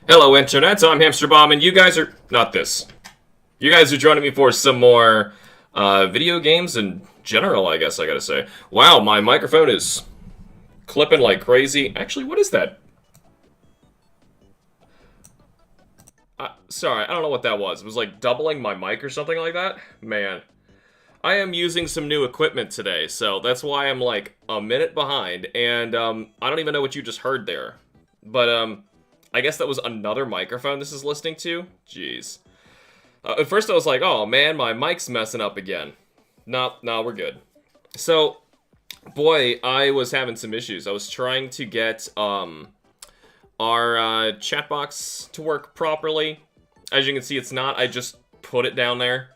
Hello, Internet. I'm HamsterBomb, and you guys are... not this. You guys are joining me for some more video games in general, I guess I gotta say. Wow, my microphone is clipping like crazy. Actually, what is that? Sorry, I don't know what that was. It was like doubling my mic or something like that? Man. I am using some new equipment today, so that's why I'm like a minute behind, and I don't even know what you just heard there. But, I guess that was another microphone this is listening to? Jeez. At first I was like, oh man, my mic's messing up again. No, we're good. So, boy, I was having some issues. I was trying to get our chat box to work properly. As you can see, it's not. I just put it down there,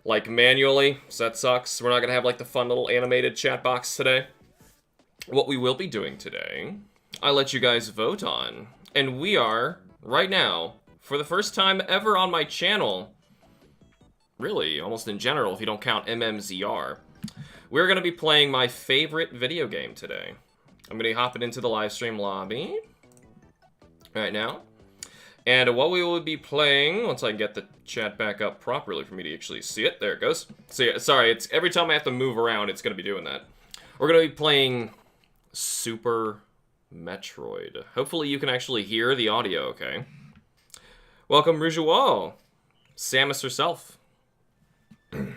like, manually, so that sucks. We're not gonna have, like, the fun little animated chat box today. What we will be doing today, I let you guys vote on. And we are, right now, for the first time ever on my channel, really, almost in general, if you don't count MMZR, we're going to be playing my favorite video game today. I'm going to be hopping into the live stream lobby right now. And what we will be playing, once I get the chat back up properly for me to actually see it, there it goes. See, sorry, it's every time I have to move around, it's going to be doing that. We're going to be playing Super Metroid. Hopefully you can actually hear the audio, okay? Welcome, Rujual. Samus herself.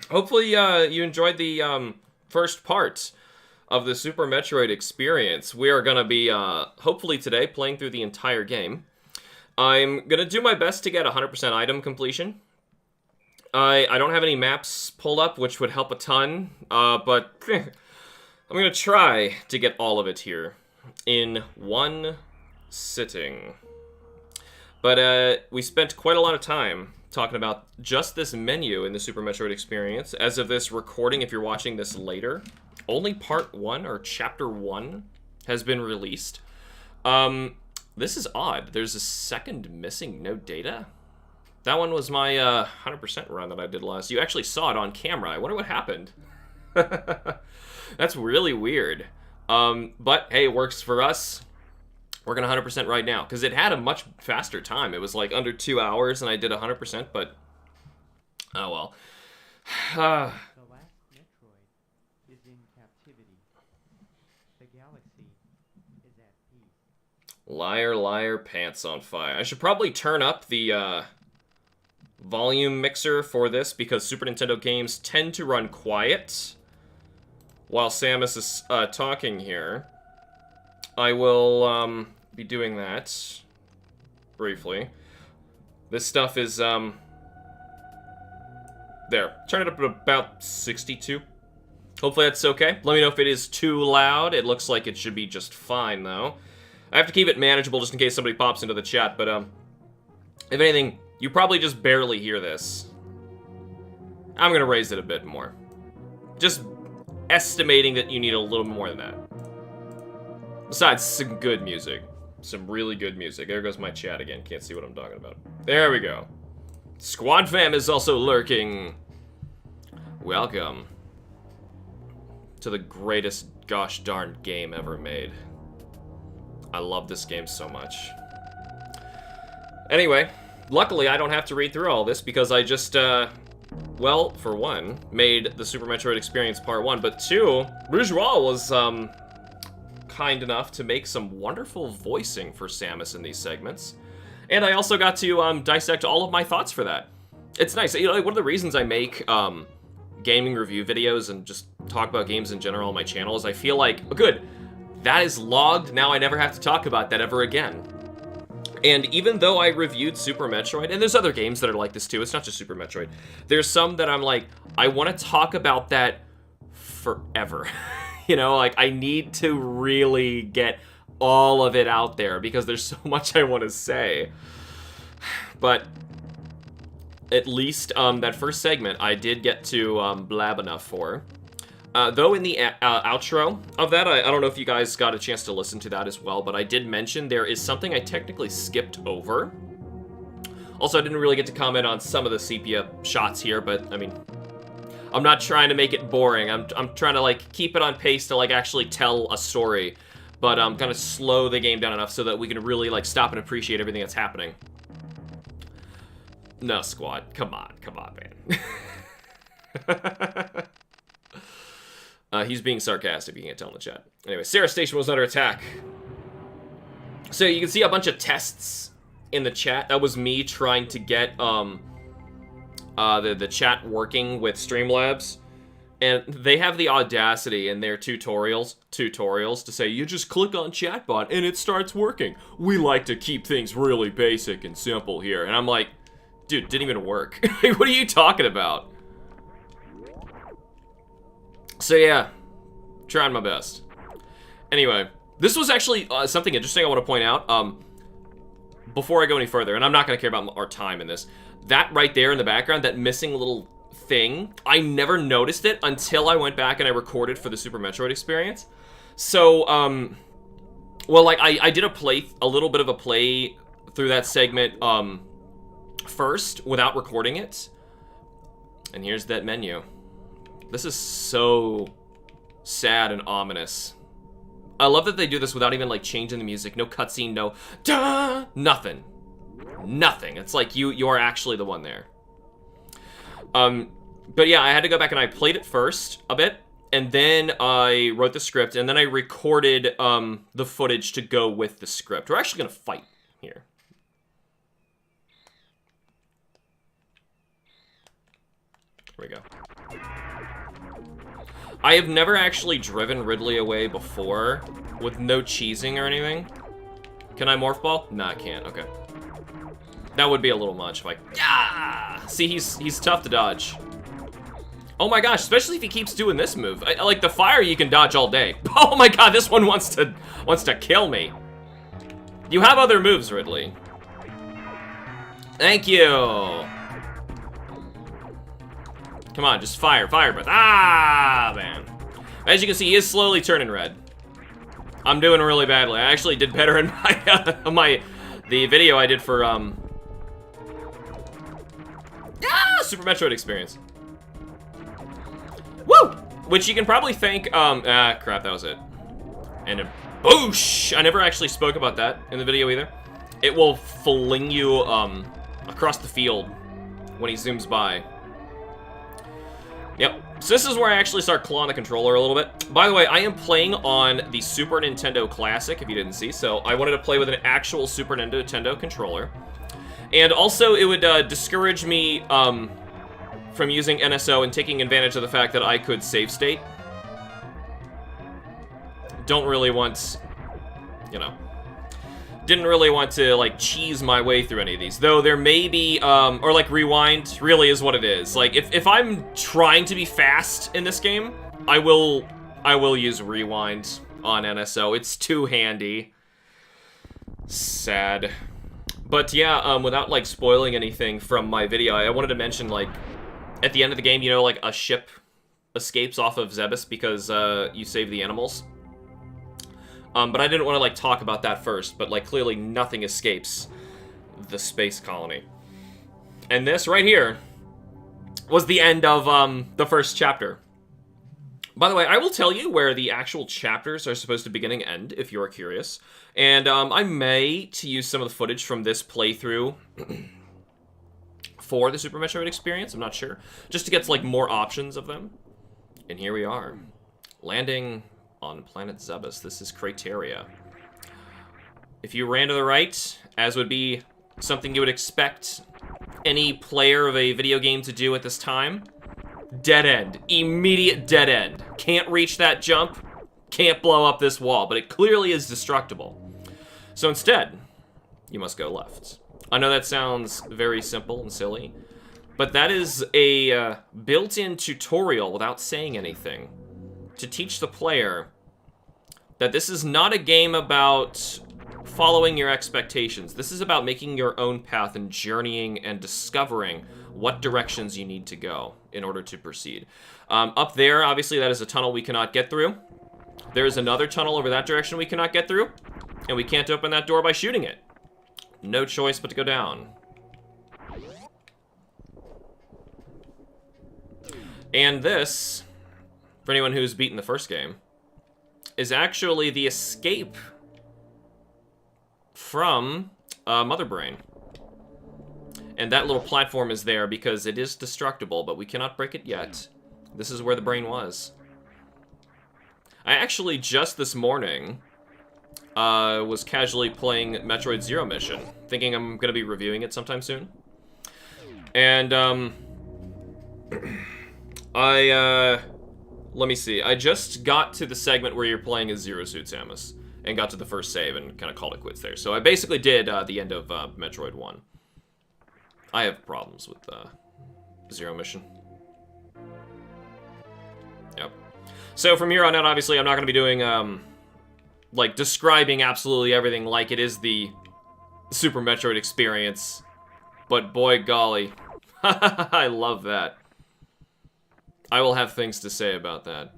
Hopefully you enjoyed the first part of the Super Metroid experience. We are going to be, hopefully today, playing through the entire game. I'm going to do my best to get 100% item completion. I don't have any maps pulled up, which would help a ton, but I'm going to try to get all of it here in one sitting. But we spent quite a lot of time talking about just this menu in the Super Metroid experience. As of this recording, if you're watching this later, only part 1 or chapter 1 has been released. This is odd. There's a second missing no data. That one was my 100% run that I did last. You actually saw it on camera. I wonder what happened. That's really weird. But hey, it works for us. We're gonna 100% right now, because it had a much faster time. It was like under 2 hours, and I did 100%, but oh well. The last Metroid is in captivity. The galaxy is at peace. Liar, liar, pants on fire. I should probably turn up the volume mixer for this, because Super Nintendo games tend to run quiet while Samus is talking here. I will be doing that briefly. This stuff is there. Turn it up to about 62. Hopefully that's okay. Let me know if it is too loud. It looks like it should be just fine though. I have to keep it manageable just in case somebody pops into the chat, but if anything, you probably just barely hear this. I'm gonna raise it a bit more. Just estimating that you need a little more than that. Besides, some good music. Some really good music. There goes my chat again. Can't see what I'm talking about. There we go. Squad Fam is also lurking. Welcome to the greatest gosh darn game ever made. I love this game so much. Anyway, luckily I don't have to read through all this because I just, well, for one, made the Super Metroid Experience Part 1, but 2, Bourgeois was, kind enough to make some wonderful voicing for Samus in these segments. And I also got to, dissect all of my thoughts for that. It's nice. You know, like, one of the reasons I make, gaming review videos and just talk about games in general on my channel is I feel like, oh, good, that is logged, now I never have to talk about that ever again. And even though I reviewed Super Metroid, and there's other games that are like this too, it's not just Super Metroid, there's some that I'm like, I want to talk about that forever. You know, like, I need to really get all of it out there because there's so much I want to say. But at least that first segment I did get to blab enough for. Though in the outro of that, I don't know if you guys got a chance to listen to that as well, but I did mention there is something I technically skipped over. Also, I didn't really get to comment on some of the sepia shots here, but, I mean, I'm not trying to make it boring. I'm trying to, like, keep it on pace to, like, actually tell a story. but kind of slow the game down enough so that we can really like stop and appreciate everything that's happening. No, squad, come on, man. He's being sarcastic, you can't tell in the chat. Anyway, Sarah Station was under attack. So you can see a bunch of tests in the chat. That was me trying to get the chat working with Streamlabs. And they have the audacity in their tutorials to say, you just click on chatbot and it starts working. We like to keep things really basic and simple here. And I'm like, dude, didn't even work. What are you talking about? So yeah, trying my best. Anyway, this was actually something interesting I want to point out. Before I go any further, and I'm not going to care about our time in this, that right there in the background, that missing little thing, I never noticed it until I went back and I recorded for the Super Metroid experience. So, well, like, I did a little bit of a play through that segment, first, without recording it. And here's that menu. This is so sad and ominous. I love that they do this without even, like, changing the music. No cutscene, no duh, nothing. Nothing. It's like you are actually the one there. But yeah, I had to go back and I played it first a bit, and then I wrote the script, and then I recorded the footage to go with the script. We're actually gonna fight here. Here we go. I have never actually driven Ridley away before with no cheesing or anything. Can I morph ball? No, I can't. Okay. That would be a little much. Like, yeah. See, he's tough to dodge. Oh my gosh, especially if he keeps doing this move. Like the fire, you can dodge all day. Oh my god, this one wants to kill me. You have other moves, Ridley. Thank you. Come on, just fire breath. Ah, man. As you can see, he is slowly turning red. I'm doing really badly. I actually did better in my the video I did for Super Metroid experience. Woo! Which you can probably thank crap, that was it. And a boosh! I never actually spoke about that in the video either. It will fling you across the field when he zooms by. Yep. So this is where I actually start clawing the controller a little bit. By the way, I am playing on the Super Nintendo Classic, if you didn't see, so I wanted to play with an actual Super Nintendo controller. And also, it would discourage me from using NSO and taking advantage of the fact that I could save state. Don't really want, you know, didn't really want to, like, cheese my way through any of these. Though there may be, or, like, rewind really is what it is. Like, if I'm trying to be fast in this game, I will use rewind on NSO. It's too handy. Sad. But yeah, without, like, spoiling anything from my video, I wanted to mention, like, at the end of the game, you know, like, a ship escapes off of Zebes because, you save the animals. But I didn't want to, like, talk about that first, but, like, clearly nothing escapes the space colony. And this right here was the end of, the first chapter. By the way, I will tell you where the actual chapters are supposed to begin and end, if you're curious. And, I may to use some of the footage from this playthrough for the Super Metroid experience, I'm not sure. Just to get, like, more options of them. And here we are. Landing on planet Zebes. This is Crateria. If you ran to the right, as would be something you would expect any player of a video game to do at this time, dead end. Immediate dead end. Can't reach that jump, can't blow up this wall, but it clearly is destructible. So instead, you must go left. I know that sounds very simple and silly, but that is a built-in tutorial without saying anything, to teach the player that this is not a game about following your expectations. This is about making your own path and journeying and discovering what directions you need to go in order to proceed. Up there, obviously, that is a tunnel we cannot get through. There's another tunnel over that direction we cannot get through, and we can't open that door by shooting it. No choice but to go down. And this, for anyone who's beaten the first game, is actually the escape from Mother Brain. And that little platform is there because it is destructible, but we cannot break it yet. This is where the brain was. I actually, just this morning, was casually playing Metroid Zero Mission, thinking I'm going to be reviewing it sometime soon. And, let me see. I just got to the segment where you're playing as Zero Suit Samus, and got to the first save and kind of called it quits there. So I basically did the end of Metroid 1. I have problems with Zero Mission. Yep. So from here on out, obviously, I'm not going to be doing, like, describing absolutely everything like it is the Super Metroid experience. But boy golly, I love that. I will have things to say about that.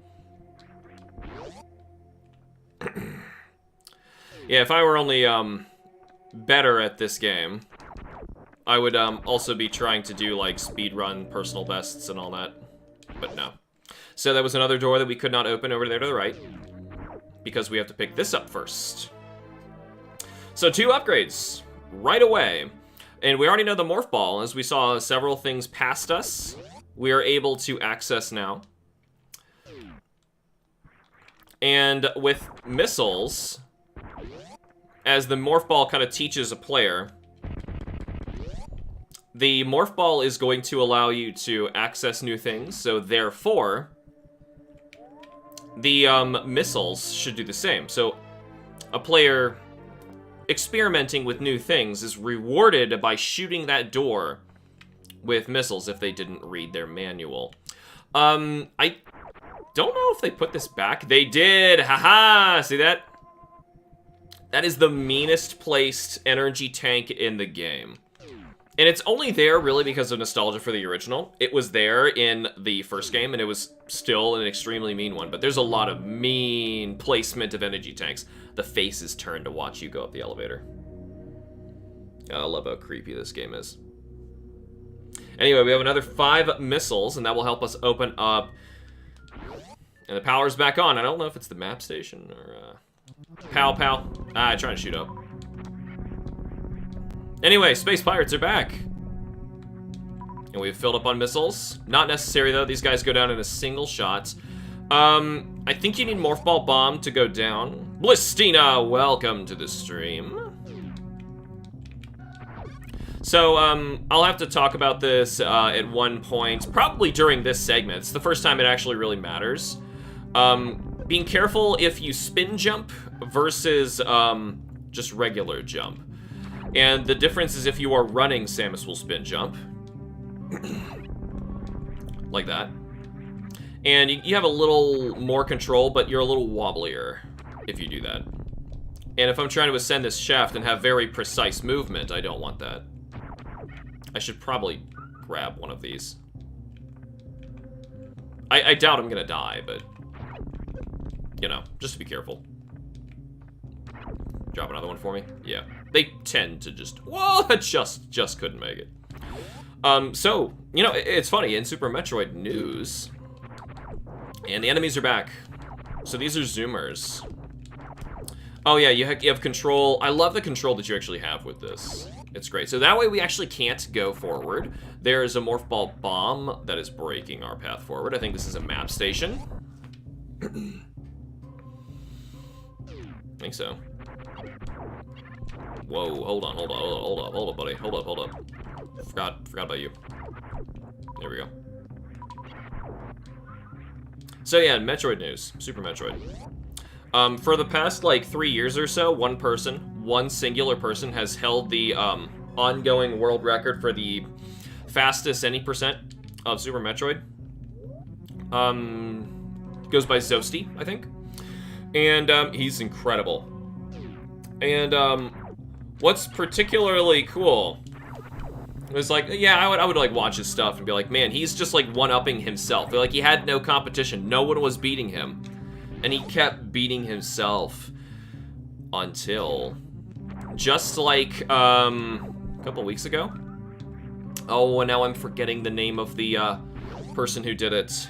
Yeah, if I were only, better at this game, I would, also be trying to do, like, speedrun personal bests and all that. But no. So that was another door that we could not open over there to the right, because we have to pick this up first. So 2 upgrades right away. And we already know the Morph Ball, as we saw several things past us. We are able to access now. And with missiles, as the Morph Ball kind of teaches a player, the Morph Ball is going to allow you to access new things, so therefore, the missiles should do the same. So a player experimenting with new things is rewarded by shooting that door with missiles if they didn't read their manual. I don't know if they put this back. They did! Haha! See that? That is the meanest placed energy tank in the game. And it's only there really because of nostalgia for the original. It was there in the first game, and it was still an extremely mean one. But there's a lot of mean placement of energy tanks. The faces turn to watch you go up the elevator. I love how creepy this game is. Anyway, we have another 5 missiles, and that will help us open up. And the power's back on. I don't know if it's the map station or... Pow, pow. Ah, trying to shoot up. Anyway, Space Pirates are back. And we've filled up on missiles. Not necessary, though. These guys go down in a single shot. I think you need Morph Ball Bomb to go down. Blistina, welcome to the stream. So, I'll have to talk about this at one point, probably during this segment. It's the first time it actually really matters. Being careful if you spin jump versus just regular jump. And the difference is if you are running, Samus will spin jump. Like that. And you have a little more control, but you're a little wobblier if you do that. And if I'm trying to ascend this shaft and have very precise movement, I don't want that. I should probably grab one of these. I doubt I'm gonna die, but... you know, just to be careful. Drop another one for me? Yeah. They tend to just... whoa, just couldn't make it. So, you know, it's funny, in Super Metroid news... and the enemies are back. So these are Zoomers. Oh yeah, you have control. I love the control that you actually have with this. It's great. So that way we actually can't go forward. There is a Morph Ball Bomb that is breaking our path forward. I think this is a map station. I think so. Whoa, hold on, hold up, buddy. Hold up. Forgot about you. There we go. So yeah, Metroid news, Super Metroid. For the past like 3 years or so, one singular person has held the ongoing world record for the fastest any percent of Super Metroid. Goes by Zosty, I think. And he's incredible. And what's particularly cool was like, yeah, I would like watch his stuff and be like, man, he's just like one-upping himself. Like he had no competition. No one was beating him. And he kept beating himself until just like a couple weeks ago. Oh, and now I'm forgetting the name of the person who did it.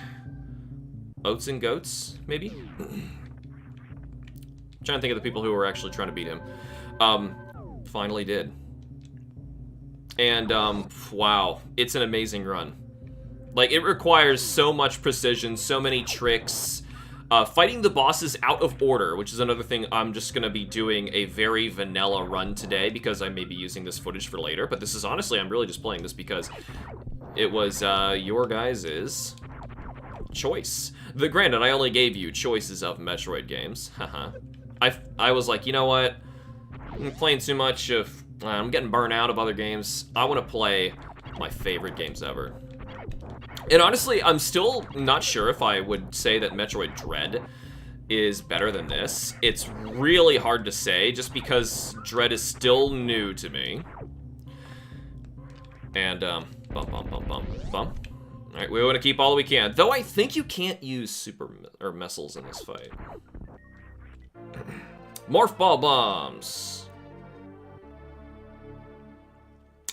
Oats and Goats, maybe? trying to think of the people who were actually trying to beat him. Finally did. And, wow. It's an amazing run. Like, it requires so much precision, so many tricks. Fighting the bosses out of order, which is another thing I'm just going to be doing a very vanilla run today because I may be using this footage for later. But this is honestly, I'm really just playing this because it was your guys' choice. Granted, I only gave you choices of Metroid games. Haha. I was like, you know what? I'm playing too much of... I'm getting burnt out of other games. I want to play my favorite games ever. And honestly, I'm still not sure if I would say that Metroid Dread is better than this. It's really hard to say, just because Dread is still new to me. And, Alright, we want to keep all that we can. Though I think you can't use missiles in this fight. Morph ball bombs.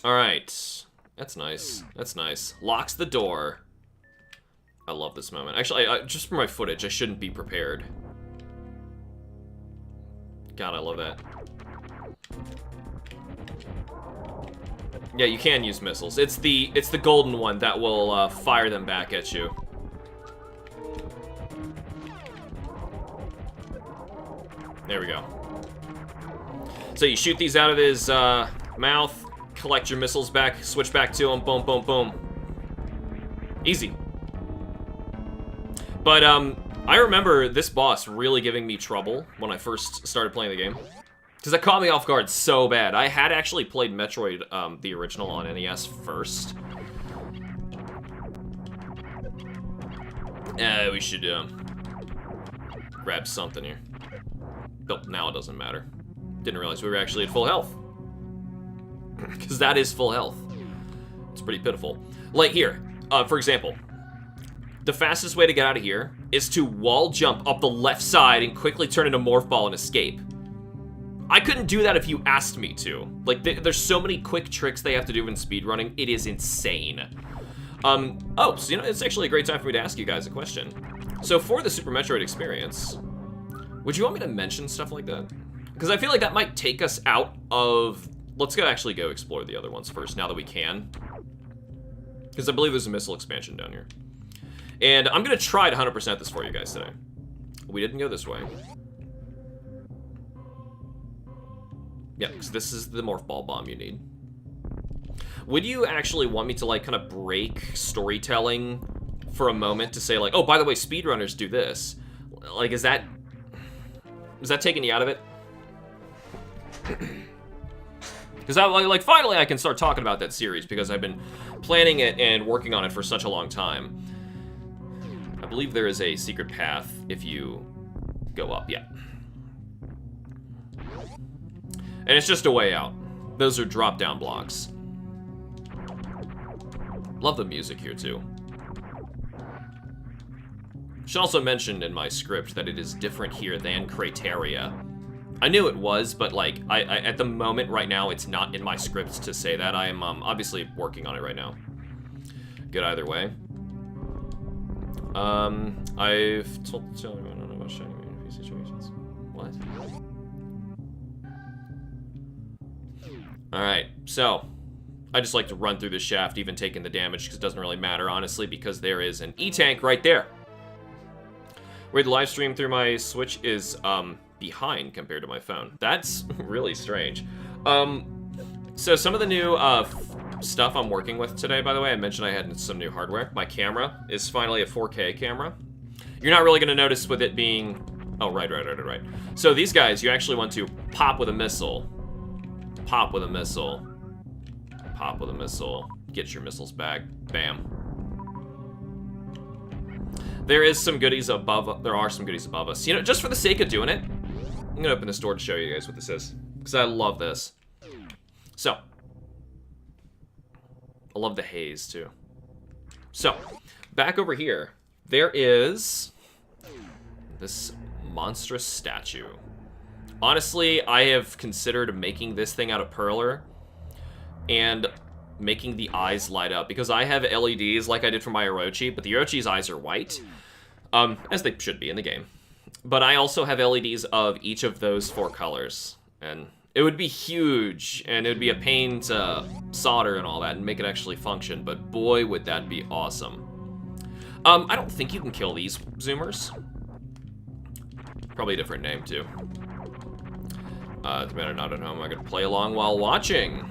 Alright. That's nice. That's nice. Locks the door. I love this moment. Actually, just for my footage, I shouldn't be prepared. God, I love that. Yeah, you can use missiles. It's the golden one that will fire them back at you. There we go. So you shoot these out of his mouth, collect your missiles back, switch back to him, boom, boom, boom. Easy. But I remember this boss really giving me trouble when I first started playing the game. Because it caught me off guard so bad. I had actually played Metroid, the original, on NES first. We should grab something here. But now it doesn't matter. Didn't realize we were actually at full health. Because that is full health. It's pretty pitiful. Like here, for example, the fastest way to get out of here is to wall jump up the left side and quickly turn into Morph Ball and escape. I couldn't do that if you asked me to. Like, there's so many quick tricks they have to do in speedrunning. It is insane. Oh, so, you know, it's actually a great time for me to ask you guys a question. So, for the Super Metroid experience, would you want me to mention stuff like that? Because I feel like that might take us out of... Let's actually go explore the other ones first, now that we can. Because I believe there's a missile expansion down here. And I'm going to try to 100% this for you guys today. We didn't go this way. Yeah, because this is the Morph Ball bomb you need. Would you actually want me to, like, kind of break storytelling for a moment to say, like, oh, by the way, speedrunners do this? Like, is that taking you out of it? Because, like, finally I can start talking about that series, because I've been planning it and working on it for such a long time. I believe there is a secret path if you go up, yeah. And it's just a way out. Those are drop-down blocks. Love the music here, too. Should also mention in my script that it is different here than Crateria. I knew it was, but, like, I at the moment right now, it's not in my script to say that. I am obviously working on it right now. Good either way. I've told everyone I don't know about shiny in a few situations. What? Alright, so I just like to run through the shaft, even taking the damage, because it doesn't really matter, honestly, because there is an E-tank right there. Where the live stream through my Switch is behind compared to my phone. That's really strange. So some of the new stuff I'm working with today, by the way, I mentioned I had some new hardware. My camera is finally a 4K camera. You're not really going to notice with it being... Oh, right. So these guys, you actually want to pop with a missile. Pop with a missile. Pop with a missile. Get your missiles back. Bam. There is some goodies above... There are some goodies above us. You know, just for the sake of doing it, I'm going to open this door to show you guys what this is. Because I love this. So. I love the haze, too. So, back over here, there is this monstrous statue. Honestly, I have considered making this thing out of perler and making the eyes light up, because I have LEDs like I did for my Orochi, but the Orochi's eyes are white, as they should be in the game. But I also have LEDs of each of those 4 colors. And it would be huge, and it would be a pain to solder and all that and make it actually function, but boy, would that be awesome. I don't think you can kill these zoomers. Probably a different name, too. It's better not at home. I'm gonna play along while watching.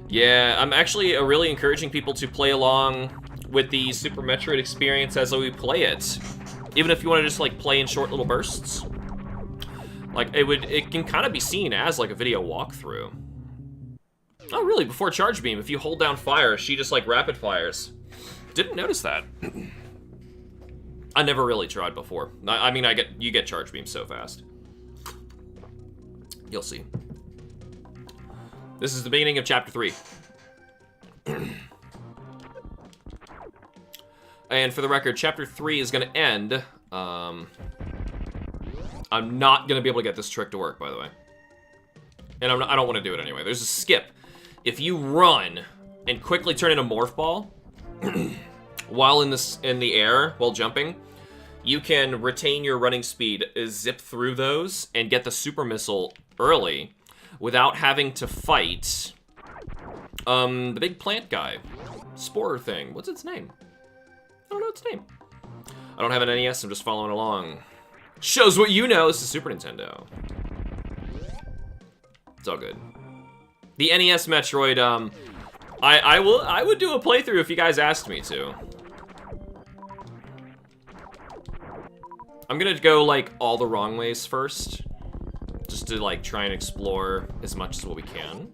Yeah, I'm actually really encouraging people to play along with the Super Metroid experience as we play it. Even if you want to just, like, play in short little bursts. Like, it can kind of be seen as, like, a video walkthrough. Oh, really? Before Charge Beam, if you hold down fire, she just, like, rapid fires. Didn't notice that. I never really tried before. I mean, you get Charge Beam so fast. You'll see. This is the beginning of Chapter 3. And for the record, Chapter 3 is going to end... I'm not going to be able to get this trick to work, by the way. And I don't want to do it anyway. There's a skip. If you run and quickly turn into Morph Ball while in the air, while jumping, you can retain your running speed, zip through those, and get the super missile early without having to fight the big plant guy. Spore thing. What's its name? I don't know its name. I don't have an NES, I'm just following along. Shows what you know. This is Super Nintendo. It's all good. The NES Metroid, I would do a playthrough if you guys asked me to. I'm gonna go, like, all the wrong ways first. Just to, like, try and explore as much as what we can.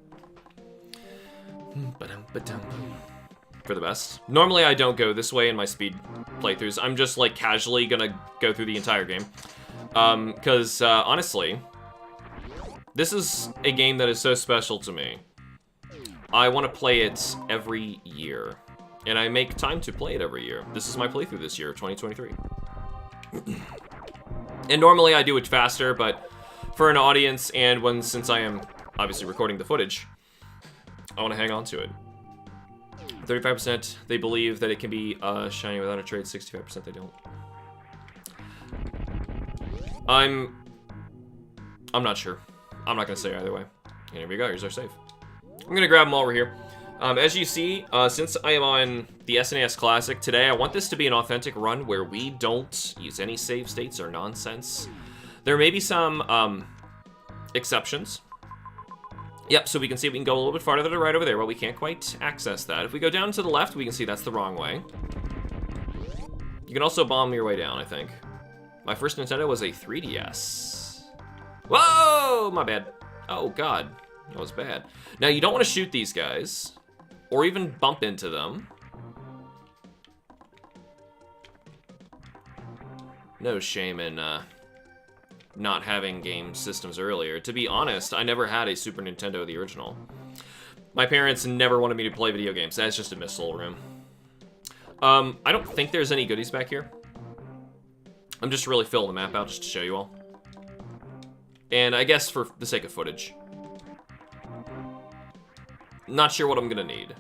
For the best. Normally I don't go this way in my speed playthroughs. I'm just, like, casually gonna go through the entire game. Because, honestly, this is a game that is so special to me. I want to play it every year. And I make time to play it every year. This is my playthrough this year, 2023. And normally I do it faster, but for an audience and since I am obviously recording the footage, I want to hang on to it. 35% they believe that it can be shiny without a trade, 65% they don't. I'm not sure. I'm not gonna say either way. And here we go, here's our save. I'm gonna grab them while we're here. As you see, since I am on the SNES Classic today, I want this to be an authentic run where we don't use any save states or nonsense. There may be some exceptions. Yep, so we can see we can go a little bit farther to the right over there, but we can't quite access that. If we go down to the left, we can see that's the wrong way. You can also bomb your way down, I think. My first Nintendo was a 3DS. Whoa, my bad. Oh, God, that was bad. Now, you don't want to shoot these guys, or even bump into them. No shame in not having game systems earlier. To be honest, I never had a Super Nintendo, the original. My parents never wanted me to play video games. That's just a missile room. I don't think there's any goodies back here. I'm just really filling the map out just to show you all. And I guess for the sake of footage. Not sure what I'm gonna need.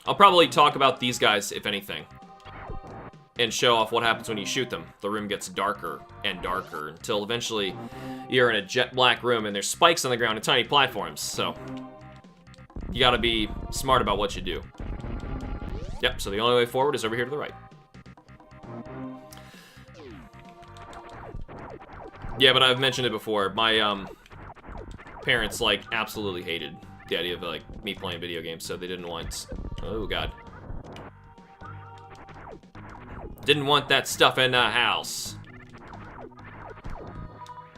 I'll probably talk about these guys, if anything. And show off what happens when you shoot them. The room gets darker and darker until eventually you're in a jet black room and there's spikes on the ground and tiny platforms. So you gotta be smart about what you do. Yep, so the only way forward is over here to the right. Yeah, but I've mentioned it before. My parents, like, absolutely hated the idea of, like, me playing video games, so they didn't want... Oh, God. Didn't want that stuff in the house.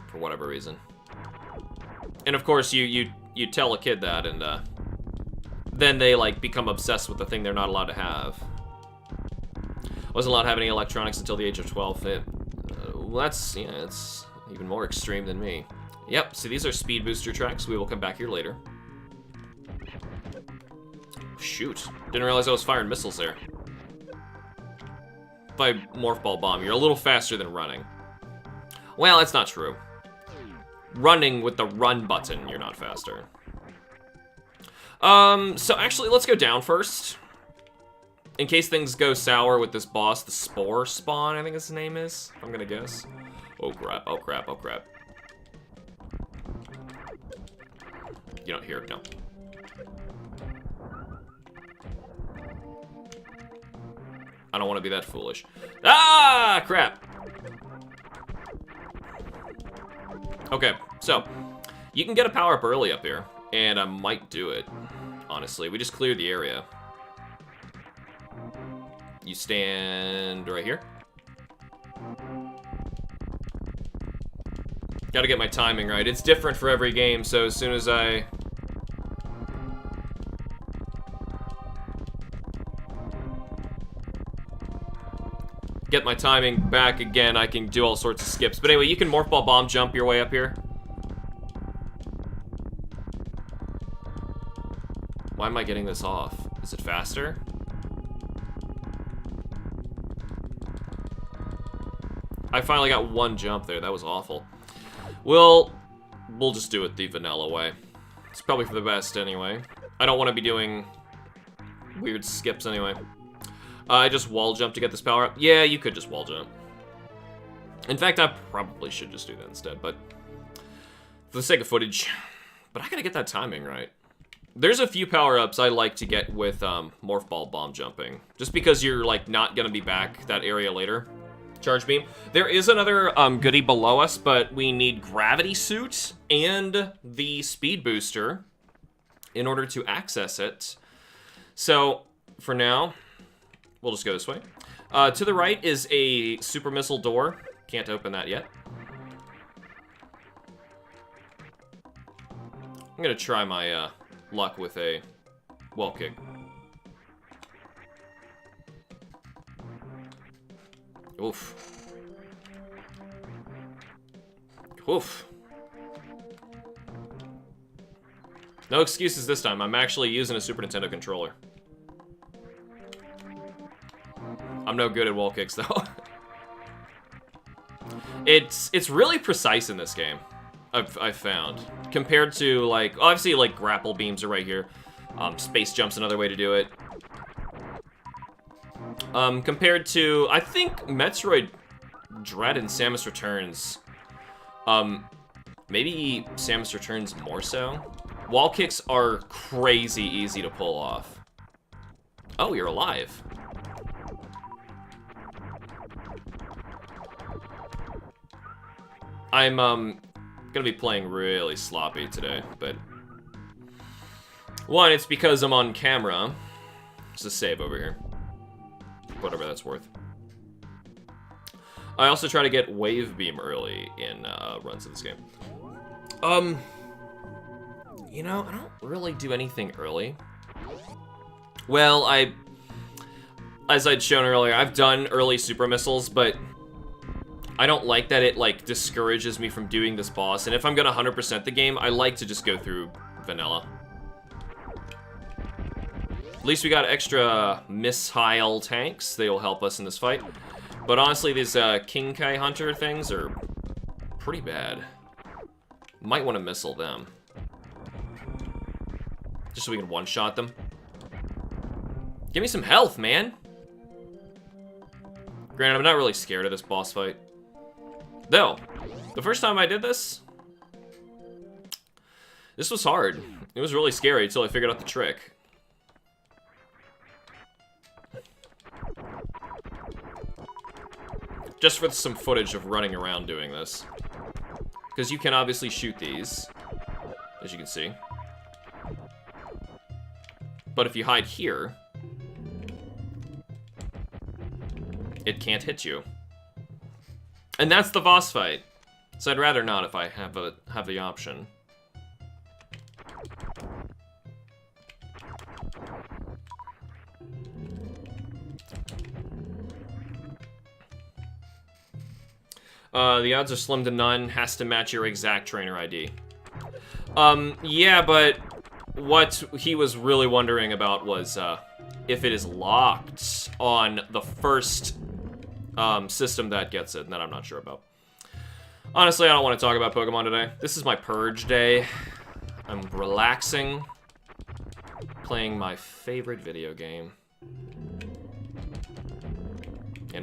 For whatever reason. And, of course, you tell a kid that, and then they, like, become obsessed with the thing they're not allowed to have. I wasn't allowed to have any electronics until the age of 12. Well, that's, yeah, it's even more extreme than me. Yep, so these are speed booster tracks. We will come back here later. Shoot. Didn't realize I was firing missiles there. By Morph Ball Bomb, you're a little faster than running. Well, that's not true. Running with the run button, you're not faster. So actually, let's go down first. in case things go sour with this boss, the Spore Spawn, I think his name is. I'm gonna guess. Oh crap, oh crap, oh crap. You don't hear it, no. I don't want to be that foolish. Ah, crap. Okay, so you can get a power-up early up here, and I might do it, honestly. We just cleared the area. You stand right here. Gotta get my timing right. It's different for every game, so as soon as I... get my timing back again, I can do all sorts of skips. But anyway, you can Morph Ball Bomb jump your way up here. Why am I getting this off? Is it faster? I finally got one jump there. That was awful. We'll just do it the vanilla way. It's probably for the best anyway. I don't want to be doing weird skips anyway. I just wall jump to get this power up. Yeah, you could just wall jump. In fact, I probably should just do that instead, but for the sake of footage. But I gotta get that timing right. There's a few power-ups I like to get with Morph Ball Bomb jumping. Just because you're, like, not gonna be back that area later. Charge Beam. There is another goodie below us, but we need Gravity Suit and the Speed Booster in order to access it. So, for now... we'll just go this way. To the right is a super missile door. Can't open that yet. I'm gonna try my luck with a wall kick. Oof. Oof. No excuses this time. I'm actually using a Super Nintendo controller. I'm no good at wall kicks, though. It's really precise in this game, I've found. Compared to, like, obviously, like, grapple beams are right here. Space jump's another way to do it. Compared to, I think, Metroid Dread and Samus Returns. Maybe Samus Returns more so. Wall kicks are crazy easy to pull off. Oh, you're alive. I'm, gonna be playing really sloppy today, but... one, it's because I'm on camera. There's a save over here. Whatever that's worth. I also try to get Wave Beam early in, runs of this game. You know, I don't really do anything early. Well, as I'd shown earlier, I've done early super missiles, but I don't like that it, like, discourages me from doing this boss. And if I'm gonna 100% the game, I like to just go through vanilla. At least we got extra missile tanks. They will help us in this fight. But honestly, these King Kai Hunter things are pretty bad. Might want to missile them. Just so we can one-shot them. Give me some health, man! Granted, I'm not really scared of this boss fight. Though, the first time I did this was hard. It was really scary until I figured out the trick. Just for some footage of running around doing this. Because you can obviously shoot these, as you can see. But if you hide here, it can't hit you. And that's the boss fight. So I'd rather not if I have the option. The odds are slim to none. Has to match your exact trainer ID. Yeah, but what he was really wondering about was if it is locked on the first system that gets it, and that I'm not sure about. Honestly, I don't want to talk about Pokemon today. This is my purge day. I'm relaxing, playing my favorite video game.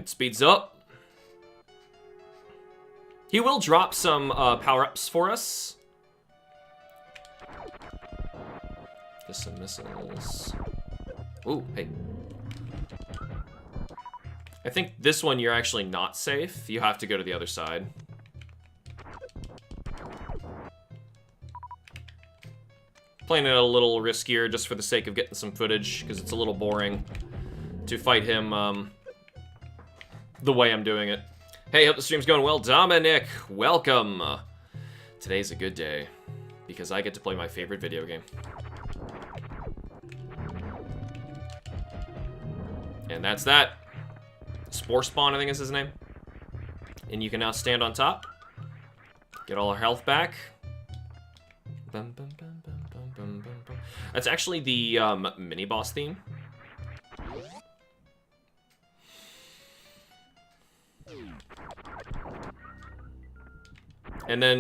And speeds up. He will drop some power-ups for us. Just some missiles. Ooh, hey. I think this one you're actually not safe. You have to go to the other side. Playing it a little riskier just for the sake of getting some footage, because it's a little boring to fight him the way I'm doing it. Hey, hope the stream's going well. Dominic, welcome. Today's a good day, because I get to play my favorite video game. And that's that. Spore Spawn, I think is his name. And you can now stand on top. Get all our health back. Bum, bum, bum, bum, bum, bum, bum, bum. That's actually the mini-boss theme. And then,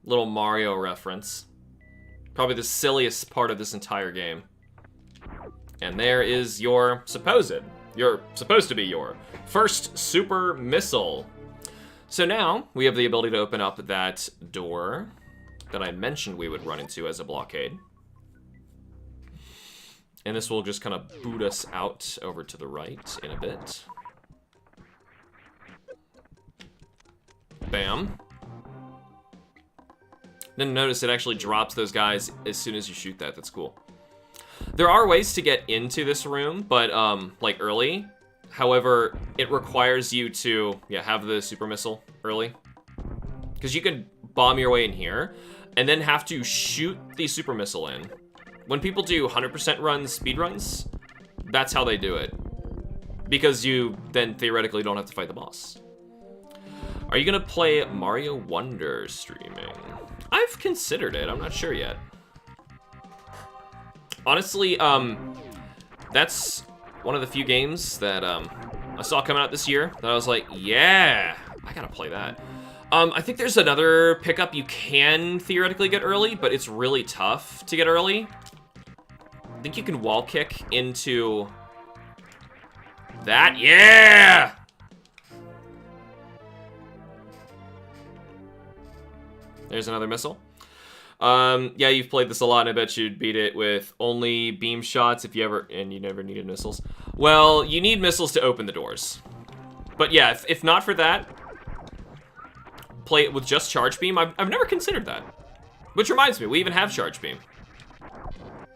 little Mario reference. Probably the silliest part of this entire game. And there is your supposed to be your first super missile. So now, we have the ability to open up that door that I mentioned we would run into as a blockade. And this will just kind of boot us out over to the right in a bit. Bam. Then notice it actually drops those guys as soon as you shoot that. That's cool. There are ways to get into this room, but like early. However, it requires you to have the super missile early. Because you can bomb your way in here and then have to shoot the super missile in. When people do 100% runs, speed runs, that's how they do it. Because you then theoretically don't have to fight the boss. Are you gonna play Mario Wonder streaming? I've considered it, I'm not sure yet. Honestly, that's one of the few games that I saw coming out this year that I was like, yeah, I gotta play that. I think there's another pickup you can theoretically get early, but it's really tough to get early. I think you can wall kick into that. Yeah! There's another missile. Yeah, you've played this a lot, and I bet you'd beat it with only beam shots if you ever, and you never needed missiles. Well, you need missiles to open the doors. But yeah, if not for that, play it with just charge beam. I've never considered that. Which reminds me, we even have charge beam.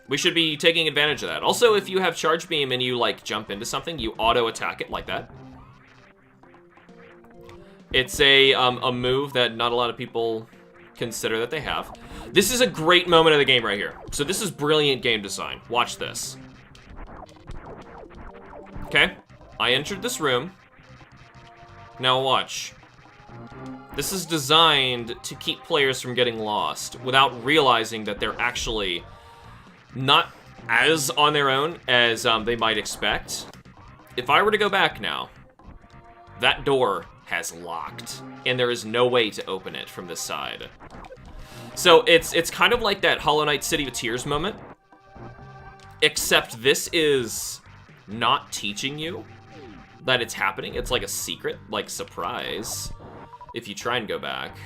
We should be taking advantage of that. Also, if you have charge beam and you like jump into something, you auto attack it like that. It's a move that not a lot of people consider that they have. This is a great moment of the game right here. So this is brilliant game design. Watch this. Okay, I entered this room. Now watch. This is designed to keep players from getting lost without realizing that they're actually not as on their own as they might expect. If I were to go back now, that door has locked, and there is no way to open it from this side. So it's kind of like that Hollow Knight City of Tears moment, except this is not teaching you that it's happening. It's like a secret, like surprise, if you try and go back.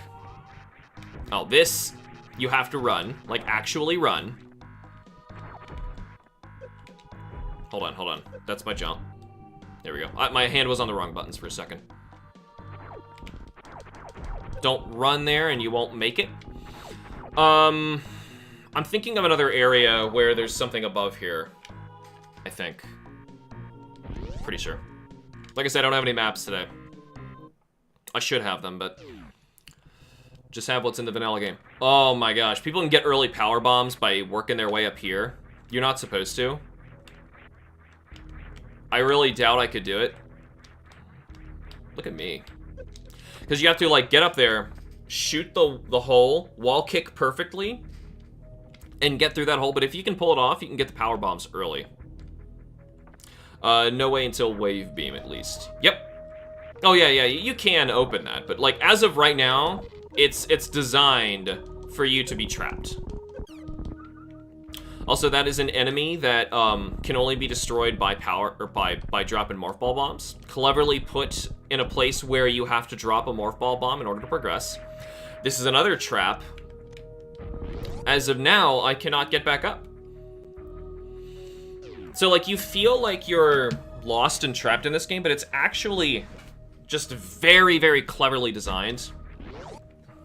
Oh, this, you have to run, like actually run. Hold on, that's my jump. There we go. My hand was on the wrong buttons for a second. Don't run there and you won't make it. I'm thinking of another area where there's something above here, I think. Pretty sure. Like I said, I don't have any maps today. I should have them, but just have what's in the vanilla game. Oh my gosh, people can get early power bombs by working their way up here. You're not supposed to. I really doubt I could do it. Look at me. Because you have to like get up there, shoot the hole, wall kick perfectly, and get through that hole. But if you can pull it off, you can get the power bombs early. No way until wave beam, at least. Yep. Oh yeah, you can open that, but like as of right now, it's designed for you to be trapped. Also, that is an enemy that can only be destroyed by power or by dropping morph ball bombs. Cleverly put in a place where you have to drop a morph ball bomb in order to progress. This is another trap. As of now, I cannot get back up. So, like, you feel like you're lost and trapped in this game, but it's actually just very, very cleverly designed.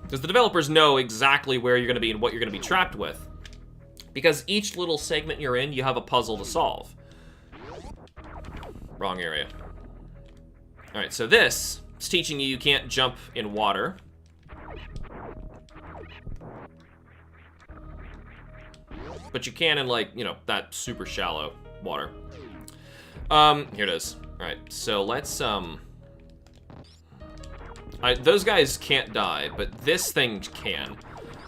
Because the developers know exactly where you're going to be and what you're going to be trapped with. Because each little segment you're in, you have a puzzle to solve. Wrong area. Alright, so this is teaching you can't jump in water. But you can in, like, you know, that super shallow water. Here it is. Alright, so let's, those guys can't die, but this thing can.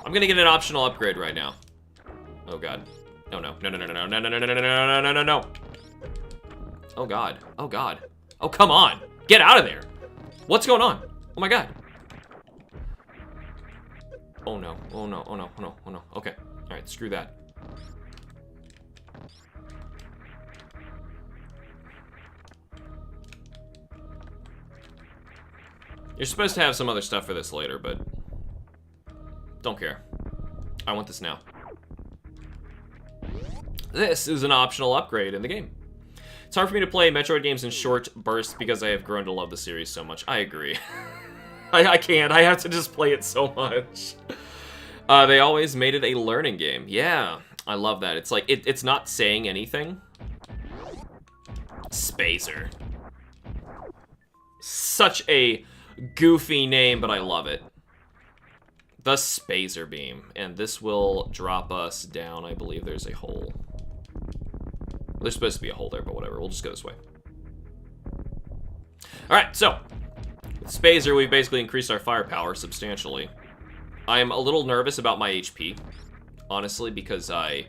I'm gonna get an optional upgrade right now. Oh god. Oh no. No, no, no, no, no, no, no, no, no, no, no, no, no, no. Oh god. Oh god. Oh, come on. Get out of there. What's going on? Oh my god. Oh no. Oh no. Oh no. Oh no. Oh no. Okay. Alright, screw that. You're supposed to have some other stuff for this later, but don't care. I want this now. This is an optional upgrade in the game. It's hard for me to play Metroid games in short bursts because I have grown to love the series so much. I agree. I can't. I have to just play it so much. They always made it a learning game. Yeah, I love that. It's like, it's not saying anything. Spacer. Such a goofy name, but I love it. The Spacer Beam. And this will drop us down. I believe there's a hole. There's supposed to be a hole there, but whatever. We'll just go this way. Alright, so. With Spacer, we've basically increased our firepower substantially. I'm a little nervous about my HP, honestly, because I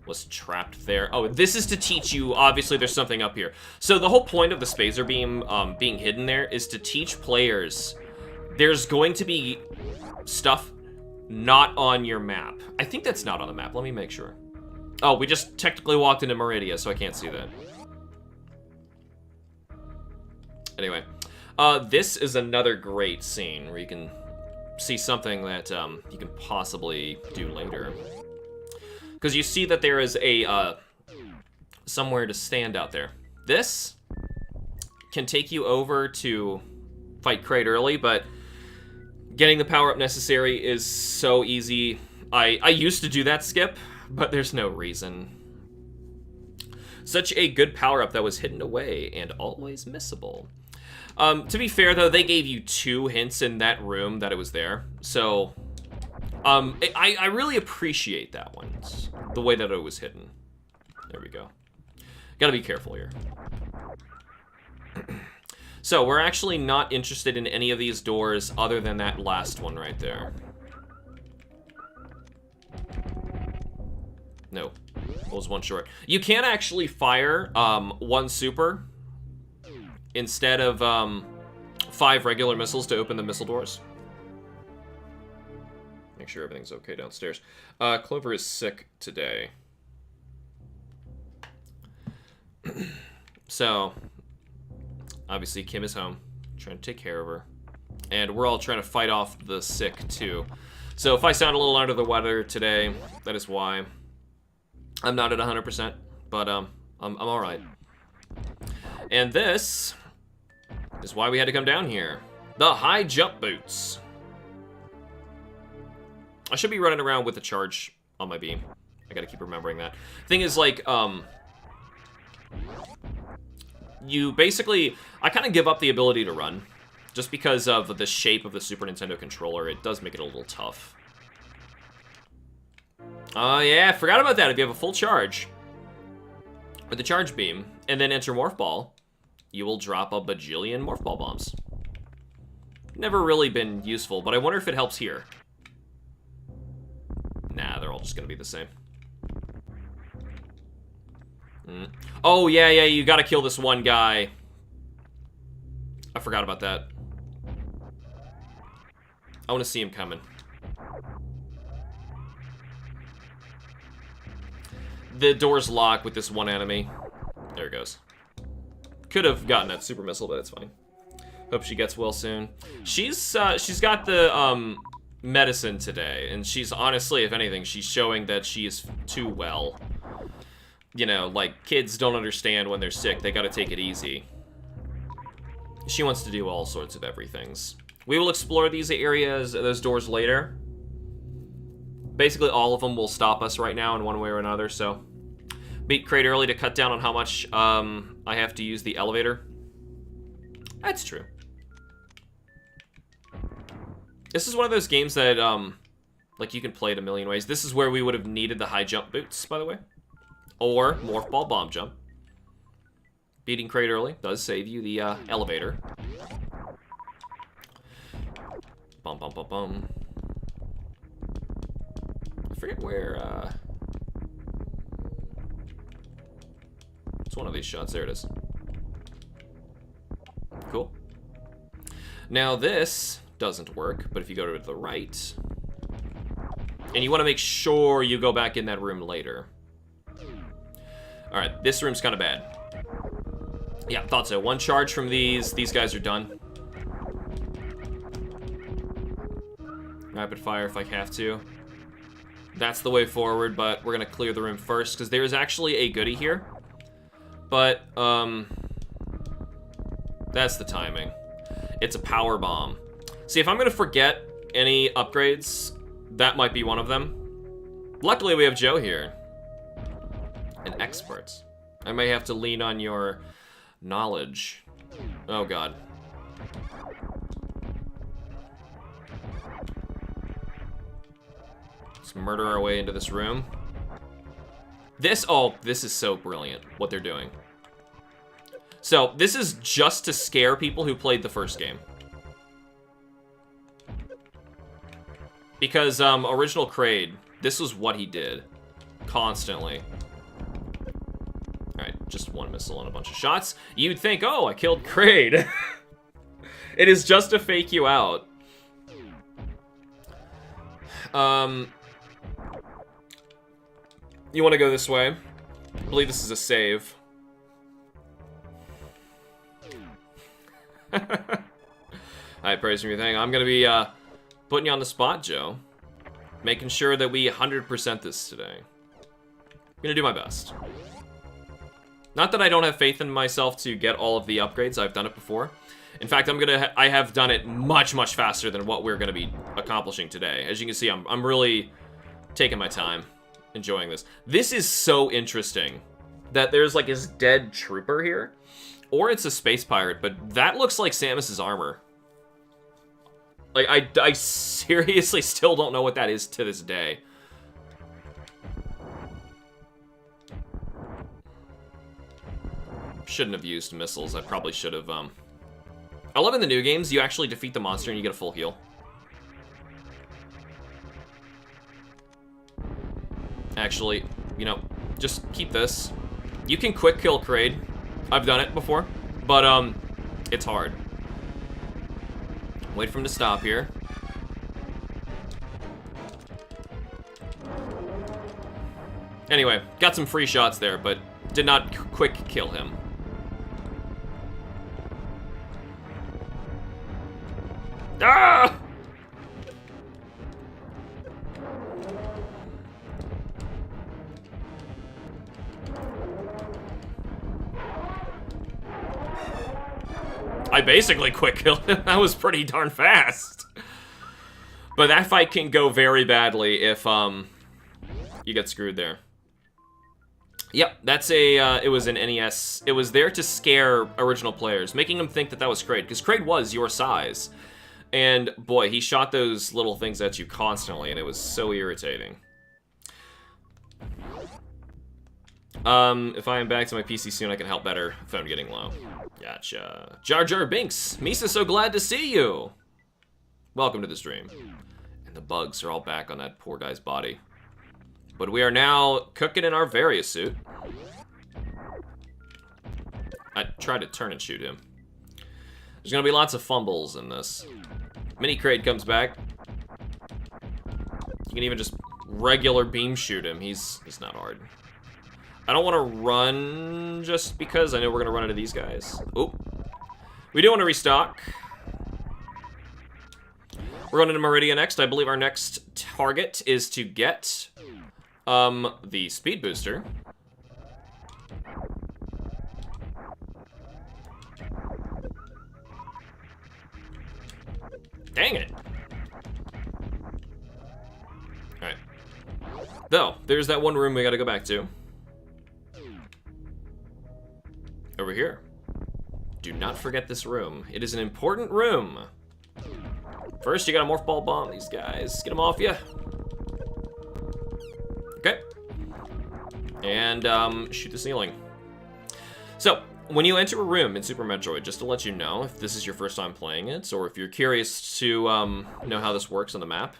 was trapped there. Oh, this is to teach you, obviously there's something up here. So the whole point of the Spacer Beam being hidden there is to teach players there's going to be stuff not on your map. I think that's not on the map. Let me make sure. Oh, we just technically walked into Meridia, so I can't see that. Anyway, this is another great scene where you can see something that you can possibly do later. Because you see that there is a somewhere to stand out there. This can take you over to fight Kraid early, but getting the power-up necessary is so easy. I used to do that skip, but there's no reason. Such a good power-up that was hidden away and always missable. To be fair, though, they gave you 2 hints in that room that it was there. So, I really appreciate that one. The way that it was hidden. There we go. Gotta be careful here. So, we're actually not interested in any of these doors other than that last one right there. No. What was one short? You can actually fire 1 super instead of 5 regular missiles to open the missile doors. Make sure everything's okay downstairs. Clover is sick today. So, obviously Kim is home, trying to take care of her. And we're all trying to fight off the sick, too. So if I sound a little under the weather today, that is why. I'm not at 100%, but I'm alright. And this is why we had to come down here. The high jump boots. I should be running around with a charge on my beam. I gotta keep remembering that. Thing is, like, you basically, I kind of give up the ability to run. Just because of the shape of the Super Nintendo controller, it does make it a little tough. Oh yeah, forgot about that. If you have a full charge with the charge beam, and then enter Morph Ball, you will drop a bajillion Morph Ball bombs. Never really been useful, but I wonder if it helps here. Nah, they're all just gonna be the same. Oh, yeah, you gotta kill this one guy. I forgot about that. I wanna see him coming. The door's locked with this one enemy. There it goes. Could have gotten that super missile, but it's fine. Hope she gets well soon. She's got the medicine today, and she's honestly, if anything, she's showing that she is too well. You know, like, kids don't understand when they're sick. They gotta take it easy. She wants to do all sorts of everythings. We will explore these areas, those doors later. Basically, all of them will stop us right now in one way or another, so... Beat Crate early to cut down on how much I have to use the elevator. That's true. This is one of those games that, like, you can play it a million ways. This is where we would have needed the high jump boots, by the way. Or Morph Ball Bomb Jump. Beating Crate early does save you the elevator. Bum, bum, bum, bum. I forget where, it's one of these shots. There it is. Cool. Now this doesn't work, but if you go to the right, and you want to make sure you go back in that room later. Alright, this room's kind of bad. Yeah, thought so. One charge from these guys are done. Rapid fire if I have to. That's the way forward, but we're gonna clear the room first, because there is actually a goodie here. But, that's the timing. It's a power bomb. See, if I'm gonna forget any upgrades, that might be one of them. Luckily, we have Joe here. An expert. I may have to lean on your knowledge. Oh, God. Let's murder our way into this room. This is so brilliant, what they're doing. So, this is just to scare people who played the first game. Because, original Kraid, this was what he did. Constantly. Alright, just one missile and a bunch of shots. You'd think, oh, I killed Kraid. It is just to fake you out. You want to go this way. I believe this is a save. Alright, praise from your thing. I'm going to be putting you on the spot, Joe. Making sure that we 100% this today. I'm going to do my best. Not that I don't have faith in myself to get all of the upgrades. I've done it before. In fact, I have done it much, much faster than what we're going to be accomplishing today. As you can see, I'm really taking my time, enjoying this. This is so interesting that there's like this dead trooper here. Or it's a space pirate, but that looks like Samus's armor. Like, I seriously still don't know what that is to this day. Shouldn't have used missiles. I probably should have, I love in the new games, you actually defeat the monster and you get a full heal. Actually, you know, just keep this. You can quick kill Kraid. I've done it before, but, it's hard. Wait for him to stop here. Anyway, got some free shots there, but did not quick kill him. Ah! I basically quick killed him. That was pretty darn fast. But that fight can go very badly if you get screwed there. Yep, that's a, it was an NES. It was there to scare original players, making them think that that was Kraid, because Kraid was your size. And boy, he shot those little things at you constantly, and it was so irritating. If I am back to my PC soon, I can help better if I'm getting low. Gotcha. Jar Jar Binks, Misa, so glad to see you. Welcome to the stream. And the bugs are all back on that poor guy's body. But we are now cooking in our Various suit. I tried to turn and shoot him. There's gonna be lots of fumbles in this. Mini Kraid comes back. You can even just regular beam shoot him. He's not hard. I don't want to run just because I know we're going to run into these guys. Oh. We do want to restock. We're going into Meridia next. I believe our next target is to get the speed booster. Dang it. Alright. Though, there's that one room we gotta go back to. Over here. Do not forget this room. It is an important room. First, you gotta morph ball bomb these guys. Get them off you. Okay. And, shoot the ceiling. So, when you enter a room in Super Metroid, just to let you know, if this is your first time playing it, or if you're curious to know how this works on the map,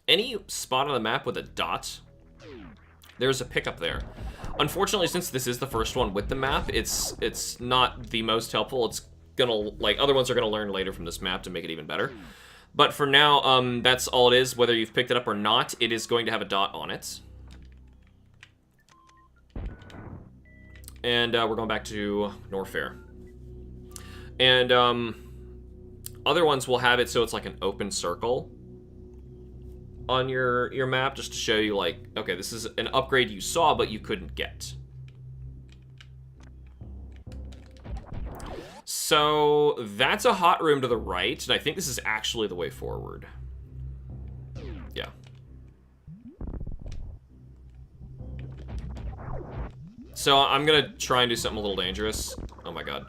any spot on the map with a dot, there's a pickup there. Unfortunately, since this is the first one with the map, it's not the most helpful. It's gonna, like, other ones are gonna learn later from this map to make it even better. But for now, that's all it is. Whether you've picked it up or not, it is going to have a dot on it. And we're going back to Norfair. And other ones will have it so it's like an open circle on your map, just to show you, like, okay, this is an upgrade you saw but you couldn't get. So that's a hot room to the right, and I think this is actually the way forward. Yeah. So I'm gonna try and do something a little dangerous. Oh my god.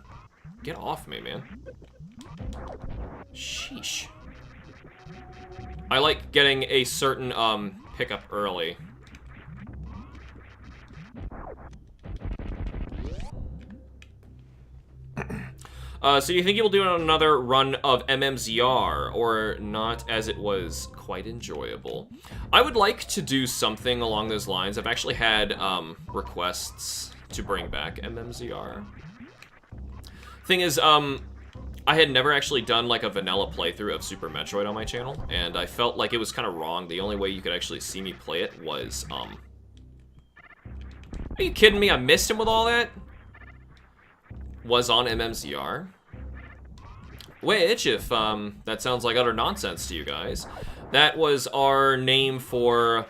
Get off me, man. Sheesh. I like getting a certain pickup early. So you think you'll do another run of MMZR, or not, as it was quite enjoyable? I would like to do something along those lines. I've actually had requests to bring back MMZR. Thing is, I had never actually done like a vanilla playthrough of Super Metroid on my channel, and I felt like it was kind of wrong. The only way you could actually see me play it was, Are you kidding me? I missed him with all that? Was on MMZR. Which, if that sounds like utter nonsense to you guys, that was our name for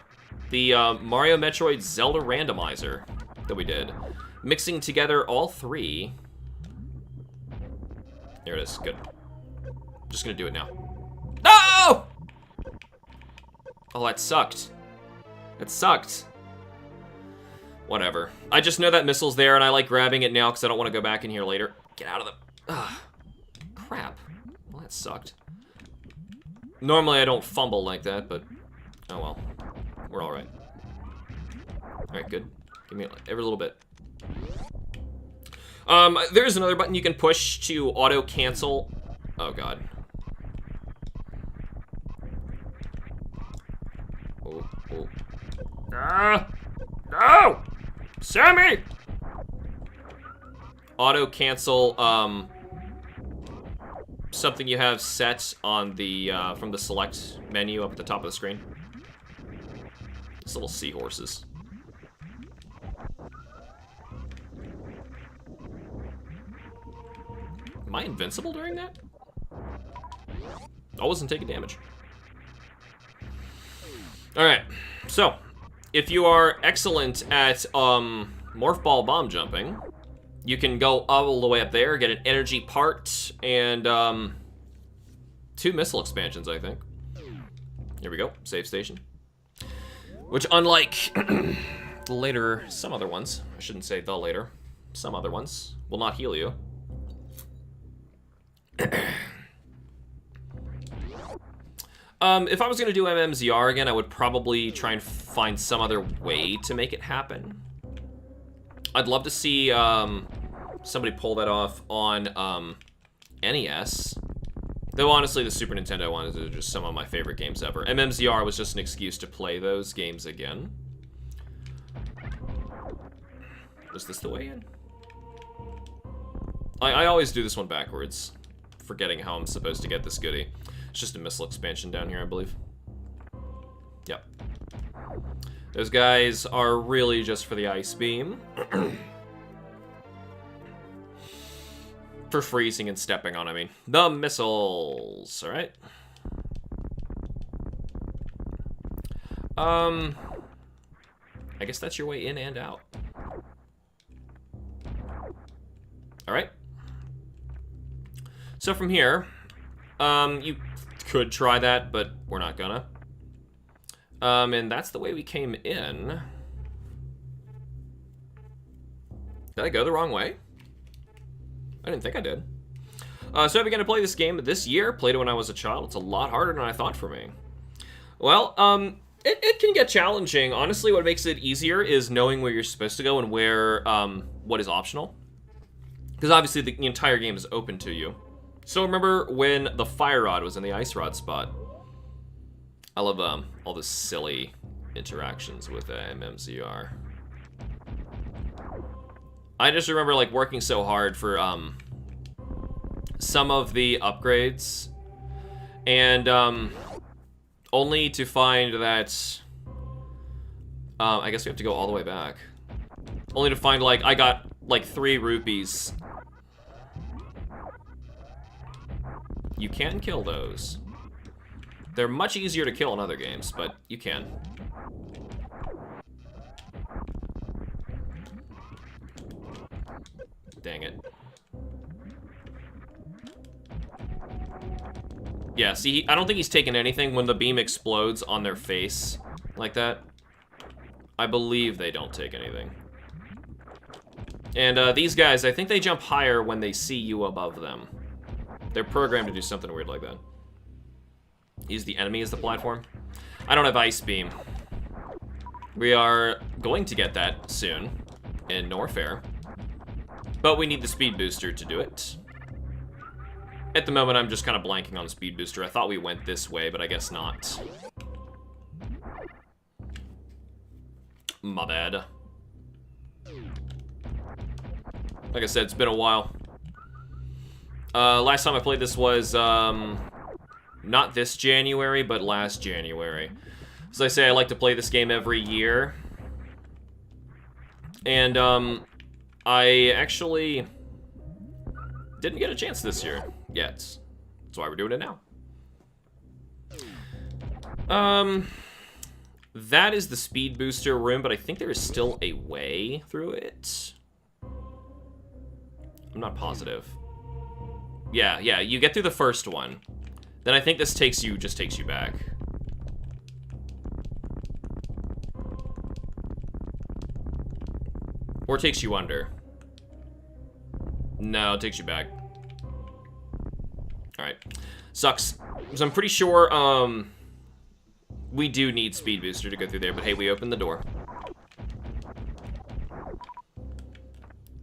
the Mario Metroid Zelda randomizer that we did. Mixing together all three. There it is, good. Just gonna do it now. No! Oh, that sucked. That sucked. Whatever. I just know that missile's there, and I like grabbing it now because I don't want to go back in here later. Get out of the... Ugh. Crap. Well, that sucked. Normally I don't fumble like that, but... Oh well. We're alright. Alright, good. Give me every little bit. There's another button you can push to auto-cancel. Oh, God. Oh, oh. Ah! No! Sammy! Auto-cancel, something you have set on the, from the select menu up at the top of the screen. These little seahorses. Am I invincible during that? I wasn't taking damage. Alright, so, if you are excellent at, morph ball bomb jumping, you can go all the way up there, get an energy part, and, 2 missile expansions, I think. Here we go, save station. Which, unlike later, some other ones, I shouldn't say the later, some other ones, will not heal you. If I was going to do MMZR again, I would probably try and find some other way to make it happen. I'd love to see somebody pull that off on NES. Though honestly, the Super Nintendo ones are just some of my favorite games ever. MMZR was just an excuse to play those games again. Was this the way in? I always do this one backwards, forgetting how I'm supposed to get this goodie. It's just a missile expansion down here, I believe. Yep. Those guys are really just for the ice beam. For freezing and stepping on, I mean. The missiles, alright. I guess that's your way in and out. Alright. So from here, you could try that, but we're not gonna. And that's the way we came in. Did I go the wrong way? I didn't think I did. So I began to play this game this year. Played it when I was a child. It's a lot harder than I thought for me. Well, it can get challenging. Honestly, what makes it easier is knowing where you're supposed to go and where, what is optional. Because obviously the entire game is open to you. So remember when the fire rod was in the ice rod spot. I love all the silly interactions with MMZR. I just remember like working so hard for some of the upgrades, and only to find that I guess we have to go all the way back. Only to find like I got like 3 rupees. You can kill those. They're much easier to kill in other games, but you can. Dang it. Yeah, see, I don't think he's taken anything when the beam explodes on their face like that. I believe they don't take anything. And these guys, I think they jump higher when they see you above them. They're programmed to do something weird like that. Use the enemy as the platform. I don't have Ice Beam. We are going to get that soon in Norfair. But we need the speed booster to do it. At the moment, I'm just kind of blanking on the speed booster. I thought we went this way, but I guess not. My bad. Like I said, it's been a while. Last time I played this was, not this January, but last January. As I say, I like to play this game every year. And, I actually didn't get a chance this year yet. That's why we're doing it now. That is the speed booster room, but I think there is still a way through it. I'm not positive. Yeah, you get through the first one. Then I think this just takes you back. Or takes you under. No, it takes you back. Alright. Sucks. So I'm pretty sure, we do need speed booster to go through there, but hey, we opened the door.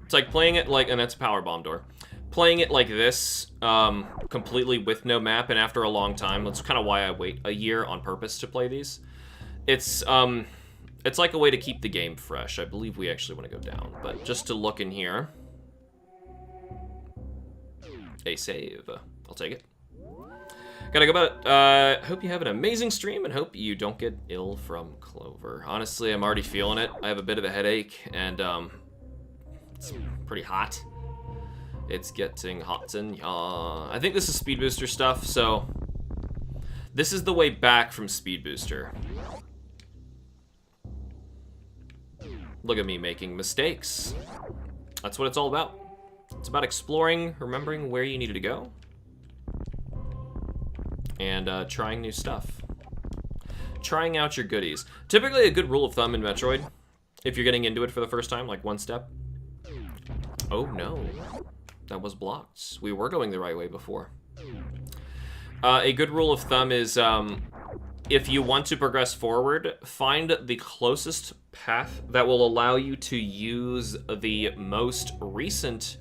It's like playing it like, and that's a power bomb door. Playing it like this, completely with no map, and after a long time, that's kind of why I wait a year on purpose to play these. It's like a way to keep the game fresh. I believe we actually want to go down, but just to look in here. A save. I'll take it. Gotta go about it. Hope you have an amazing stream and hope you don't get ill from Clover. Honestly, I'm already feeling it. I have a bit of a headache and it's pretty hot. It's getting hot and I think this is speed booster stuff, so this is the way back from speed booster. Look at me making mistakes. That's what it's all about. It's about exploring, remembering where you needed to go, and trying new stuff. Trying out your goodies. Typically a good rule of thumb in Metroid, if you're getting into it for the first time, like one step. Oh no, that was blocked. We were going the right way before. A good rule of thumb is if you want to progress forward, find the closest path that will allow you to use the most recent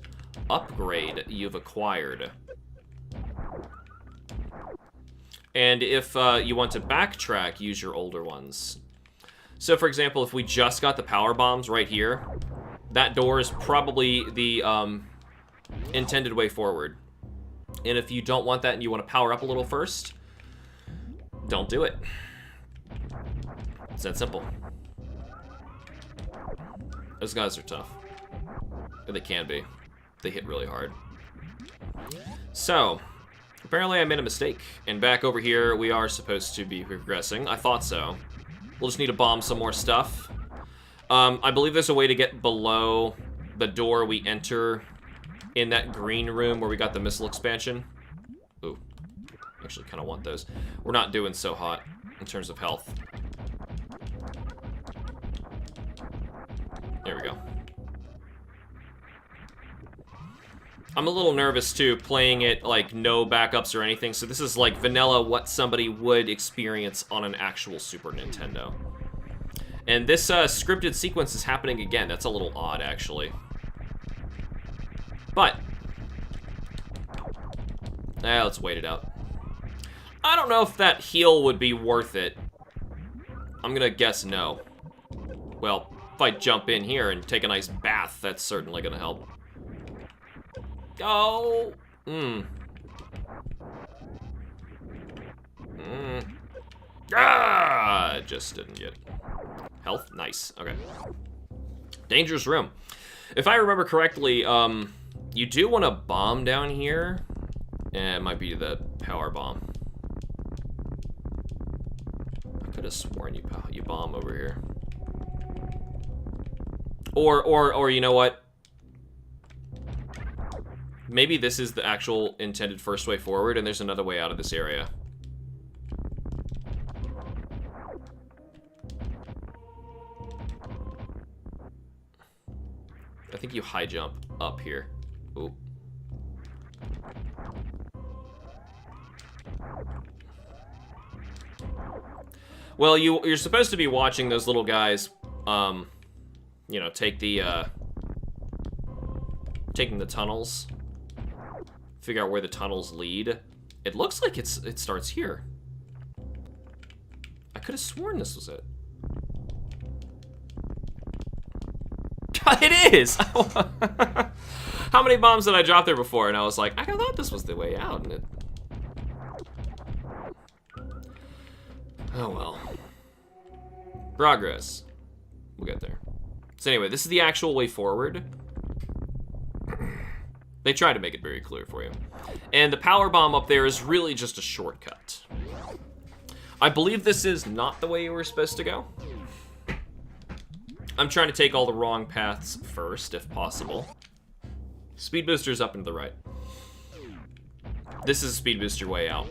upgrade you've acquired. And if you want to backtrack, use your older ones. So for example, if we just got the power bombs right here, that door is probably the intended way forward. And if you don't want that and you want to power up a little first, don't do it. It's that simple. Those guys are tough. But they can be. They hit really hard. So, apparently I made a mistake. And back over here, we are supposed to be progressing. I thought so. We'll just need to bomb some more stuff. I believe there's a way to get below the door we enter in that green room where we got the missile expansion. Ooh. Actually kind of want those. We're not doing so hot in terms of health. There we go. I'm a little nervous, too, playing it, like, no backups or anything. So this is, like, vanilla what somebody would experience on an actual Super Nintendo. And this scripted sequence is happening again. That's a little odd, actually. But, let's wait it out. I don't know if that heal would be worth it. I'm gonna guess no. Well, if I jump in here and take a nice bath, that's certainly gonna help. Oh! Ah! Just didn't get it. Health? Nice. Okay. Dangerous room. If I remember correctly, you do want a bomb down here. It might be the power bomb. I could have sworn you bomb over here. Or you know what? Maybe this is the actual intended first way forward, and there's another way out of this area. I think you high jump up here. Ooh. Well, you're supposed to be watching those little guys, you know, take the, taking the tunnels. Figure out where the tunnels lead. It looks like it starts here. I could have sworn this was it. It is! How many bombs did I drop there before? And I was like, I thought this was the way out, and it... Oh well. Progress. We'll get there. So anyway, this is the actual way forward. They try to make it very clear for you. And the power bomb up there is really just a shortcut. I believe this is not the way you were supposed to go. I'm trying to take all the wrong paths first, if possible. Speed booster's up and to the right. This is a speed booster way out.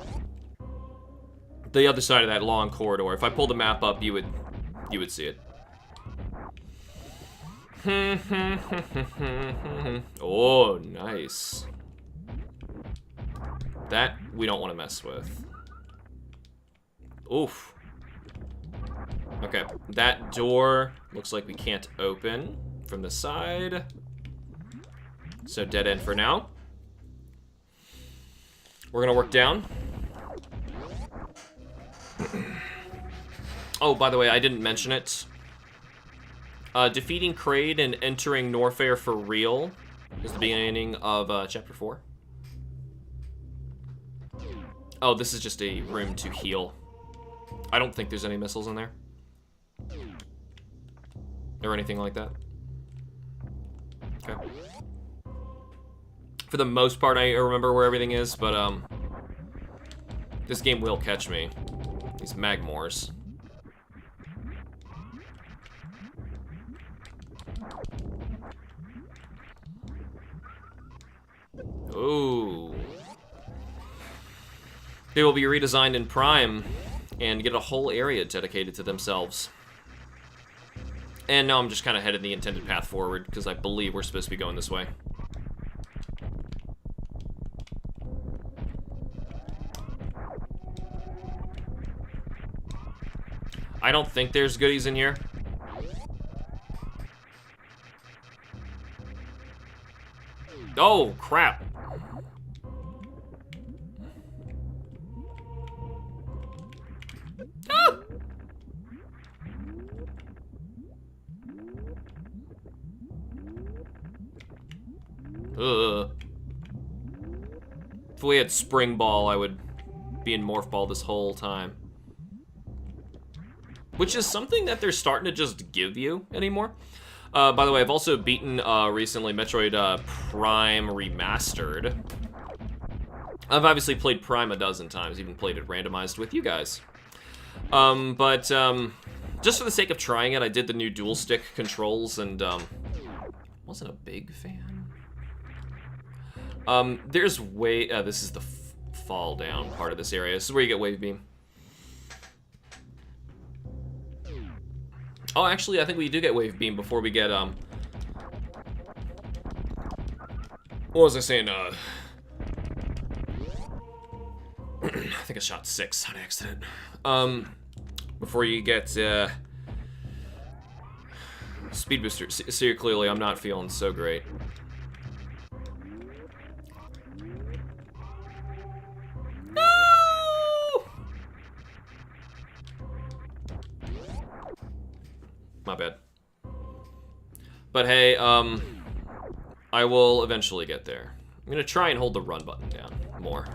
The other side of that long corridor. If I pull the map up, you would see it. Oh, nice. That we don't want to mess with. Oof. Okay, that door looks like we can't open from the side. So dead end for now. We're gonna work down. Oh, by the way, I didn't mention it. Defeating Kraid and entering Norfair for real is the beginning of Chapter 4. Oh, this is just a room to heal. I don't think there's any missiles in there. Or anything like that. Okay. For the most part, I remember where everything is, but, this game will catch me. These Magmors. Ooh. They will be redesigned in Prime and get a whole area dedicated to themselves. And now I'm just kind of headed the intended path forward because I believe we're supposed to be going this way. I don't think there's goodies in here. Oh, crap. Ah! If we had Spring Ball, I would be in Morph Ball this whole time. Which is something that they're starting to just give you anymore. By the way, I've also beaten recently Metroid Prime Remastered. I've obviously played Prime a dozen times, even played it randomized with you guys. But just for the sake of trying it, I did the new dual stick controls and wasn't a big fan. There's this is the fall down part of this area. This is where you get wave beam. Oh, actually, I think we do get wave beam before we get what was I saying? I think I shot 6 on accident. Before you get speed booster. See, clearly, I'm not feeling so great. No! My bad. But hey, I will eventually get there. I'm gonna try and hold the run button down more.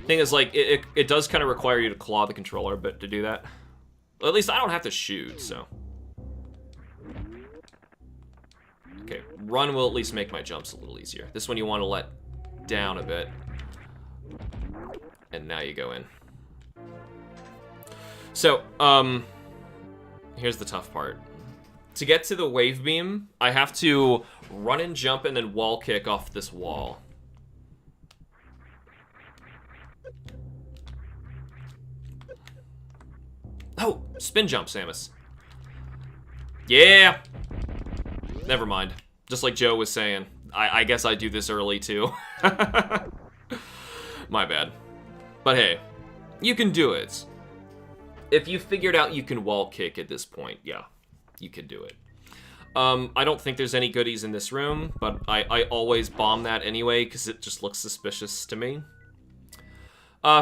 Thing is, like, it does kind of require you to claw the controller a bit to do that. Well, at least I don't have to shoot, so. Okay, run will at least make my jumps a little easier. This one you want to let down a bit. And now you go in. So, here's the tough part. To get to the wave beam, I have to run and jump and then wall kick off this wall. Oh, spin jump, Samus. Yeah! Never mind. Just like Joe was saying. I guess I do this early, too. My bad. But hey, you can do it. If you figured out you can wall kick at this point, yeah, you can do it. I don't think there's any goodies in this room, but I always bomb that anyway, because it just looks suspicious to me.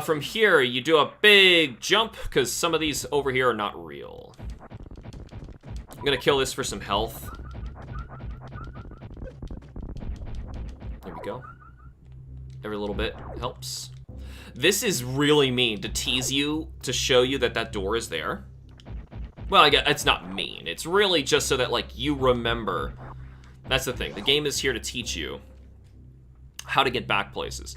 From here, you do a big jump, because some of these over here are not real. I'm gonna kill this for some health. There we go. Every little bit helps. This is really mean, to tease you, to show you that that door is there. Well, I guess it's not mean. It's really just so that, like, you remember. That's the thing. The game is here to teach you how to get back places.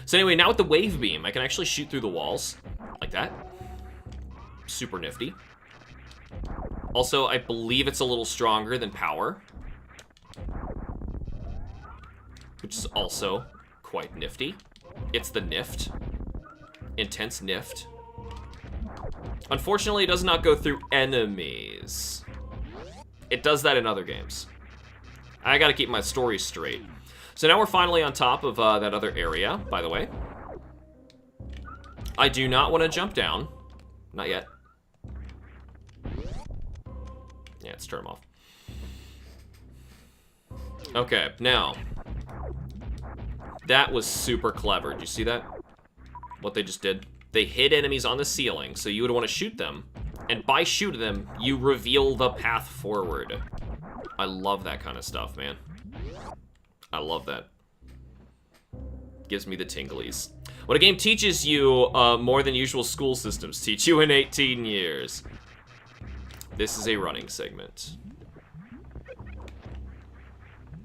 So anyway, now with the wave beam, I can actually shoot through the walls. Like that. Super nifty. Also, I believe it's a little stronger than power. Which is also quite nifty. It's the Nift. Intense Nift. Unfortunately, it does not go through enemies. It does that in other games. I gotta keep my story straight. So now we're finally on top of that other area, by the way. I do not want to jump down. Not yet. Yeah, let's turn them off. Okay, now. That was super clever. Did you see that? What they just did? They hid enemies on the ceiling, so you would want to shoot them. And by shooting them, you reveal the path forward. I love that kind of stuff, man. I love that. Gives me the tinglies. What a game teaches you more than usual school systems teach you in 18 years. This is a running segment.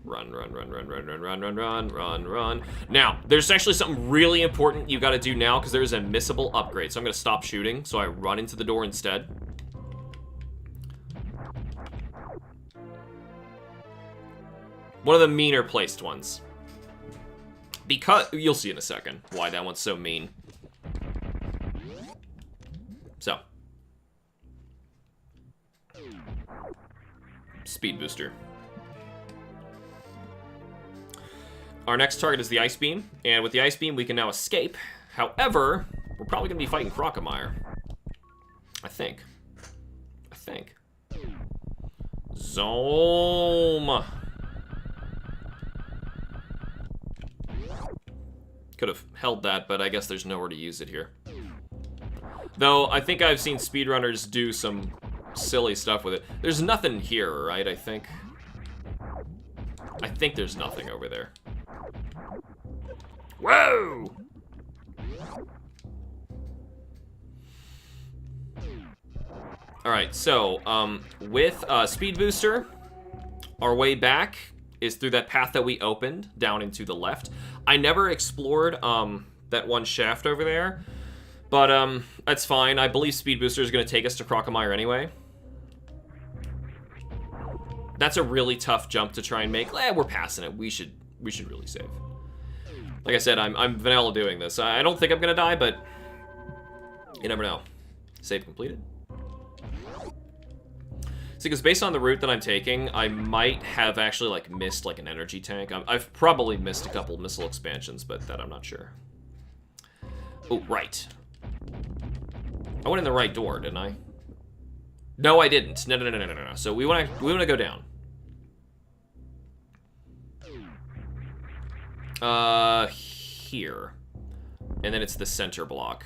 Run, run, run, run, run, run, run, run, run, run, run. Now, there's actually something really important you gotta do now, because there is a missable upgrade. So I'm gonna stop shooting, so I run into the door instead. One of the meaner placed ones. Because, you'll see in a second why that one's so mean. So. Speed booster. Our next target is the Ice Beam, and with the Ice Beam, we can now escape. However, we're probably going to be fighting Crocomire. I think. Zoom! Could have held that, but I guess there's nowhere to use it here. Though, I think I've seen speedrunners do some silly stuff with it. There's nothing here, right, I think? I think there's nothing over there. Whoa! Alright, so, with Speed Booster, our way back is through that path that we opened down into the left. I never explored that one shaft over there, but that's fine. I believe Speed Booster is going to take us to Crocomire anyway. That's a really tough jump to try and make. We're passing it. We should really save. Like I said, I'm vanilla doing this. I don't think I'm going to die, but you never know. Save completed. See, because based on the route that I'm taking, I might have actually, like, missed, like, an energy tank. I've probably missed a couple missile expansions, but that I'm not sure. Oh, right. I went in the right door, didn't I? No, I didn't. No. So we want to go down. Here. And then it's the center block.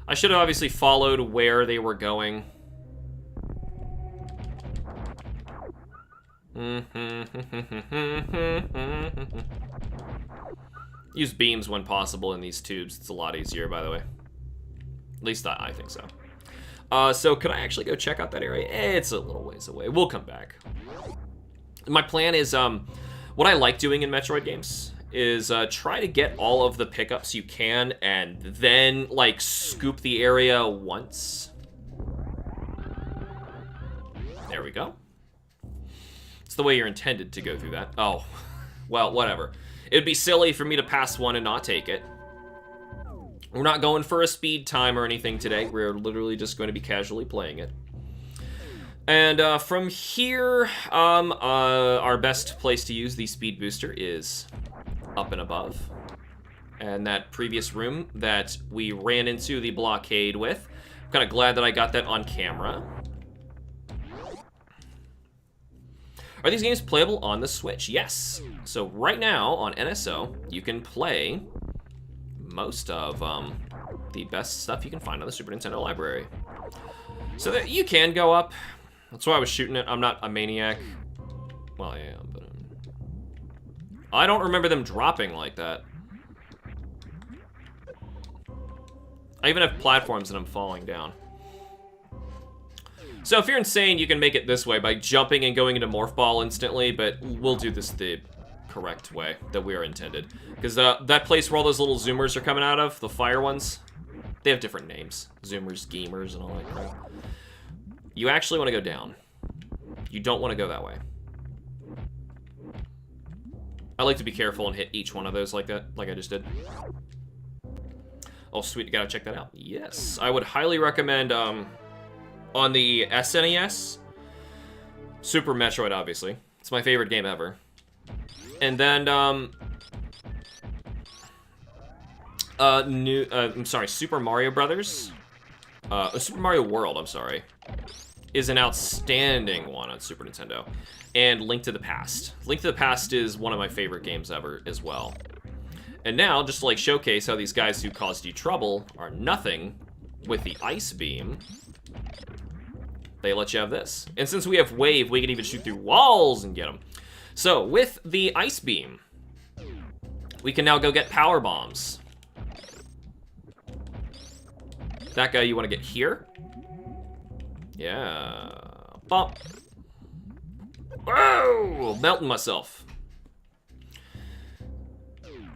I should have obviously followed where they were going. Use beams when possible in these tubes. It's a lot easier, by the way. At least I think so. So could I actually go check out that area? It's a little ways away. We'll come back. My plan is, what I like doing in Metroid games is try to get all of the pickups you can and then, like, scoop the area once. There we go. It's the way you're intended to go through that. Oh, well, whatever. It'd be silly for me to pass one and not take it. We're not going for a speed time or anything today. We're literally just going to be casually playing it. And from here, our best place to use the speed booster is up and above. And that previous room that we ran into the blockade with. I'm kind of glad that I got that on camera. Are these games playable on the Switch? Yes. So right now on NSO, you can play most of the best stuff you can find on the Super Nintendo library. So that you can go up. That's why I was shooting it. I'm not a maniac. Well, I am, but I don't remember them dropping like that. I even have platforms and I'm falling down. So if you're insane, you can make it this way by jumping and going into Morph Ball instantly, but we'll do this the correct way that we are intended. Because that place where all those little zoomers are coming out of, the fire ones, they have different names. Zoomers, gamers, and all that crap. You actually want to go down. You don't want to go that way. I like to be careful and hit each one of those like that, like I just did. Oh, sweet, you gotta check that out. Yes, I would highly recommend, on the SNES, Super Metroid, obviously. It's my favorite game ever. And then, I'm sorry, Super Mario Brothers. Super Mario World, I'm sorry, is an outstanding one on Super Nintendo. And Link to the Past. Link to the Past is one of my favorite games ever as well. And now, just to like showcase how these guys who caused you trouble are nothing with the Ice Beam, they let you have this. And since we have Wave, we can even shoot through walls and get them. So, with the Ice Beam, we can now go get Power Bombs. That guy you want to get here. Yeah. Bump. Whoa! Melting myself.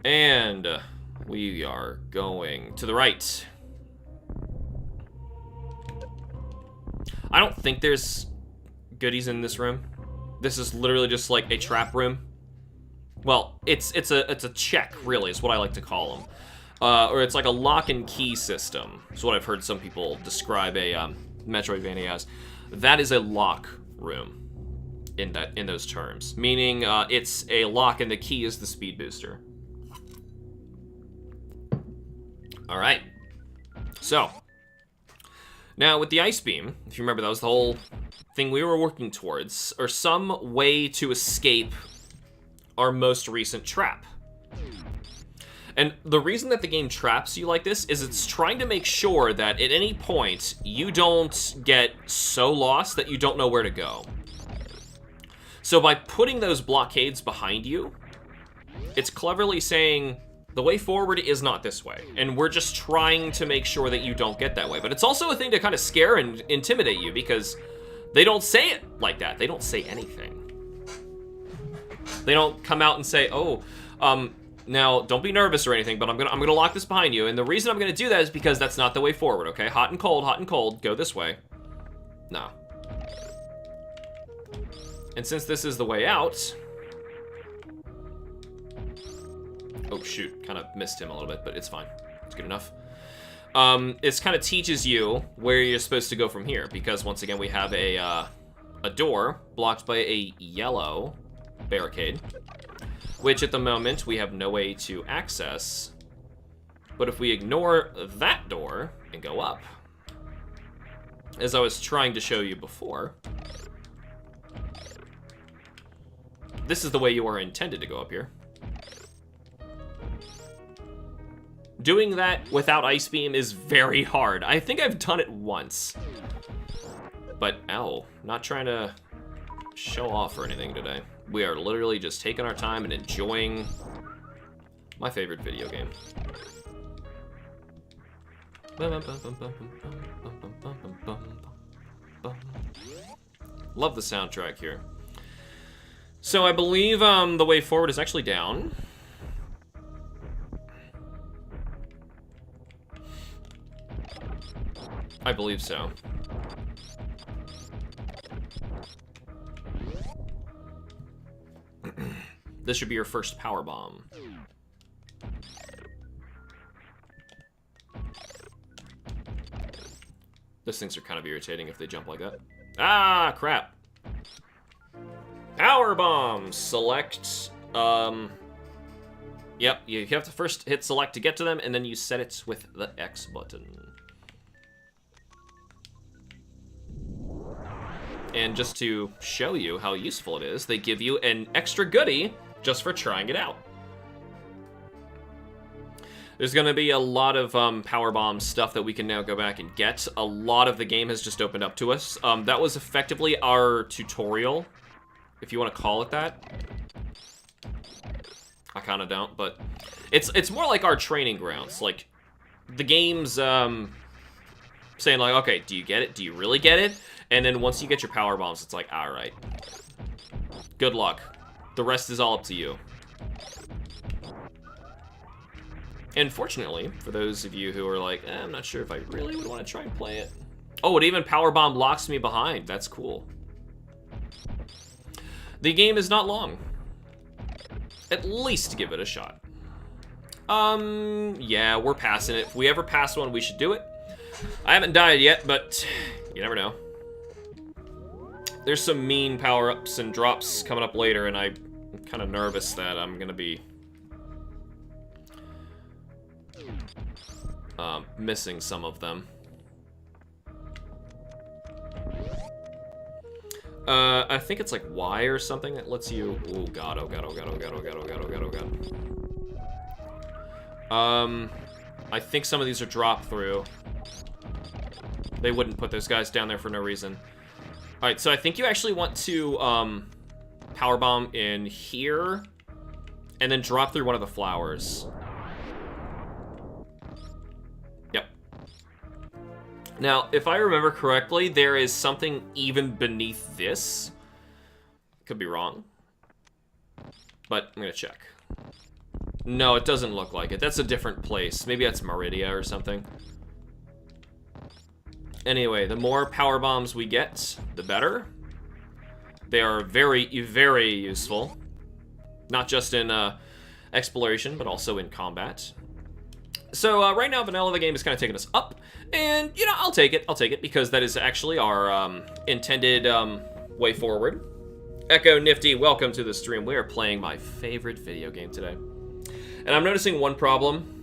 And we are going to the right. I don't think there's goodies in this room. This is literally just like a trap room. Well, it's a check, really, is what I like to call them. Or it's like a lock and key system. Is what I've heard some people describe a Metroidvania as. That is a lock room in those terms, meaning it's a lock and the key is the speed booster. All right. So now with the Ice Beam, if you remember, that was the whole thing we were working towards, or some way to escape our most recent trap. And the reason that the game traps you like this is it's trying to make sure that at any point you don't get so lost that you don't know where to go. So by putting those blockades behind you, it's cleverly saying the way forward is not this way. And we're just trying to make sure that you don't get that way. But it's also a thing to kind of scare and intimidate you because they don't say it like that. They don't say anything. They don't come out and say, oh, now don't be nervous or anything, but I'm gonna lock this behind you. And the reason I'm gonna do that is because that's not the way forward, okay? Hot and cold, go this way. No. And since this is the way out... Oh, shoot. Kind of missed him a little bit, but it's fine. It's good enough. It kind of teaches you where you're supposed to go from here, because once again, we have a door blocked by a yellow barricade, which at the moment we have no way to access. But if we ignore that door and go up, as I was trying to show you before, this is the way you are intended to go up here. Doing that without Ice Beam is very hard. I think I've done it once. But, ow, not trying to show off or anything today. We are literally just taking our time and enjoying my favorite video game. Love the soundtrack here. So I believe the way forward is actually down. I believe so. This should be your first power bomb. Those things are kind of irritating if they jump like that. Ah, crap. Power bomb. Select. Yep, you have to first hit select to get to them, and then you set it with the X button. And just to show you how useful it is, they give you an extra goodie just for trying it out. There's going to be a lot of power bomb stuff that we can now go back and get. A lot of the game has just opened up to us. That was effectively our tutorial, if you want to call it that. I kind of don't, but it's more like our training grounds. Like, the game's saying like, okay, do you get it? Do you really get it? And then once you get your power bombs, it's like, all right, good luck. The rest is all up to you. And fortunately, for those of you who are like, I'm not sure if I really would want to try and play it. Oh, it even power bomb locks me behind. That's cool. The game is not long. At least give it a shot. Yeah, we're passing it. If we ever pass one, we should do it. I haven't died yet, but you never know. There's some mean power-ups and drops coming up later, and I'm kind of nervous that I'm gonna be missing some of them. I think it's like Y or something that lets you... Oh god, oh god, oh god, oh god, oh god, oh god, oh god, oh god. I think some of these are drop through. They wouldn't put those guys down there for no reason. Alright, so I think you actually want to power bomb in here and then drop through one of the flowers. Yep. Now, if I remember correctly, there is something even beneath this. Could be wrong. But I'm gonna check. No, it doesn't look like it. That's a different place. Maybe that's Meridia or something. Anyway, the more power bombs we get, the better. They are very, very useful. Not just in exploration, but also in combat. So right now, vanilla of the game is kind of taking us up. And, you know, I'll take it because that is actually our intended way forward. Echo Nifty, welcome to the stream. We are playing my favorite video game today. And I'm noticing one problem.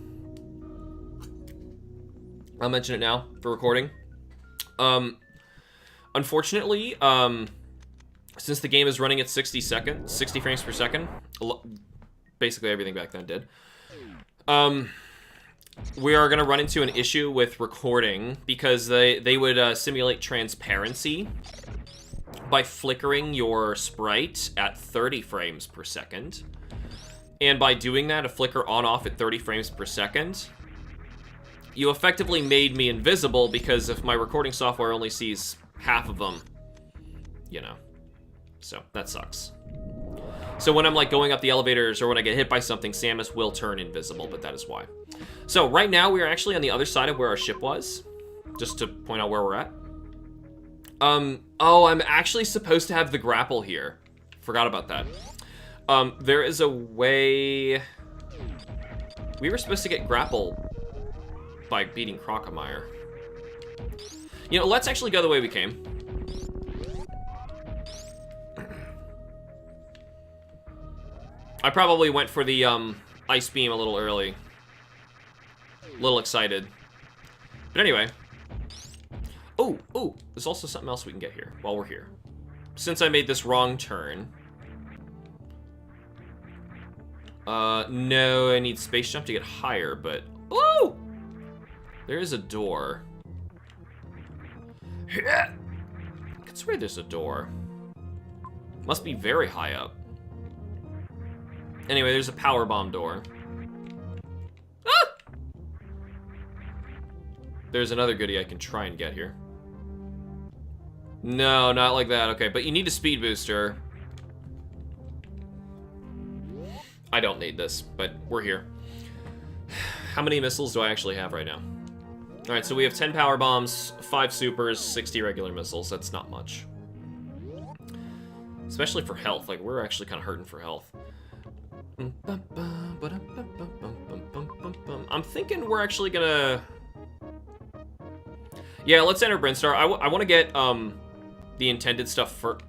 I'll mention it now for recording. Unfortunately, since the game is running at 60 frames per second, basically everything back then did, we are going to run into an issue with recording because they would simulate transparency by flickering your sprite at 30 frames per second. And by doing that, a flicker on-off at 30 frames per second, you effectively made me invisible because if my recording software only sees half of them, you know. So, that sucks. So when I'm like going up the elevators or when I get hit by something, Samus will turn invisible, but that is why. So right now we are actually on the other side of where our ship was, just to point out where we're at. Oh, I'm actually supposed to have the grapple here. Forgot about that. There is a way... We were supposed to get grapple by beating Crocomire. You know, let's actually go the way we came. I probably went for the ice beam a little early. A little excited. But anyway. Oh, there's also something else we can get here while we're here. Since I made this wrong turn. No, I need space jump to get higher, but... Oh! There is a door. I could swear there's a door. Must be very high up. Anyway, there's a power bomb door. Ah! There's another goodie I can try and get here. No, not like that. Okay, but you need a speed booster. I don't need this, but we're here. How many missiles do I actually have right now? Alright, so we have 10 power bombs, 5 supers, 60 regular missiles. That's not much. Especially for health. Like, we're actually kind of hurting for health. I'm thinking we're actually gonna... Yeah, let's enter Brinstar. I want to get the intended stuff first.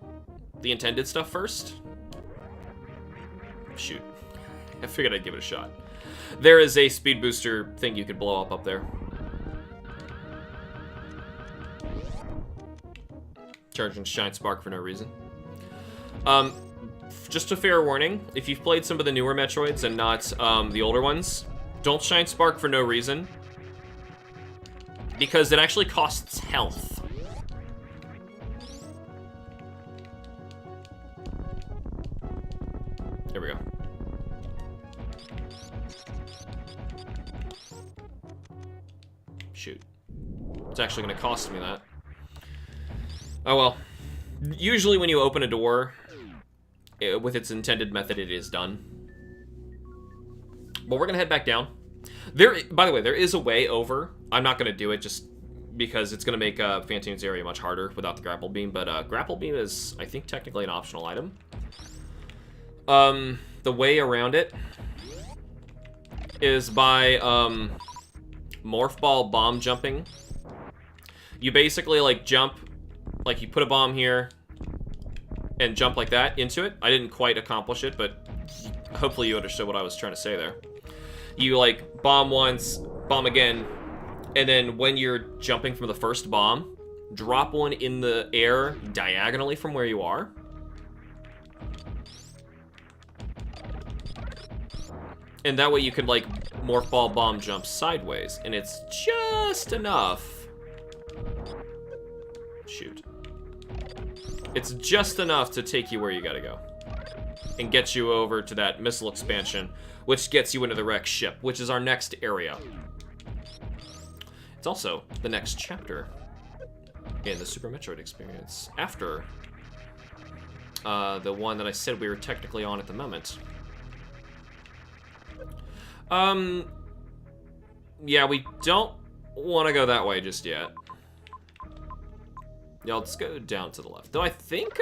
Shoot. I figured I'd give it a shot. There is a speed booster thing you could blow up there. Charging Shine Spark for no reason. Just a fair warning, if you've played some of the newer Metroids and not the older ones, don't Shine Spark for no reason. Because it actually costs health. There we go. Shoot. It's actually going to cost me that. Oh well. Usually when you open a door, with its intended method, it is done. But we're going to head back down. By the way, there is a way over. I'm not going to do it just because it's going to make Phantoon's area much harder without the grapple beam. But grapple beam is, I think, technically an optional item. The way around it is by morph ball bomb jumping. You basically like jump, like you put a bomb here and jump like that into it. I didn't quite accomplish it, but hopefully you understood what I was trying to say there. You like bomb once, bomb again, and then when you're jumping from the first bomb, drop one in the air diagonally from where you are. And that way you can like morph ball bomb jump sideways, and it's just enough. Shoot. It's just enough to take you where you gotta go. And get you over to that missile expansion, which gets you into the wrecked ship, which is our next area. It's also the next chapter in the Super Metroid experience, after the one that I said we were technically on at the moment. Yeah, we don't want to go that way just yet. Yeah, let's go down to the left. Though I think,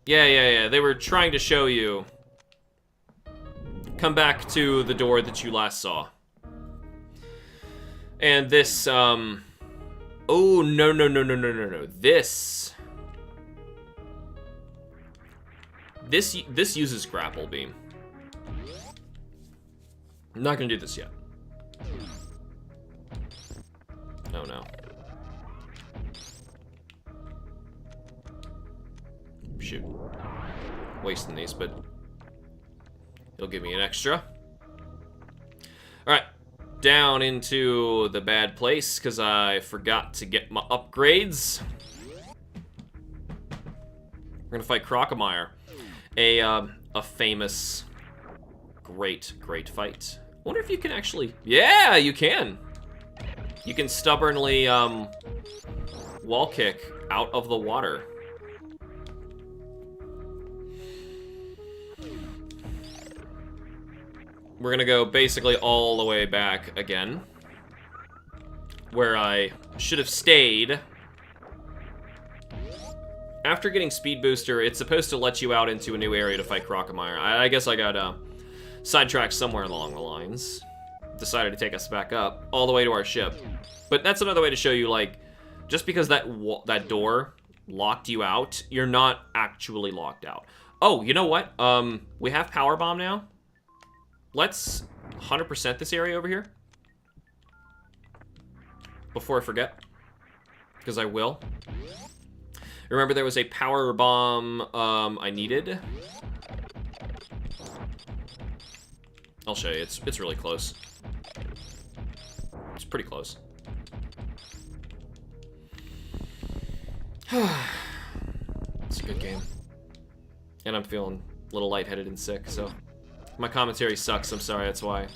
Yeah, they were trying to show you. Come back to the door that you last saw. And this, Oh, no. This uses grapple beam. I'm not gonna do this yet. Oh no. Shoot. Wasting these, but it'll give me an extra. Alright. Down into the bad place, because I forgot to get my upgrades. We're gonna fight Crocomire. A famous, great fight. I wonder if you can actually... Yeah, you can! You can stubbornly, wall kick out of the water. we're gonna go basically all the way back again. Where I should have stayed. After getting Speed Booster, it's supposed to let you out into a new area to fight Crocomire. I guess I got sidetracked somewhere along the lines. Decided to take us back up, all the way to our ship. But that's another way to show you, like, just because that door locked you out, you're not actually locked out. Oh, you know what? We have Power Bomb now. Let's 100% this area over here. Before I forget. Because I will. Remember, there was a Power Bomb I needed. I'll show you. It's really close. It's pretty close. It's a good game. And I'm feeling a little lightheaded and sick, so... My commentary sucks, I'm sorry, that's why.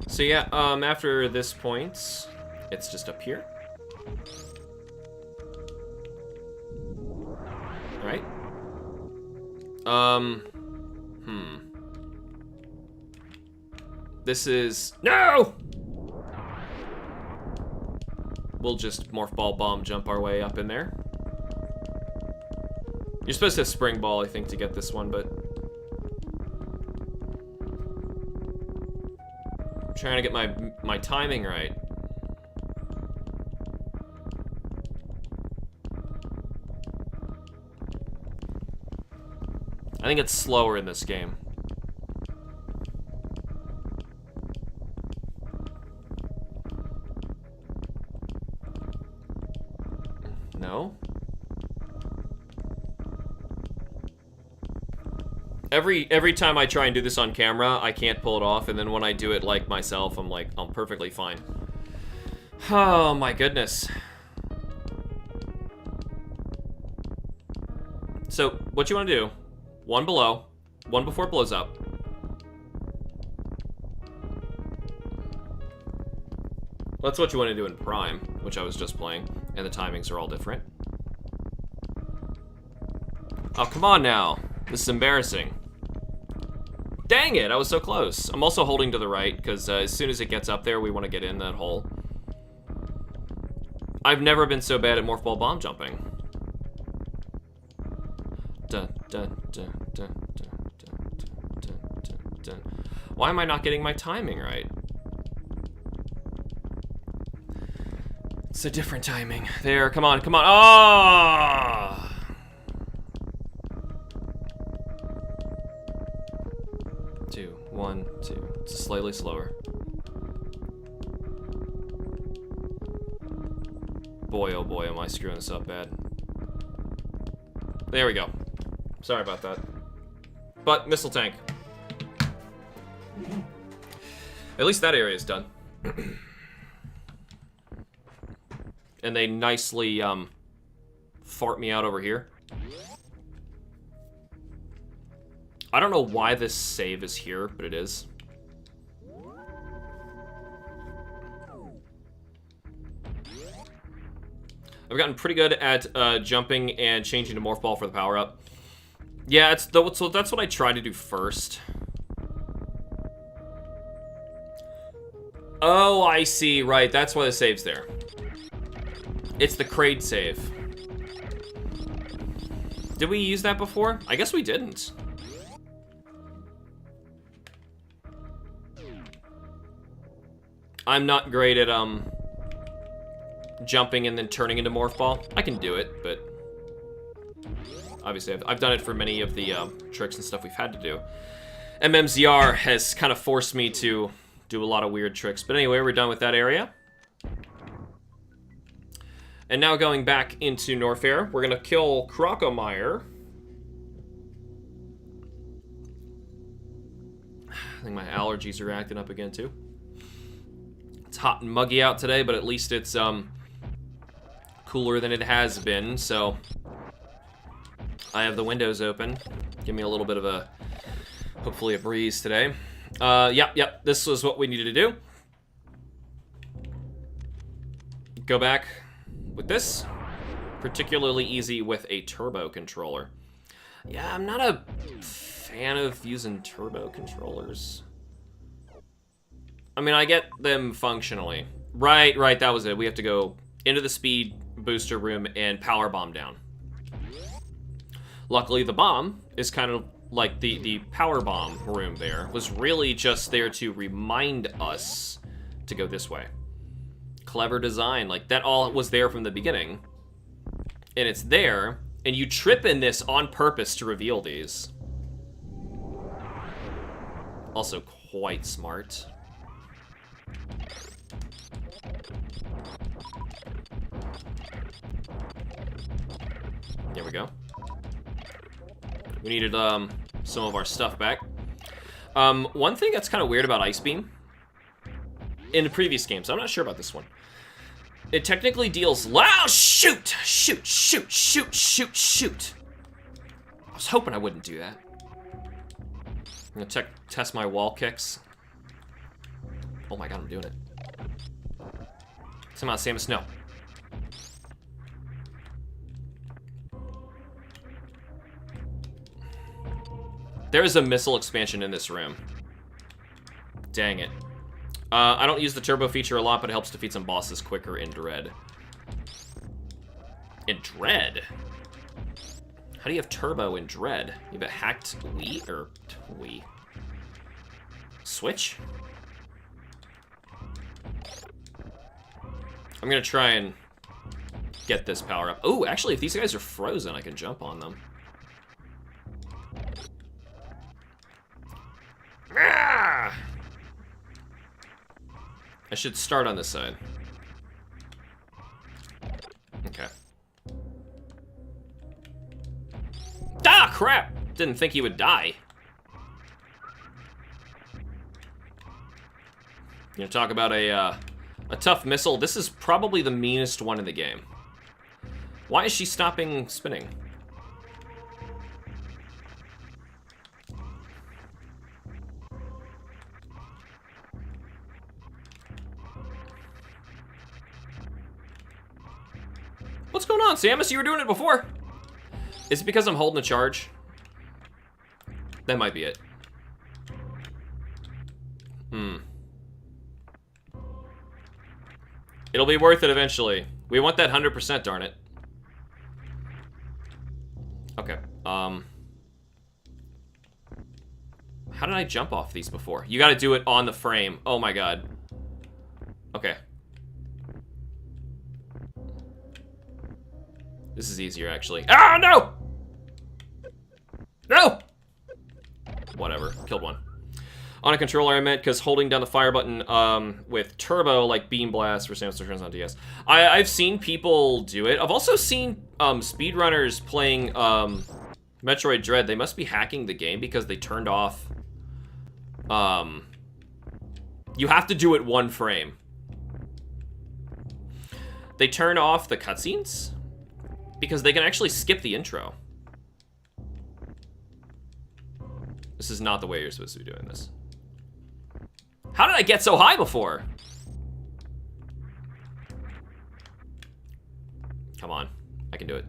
So yeah, after this point, it's just up here. Alright. This is... No! We'll just Morph Ball Bomb jump our way up in there. You're supposed to have Spring Ball, I think, to get this one, but... I'm trying to get my timing right. I think it's slower in this game. No? Every time I try and do this on camera, I can't pull it off, and then when I do it like myself, I'm like, I'm perfectly fine. Oh my goodness. So, what you want to do, one below, one before it blows up. That's what you want to do in Prime, which I was just playing, and the timings are all different. Oh, come on now. This is embarrassing. Dang it, I was so close. I'm also holding to the right, because as soon as it gets up there, we want to get in that hole. I've never been so bad at Morph Ball Bomb jumping. Dun, dun, dun, dun, dun, dun, dun, dun, dun. Why am I not getting my timing right? It's a different timing. There, come on, come on. Ah! Two, one, two. It's slightly slower. Boy, oh boy, am I screwing this up bad. There we go. Sorry about that. But, missile tank. At least that area is done. And they nicely, fart me out over here. I don't know why this save is here, but it is. I've gotten pretty good at jumping and changing to Morph Ball for the power-up. Yeah, so that's what I try to do first. Oh, I see. Right, that's why the save's there. It's the Kraid save. Did we use that before? I guess we didn't. I'm not great at, jumping and then turning into Morph Ball. I can do it, but... Obviously, I've done it for many of the tricks and stuff we've had to do. MMZR has kind of forced me to do a lot of weird tricks. But anyway, we're done with that area. And now going back into Norfair, we're going to kill Crocomire. I think my allergies are acting up again, too. It's hot and muggy out today, but at least it's cooler than it has been, so I have the windows open. Give me a little bit of a, hopefully a breeze today. Yep, this was what we needed to do. Go back with this. Particularly easy with a turbo controller. Yeah, I'm not a fan of using turbo controllers. I mean, I get them functionally. Right, that was it. We have to go into the speed booster room and power bomb down. Luckily, the bomb is kind of like the power bomb room there was really just there to remind us to go this way. Clever design, like that all was there from the beginning. And it's there, and you trip in this on purpose to reveal these. Also quite smart. There we go. We needed some of our stuff back. One thing that's kind of weird about Ice Beam in the previous games, I'm not sure about this one. It technically deals shoot! Shoot, shoot, shoot, shoot, shoot. I was hoping I wouldn't do that. I'm gonna test my wall kicks. Oh my god, I'm doing it. Come on, Samus, no. There is a missile expansion in this room. Dang it. I don't use the turbo feature a lot, but it helps defeat some bosses quicker in Dread. In Dread? How do you have turbo in Dread? You have a hacked Wii? Or Wii? Switch? I'm gonna try and get this power up. Oh, actually, if these guys are frozen, I can jump on them. Ah! I should start on this side. Okay. Ah, crap! Didn't think he would die. You know, talk about a tough missile. This is probably the meanest one in the game. Why is she stopping spinning? What's going on, Samus? You were doing it before. Is it because I'm holding a charge? That might be it. It'll be worth it eventually. We want that 100%, darn it. Okay, how did I jump off these before? You gotta do it on the frame. Oh my god. Okay. This is easier, actually. Ah, no! No! Whatever, killed one. On a controller, I meant, because holding down the fire button with turbo, like Beam Blast for Samus Returns on DS. I've seen people do it. I've also seen speedrunners playing Metroid Dread. They must be hacking the game because they turned off... you have to do it one frame. They turn off the cutscenes because they can actually skip the intro. This is not the way you're supposed to be doing this. How did I get so high before? Come on, I can do it.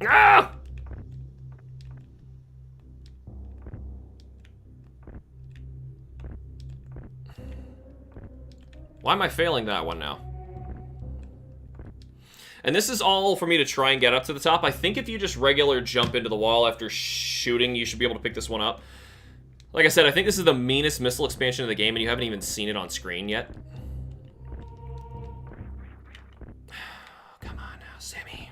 Ah! Why am I failing that one now? And this is all for me to try and get up to the top. I think if you just regular jump into the wall after shooting, you should be able to pick this one up. Like I said, I think this is the meanest missile expansion of the game, and you haven't even seen it on screen yet. Come on now, Sammy.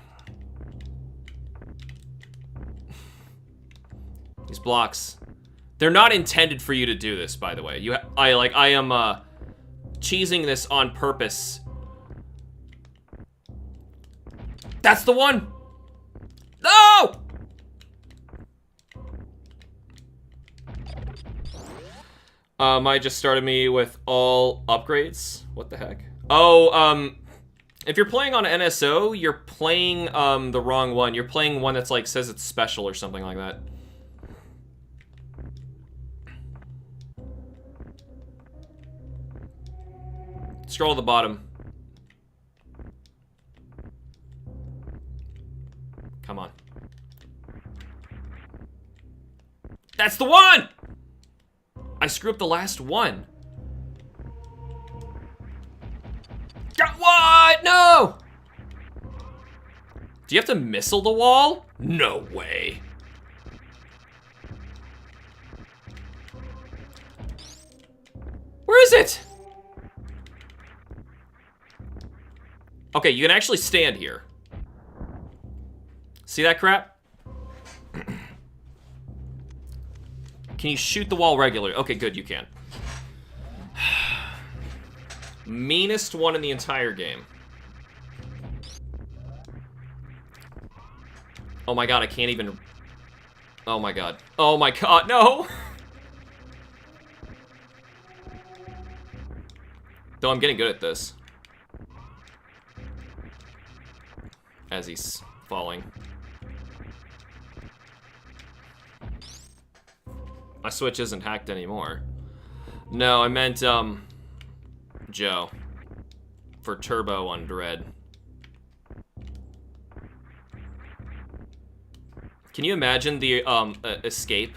These blocks. They're not intended for you to do this, by the way. I am cheesing this on purpose. That's the one! No! I just started me with all upgrades. What the heck? Oh, if you're playing on NSO, you're playing the wrong one. You're playing one that's like says it's special or something like that. Scroll to the bottom. Come on. That's the one! I screwed up the last one. What? No! Do you have to missile the wall? No way. Where is it? Okay, you can actually stand here. See that crap? Can you shoot the wall regularly? Okay, good, you can. Meanest one in the entire game. Oh my god, I can't even... Oh my god. Oh my god, no! Though I'm getting good at this. As he's falling. My Switch isn't hacked anymore. No, I meant, Joe. For Turbo on Dread. Can you imagine the, escape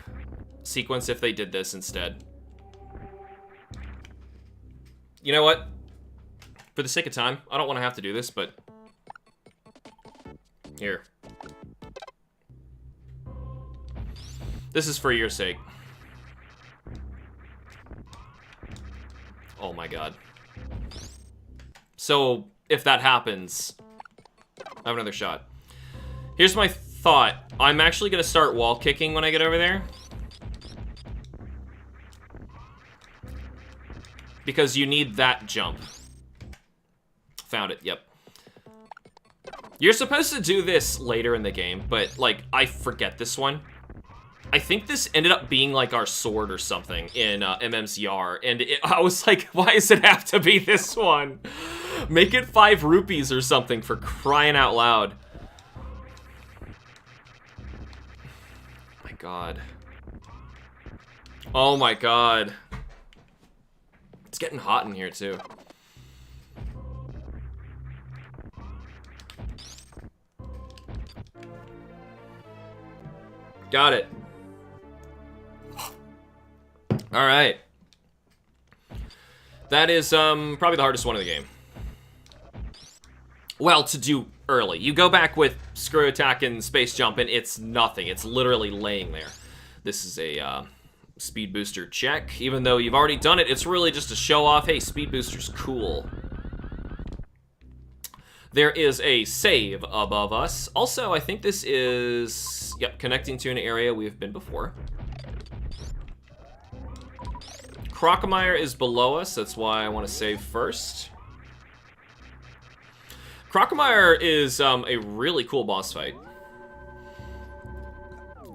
sequence if they did this instead? You know what? For the sake of time, I don't want to have to do this, but... Here. This is for your sake. Oh my god. So, if that happens, I have another shot. Here's my thought. I'm actually gonna start wall kicking when I get over there. Because you need that jump. Found it, yep. You're supposed to do this later in the game, but, like, I forget this one. I think this ended up being, like, our sword or something in MMCR, and I was like, why does it have to be this one? Make it 5 rupees or something, for crying out loud. My god. Oh my god. It's getting hot in here, too. Got it. All right. That is probably the hardest one of the game. Well, to do early. You go back with screw attack and space jump and it's nothing. It's literally laying there. This is a speed booster check. Even though you've already done it, it's really just to show off, hey, speed booster's cool. There is a save above us. Also, I think this is, yep, connecting to an area we've been before. Crocomire is below us, that's why I want to save first. Crocomire is a really cool boss fight.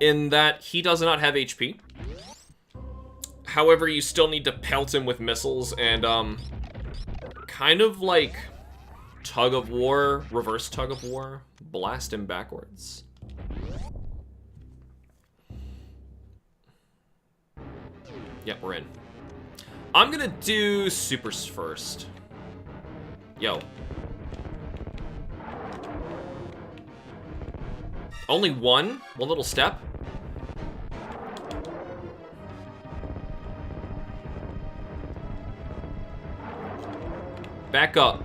In that he does not have HP. However, you still need to pelt him with missiles and kind of like tug of war, reverse tug of war, blast him backwards. Yep, we're in. I'm gonna do supers first. Yo. Only one little step. Back up.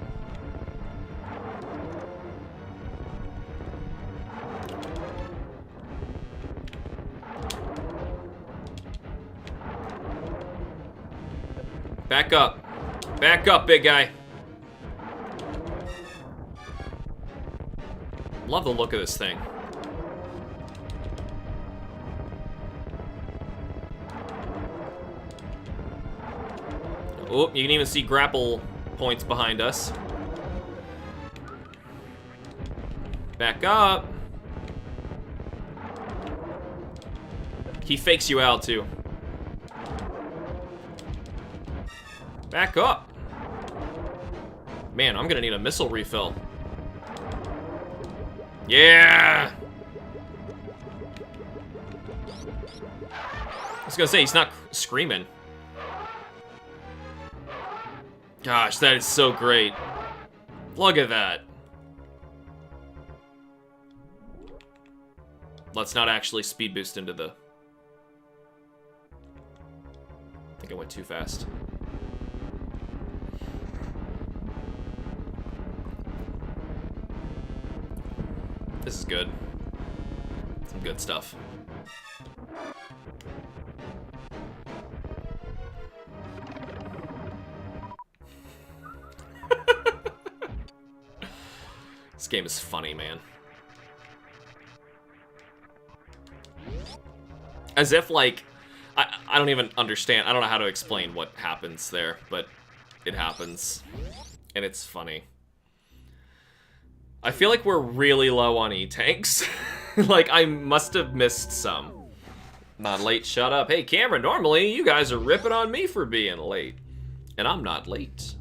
Back up. Back up, big guy. Love the look of this thing. Oh, you can even see grapple points behind us. Back up. He fakes you out, too. Back up. Man, I'm gonna need a missile refill. Yeah! I was gonna say, he's not screaming. Gosh, that is so great. Look at that. Let's not actually speed boost into the... I think I went too fast. This is good. Some good stuff. This game is funny, man. As if, like, I don't even understand. I don't know how to explain what happens there, but it happens. And it's funny. I feel like we're really low on E-tanks. Like, I must have missed some. Not late, shut up. Hey, Cameron, normally you guys are ripping on me for being late. And I'm not late.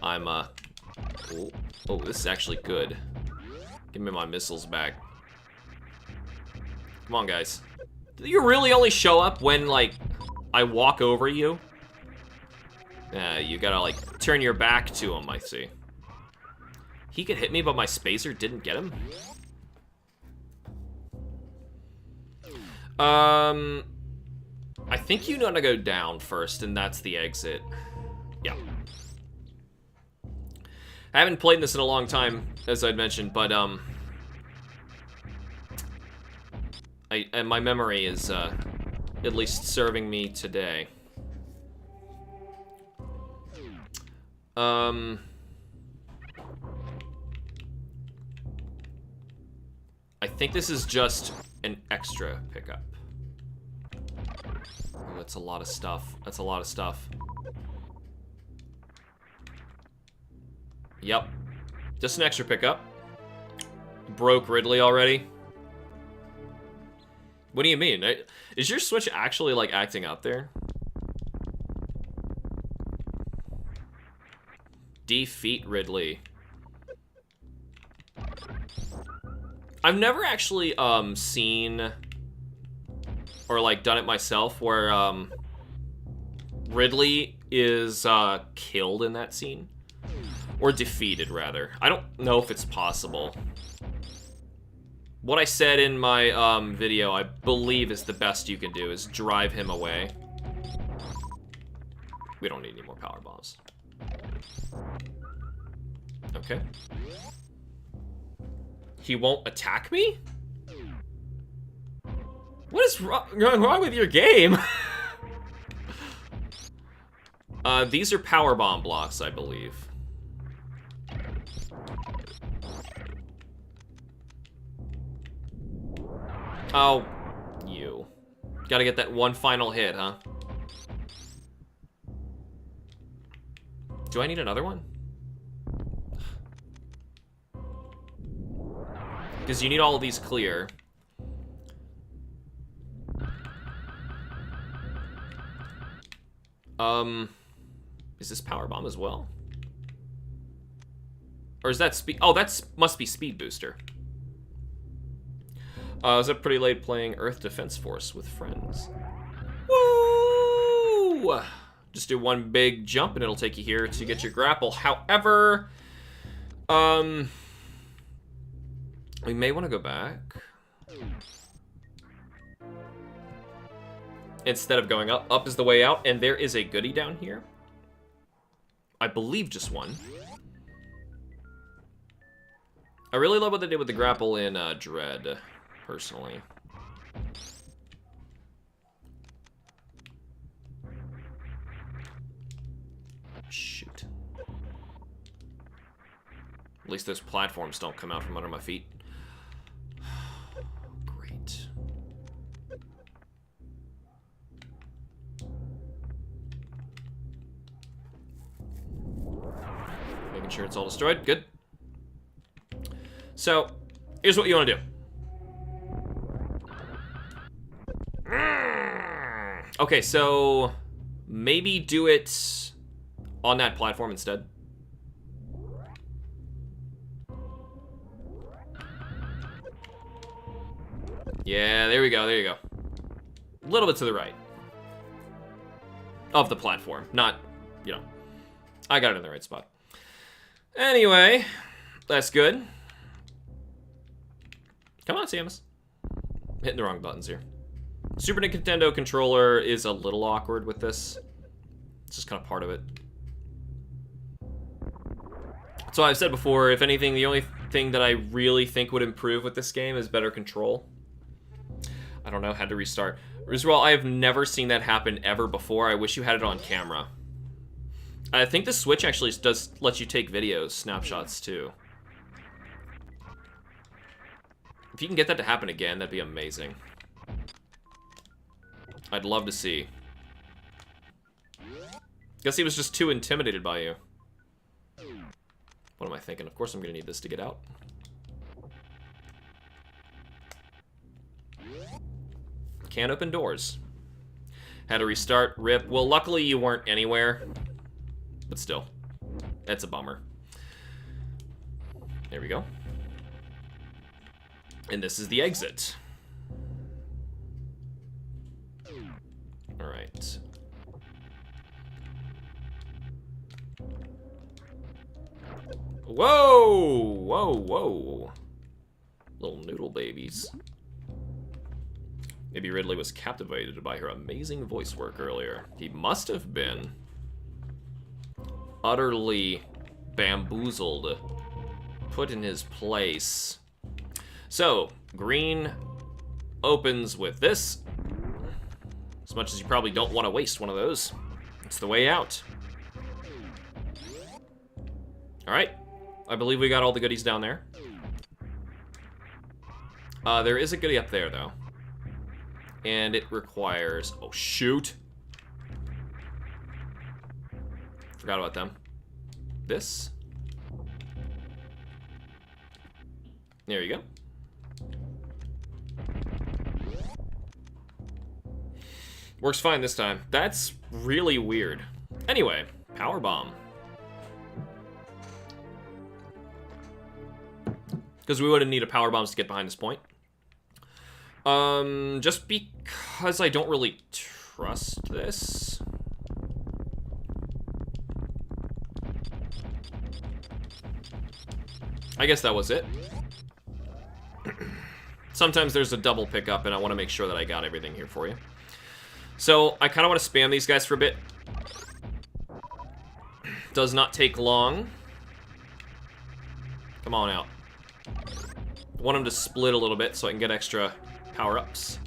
I'm, oh, this is actually good. Give me my missiles back. Come on, guys. Do you really only show up when, like, I walk over you? You gotta, like, turn your back to him, I see. He could hit me, but my spacer didn't get him? I think you want to go down first, and that's the exit. Yeah. I haven't played this in a long time, as I'd mentioned, but, and my memory is, at least serving me today. I think this is just an extra pickup. Oh, that's a lot of stuff. That's a lot of stuff. Yep. Just an extra pickup. Broke Ridley already. What do you mean? Is your Switch actually, like, acting out there? Defeat Ridley. I've never actually, seen or, like, done it myself where, Ridley is, killed in that scene. Or defeated, rather. I don't know if it's possible. What I said in my, video, I believe is the best you can do, is drive him away. We don't need any more power bombs. Okay. He won't attack me? What is wrong with your game? These are power bomb blocks, I believe. Oh, you. Gotta get that one final hit, huh? Do I need another one? Because you need all of these clear. Is this power bomb as well? Or is that speed? Oh, must be speed booster. I was up pretty late playing Earth Defense Force with friends. Woo! Just do one big jump and it'll take you here to get your grapple. However, we may want to go back. Instead of going up. Up is the way out, and there is a goodie down here. I believe just one. I really love what they did with the grapple in Dread, personally. Shoot. At least those platforms don't come out from under my feet. Great. Making sure it's all destroyed. Good. So, here's what you want to do. Okay, so maybe do it on that platform instead. Yeah, there we go, there you go. A little bit to the right of the platform, not, you know, I got it in the right spot. Anyway, that's good. Come on, Samus. Hitting the wrong buttons here. Super Nintendo controller is a little awkward with this. It's just kind of part of it. So I've said before, if anything, the only thing that I really think would improve with this game is better control. I don't know, had to restart. Rizral, I have never seen that happen ever before. I wish you had it on camera. I think the Switch actually does let you take videos, snapshots too. If you can get that to happen again, that'd be amazing. I'd love to see. Guess he was just too intimidated by you. What am I thinking? Of course I'm gonna need this to get out. Can't open doors. Had to restart, rip. Well, luckily you weren't anywhere. But still, that's a bummer. There we go. And this is the exit. All right. Whoa! Whoa, whoa. Little noodle babies. Maybe Ridley was captivated by her amazing voice work earlier. He must have been. Utterly bamboozled. Put in his place. So, green opens with this. As much as you probably don't want to waste one of those. It's the way out. Alright. I believe we got all the goodies down there. There is a goodie up there, though. And it requires... Oh, shoot. Forgot about them. This. There you go. Works fine this time. That's really weird. Anyway, power bomb. Because we wouldn't need a power bombs to get behind this point. Just because I don't really trust this. I guess that was it. Sometimes there's a double pickup, and I want to make sure that I got everything here for you. So, I kind of want to spam these guys for a bit. Does not take long. Come on out. I want them to split a little bit so I can get extra power-ups.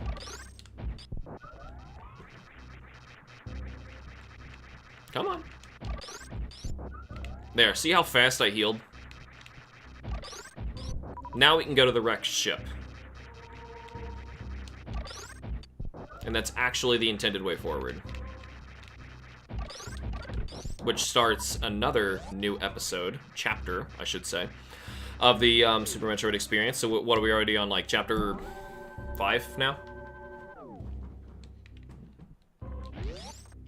Come on. There, see how fast I healed? Now we can go to the wrecked ship. And that's actually the intended way forward. Which starts another new episode, chapter, I should say, of the Super Metroid experience. So what are we already on, like, chapter 5 now?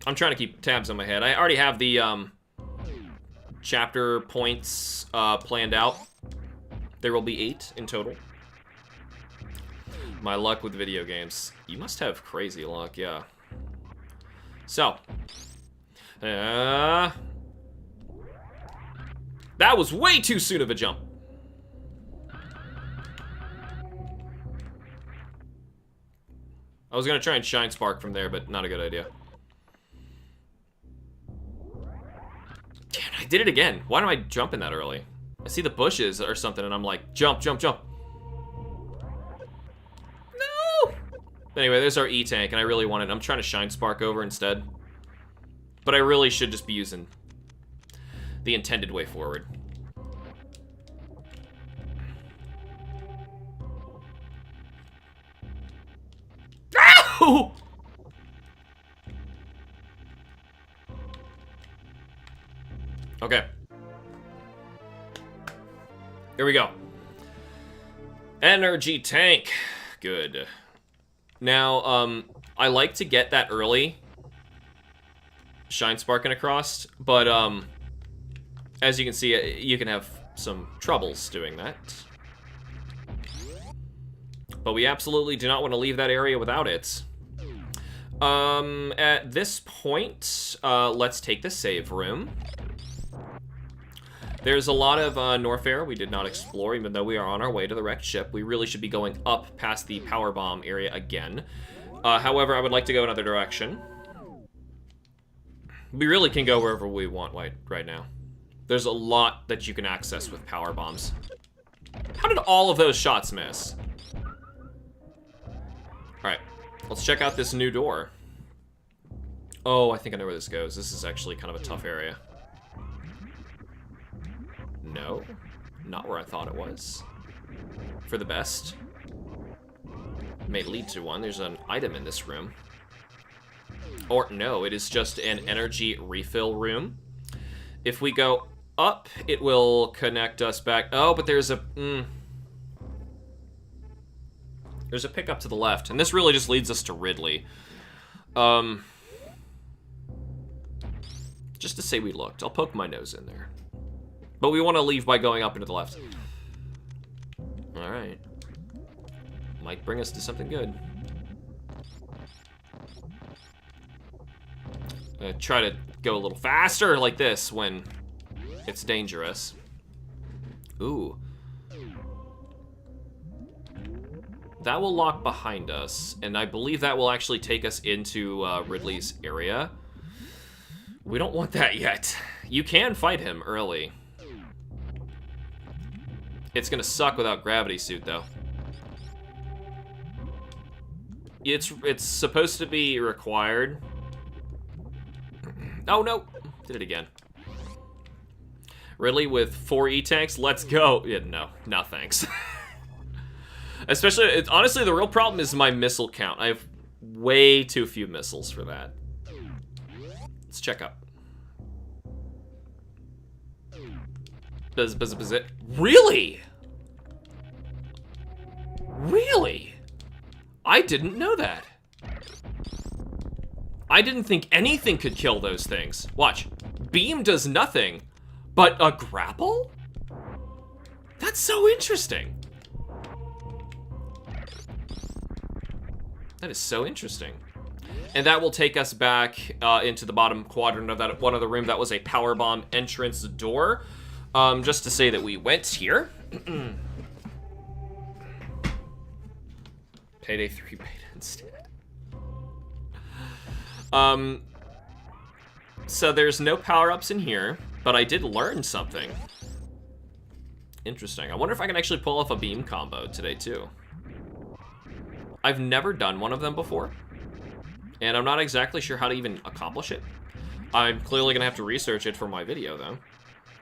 I'm trying to keep tabs on my head. I already have the chapter points planned out. There will be 8 in total. My luck with video games. You must have crazy luck, yeah. So. That was way too soon of a jump. I was gonna try and Shine Spark from there, but not a good idea. Damn, I did it again. Why am I jumping that early? I see the bushes or something, and I'm like, jump, jump, jump. No! Anyway, there's our E-Tank, and I really want it. I'm trying to Shine Spark over instead. But I really should just be using the intended way forward. Ow! Okay. Here we go. Energy tank. Good. Now, I like to get that early. Shine sparking across, but, as you can see, you can have some troubles doing that. But we absolutely do not want to leave that area without it. At this point, let's take the save room. There's a lot of Norfair we did not explore, even though we are on our way to the wrecked ship. We really should be going up past the power bomb area again. However, I would like to go another direction. We really can go wherever we want right now. There's a lot that you can access with power bombs. How did all of those shots miss? Alright, let's check out this new door. Oh, I think I know where this goes. This is actually kind of a tough area. No, not where I thought it was. For the best. May lead to one. There's an item in this room. Or no, it is just an energy refill room. If we go up, it will connect us back. Oh, but there's a... There's a pickup to the left, and this really just leads us to Ridley. Just to say we looked. I'll poke my nose in there. But we want to leave by going up and to the left. Alright. Might bring us to something good. Try to go a little faster like this when it's dangerous. Ooh. That will lock behind us, and I believe that will actually take us into Ridley's area. We don't want that yet. You can fight him early. It's gonna suck without gravity suit, though. It's supposed to be required. Oh, no. Did it again. Ridley with 4 E-tanks? Let's go. Yeah, no thanks. Especially, honestly, the real problem is my missile count. I have way too few missiles for that. Let's check up. Buzz it. Really? Really? I didn't know that. I didn't think anything could kill those things. Watch. Beam does nothing, but a grapple? That's so interesting. That is so interesting. And that will take us back into the bottom quadrant of that one of the room that was a power bomb entrance door. Just to say that we went here. Payday 3 beta instead. So there's no power-ups in here, but I did learn something. Interesting. I wonder if I can actually pull off a beam combo today, too. I've never done one of them before, and I'm not exactly sure how to even accomplish it. I'm clearly gonna have to research it for my video, though.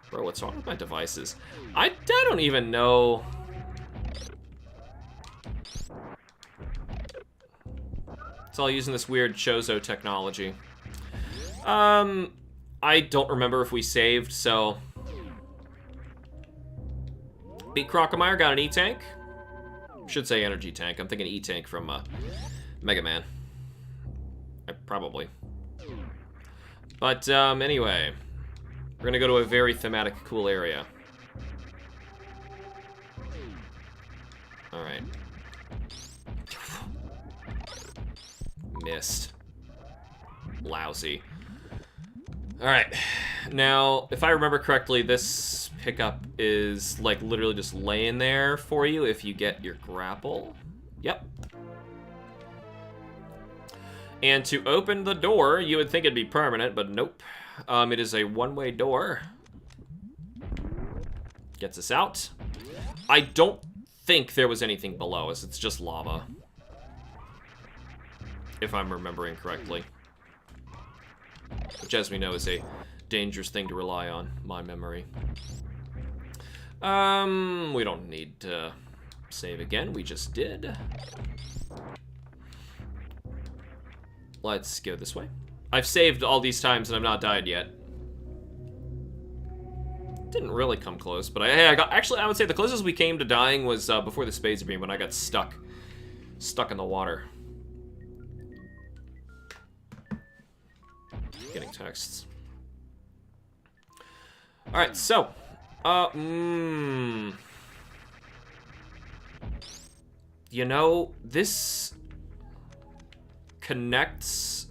Bro, what's wrong with my devices? I don't even know. It's all using this weird Chozo technology. I don't remember if we saved, so... Beat Crocomire, got an E-tank. Should say energy tank. I'm thinking E-tank from Mega Man. Probably. But anyway, we're gonna go to a very thematic, cool area. All right. Missed. Lousy. All right. Now, if I remember correctly, this pickup is like literally just laying there for you if you get your grapple. Yep. And to open the door, you would think it'd be permanent, but nope. It is a one-way door. Gets us out. I don't think there was anything below us. It's just lava. If I'm remembering correctly. Which, as we know, is a dangerous thing to rely on, my memory. We don't need to save again. We just did. Let's go this way. I've saved all these times and I've not died yet. Didn't really come close, but I got, actually, I would say the closest we came to dying was before the Spades Beam when I got stuck in the water. Getting texts. All right, so, you know, this connects.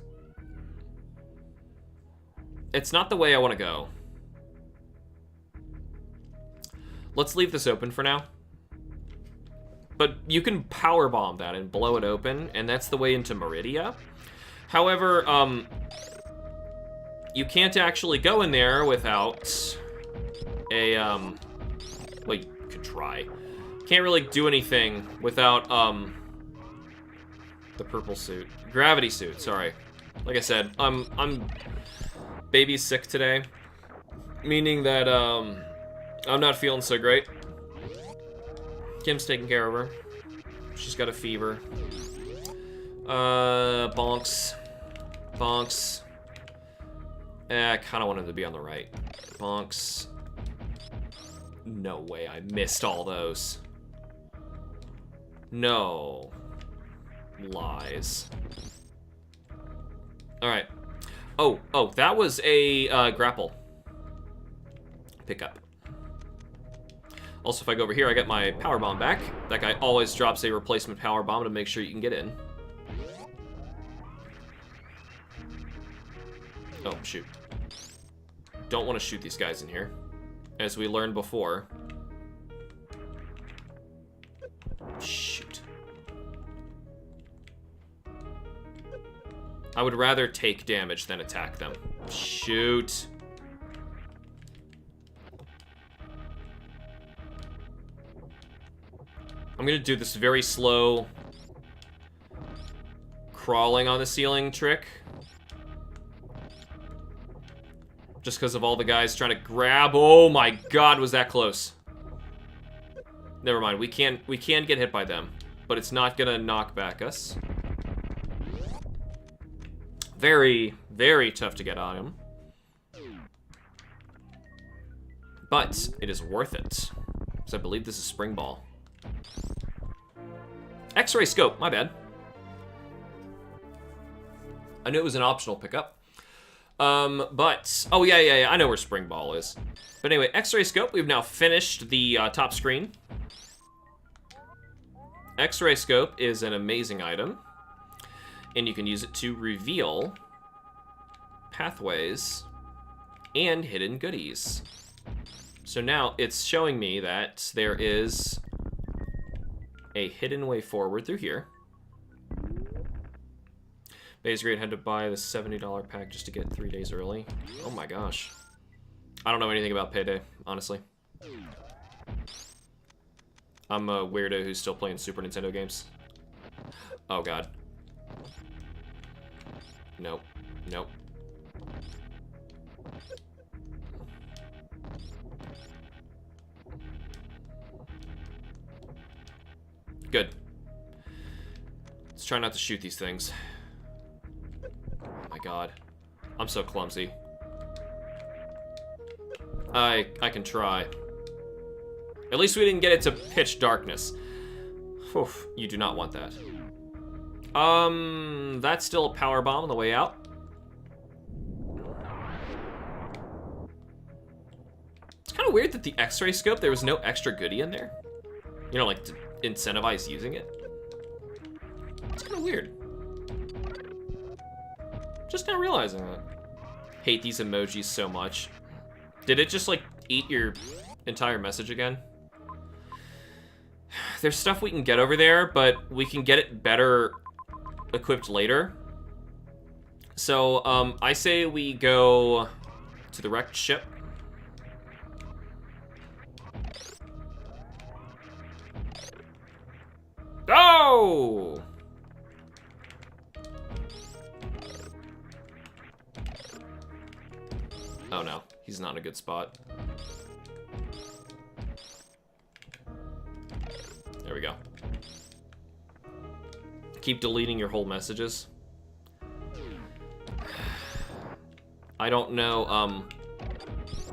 It's not the way I want to go. let's leave this open for now. But you can power bomb that and blow it open, and that's the way into Meridia. However, you can't actually go in there without a, well, you could try. Can't really do anything without, the purple suit. Gravity suit, sorry. Like I said, I'm baby sick today. Meaning that, I'm not feeling so great. Kim's taking care of her. She's got a fever. Bonks. Bonks. I kind of wanted to be on the right. Bonks. No way, I missed all those. No. Lies. Alright. Oh, that was a grapple pickup. Also, if I go over here, I get my power bomb back. That guy always drops a replacement power bomb to make sure you can get in. Oh, shoot. Don't want to shoot these guys in here. As we learned before. Shoot. I would rather take damage than attack them. Shoot. I'm gonna do this very slow crawling on the ceiling trick. Just because of all the guys trying to grab. Oh my god, was that close. Never mind, we can get hit by them, but it's not gonna knock back us. Very, very tough to get on him. But it is worth it. Because I believe this is Spring Ball. X-ray scope, my bad. I knew it was an optional pickup. But, oh yeah, I know where Spring Ball is. But anyway, X-ray scope, we've now finished the top screen. X-ray scope is an amazing item. And you can use it to reveal pathways and hidden goodies. So now it's showing me that there is a hidden way forward through here. Bay's Great had to buy the $70 pack just to get 3 days early. Oh my gosh. I don't know anything about Payday, honestly. I'm a weirdo who's still playing Super Nintendo games. Oh god. Nope. Nope. Good. Let's try not to shoot these things. Oh my god. I'm so clumsy. I can try. At least we didn't get it to pitch darkness. Oof, you do not want that. That's still a power bomb on the way out. It's kind of weird that the X-ray scope, there was no extra goodie in there. You know, like to incentivize using it. It's kind of weird. Just now realizing that. Hate these emojis so much. Did it just like eat your entire message again? There's stuff we can get over there, but we can get it better equipped later. So, I say we go to the wrecked ship. Oh! Oh no, he's not in a good spot. There we go. Keep deleting your whole messages. I don't know,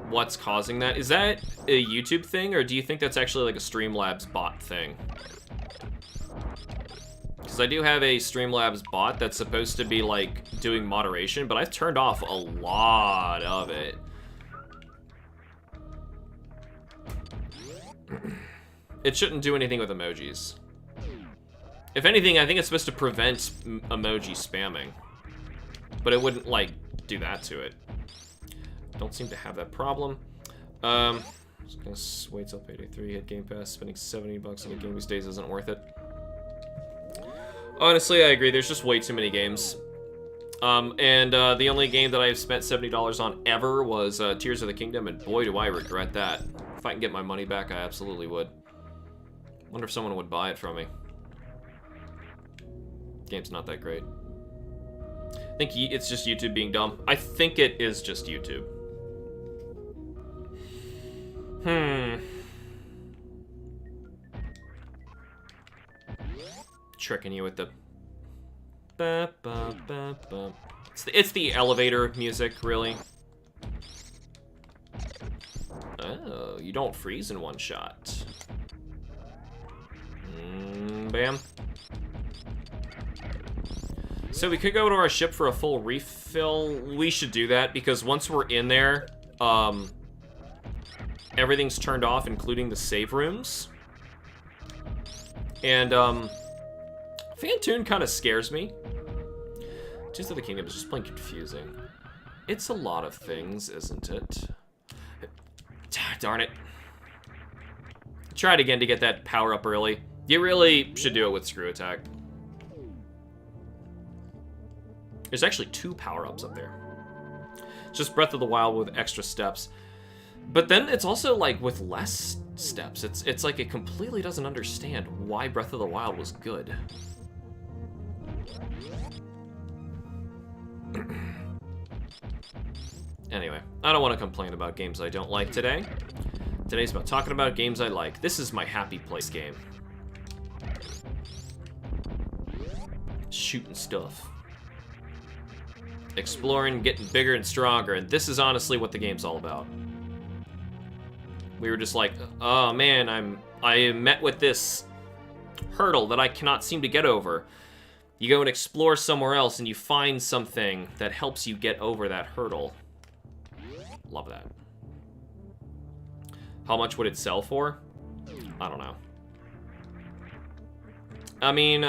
what's causing that. Is that a YouTube thing, or do you think that's actually like a Streamlabs bot thing? Because I do have a Streamlabs bot that's supposed to be like doing moderation, but I've turned off a lot of it. It shouldn't do anything with emojis. If anything, I think it's supposed to prevent emoji spamming. But it wouldn't, like, do that to it. Don't seem to have that problem. Just gonna wait till payday 3, hit Game Pass. Spending $70 on a game these days isn't worth it. Honestly, I agree. There's just way too many games. The only game that I've spent $70 on ever was Tears of the Kingdom, and boy, do I regret that. If I can get my money back, I absolutely would. Wonder if someone would buy it from me. Game's not that great. I think it's just YouTube being dumb. I think it is just YouTube. Tricking you with the... It's the elevator music, really. Oh, you don't freeze in one shot. Bam. So we could go to our ship for a full refill. We should do that, because once we're in there, everything's turned off, including the save rooms. And, Fantoon kind of scares me. Tears of the Kingdom is just plain confusing. It's a lot of things, isn't it? Darn it. Tried again to get that power up early. You really should do it with Screw Attack. There's actually 2 power-ups up there. It's just Breath of the Wild with extra steps. But then it's also like with less steps. It's like it completely doesn't understand why Breath of the Wild was good. Anyway, I don't want to complain about games I don't like today. Today's about talking about games I like. This is my happy place game. Shooting stuff. Exploring, getting bigger and stronger, and this is honestly what the game's all about. We were just like, oh man, I met with this hurdle that I cannot seem to get over. You go and explore somewhere else and you find something that helps you get over that hurdle. Love that. How much would it sell for? I don't know. I mean,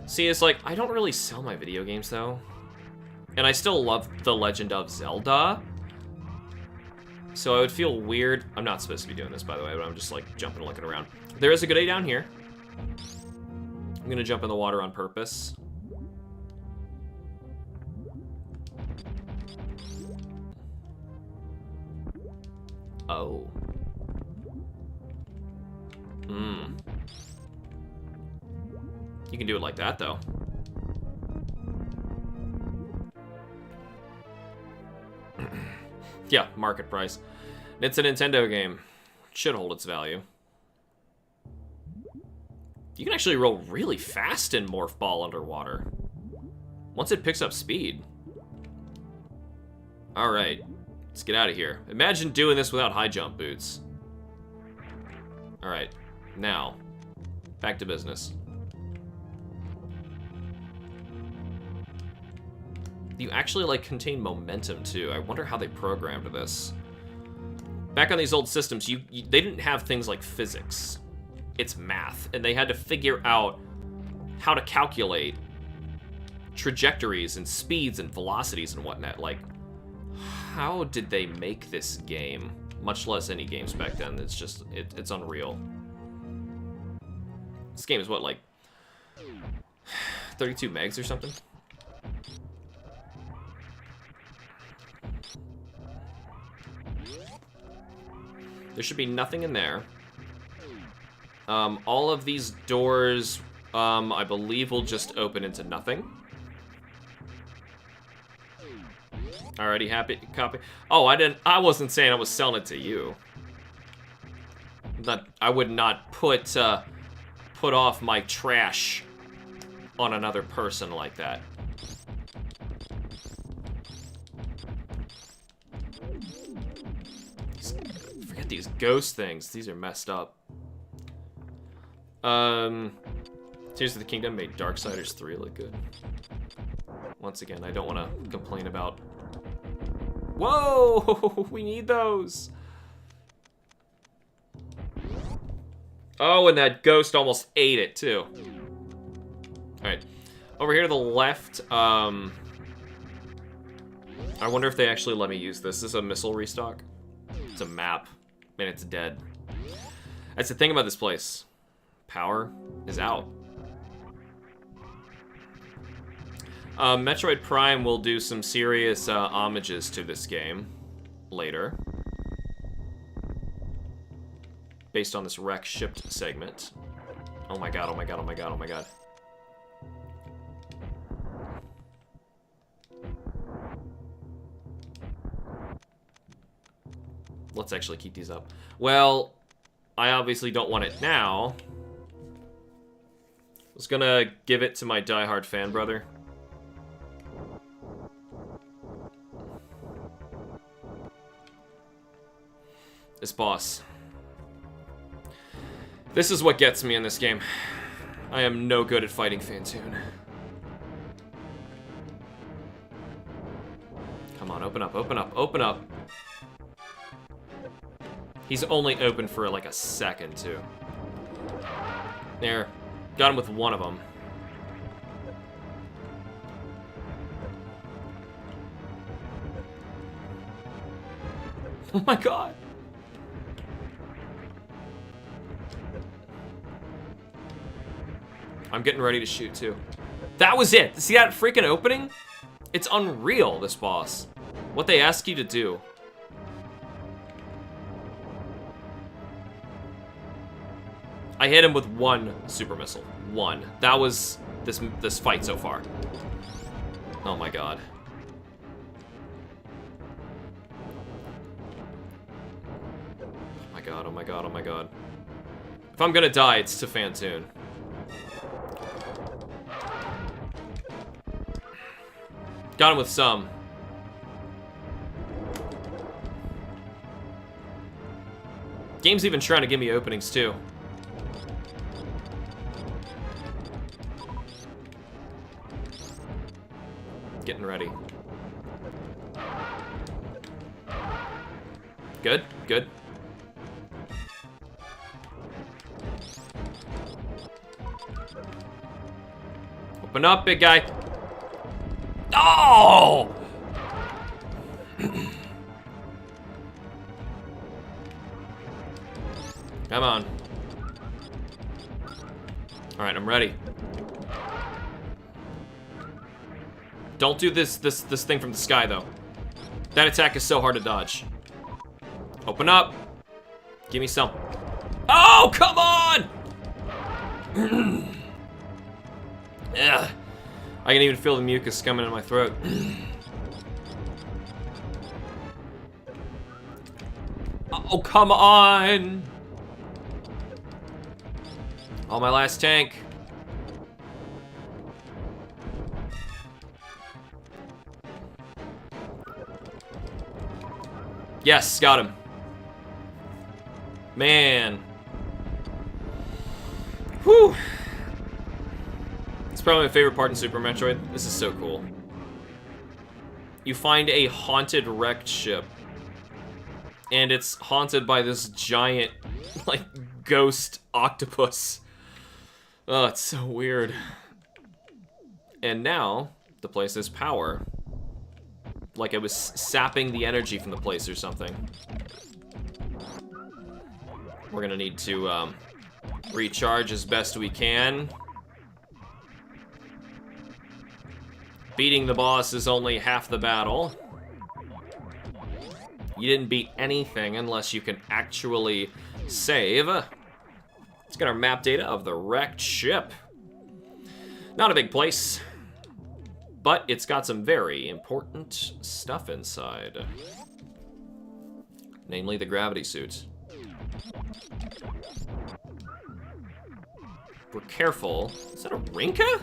see, it's like, I don't really sell my video games though. And I still love The Legend of Zelda. So I would feel weird. I'm not supposed to be doing this, by the way, but I'm just like jumping and looking around. There is a goodie down here. I'm gonna jump in the water on purpose. Oh. You can do it like that, though. Yeah, market price. It's a Nintendo game. Should hold its value. You can actually roll really fast in Morph Ball underwater. Once it picks up speed. Alright, let's get out of here. Imagine doing this without high jump boots. Alright, now, back to business. You actually, like, contain momentum, too. I wonder how they programmed this. Back on these old systems, they didn't have things like physics. It's math, and they had to figure out how to calculate trajectories and speeds and velocities and whatnot. Like, how did they make this game? Much less any games back then. It's just, it's unreal. This game is what, like 32 megs or something? There should be nothing in there. All of these doors, I believe, will just open into nothing. Already happy copy. Oh, I wasn't saying I was selling it to you. I would not put off my trash on another person like that. Forget these ghost things. These are messed up. Tears of the Kingdom made Darksiders 3 look good. Once again, I don't want to complain about... Whoa! We need those! Oh, and that ghost almost ate it, too. Alright. Over here to the left, I wonder if they actually let me use this. This is a missile restock. It's a map. And it's dead. That's the thing about this place. Power is out. Metroid Prime will do some serious homages to this game later. Based on this wreck shipped segment. Oh my god, oh my god, oh my god, oh my god. Let's actually keep these up. Well, I obviously don't want it now. I was gonna give it to my diehard fan brother. This boss. This is what gets me in this game. I am no good at fighting Phantoon. Come on, open up, open up, open up. He's only open for like a second, too. There. Got him with one of them. Oh my god. I'm getting ready to shoot, too. That was it. See that freaking opening? It's unreal, this boss. What they ask you to do. I hit him with one super missile. One. That was this fight so far. Oh my god. Oh my god, oh my god, oh my god. If I'm gonna die, it's to Phantoon. Got him with some. Game's even trying to give me openings too. Getting ready. Good, good. Open up, big guy. Oh! Come on. All right, I'm ready. Don't do this thing from the sky, though. That attack is so hard to dodge. Open up. Give me some. Oh, come on! Ugh. I can even feel the mucus coming in my throat. Oh, come on! Oh, my last tank. Yes, got him. Man. Whew. It's probably my favorite part in Super Metroid. This is so cool. You find a haunted wrecked ship. And it's haunted by this giant, like, ghost octopus. Oh, it's so weird. And now, the place has power. Like it was sapping the energy from the place or something. We're gonna need to recharge as best we can. Beating the boss is only half the battle. You didn't beat anything unless you can actually save. Let's get our map data of the wrecked ship. Not a big place, but it's got some very important stuff inside. Namely the gravity suit. We're careful. Is that a Rinka?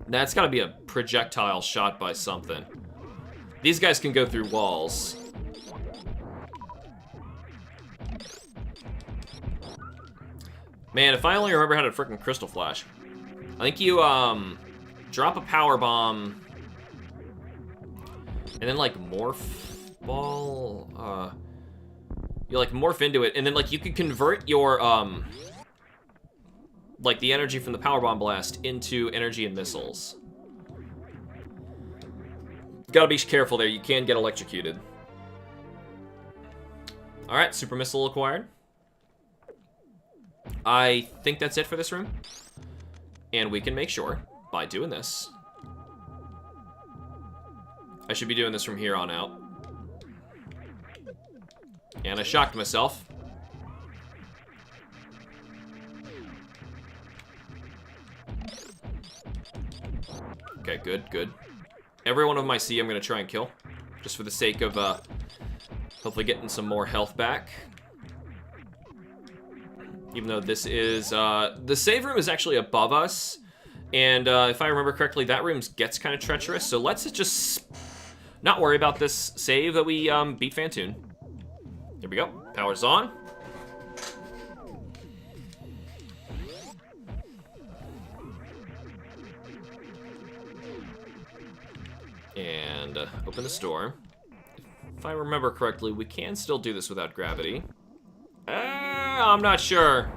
Nah, it's gotta be a projectile shot by something. These guys can go through walls. Man, if I only remember how to frickin' crystal flash. I think you, drop a power bomb. And then, like, morph ball, you, like, morph into it. And then, like, you can convert your, like, the energy from the power bomb blast into energy and missiles. Gotta be careful there. You can get electrocuted. Alright, super missile acquired. I think that's it for this room. And we can make sure by doing this. I should be doing this from here on out. And I shocked myself. Okay, good, good. Every one of them I see I'm going to try and kill. Just for the sake of hopefully getting some more health back. Even though this is... the save room is actually above us. And if I remember correctly, that room gets kind of treacherous. So let's just not worry about this save that we beat Phantoon. Here we go. Power's on. And open the store. If I remember correctly, we can still do this without gravity. I'm not sure.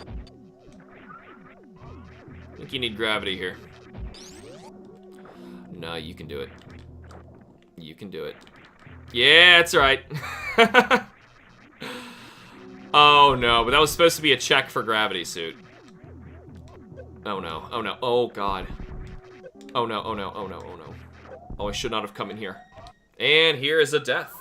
I think you need gravity here. No, you can do it. You can do it. Yeah, that's right. Oh no, but that was supposed to be a check for gravity suit. Oh no, oh no, oh god. Oh no, oh no, oh no, oh no. Oh, I should not have come in here. And here is a death.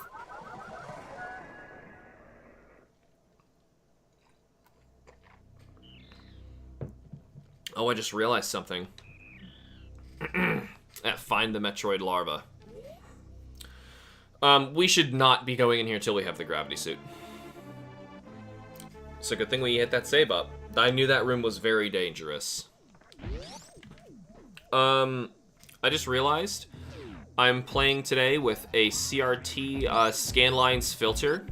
Oh, I just realized something. Find the Metroid larva. We should not be going in here until we have the gravity suit. So good thing we hit that save up. I knew that room was very dangerous. I just realized I'm playing today with a CRT scanlines filter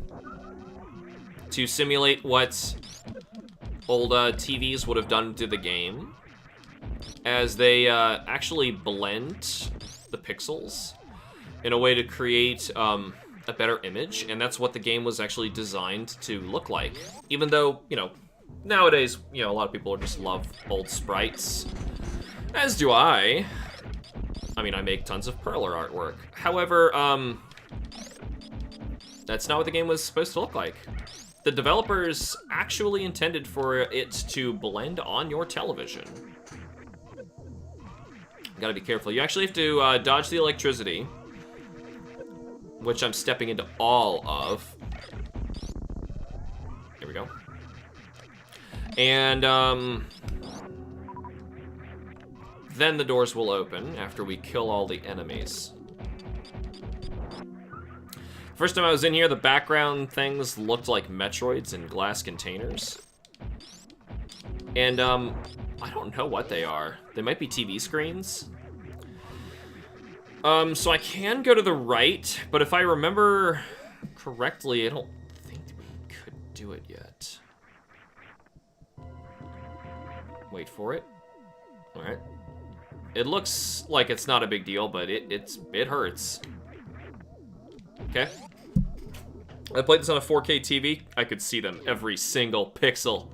to simulate what old TVs would have done to the game, as they actually blend the pixels in a way to create a better image, and that's what the game was actually designed to look like. Even though, you know, nowadays, you know, a lot of people just love old sprites, as do I. I mean, I make tons of perler artwork. However, that's not what the game was supposed to look like. The developers actually intended for it to blend on your television. Gotta be careful. You actually have to dodge the electricity, which I'm stepping into all of. Here we go. And then the doors will open after we kill all the enemies. First time I was in here, the background things looked like Metroids in glass containers. And I don't know what they are. They might be TV screens. So I can go to the right, but if I remember correctly, I don't think we could do it yet. Wait for it. All right. It looks like it's not a big deal, but it hurts. Okay. I played this on a 4K TV. I could see them, every single pixel.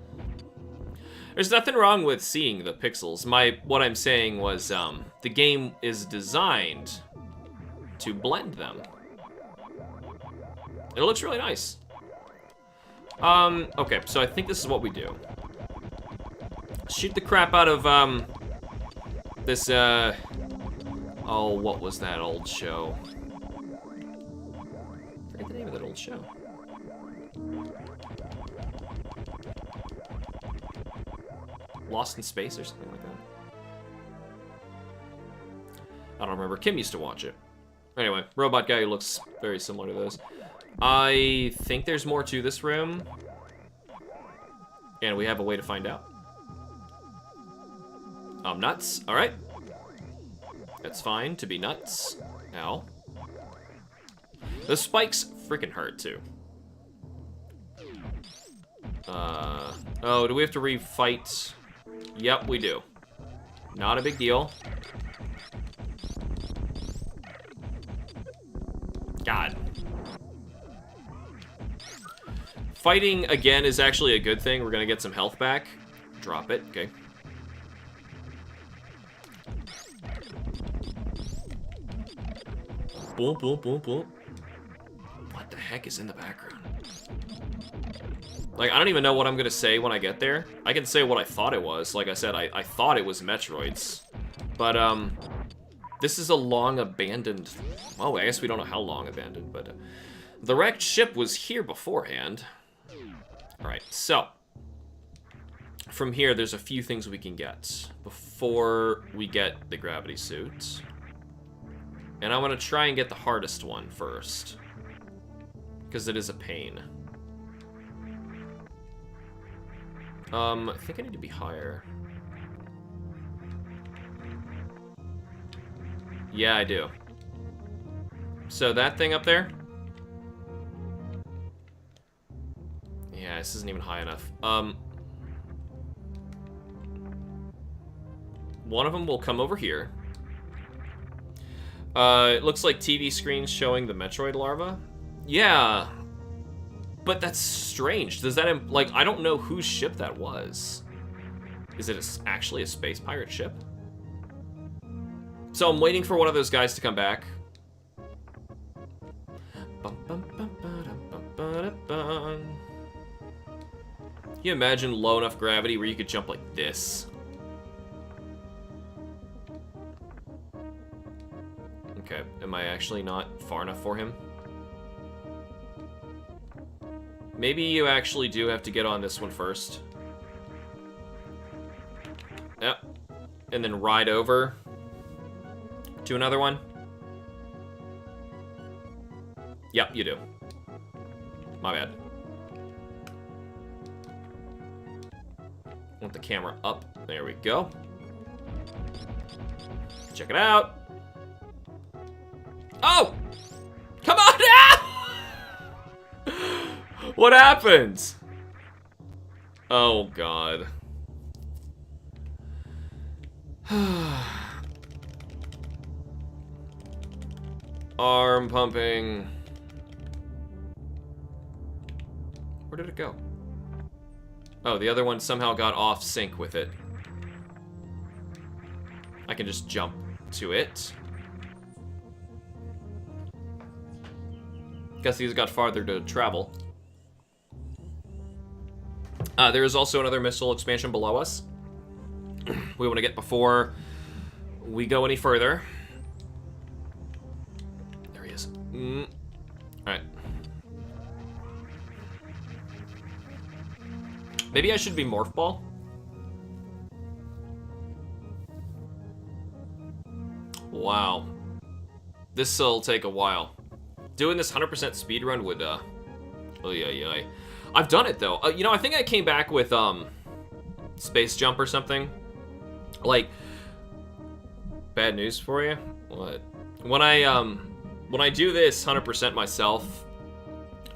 There's nothing wrong with seeing the pixels. What I'm saying was the game is designed to blend them. It looks really nice. Okay, so I think this is what we do. Shoot the crap out of this oh, what was that old show? I forget the name of that old show. Lost in Space or something like that. I don't remember. Kim used to watch it. Anyway, robot guy who looks very similar to those. I think there's more to this room. And we have a way to find out. I'm nuts. Alright. That's fine to be nuts. Ow. Those spikes freaking hurt too. Oh, do we have to refight? Yep, we do. Not a big deal. God. Fighting again is actually a good thing. We're gonna get some health back. Drop it, okay. Boom, boom, boom, boom. What the heck is in the background? Like, I don't even know what I'm gonna say when I get there. I can say what I thought it was. Like I said, I thought it was Metroid's. But, this is a long abandoned... Oh, I guess we don't know how long abandoned, but... the wrecked ship was here beforehand. Alright, so... from here, there's a few things we can get before we get the gravity suit. And I want to try and get the hardest one first. Because it is a pain. I think I need to be higher. Yeah, I do. So that thing up there? Yeah, this isn't even high enough. One of them will come over here. It looks like TV screens showing the Metroid larva. Yeah. But that's strange. Does that, like, I don't know whose ship that was. Is it actually a space pirate ship? So I'm waiting for one of those guys to come back. Can you imagine low enough gravity where you could jump like this? Okay, am I actually not far enough for him? Maybe you actually do have to get on this one first. Yep. And then ride over to another one. Yep, you do. My bad. Want the camera up. There we go. Check it out. Oh! Come on now! What happened? Oh, God. Arm pumping. Where did it go? Oh, the other one somehow got off sync with it. I can just jump to it. Guess he's got farther to travel. There is also another missile expansion below us. We want to get before we go any further. There he is. Alright. Maybe I should be Morph Ball? Wow. This'll take a while. Doing this 100% speedrun would, oh yeah. I've done it, though. You know, I think I came back with, Space Jump or something. Like, bad news for you? What? When I do this 100% myself,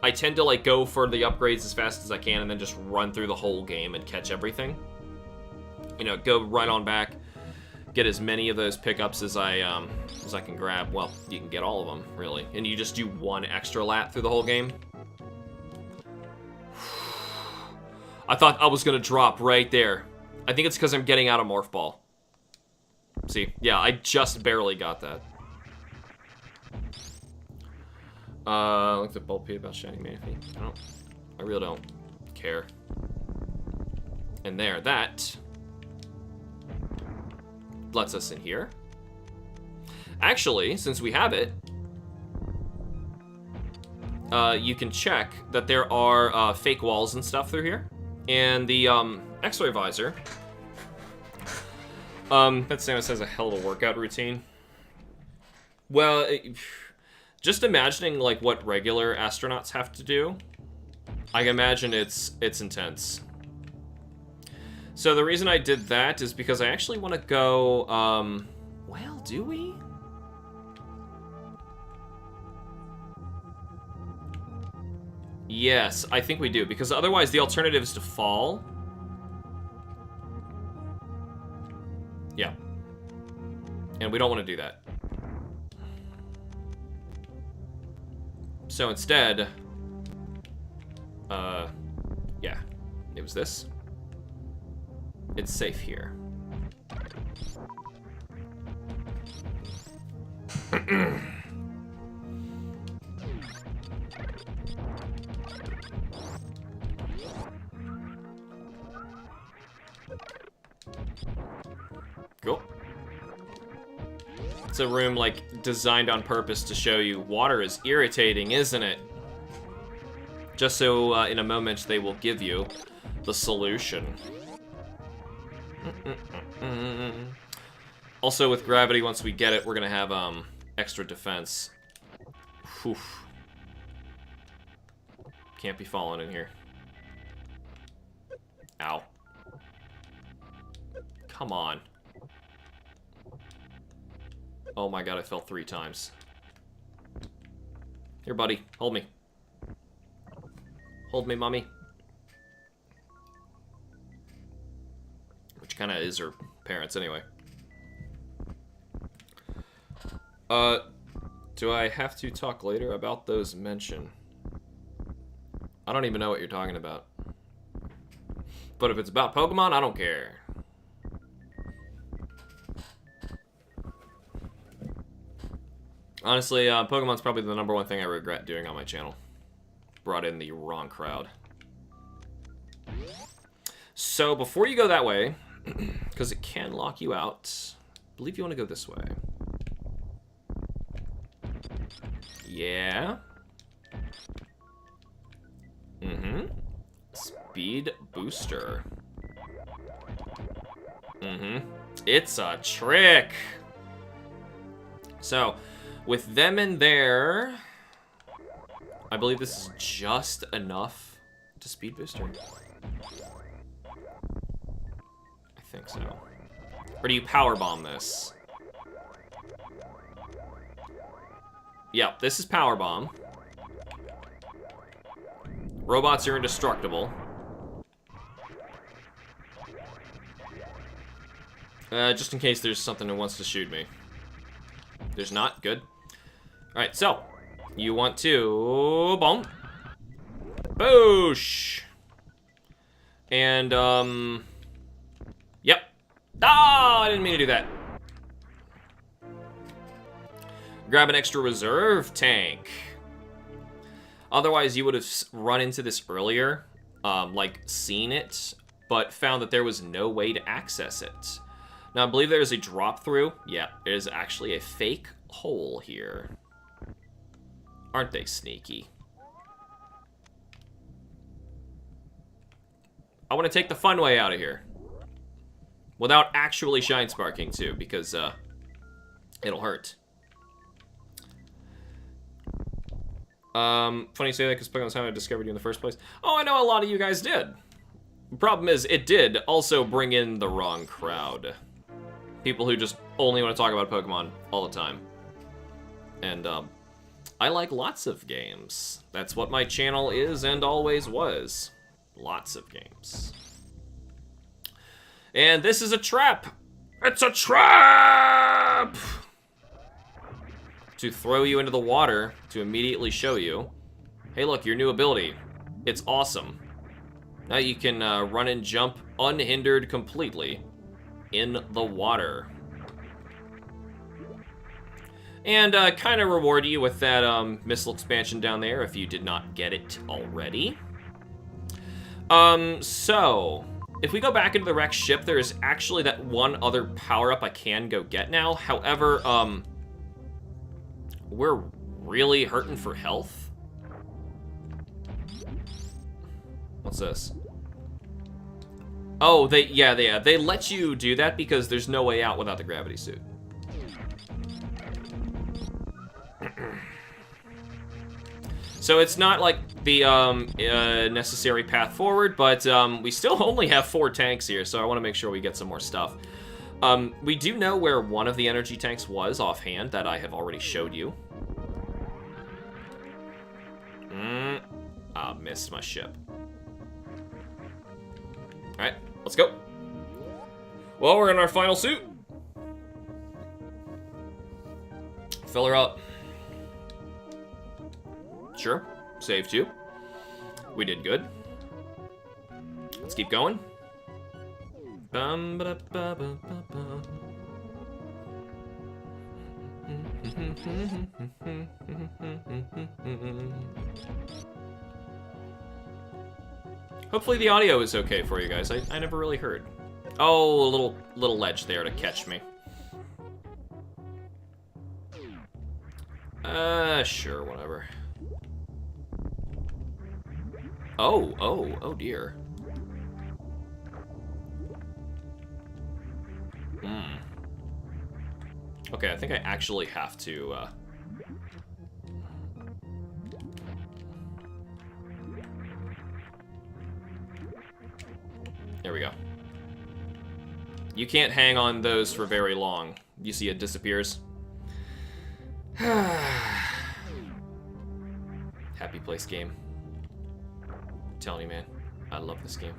I tend to, like, go for the upgrades as fast as I can and then just run through the whole game and catch everything. You know, go right on back, get as many of those pickups as I can grab. Well, you can get all of them, really. And you just do one extra lap through the whole game. I thought I was gonna drop right there. I think it's because I'm getting out of Morph Ball. See, yeah, I just barely got that. Look at Bolt P about Shining Manaphy. I really don't care. And there, that lets us in here. Actually, since we have it, you can check that there are fake walls and stuff through here. And the X-ray visor, that Samus has a hell of a workout routine. Well, just imagining like what regular astronauts have to do, I imagine it's intense. So the reason I did that is because I actually want to go, well, do we? Yes, I think we do, because otherwise the alternative is to fall. Yeah. And we don't want to do that. So instead, yeah, it was this. It's safe here. It's a room, like, designed on purpose to show you water is irritating, isn't it? Just so in a moment they will give you the solution. Also, with gravity, once we get it, we're gonna have extra defense. Whew. Can't be falling in here. Ow. Come on. Oh my god, I fell 3 times. Here, buddy. Hold me. Hold me, mommy. Which kind of is her parents, anyway. Do I have to talk later about those mention? I don't even know what you're talking about. But if it's about Pokemon, I don't care. Honestly, Pokemon's probably the #1 thing I regret doing on my channel. Brought in the wrong crowd. So, before you go that way, because it can lock you out, I believe you want to go this way. Yeah. Mm-hmm. Speed booster. Mm-hmm. It's a trick! So, with them in there, I believe this is just enough to speed booster. I think so. Or do you power bomb this? Yep, this is power bomb. Robots are indestructible. Just in case there's something that wants to shoot me. There's not? Good. Alright, so. You want to... Boom. Boosh! And, Yep. Ah, I didn't mean to do that. Grab an extra reserve tank. Otherwise, you would have run into this earlier, like, seen it, but found that there was no way to access it. Now, I believe there is a drop-through. Yeah, there's actually a fake hole here. Aren't they sneaky? I want to take the fun way out of here. Without actually shine sparking, too, because, it'll hurt. Funny you say that because Pokemon's how I discovered you in the first place. Oh, I know a lot of you guys did. The problem is, it did also bring in the wrong crowd. People who just only want to talk about Pokemon all the time. And, I like lots of games. That's what my channel is and always was. Lots of games. And this is a trap! It's a trap! To throw you into the water, to immediately show you, hey look, your new ability. It's awesome. Now you can run and jump unhindered completely in the water. And kind of reward you with that missile expansion down there if you did not get it already. So, if we go back into the wrecked ship, there is actually that one other power-up I can go get now. However, we're really hurting for health. What's this? Oh, they let you do that because there's no way out without the gravity suit. So it's not like the necessary path forward, but we still only have 4 tanks here, so I want to make sure we get some more stuff. We do know where one of the energy tanks was offhand that I have already showed you. Missed my ship. Alright, let's go. Well, we're in our final suit. Fill her up. Sure, saved you. We did good. Let's keep going. Hopefully the audio is okay for you guys. I never really heard. Oh, a little ledge there to catch me. Sure, whatever. Oh dear. Okay, I think I actually have to, There we go. You can't hang on those for very long. You see it disappears. Happy place game. I'm telling you, man. I love this game.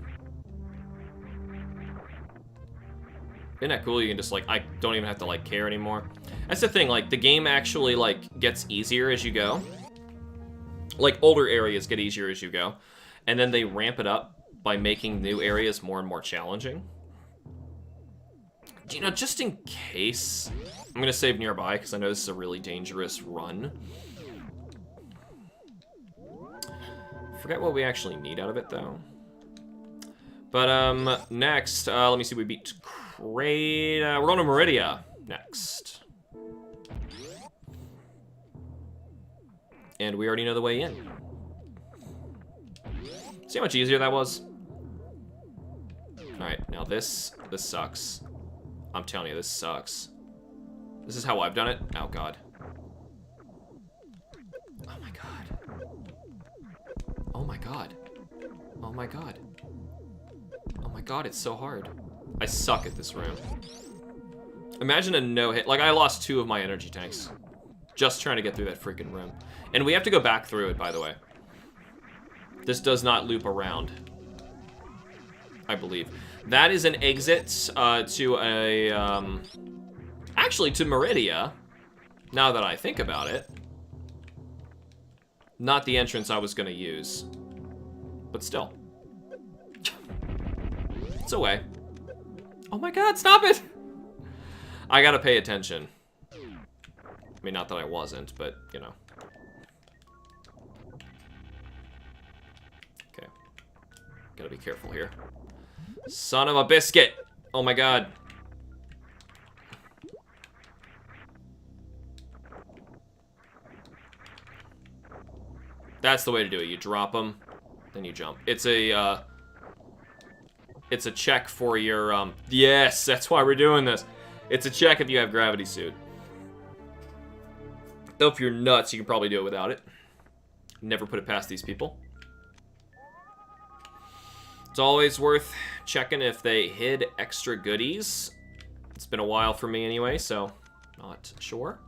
Isn't that cool? You can just, like, I don't even have to, like, care anymore. That's the thing, like, the game actually, like, gets easier as you go. Like, older areas get easier as you go. And then they ramp it up by making new areas more and more challenging. You know, just in case, I'm gonna save nearby, because I know this is a really dangerous run. Forget what we actually need out of it, though. But, next, let me see, we beat Crate, we're going to Meridia next. And we already know the way in. See how much easier that was? Alright, now this sucks. I'm telling you, this sucks. This is how I've done it? Oh, God. Oh, my God. Oh, my God. Oh, my God. Oh, my God, it's so hard. I suck at this room. Imagine a no-hit. Like, I lost 2 of my energy tanks. Just trying to get through that freaking room. And we have to go back through it, by the way. This does not loop around. I believe. That is an exit to a, actually to Meridia, now that I think about it. Not the entrance I was gonna use. But still. It's a way. Oh my God, stop it! I gotta pay attention. I mean, not that I wasn't, but, you know. Okay. Gotta be careful here. Son of a biscuit! Oh my God. That's the way to do it. You drop them, then you jump. It's a check for your, yes, that's why we're doing this. It's a check if you have gravity suit. Though if you're nuts, you can probably do it without it. Never put it past these people. It's always worth checking if they hid extra goodies. It's been a while for me anyway, so not sure.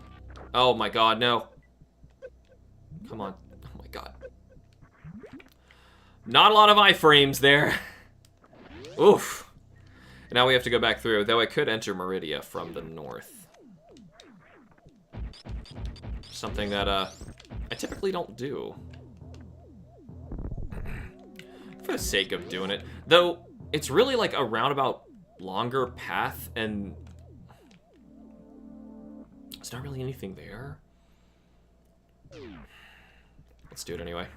Oh my God, no. Come on. Oh my God. Not a lot of iframes there. Oof. And now we have to go back through, though I could enter Meridia from the north. Something that, I typically don't do. For the sake of doing it. Though, it's really like a roundabout longer path, and there's not really anything there. Let's do it anyway.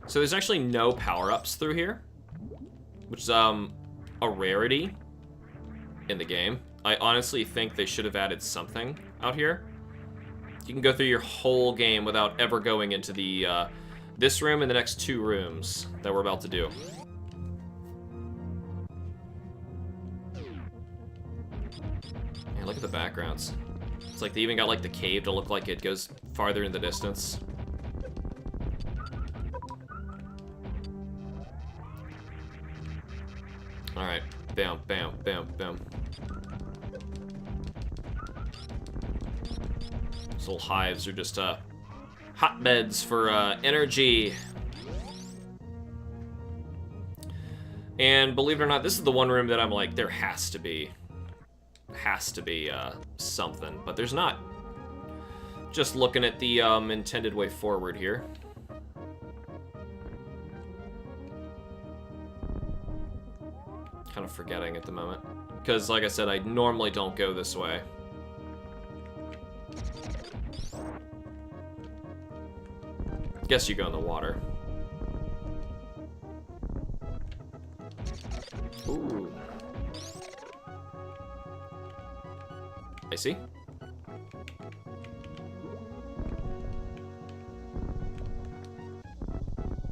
So there's actually no power-ups through here, which is, a rarity in the game. I honestly think they should have added something out here. You can go through your whole game without ever going into the, this room and the next 2 rooms that we're about to do. Man, look at the backgrounds. It's like they even got like the cave to look like it goes farther in the distance. Alright, bam, bam, bam, bam. These little hives are just, hotbeds for energy. And believe it or not, this is the one room that I'm like, there has to be something, but there's not. Just looking at the intended way forward here. Kind of forgetting at the moment, because like I said, I normally don't go this way. Guess you go in the water. Ooh. I see.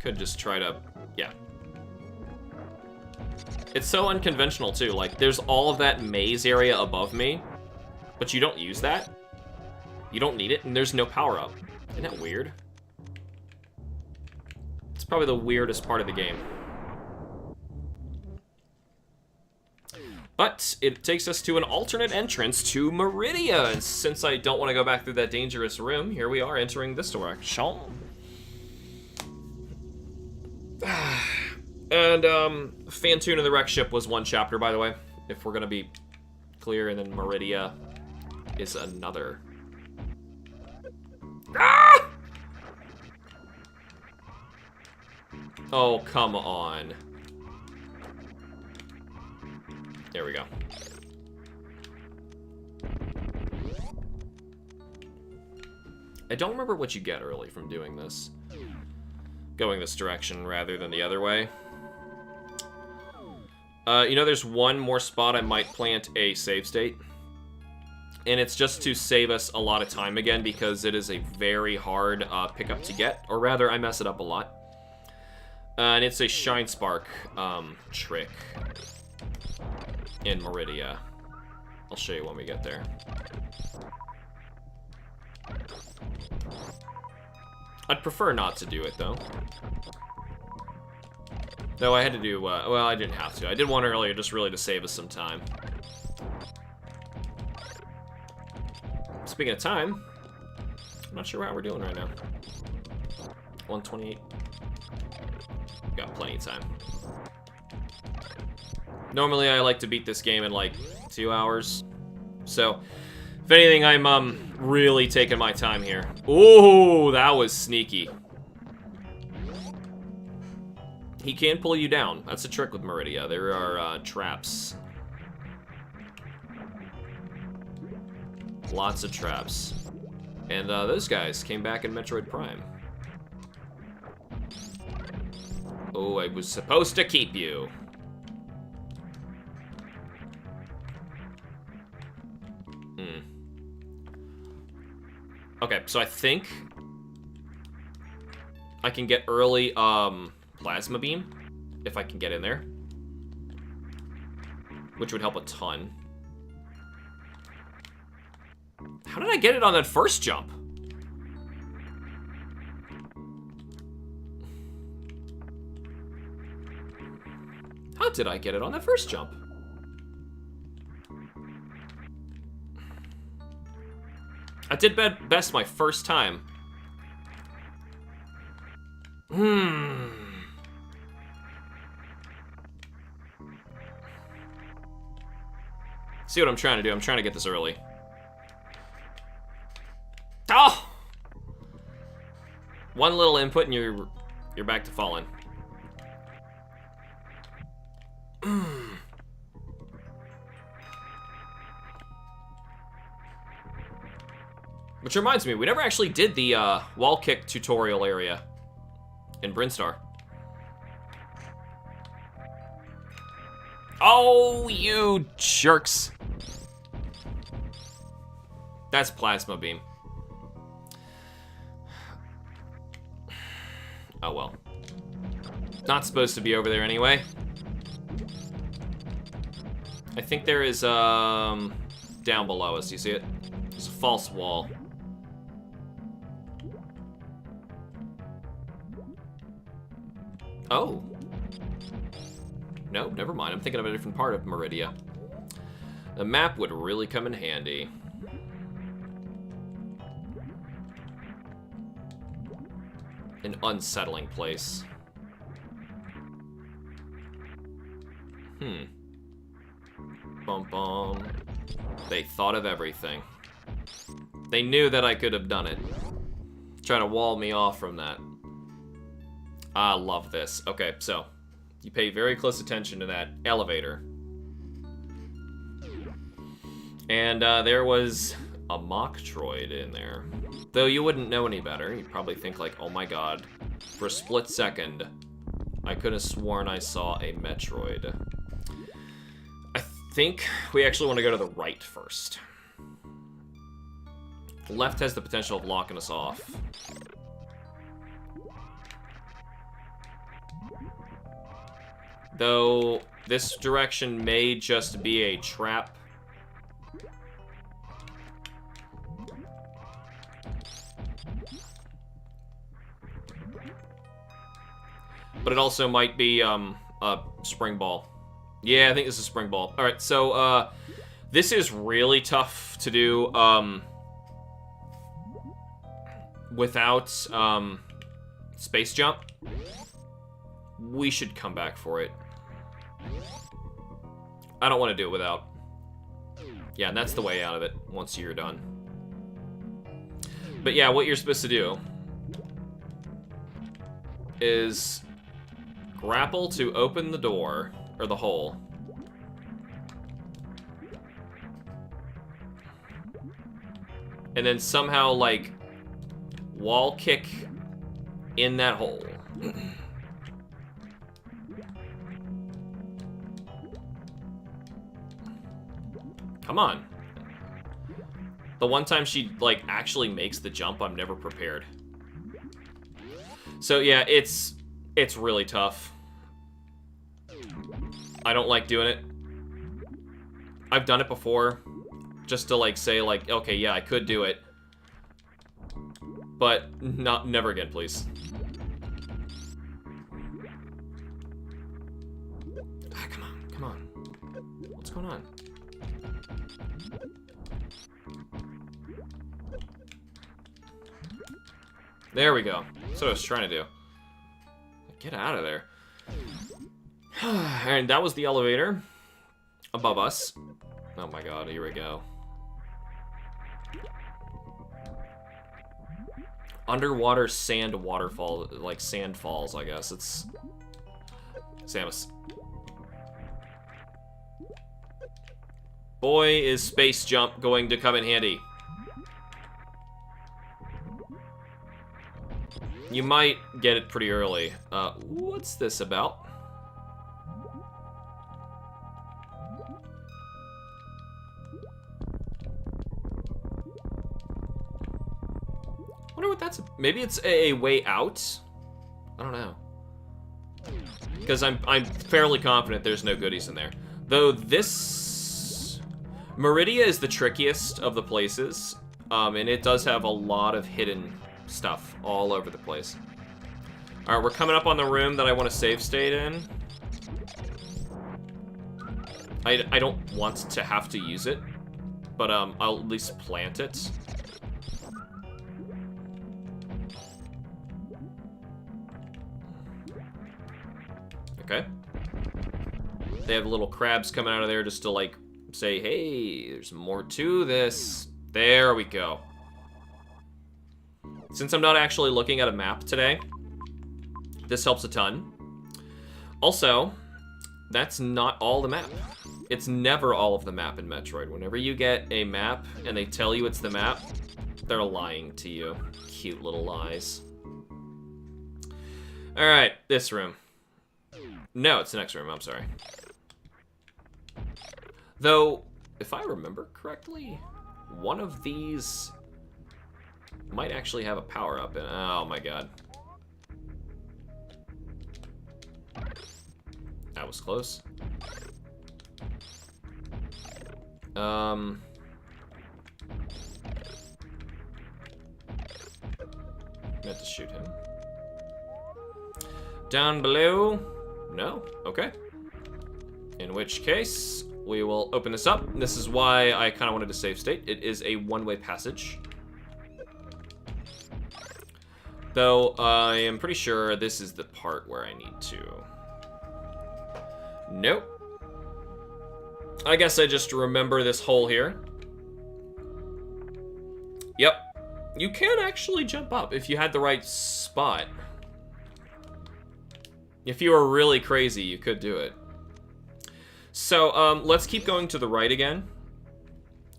Could just try to... Yeah. It's so unconventional, too. Like, there's all of that maze area above me, but you don't use that. You don't need it, and there's no power-up. Isn't that weird? It's probably the weirdest part of the game. But it takes us to an alternate entrance to Meridia, and since I don't want to go back through that dangerous room, here we are entering this direction. And, Fantoon and the Wreck Ship was one chapter, by the way, if we're gonna be clear, and then Meridia is another. Ah! Oh, come on. There we go. I don't remember what you get early from doing this. Going this direction rather than the other way. You know, there's one more spot I might plant a save state. And it's just to save us a lot of time again, because it is a very hard pickup to get. Or rather, I mess it up a lot. And it's a Shine Spark trick in Meridia. I'll show you when we get there. I'd prefer not to do it, though. Though I had to do, well, I didn't have to. I did one earlier just really to save us some time. Speaking of time, I'm not sure how we're doing right now. 128. Got plenty of time. Normally I like to beat this game in like 2 hours. So, if anything, I'm really taking my time here. Ooh, that was sneaky. He can pull you down. That's a trick with Meridia. There are traps. Lots of traps. And those guys came back in Metroid Prime. Oh, I was supposed to keep you. Okay, so I think I can get early Plasma Beam if I can get in there, which would help a ton. How did I get it on that first jump? How did I get it on that first jump? I did best my first time. See what I'm trying to do? I'm trying to get this early. Oh! One little input and you're back to falling. Which reminds me, we never actually did the wall kick tutorial area in Brinstar. Oh, you jerks. That's Plasma Beam. Oh well. Not supposed to be over there anyway. I think there is, down below us. Do you see it? There's a false wall. Oh. No, never mind. I'm thinking of a different part of Meridia. The map would really come in handy. An unsettling place. Bum bum. They thought of everything. They knew that I could have done it. Trying to wall me off from that. I love this. Okay, so you pay very close attention to that elevator. And there was a Metroid in there. Though you wouldn't know any better. You'd probably think like, oh my god. For a split second, I could have sworn I saw a Metroid. I think we actually want to go to the right first. Left has the potential of locking us off. Though, this direction may just be a trap. But it also might be, a spring ball. Yeah, I think this is spring ball. Alright, so, this is really tough to do, without, space jump. We should come back for it. I don't want to do it without. Yeah, and that's the way out of it once you're done. But yeah, what you're supposed to do is grapple to open the door, or the hole. And then somehow, like, wall kick in that hole. Come on. The one time she, like, actually makes the jump, I'm never prepared. So, yeah, it's really tough. I don't like doing it. I've done it before, just to, like, say, like, okay, yeah, I could do it. But never again, please. Ah, come on, come on. What's going on? There we go. That's what I was trying to do. Get out of there. And that was the elevator above us. Oh my god, here we go. Underwater sand waterfall, like sand falls, I guess. It's Samus. Boy, is space jump going to come in handy. You might get it pretty early. What's this about? Wonder what that's. Maybe it's a way out. I don't know. Because I'm fairly confident there's no goodies in there. Though this Meridia is the trickiest of the places, and it does have a lot of hidden stuff all over the place. Alright, we're coming up on the room that I want to save state in. I don't want to have to use it, but I'll at least plant it. Okay. They have little crabs coming out of there just to, like, say, hey, there's more to this. There we go. Since I'm not actually looking at a map today, this helps a ton. Also, that's not all the map. It's never all of the map in Metroid. Whenever you get a map and they tell you it's the map, they're lying to you. Cute little lies. Alright, this room. No, it's the next room, I'm sorry. Though, if I remember correctly, one of these might actually have a power-up in it. Oh my god. That was close. I meant to shoot him. Down below? No? Okay. In which case, we will open this up. This is why I kind of wanted to save state. It is a one-way passage. Though, I am pretty sure this is the part where I need to. Nope. I guess I just remember this hole here. Yep. You can actually jump up if you had the right spot. If you were really crazy, you could do it. So, let's keep going to the right again.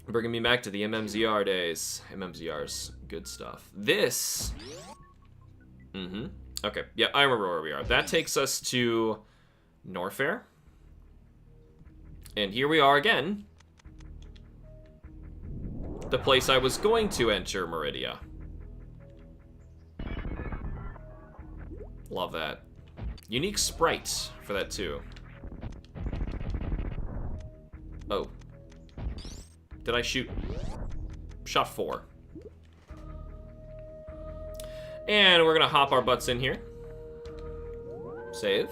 Bringing me back to the MMZR days. MMZR's good stuff. This... Okay, yeah, I remember where we are. That takes us to Norfair. And here we are again. The place I was going to enter Meridia. Love that. Unique sprite for that too. Oh. Did I shoot? Shot 4. And we're gonna hop our butts in here. Save.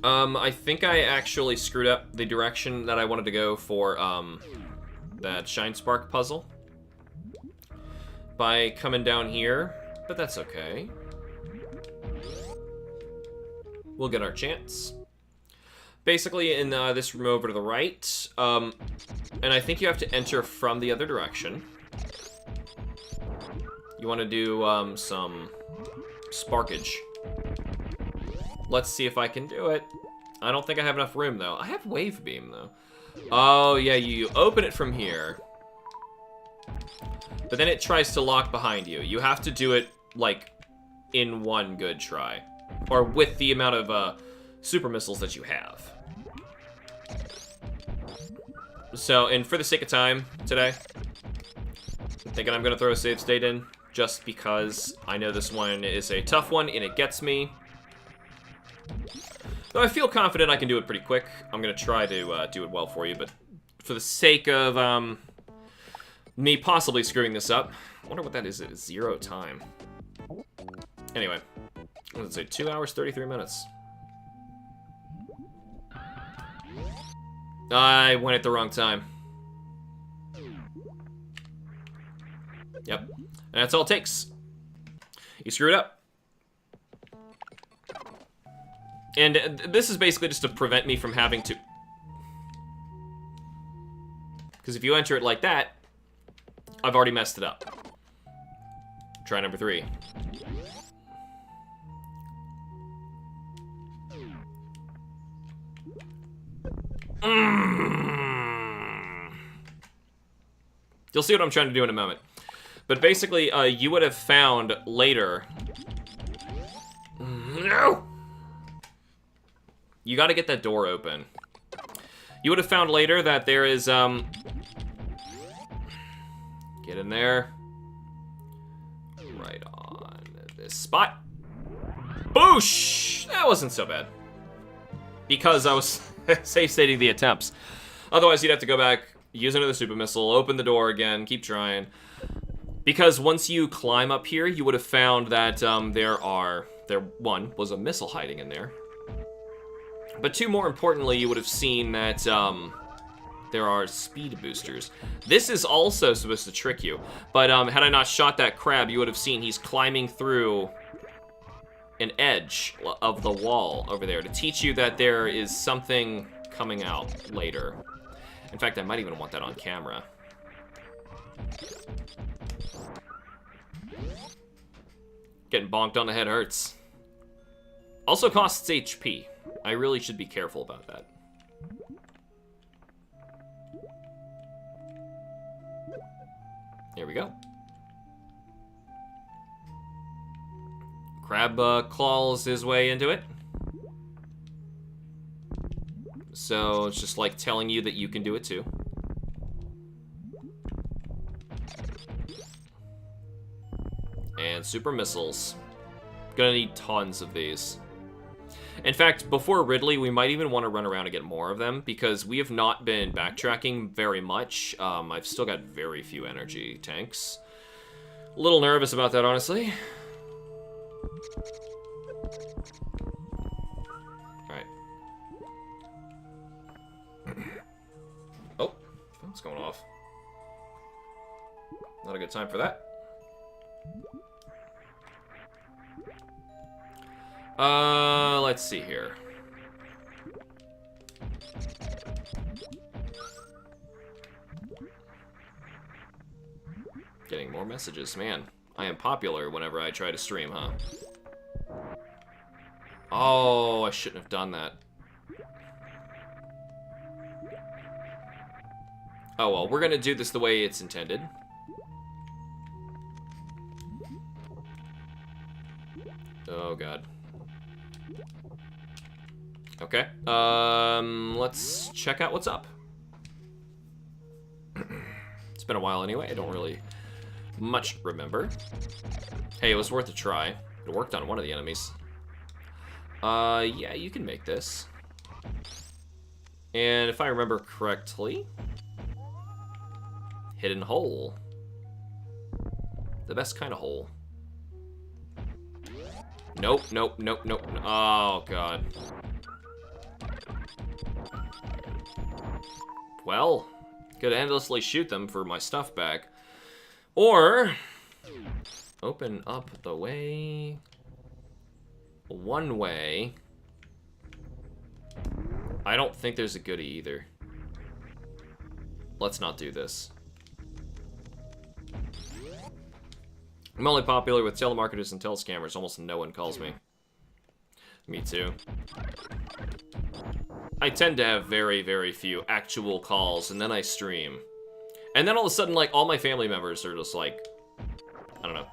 I think I actually screwed up the direction that I wanted to go for, that Shine Spark puzzle. By coming down here, but that's okay. We'll get our chance. Basically, in this room over to the right, and I think you have to enter from the other direction. You want to do some sparkage. Let's see if I can do it. I don't think I have enough room, though. I have wave beam, though. Oh, yeah, you open it from here. But then it tries to lock behind you. You have to do it, like, in one good try. Or with the amount of super missiles that you have. So, and for the sake of time today, I'm thinking I'm going to throw a save state in. Just because I know this one is a tough one and it gets me. Though I feel confident I can do it pretty quick. I'm going to try to do it well for you, but for the sake of me possibly screwing this up, I wonder what that is. It's 0 time. Anyway, let's say 2 hours, 33 minutes. I went at the wrong time. Yep. And that's all it takes. You screw it up. And this is basically just to prevent me from having to... Because if you enter it like that, I've already messed it up. Try number 3. You'll see what I'm trying to do in a moment. But basically, you would have found later... No! You gotta get that door open. You would have found later that there is, Get in there. Right on this spot. Boosh! That wasn't so bad. Because I was safe stating the attempts. Otherwise, you'd have to go back, use another super missile, open the door again, keep trying. Because once you climb up here, you would have found that there was a missile hiding in there. But 2, more importantly, you would have seen that there are speed boosters. This is also supposed to trick you. But had I not shot that crab, you would have seen he's climbing through an edge of the wall over there to teach you that there is something coming out later. In fact, I might even want that on camera. Getting bonked on the head hurts. Also costs HP. I really should be careful about that. There we go. Crab claws his way into it. So it's just like telling you that you can do it too. And super missiles. Gonna need tons of these. In fact, before Ridley, we might even want to run around and get more of them, because we have not been backtracking very much. I've still got very few energy tanks. A little nervous about that, honestly. Alright. Oh, phone's going off. Not a good time for that. Let's see here. Getting more messages. Man, I am popular whenever I try to stream, huh? Oh, I shouldn't have done that. Oh well, we're gonna do this the way it's intended. Oh god. Okay, let's check out what's up. It's been a while anyway, I don't really much remember. Hey, it was worth a try. It worked on one of the enemies. Yeah, you can make this. And if I remember correctly, hidden hole. The best kind of hole. Nope, nope, nope, nope. Oh, God. Well, could endlessly shoot them for my stuff back. Or open up the way. One way. I don't think there's a goodie either. Let's not do this. I'm only popular with telemarketers and telescammers. Almost no one calls me. Me too. I tend to have very, very few actual calls, and then I stream. And then all of a sudden, like, all my family members are just like, I don't know,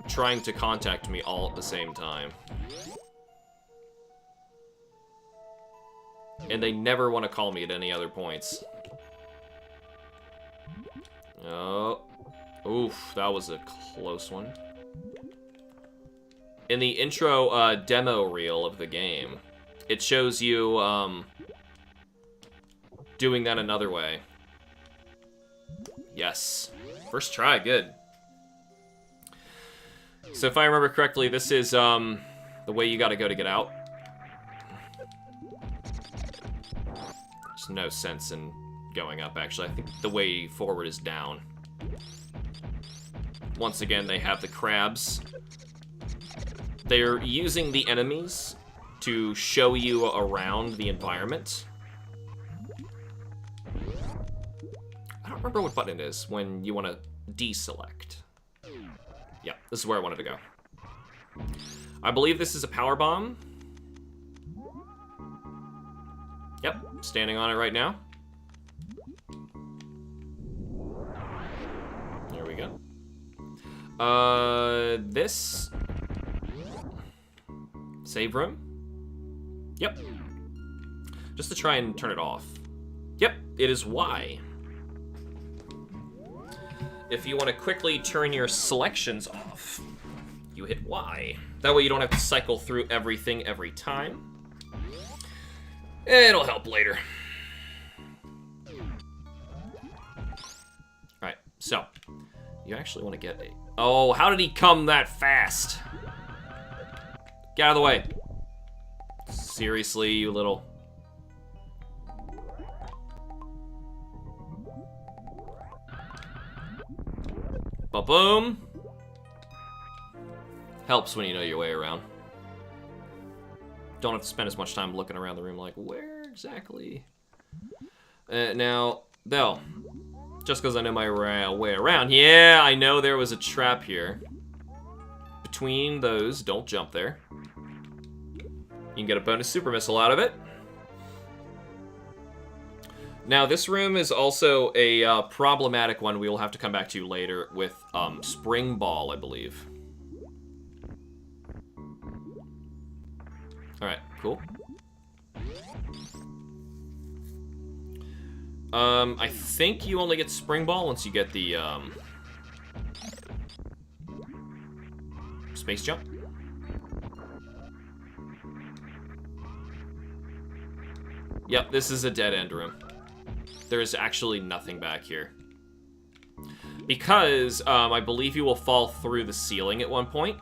trying to contact me all at the same time. And they never want to call me at any other points. Oh. Oof, that was a close one. In the intro demo reel of the game, it shows you doing that another way. Yes. First try, good. So if I remember correctly, this is the way you gotta go to get out. There's no sense in going up, actually. I think the way forward is down. Once again, they have the crabs. They're using the enemies to show you around the environment. I don't remember what button it is when you want to deselect. Yeah, this is where I wanted to go. I believe this is a power bomb. Yep, standing on it right now. There we go. This save room? Yep. Just to try and turn it off. Yep, it is Y. If you want to quickly turn your selections off, you hit Y. That way you don't have to cycle through everything every time. It'll help later. Alright, so you actually want to get a... Oh, how did he come that fast? Get out of the way. Seriously, you little... Ba-boom. Helps when you know your way around. Don't have to spend as much time looking around the room like, where exactly? Now, Belle. Just because I know my way around. Yeah, I know there was a trap here. Between those, don't jump there. You can get a bonus super missile out of it. Now, this room is also a problematic one we will have to come back to later with Spring Ball, I believe. Alright, cool. I think you only get Spring Ball once you get the, Space Jump. Yep, this is a dead-end room. There is actually nothing back here. Because, I believe you will fall through the ceiling at one point.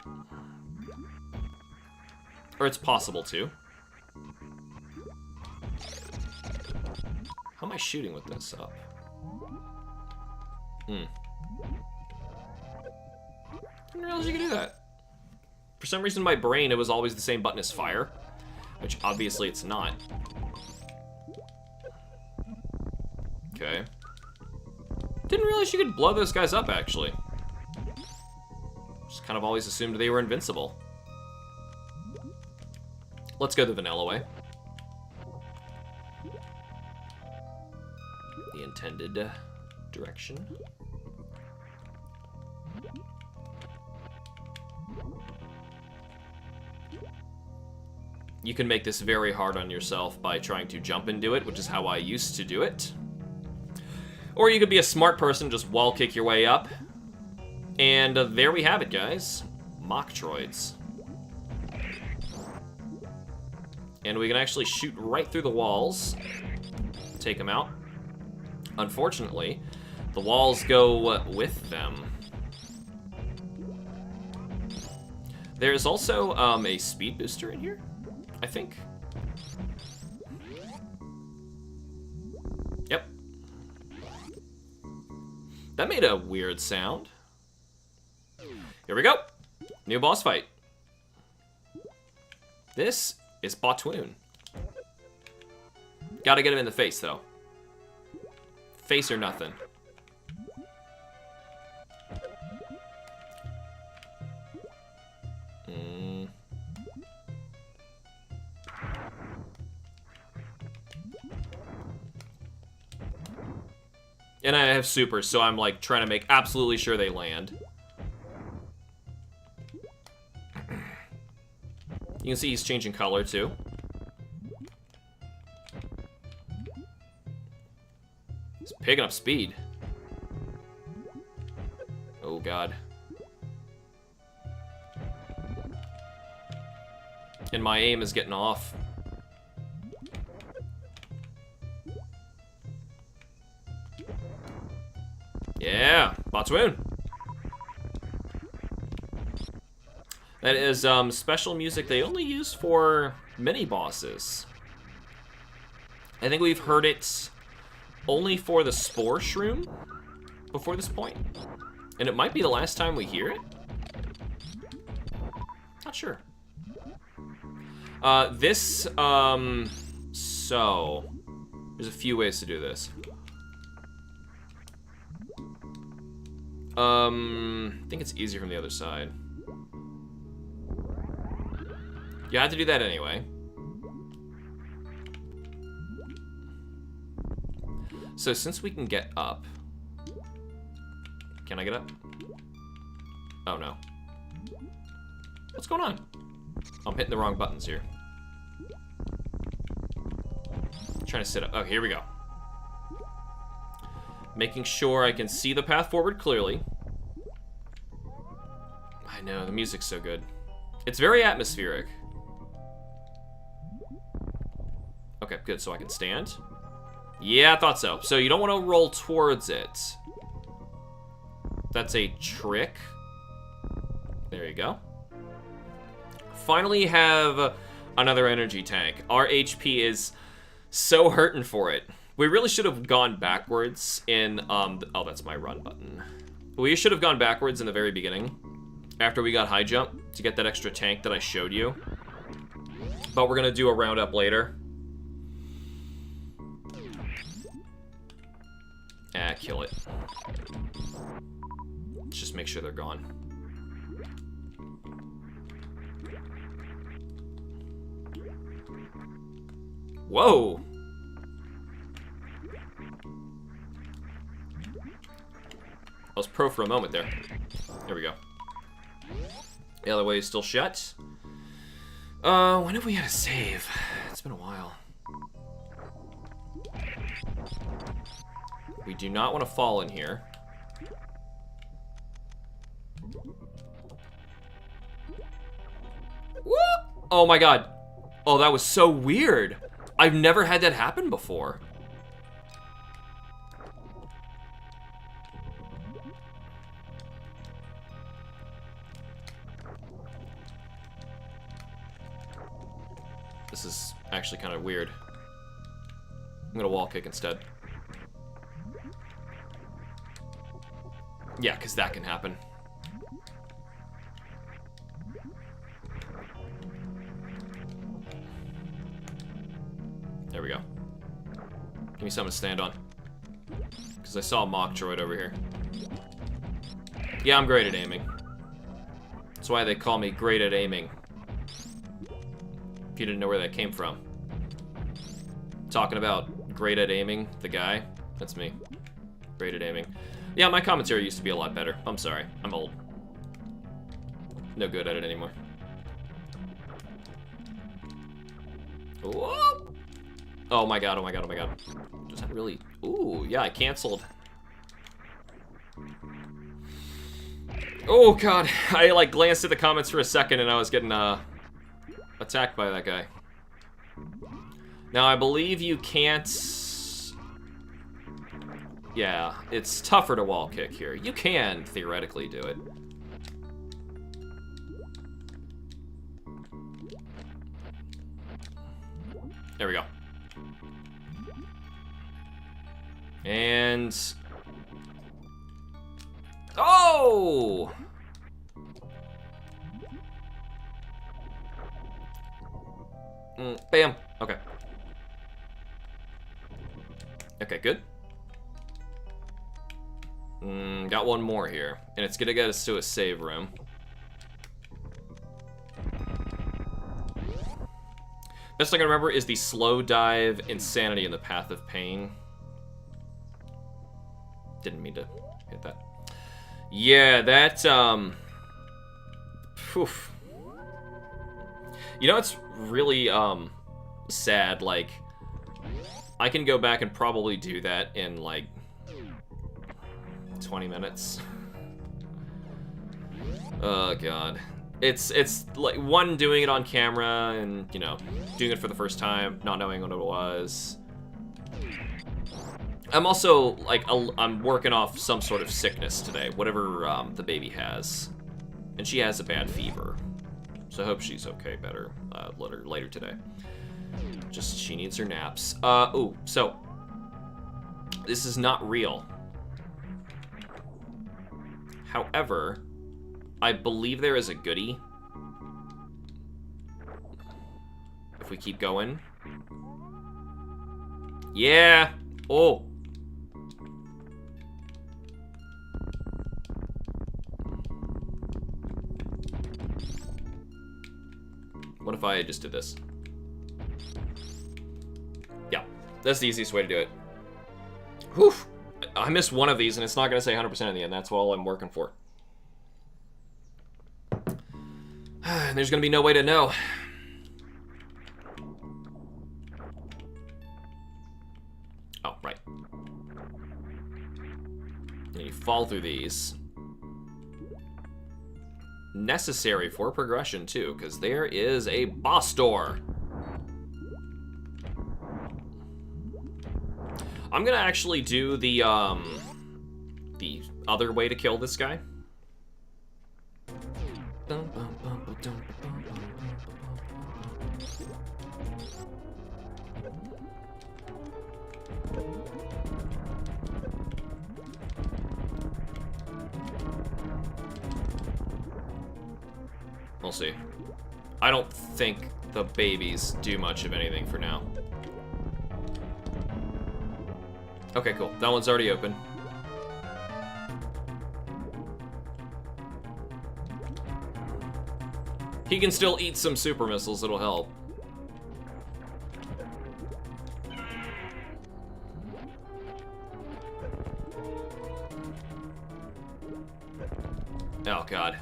Or it's possible to. How am I shooting with this up? Didn't realize you could do that. For some reason in my brain it was always the same button as fire. Which obviously it's not. Okay. Didn't realize you could blow those guys up, actually. Just kind of always assumed they were invincible. Let's go the vanilla way. The intended direction. You can make this very hard on yourself by trying to jump into it, which is how I used to do it. Or you could be a smart person, just wall kick your way up. And there we have it, guys. Metroids. And we can actually shoot right through the walls. Take them out. Unfortunately, the walls go with them. There's also a speed booster in here, I think. Yep. That made a weird sound. Here we go. New boss fight. This is Botwoon. Gotta get him in the face, though. Face or nothing. And I have supers, so I'm like trying to make absolutely sure they land. You can see he's changing color too. He's picking up speed. Oh god. And my aim is getting off. Yeah, Botwoon. That is special music they only use for mini bosses. I think we've heard it only for the Spore Shroom before this point. And it might be the last time we hear it. Not sure. So, there's a few ways to do this. I think it's easier from the other side. You have to do that anyway. So since we can get up... Can I get up? Oh no. What's going on? I'm hitting the wrong buttons here. I'm trying to sit up. Oh, here we go. Making sure I can see the path forward clearly. I know, the music's so good. It's very atmospheric. Okay, good, so I can stand. Yeah, I thought so. So you don't want to roll towards it. That's a trick. There you go. Finally have another energy tank. Our HP is so hurting for it. We really should have gone backwards in, oh, that's my run button. We should have gone backwards in the very beginning, after we got high jump, to get that extra tank that I showed you. But we're gonna do a roundup later. Ah, kill it. Let's just make sure they're gone. Whoa! I was pro for a moment there. There we go. The other way is still shut. When have we had a save? It's been a while. We do not want to fall in here. Whoop! Oh my god. Oh, that was so weird. I've never had that happen before. This is actually kind of weird. I'm gonna wall kick instead. Yeah, because that can happen. There we go. Give me something to stand on. Because I saw a mock droid over here. Yeah, I'm great at aiming. That's why they call me great at aiming. If you didn't know where that came from. Talking about great at aiming, the guy, that's me. Great at aiming. Yeah, my commentary used to be a lot better. I'm sorry, I'm old. No good at it anymore. Whoa! Oh my god, oh my god, oh my god. Does that really... Ooh, yeah, I canceled. Oh god, I like glanced at the comments for a second and I was getting attacked by that guy. Now, I believe you can't... Yeah, it's tougher to wall kick here. You can theoretically do it. There we go. And... Oh! Bam. Okay. Okay, good. Got one more here. And it's gonna get us to a save room. Best I can remember is the slow dive insanity in the path of pain. Didn't mean to hit that. Yeah, that, Oof. You know, it's really, sad, like, I can go back and probably do that in, like, 20 minutes. Oh, God. It's like, one, doing it on camera, and, you know, doing it for the first time, not knowing what it was. I'm also, like, I'm working off some sort of sickness today, whatever the baby has. And she has a bad fever. So I hope she's okay better later today. Just, she needs her naps. Ooh, so, this is not real. However, I believe there is a goodie. If we keep going. Yeah! Oh! What if I just did this? Yeah, that's the easiest way to do it. Whew! I missed one of these, and it's not going to say 100% in the end. That's all I'm working for. And there's going to be no way to know. Oh, right. And you fall through these. Necessary for progression, too, because there is a boss door. I'm gonna actually do the other way to kill this guy. We'll see. I don't think the babies do much of anything for now. Okay, cool. That one's already open. He can still eat some super missiles, it'll help. Oh, God.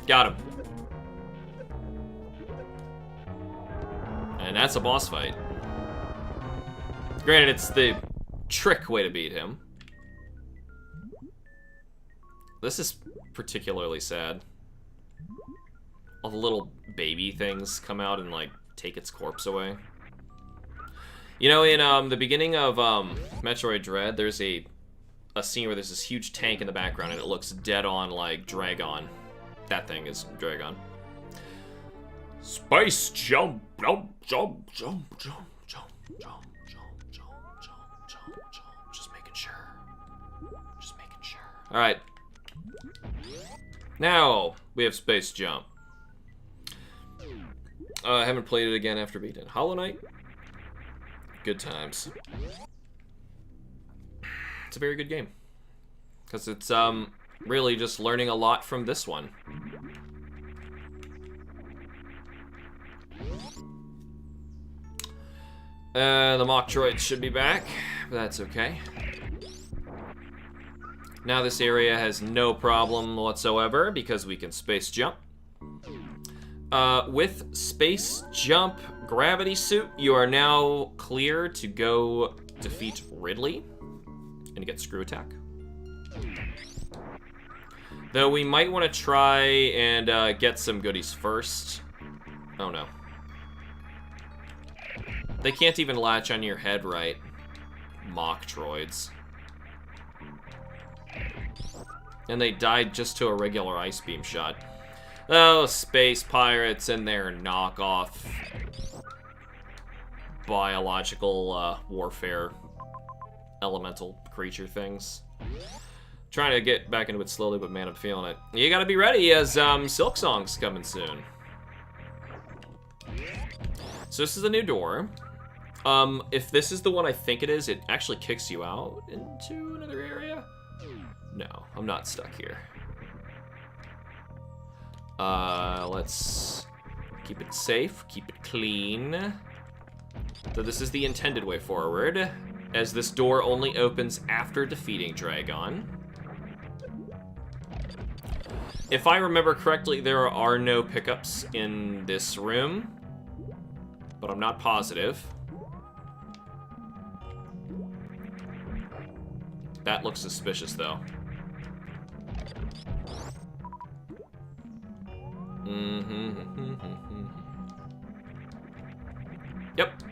Got him. And that's a boss fight. Granted, it's the trick way to beat him. This is particularly sad. All the little baby things come out and, like, take its corpse away. You know, in the beginning of Metroid Dread, there's a scene where there's this huge tank in the background and it looks dead on like Dragon. That thing is Dragon. Space jump, jump, jump, jump, jump, jump, jump, jump, jump, jump, jump, jump. Just making sure. Just making sure. Alright. Now we have space jump. I haven't played it again after beating Hollow Knight. Good times. It's a very good game. Because it's really just learning a lot from this one. The Metroid should be back, but that's okay. Now this area has no problem whatsoever because we can space jump. With space jump gravity suit, you are now clear to go defeat Ridley and get screw attack. Though we might want to try and get some goodies first. Oh no. They can't even latch on your head right. Mock droids. And they died just to a regular ice beam shot. Oh, space pirates and their knockoff biological warfare elemental creature things. Trying to get back into it slowly, but man, I'm feeling it. You gotta be ready as Silk Song's coming soon. So this is a new door. If this is the one I think it is, it actually kicks you out into another area. No, I'm not stuck here. Let's keep it safe, keep it clean. So this is the intended way forward, as this door only opens after defeating Dragon. If I remember correctly, there are no pickups in this room, but I'm not positive. That looks suspicious, though. Yep.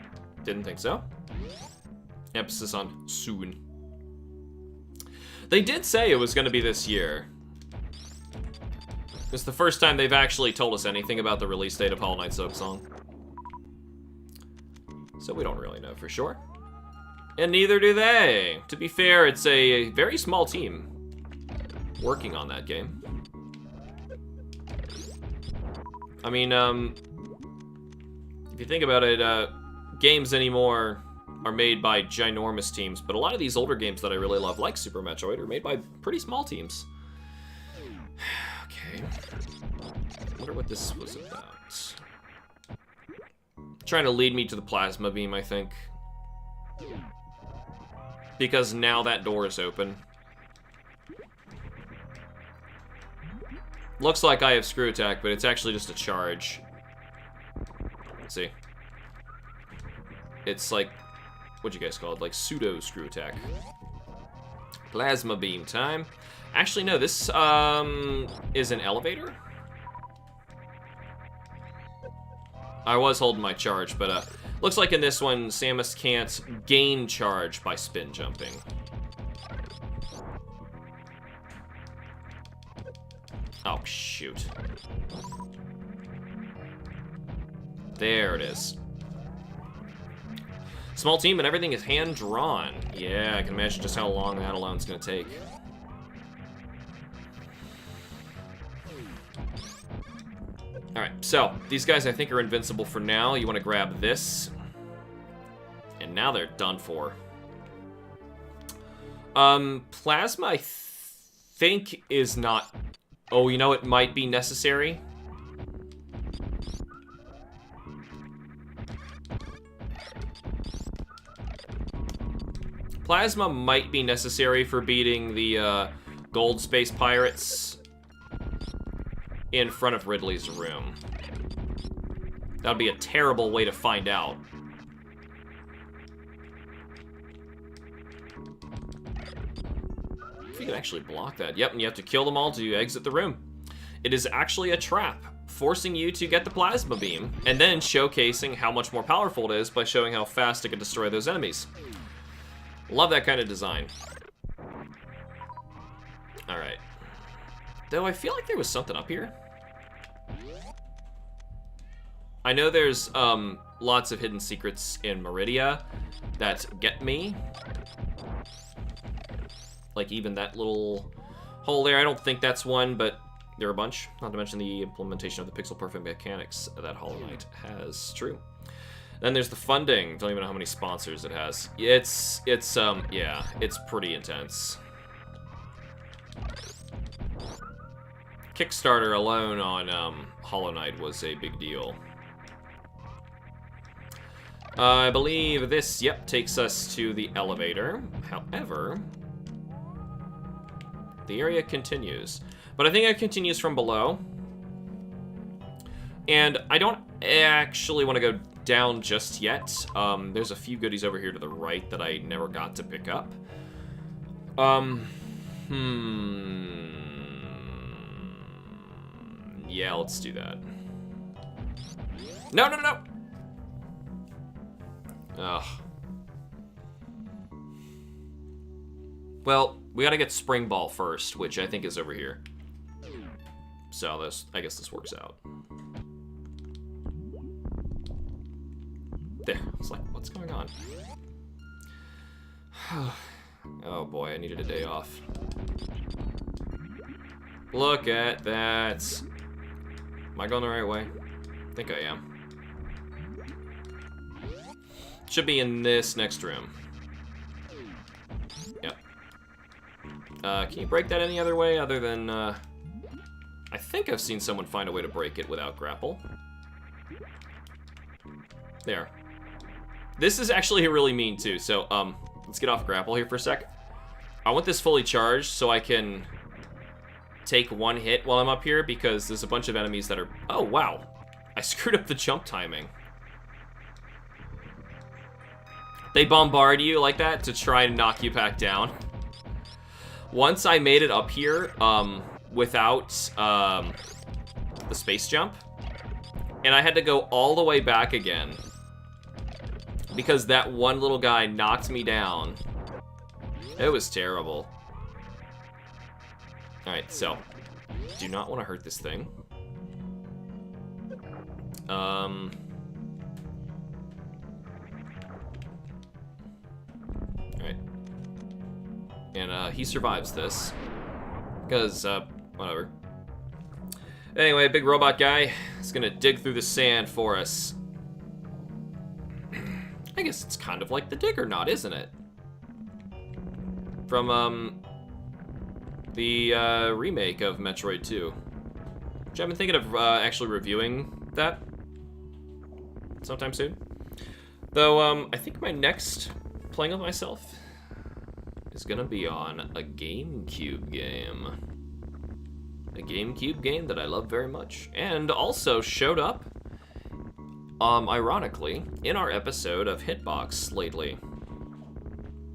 Didn't think so. Emphasis on soon. They did say it was going to be this year. It's the first time they've actually told us anything about the release date of Hollow Knight Silk Song. So we don't really know for sure. And neither do they. To be fair, it's a very small team working on that game. I mean, if you think about it, games anymore are made by ginormous teams, but a lot of these older games that I really love, like Super Metroid, are made by pretty small teams. Okay. I wonder what this was about. Trying to lead me to the plasma beam, I think. Because now that door is open. Looks like I have screw attack, but it's actually just a charge. Let's see. It's like, what'd you guys call it? Like pseudo screw attack. Plasma beam time. Actually, no, this is an elevator. I was holding my charge, but looks like in this one, Samus can't gain charge by spin jumping. Oh, shoot. There it is. Small team and everything is hand-drawn. Yeah, I can imagine just how long that alone is going to take. Alright, so, these guys I think are invincible for now. You want to grab this. And now they're done for. Plasma, I think, is not... Oh, you know, it might be necessary. Plasma might be necessary for beating the gold space pirates in front of Ridley's room. That would be a terrible way to find out. If you can actually block that. Yep, and you have to kill them all to exit the room. It is actually a trap, forcing you to get the plasma beam, and then showcasing how much more powerful it is by showing how fast it can destroy those enemies. Love that kind of design. Alright. Though I feel like there was something up here. I know there's lots of hidden secrets in Meridia that get me. Like even that little hole there. I don't think that's one, but there are a bunch. Not to mention the implementation of the pixel perfect mechanics that Hollow Knight has. True. Then there's the funding. Don't even know how many sponsors it has. It's yeah, it's pretty intense. Kickstarter alone on Hollow Knight was a big deal. I believe this, yep, takes us to the elevator. However, the area continues. But I think it continues from below. And I don't actually want to go down just yet. There's a few goodies over here to the right that I never got to pick up. Yeah, let's do that. No, no, no! Ugh. Well, we gotta get Spring Ball first, which I think is over here. So this, I guess this works out. There. It's like, what's going on? Oh boy, I needed a day off. Look at that. Am I going the right way? I think I am. Should be in this next room. Yep. Can you break that any other way other than, I think I've seen someone find a way to break it without grapple. There. This is actually really mean too, so, let's get off grapple here for a sec. I want this fully charged so I can take one hit while I'm up here because there's a bunch of enemies that are... Oh, wow. I screwed up the jump timing. They bombard you like that to try and knock you back down. Once I made it up here without the space jump, and I had to go all the way back again because that one little guy knocked me down. It was terrible. Alright, so. Do not want to hurt this thing. Alright. And, he survives this. Because, whatever. Anyway, big robot guy is gonna dig through the sand for us. I guess it's kind of like the Diggernaut, isn't it? From, the, remake of Metroid 2. Which I've been thinking of, actually reviewing that sometime soon. Though, I think my next playing of myself is gonna be on a GameCube game. A GameCube game that I love very much. And also showed up, ironically, in our episode of Hitbox lately.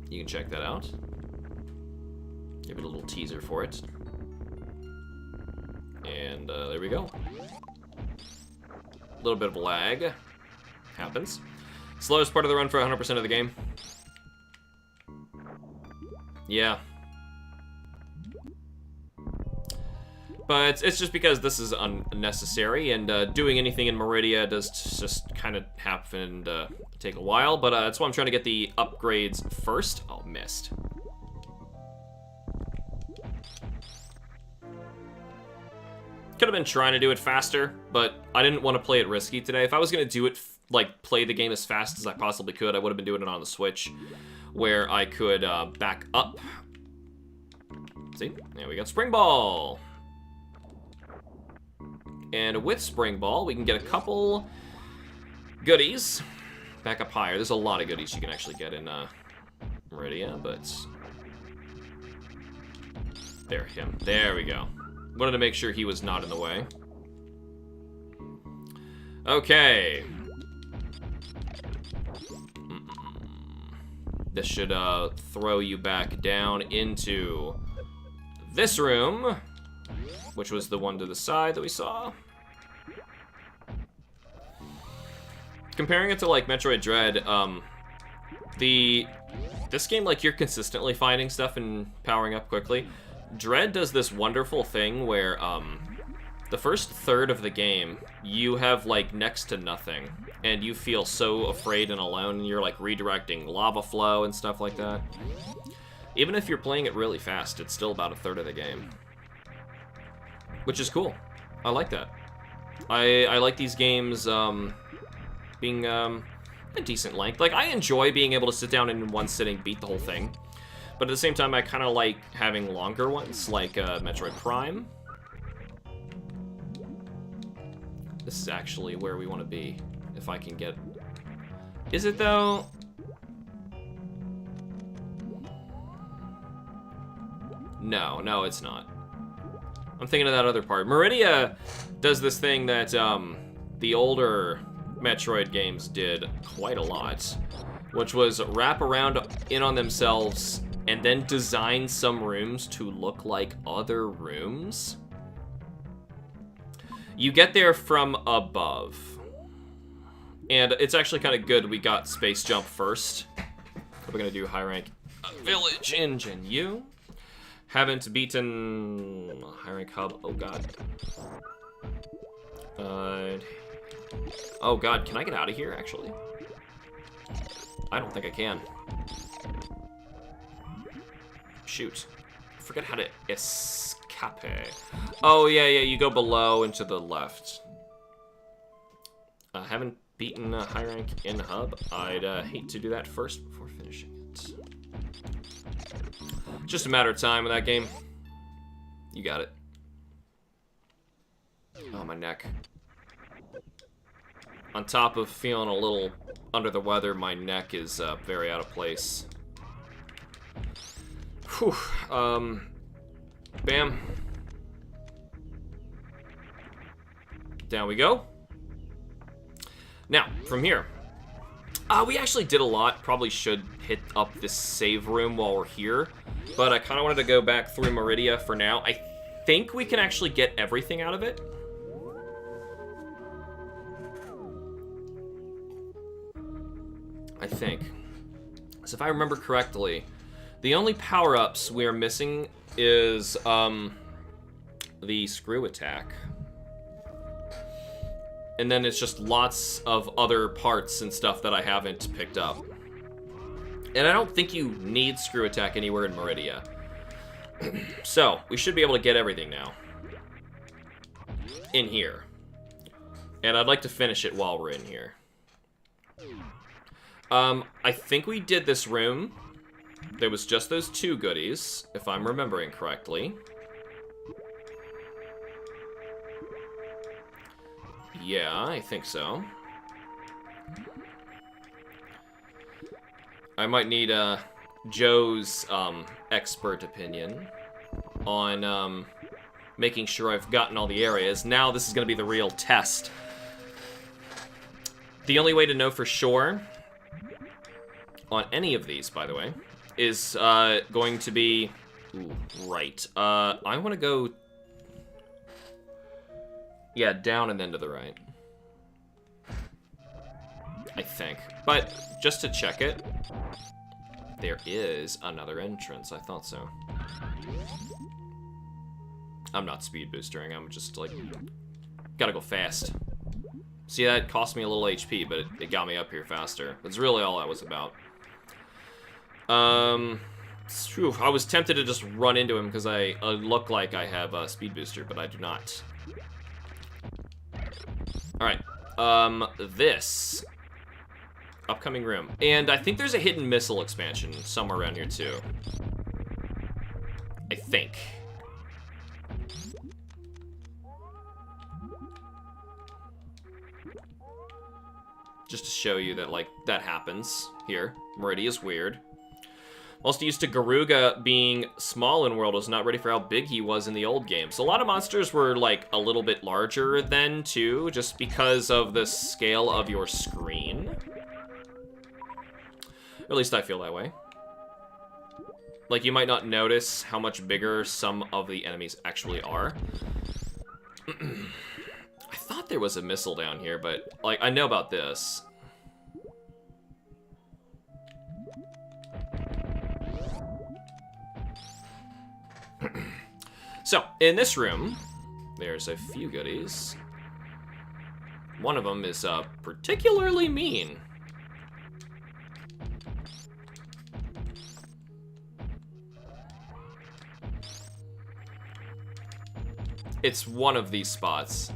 You can check that out. Give it a little teaser for it. And there we go. A little bit of lag. Happens. Slowest part of the run for 100% of the game. Yeah. But it's just because this is unnecessary, and doing anything in Meridia does just kind of happen and take a while, but that's why I'm trying to get the upgrades first. Oh, missed. Could have been trying to do it faster, but I didn't want to play it risky today. If I was going to do it, like, play the game as fast as I possibly could, I would have been doing it on the Switch, where I could back up. See? There we go. Spring Ball! And with Spring Ball, we can get a couple goodies. Back up higher. There's a lot of goodies you can actually get in Meridia, but... There, him. There we go. Wanted to make sure he was not in the way. Okay. This should throw you back down into this room, which was the one to the side that we saw. Comparing it to like Metroid Dread, this game, like, you're consistently finding stuff and powering up quickly. Dread does this wonderful thing where the first third of the game you have like next to nothing, and you feel so afraid and alone, and you're like redirecting lava flow and stuff like that. Even if you're playing it really fast, it's still about a third of the game, which is cool. I like that. I like these games being a decent length. Like, I enjoy being able to sit down and in one sitting beat the whole thing. But at the same time, I kind of like having longer ones, like Metroid Prime. This is actually where we want to be, if I can get... Is it, though? No, it's not. I'm thinking of that other part. Meridia does this thing that the older Metroid games did quite a lot, which was wrap around in on themselves and then design some rooms to look like other rooms. You get there from above. And it's actually kind of good we got Space Jump first. We're going to do high rank Village Engine U. Haven't beaten high rank Hub. Oh, God. Oh, God. Can I get out of here, actually? I don't think I can. Shoot. I forget how to escape. Oh, yeah, you go below and to the left. Haven't beaten a high rank in Hub. I'd hate to do that first before finishing it. Just a matter of time with that game. You got it. Oh, my neck. On top of feeling a little under the weather, my neck is very out of place. Whew. Bam. Down we go. Now, from here. We actually did a lot. Probably should hit up this save room while we're here. But I kind of wanted to go back through Meridia for now. I think we can actually get everything out of it. I think. So if I remember correctly, the only power-ups we are missing is the screw attack. And then it's just lots of other parts and stuff that I haven't picked up. And I don't think you need screw attack anywhere in Meridia. So, we should be able to get everything now. In here. And I'd like to finish it while we're in here. I think we did this room. There was just those 2 goodies, if I'm remembering correctly. Yeah, I think so. I might need Joe's expert opinion on making sure I've gotten all the areas. Now this is going to be the real test. The only way to know for sure on any of these, by the way, is going to be... Ooh, right. I want to go... Yeah, down and then to the right. I think. But, just to check it, there is another entrance. I thought so. I'm not speed boostering. I'm just, like, gotta go fast. See, that cost me a little HP, but it got me up here faster. That's really all that was about. Phew, I was tempted to just run into him because I look like I have a speed booster, but I do not. Alright, this upcoming room. And I think there's a hidden missile expansion somewhere around here too. I think. Just to show you that, like, that happens here. Meridia's weird. Also used to Garuga being small in world, was not ready for how big he was in the old games. A lot of monsters were, like, a little bit larger then, too, just because of the scale of your screen. Or at least I feel that way. Like, you might not notice how much bigger some of the enemies actually are. I thought there was a missile down here, but, like, I know about this. So, in this room, there's a few goodies. One of them is particularly mean. It's one of these spots.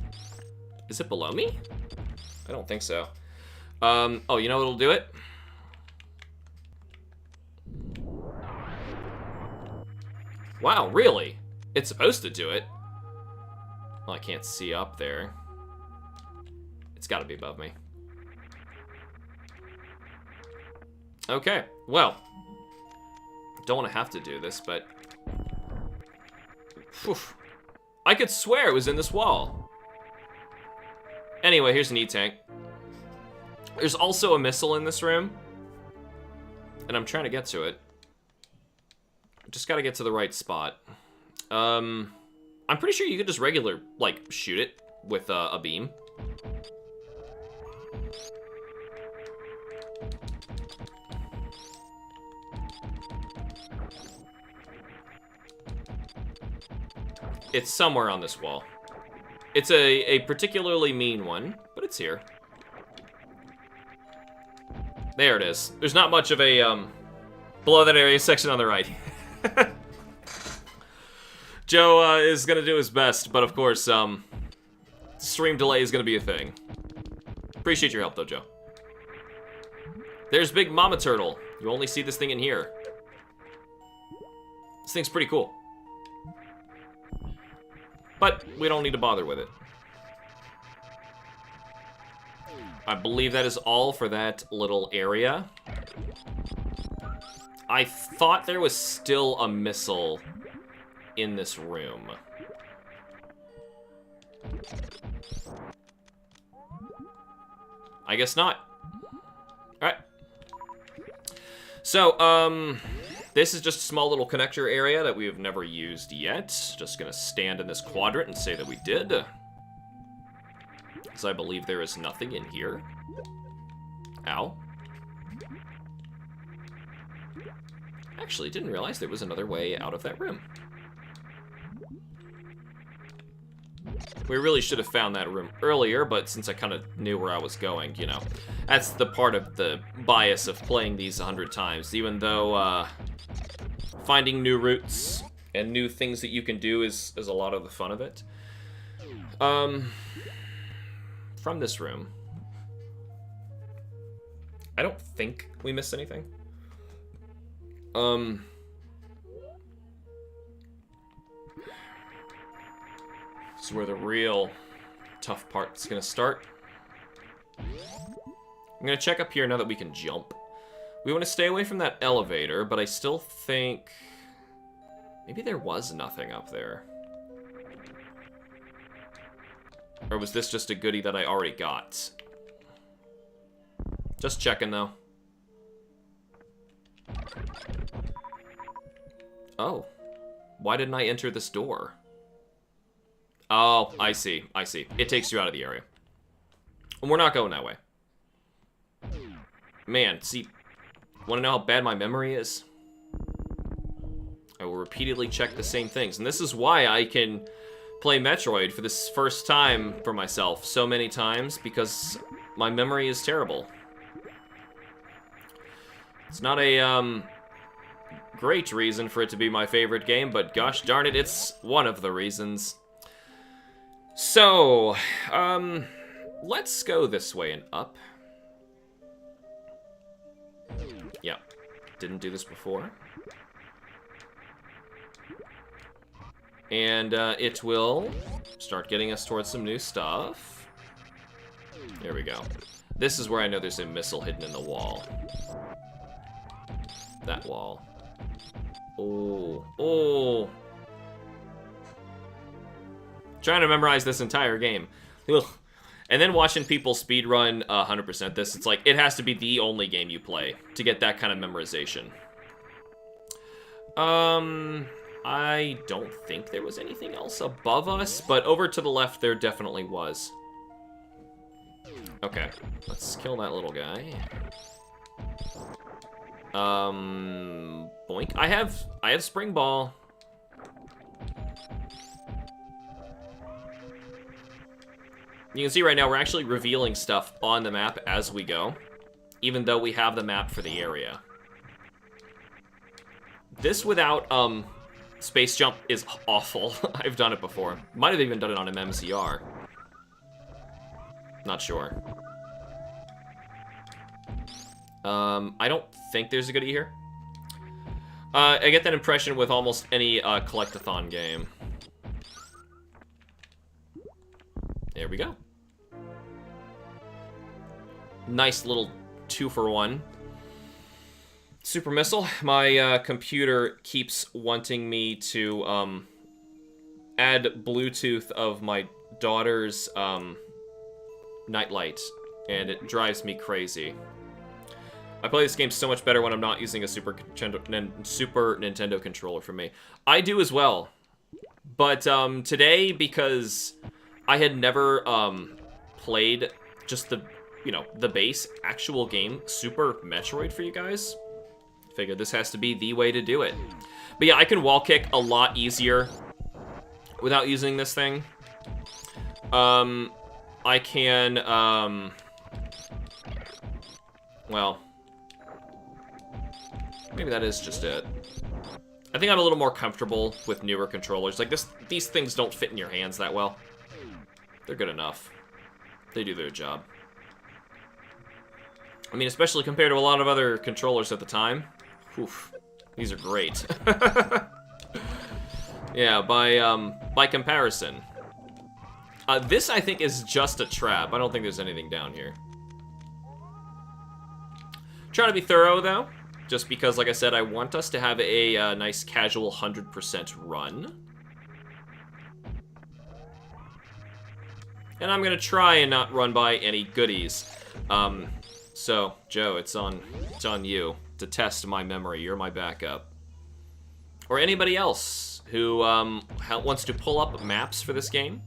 Is it below me? I don't think so. Oh, you know what'll do it? Wow, really? It's supposed to do it. Well, I can't see up there. It's gotta be above me. Okay, well. Don't want to have to do this, but... Whew. I could swear it was in this wall. Anyway, here's an E-tank. There's also a missile in this room. And I'm trying to get to it. Just gotta get to the right spot. I'm pretty sure you could just like, shoot it. with a beam. It's somewhere on this wall. It's a particularly mean one, but it's here. There it is. There's not much of a, below that area section on the right. Joe is gonna do his best, but of course, stream delay is gonna be a thing. Appreciate your help, though, Joe. There's Big Mama Turtle. You only see this thing in here. This thing's pretty cool. But we don't need to bother with it. I believe that is all for that little area. I thought there was still a missile in this room. I guess not. Alright. So, this is just a small little connector area that we have never used yet. Just gonna stand in this quadrant and say that we did. Because I believe there is nothing in here. Ow. Actually, didn't realize there was another way out of that room. We really should have found that room earlier, but since I kind of knew where I was going, you know. That's the part of the bias of playing these 100 times. Even though, finding new routes and new things that you can do is a lot of the fun of it. From this room, I don't think we missed anything. This is where the real tough part's gonna start. I'm gonna check up here now that we can jump. We want to stay away from that elevator, but I still think maybe there was nothing up there. Or was this just a goodie that I already got? Just checking, though. Oh. Why didn't I enter this door? Oh, I see. I see. It takes you out of the area. And we're not going that way. Man, see, want to know how bad my memory is? I will repeatedly check the same things. And this is why I can play Metroid for this first time for myself so many times, because my memory is terrible. It's not a great reason for it to be my favorite game, but gosh darn it, it's one of the reasons. So, let's go this way and up. Yeah, didn't do this before. And it will start getting us towards some new stuff. There we go. This is where I know there's a missile hidden in the wall. That wall. Oh, oh. Trying to memorize this entire game. Ugh. And then watching people speedrun 100% this, it's like, it has to be the only game you play to get that kind of memorization. I don't think there was anything else above us, but over to the left there definitely was. Okay, let's kill that little guy. Boink. I have Spring Ball. You can see right now we're actually revealing stuff on the map as we go, even though we have the map for the area. This without space jump is awful. I've done it before. Might have even done it on an MCR. Not sure. I don't think there's a goodie here. I get that impression with almost any collectathon game. There we go. Nice little 2-for-1. Super Missile. My computer keeps wanting me to add Bluetooth of my daughter's nightlight, and it drives me crazy. I play this game so much better when I'm not using a Super Nintendo controller for me. I do as well. But today, because I had never played just the, you know, the base actual game, Super Metroid, for you guys. Figured this has to be the way to do it. But yeah, I can wall kick a lot easier without using this thing. I can, well, maybe that is just it. I think I'm a little more comfortable with newer controllers. Like, these things don't fit in your hands that well. They're good enough. They do their job. I mean, especially compared to a lot of other controllers at the time. Oof, these are great. Yeah, by comparison. This, I think, is just a trap. I don't think there's anything down here. Trying to be thorough, though. Just because, like I said, I want us to have a nice casual 100% run. And I'm going to try and not run by any goodies. So, Joe, it's on you to test my memory. You're my backup. Or anybody else who wants to pull up maps for this game.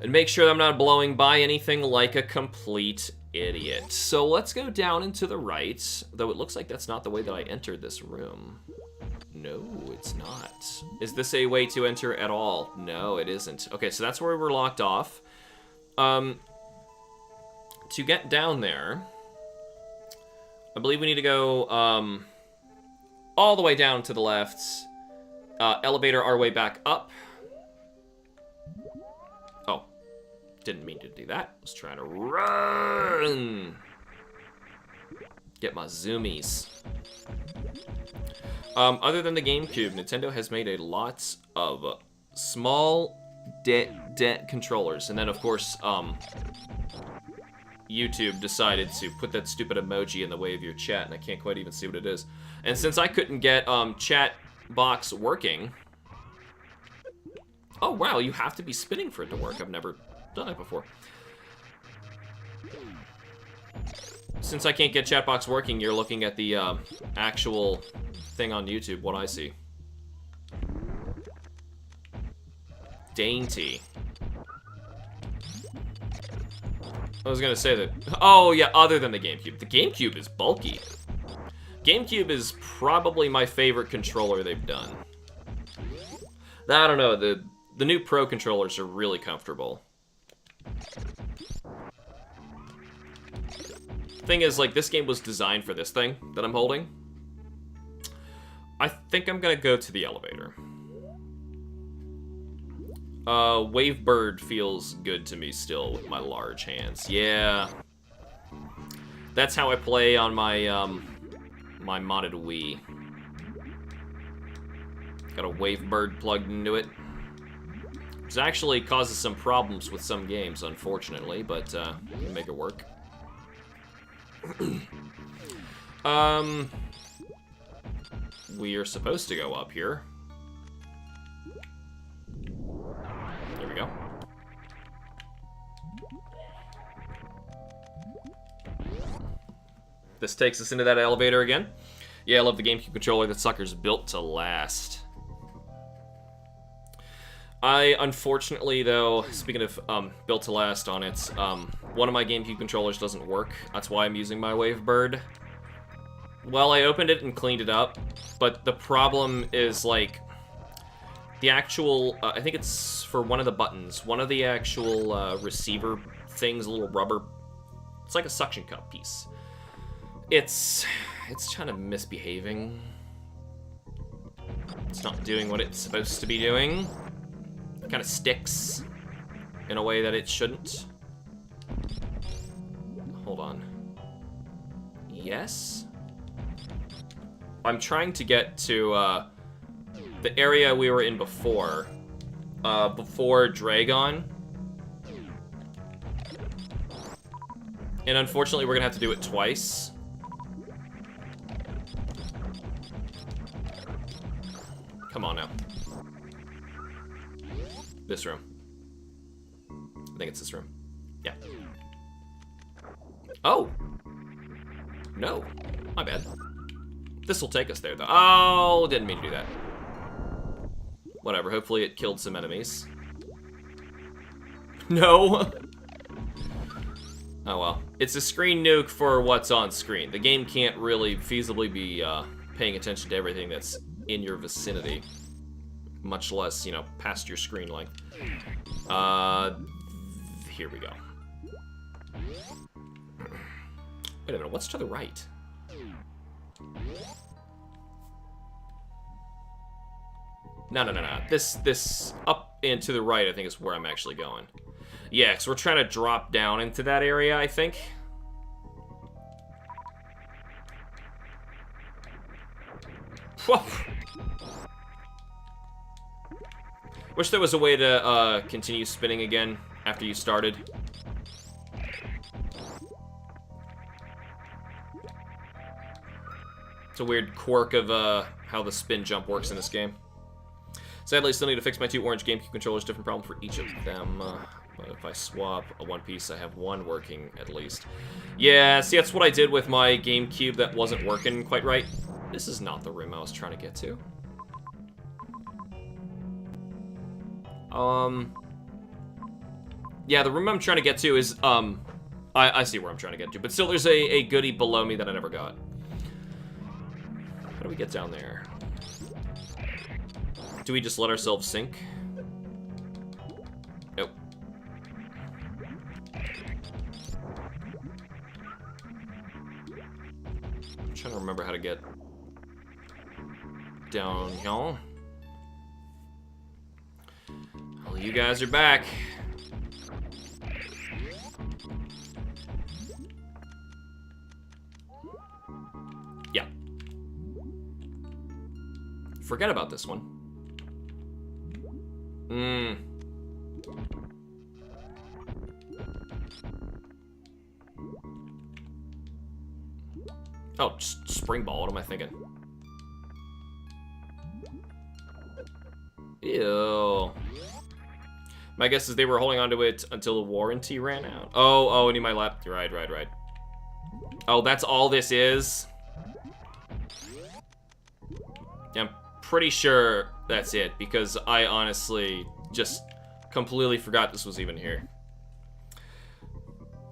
And make sure that I'm not blowing by anything like a complete idiot. So let's go down and to the right, though it looks like that's not the way that I entered this room. No, it's not. Is this a way to enter at all? No, it isn't. Okay, so that's where we're locked off. To get down there, I believe we need to go all the way down to the left, elevator our way back up. Oh, didn't mean to do that. I was trying to run. Get my zoomies. Other than the GameCube, Nintendo has made a lot of small controllers. And then, of course, YouTube decided to put that stupid emoji in the way of your chat, and I can't quite even see what it is. And since I couldn't get chat box working... Oh, wow, you have to be spinning for it to work. I've never done it before. Since I can't get chat box working, you're looking at the actual thing on YouTube, what I see. Dainty. I was gonna say that... Oh, yeah, other than the GameCube. The GameCube is bulky. GameCube is probably my favorite controller they've done. I don't know, the new Pro controllers are really comfortable. Thing is, like, this game was designed for this thing that I'm holding. I think I'm gonna go to the elevator. Wavebird feels good to me still with my large hands. Yeah. That's how I play on my, my modded Wii. Got a Wavebird plugged into it. Which actually causes some problems with some games, unfortunately, but, we can make it work. We are supposed to go up here. There we go. This takes us into that elevator again. Yeah, I love the GameCube controller. That sucker's built to last. I, unfortunately, though, speaking of built to last on it, one of my GameCube controllers doesn't work. That's why I'm using my Wavebird. Well, I opened it and cleaned it up, but the problem is, like, the actual, I think it's for one of the buttons, one of the actual receiver things, a little rubber, it's like a suction cup piece. It's kind of misbehaving. It's not doing what it's supposed to be doing. It kind of sticks in a way that it shouldn't. Hold on. Yes? I'm trying to get to the area we were in before Dragon. And unfortunately, we're gonna have to do it twice. Come on now. This room. I think it's this room. Yeah. Oh! No. My bad. This will take us there, though. Oh, didn't mean to do that. Whatever, hopefully it killed some enemies. No. Oh well. It's a screen nuke for what's on screen. The game can't really feasibly be paying attention to everything that's in your vicinity. Much less, you know, past your screen length. Here we go. Wait a minute, what's to the right? No. This up and to the right, I think, is where I'm actually going. Yeah, because we're trying to drop down into that area, I think. Whoa. Wish there was a way to continue spinning again after you started. It's a weird quirk of how the spin jump works in this game. Sadly, I still need to fix my 2 orange GameCube controllers. Different problem for each of them. But if I swap a one piece, I have one working at least. Yeah, see, that's what I did with my GameCube that wasn't working quite right. This is not the room I was trying to get to. Yeah, the room I'm trying to get to is, I see where I'm trying to get to, but still there's a goodie below me that I never got. How do we get down there? Do we just let ourselves sink? Nope. I'm trying to remember how to get down here. Oh, you guys are back. Yeah. Forget about this one. Oh, spring ball. What am I thinking? Ew. My guess is they were holding onto it until the warranty ran out. Oh, I need my lap. Right. Oh, that's all this is? Yeah, I'm pretty sure that's it, because I honestly just completely forgot this was even here.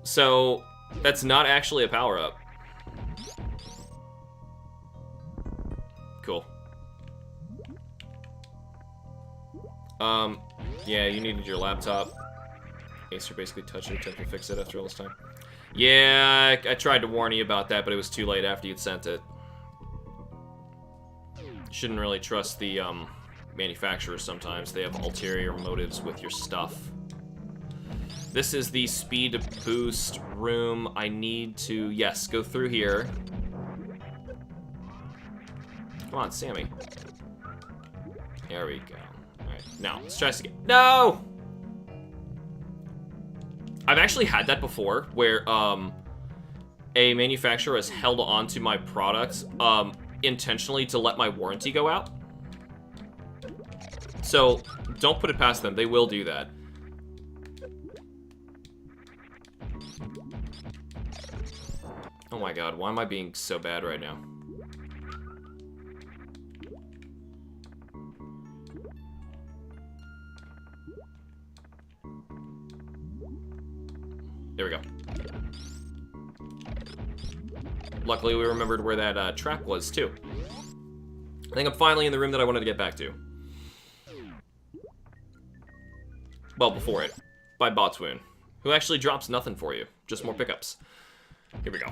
So, that's not actually a power-up. Cool. Yeah, you needed your laptop. Acer basically touched it, attempt to fix it after all this time. Yeah, I tried to warn you about that, but it was too late after you'd sent it. Shouldn't really trust the, manufacturers sometimes. They have ulterior motives with your stuff. This is the speed boost room. I need to, yes, go through here. Come on, Sammy. There we go. Alright, now, let's try this again. No! I've actually had that before, where, a manufacturer has held onto my product, intentionally to let my warranty go out. So, don't put it past them. They will do that. Oh my god, why am I being so bad right now? There we go. Luckily, we remembered where that trap was, too. I think I'm finally in the room that I wanted to get back to. Well, before it. By Botswoon, who actually drops nothing for you. Just more pickups. Here we go.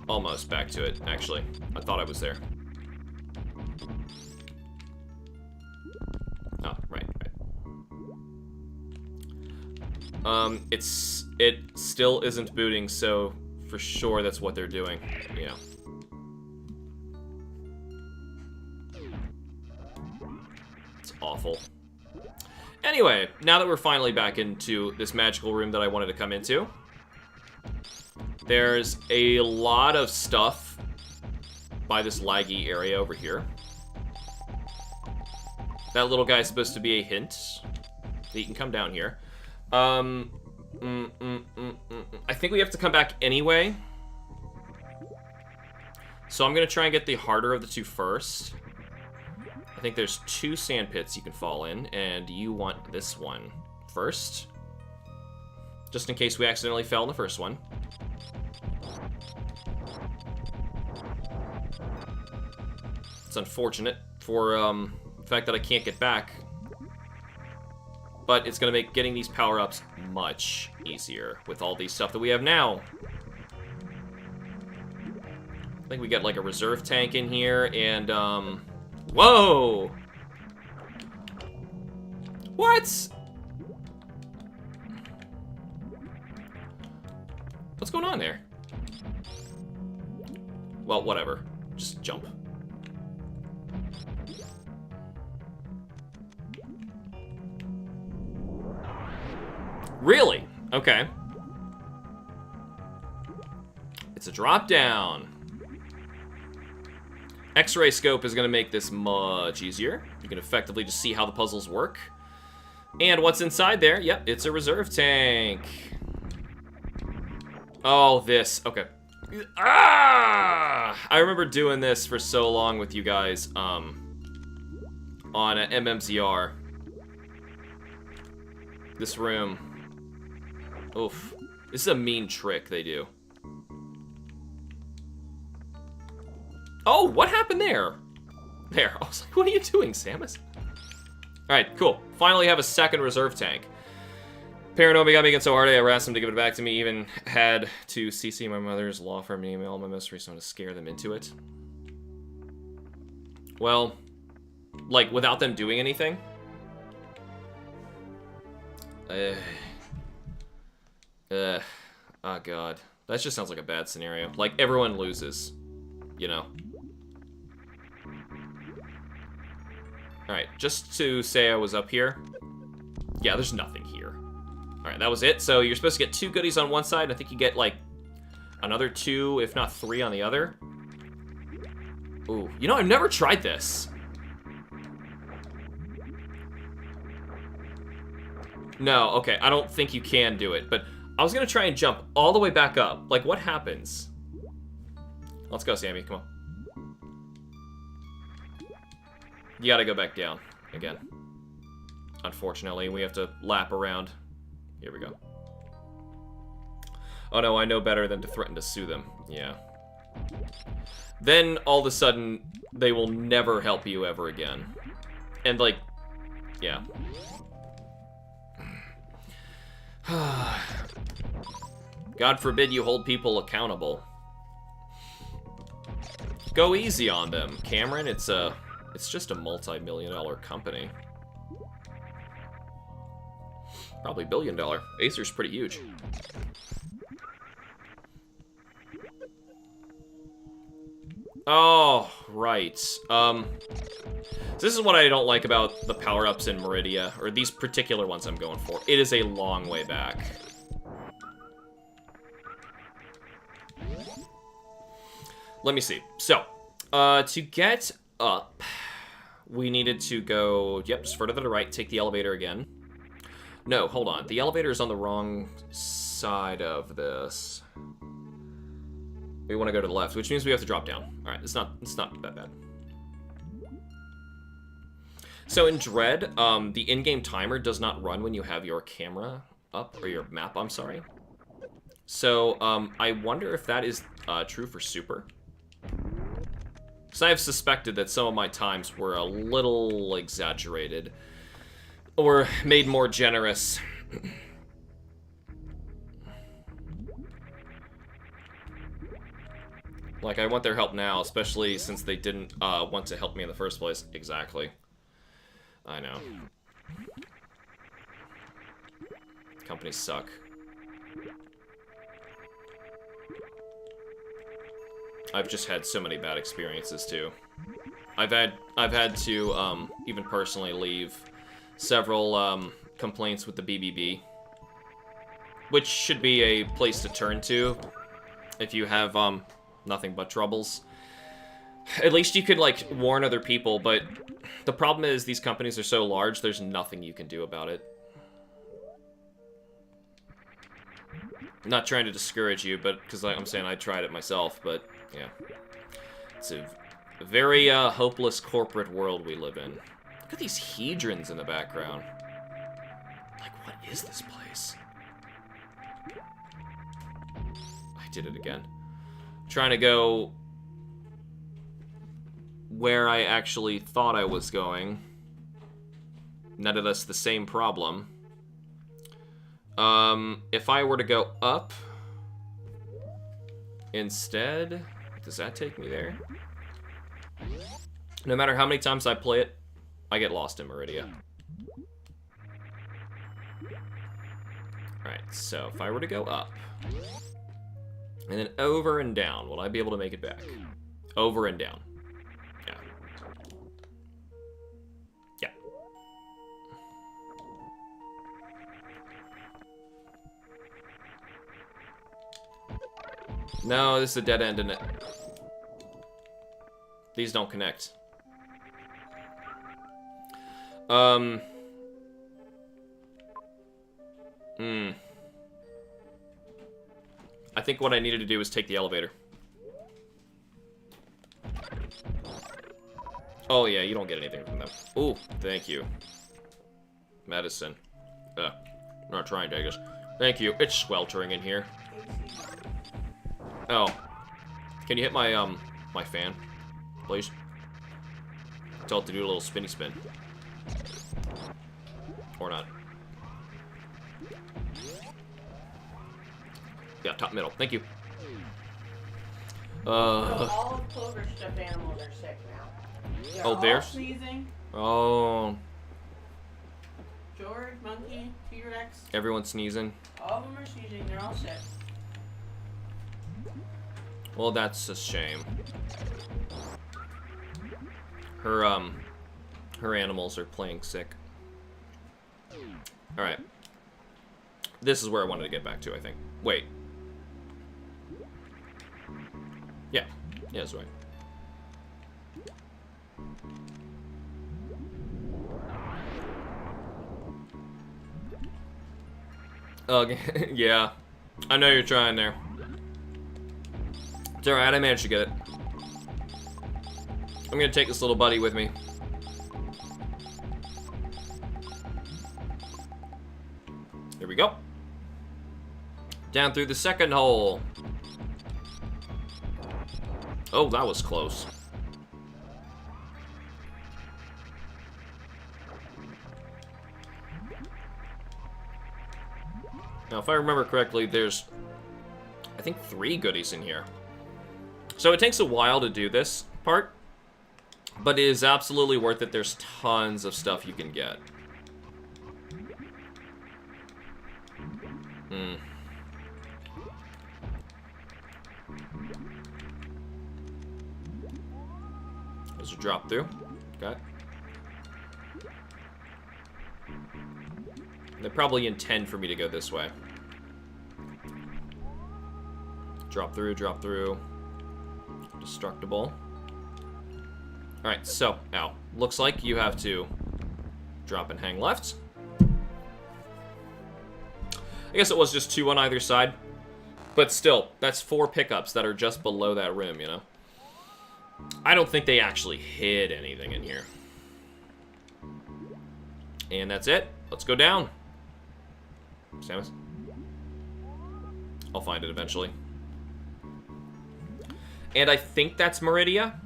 Almost back to it, actually. I thought I was there. Oh, right. It still isn't booting, so for sure that's what they're doing. Yeah. It's awful. Anyway, now that we're finally back into this magical room that I wanted to come into, there's a lot of stuff by this laggy area over here. That little guy's supposed to be a hint that you can come down here. I think we have to come back anyway. So I'm going to try and get the harder of the two first. I think there's 2 sand pits you can fall in, and you want this one first. Just in case we accidentally fell in the first one. It's unfortunate for the fact that I can't get back. But it's going to make getting these power-ups much easier with all these stuff that we have now. I think we got like a reserve tank in here, and whoa! What? What's going on there? Well, whatever. Just jump. Really? Okay. It's a drop down. X-ray scope is going to make this much easier. You can effectively just see how the puzzles work. And what's inside there? Yep, it's a reserve tank. Oh, this. Okay. Ah! I remember doing this for so long with you guys on MMZR. This room. Oof. This is a mean trick they do. Oh, what happened there? There. I was like, what are you doing, Samus? Alright, cool. Finally have a second reserve tank. Paranoia got me again so hard I harassed him to give it back to me. Even had to CC my mother's law firm and email my mystery so to scare them into it. Well, like, without them doing anything? Oh god. That just sounds like a bad scenario. Like, everyone loses. You know? Alright, just to say I was up here. Yeah, there's nothing here. Alright, that was it. So you're supposed to get 2 goodies on one side. I think you get, like, another 2, if not 3 on the other. Ooh. You know, I've never tried this. No, okay. I don't think you can do it. But I was going to try and jump all the way back up. Like, what happens? Let's go, Sammy. Come on. You gotta go back down again. Unfortunately, we have to lap around. Here we go. Oh no, I know better than to threaten to sue them. Yeah. Then, all of a sudden, they will never help you ever again. And, like, yeah. God forbid you hold people accountable. Go easy on them, Cameron. It's just a multi-million-dollar company. Probably billion-dollar. Acer's pretty huge. Oh, right. So this is what I don't like about the power-ups in Meridia, or these particular ones I'm going for. It is a long way back. Let me see. So, to get up, we needed to go, yep, just further to the right, take the elevator again. No, hold on. The elevator is on the wrong side of this. We want to go to the left, which means we have to drop down. All right, it's not that bad. So in Dread, the in-game timer does not run when you have your camera up, or your map, I'm sorry. So, I wonder if that is true for Super. Because I have suspected that some of my times were a little exaggerated. Or made more generous. Like, I want their help now, especially since they didn't want to help me in the first place. Exactly. I know. Companies suck. I've just had so many bad experiences too. I've had to even personally leave several complaints with the BBB, which should be a place to turn to if you have nothing but troubles. At least you could like warn other people, but the problem is these companies are so large, there's nothing you can do about it. I'm not trying to discourage you, but because I'm saying I tried it myself, but yeah. It's a very hopeless corporate world we live in. Look at these hedrons in the background. Like, what is this place? I did it again. Trying to go where I actually thought I was going. None of that's the same problem. If I were to go up instead, does that take me there? No matter how many times I play it, I get lost in Meridia. Alright, so if I were to go up, and then over and down, will I be able to make it back? Over and down. Yeah. Yeah. No, this is a dead end, isn't it? These don't connect. I think what I needed to do was take the elevator. Oh yeah, you don't get anything from them. Ooh, thank you. Medicine. I'm not trying to, I guess. Thank you. It's sweltering in here. Oh. Can you hit my, my fan, please? Tell it to do a little spinny spin. Or not. Yeah, top middle. Thank you. All of Clover's stuffed animals are sick now. Oh, all theirs? sneezing. Oh. George, Monkey, T-Rex. Everyone's sneezing. All of them are sneezing. They're all sick. Well, that's a shame. Her animals are playing sick. Alright. This is where I wanted to get back to, I think. Wait. Yeah. Yeah, that's right. Okay, yeah. I know you're trying there. It's alright, I managed to get it. I'm gonna take this little buddy with me. Here we go. Down through the second hole. Oh, that was close. Now, if I remember correctly, there's, I think, 3 goodies in here. So it takes a while to do this part, but it is absolutely worth it. There's tons of stuff you can get. There's a drop through. Okay. They probably intend for me to go this way. Drop through, drop through. Destructible. Alright, so, ow. Looks like you have to drop and hang left. I guess it was just 2 on either side. But still, that's 4 pickups that are just below that rim, you know? I don't think they actually hid anything in here. And that's it. Let's go down. Samus? I'll find it eventually. And I think that's Meridia.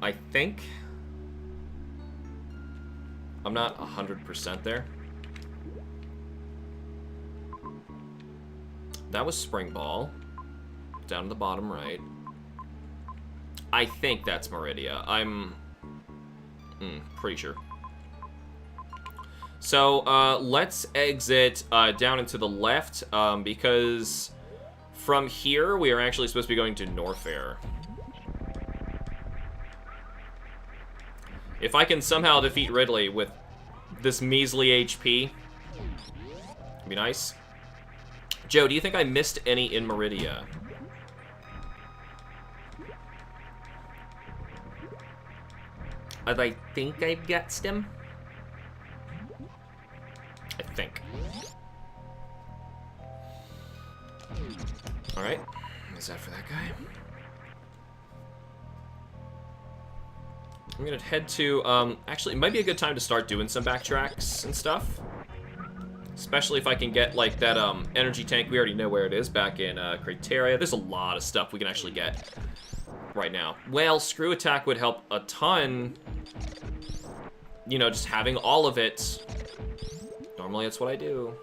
I think. I'm not 100% there. That was Spring Ball. Down to the bottom right. I think that's Meridia. I'm pretty sure. So, let's exit down and to the left, because from here, we are actually supposed to be going to Norfair. If I can somehow defeat Ridley with this measly HP, it'd be nice. Joe, do you think I missed any in Meridia? I think I've got him. I think. Alright. Is that for that guy? I'm gonna head to, actually, it might be a good time to start doing some backtracks and stuff. Especially if I can get, like, that, energy tank. We already know where it is, back in, Crateria. There's a lot of stuff we can actually get right now. Well, Screw Attack would help a ton. You know, just having all of it. Normally, that's what I do.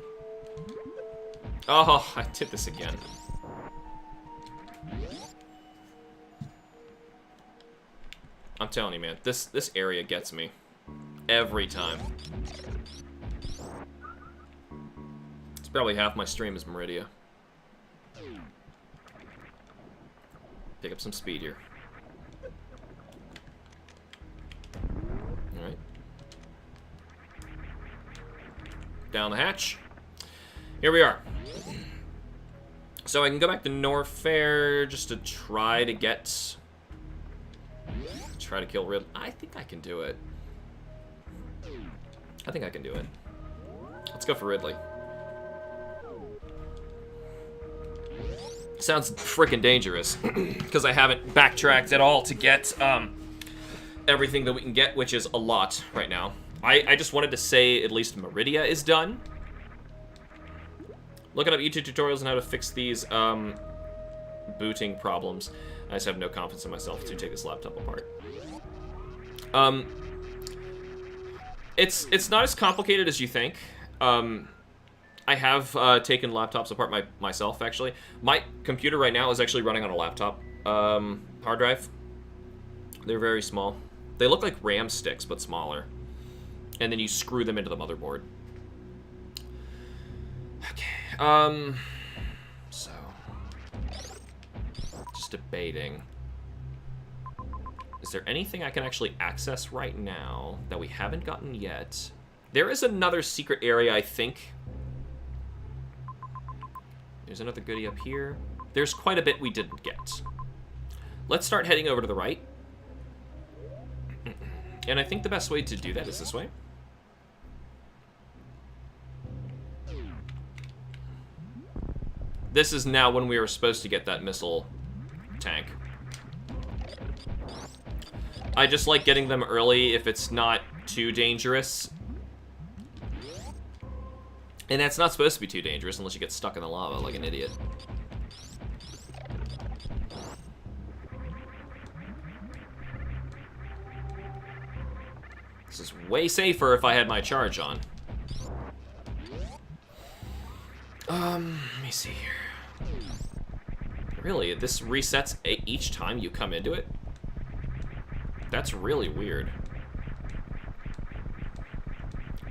Oh, I did this again. I'm telling you, man, this area gets me every time. It's probably half my stream is Meridia. Pick up some speed here. All right. Down the hatch. Here we are. So I can go back to Norfair just to try to get... Try to kill Ridley. I think I can do it. I think I can do it. Let's go for Ridley. Sounds freaking dangerous because I haven't backtracked at all to get everything that we can get, which is a lot right now. I just wanted to say at least Meridia is done. Looking up YouTube tutorials on how to fix these booting problems. I just have no confidence in myself to take this laptop apart. It's not as complicated as you think. I have taken laptops apart myself, actually. My computer right now is actually running on a laptop hard drive. They're very small. They look like RAM sticks, but smaller. And then you screw them into the motherboard. Okay, so... Just debating. Is there anything I can actually access right now that we haven't gotten yet? There is another secret area, I think. There's another goodie up here. There's quite a bit we didn't get. Let's start heading over to the right. And I think the best way to do that is this way. This is now when we were supposed to get that missile tank. I just like getting them early if it's not too dangerous. And that's not supposed to be too dangerous unless you get stuck in the lava like an idiot. This is way safer if I had my charge on. Let me see here. Really, this resets each time you come into it? That's really weird.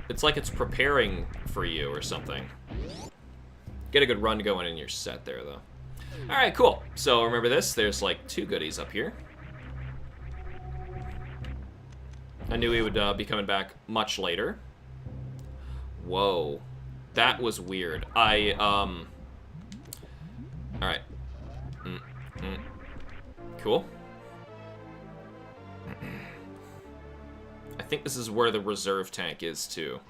It's like it's preparing for you or something. Get a good run going in your set there, though. Alright, cool. So remember this, there's like 2 goodies up here. I knew he would be coming back much later. Whoa. That was weird. Alright. Cool. I think this is where the reserve tank is, too.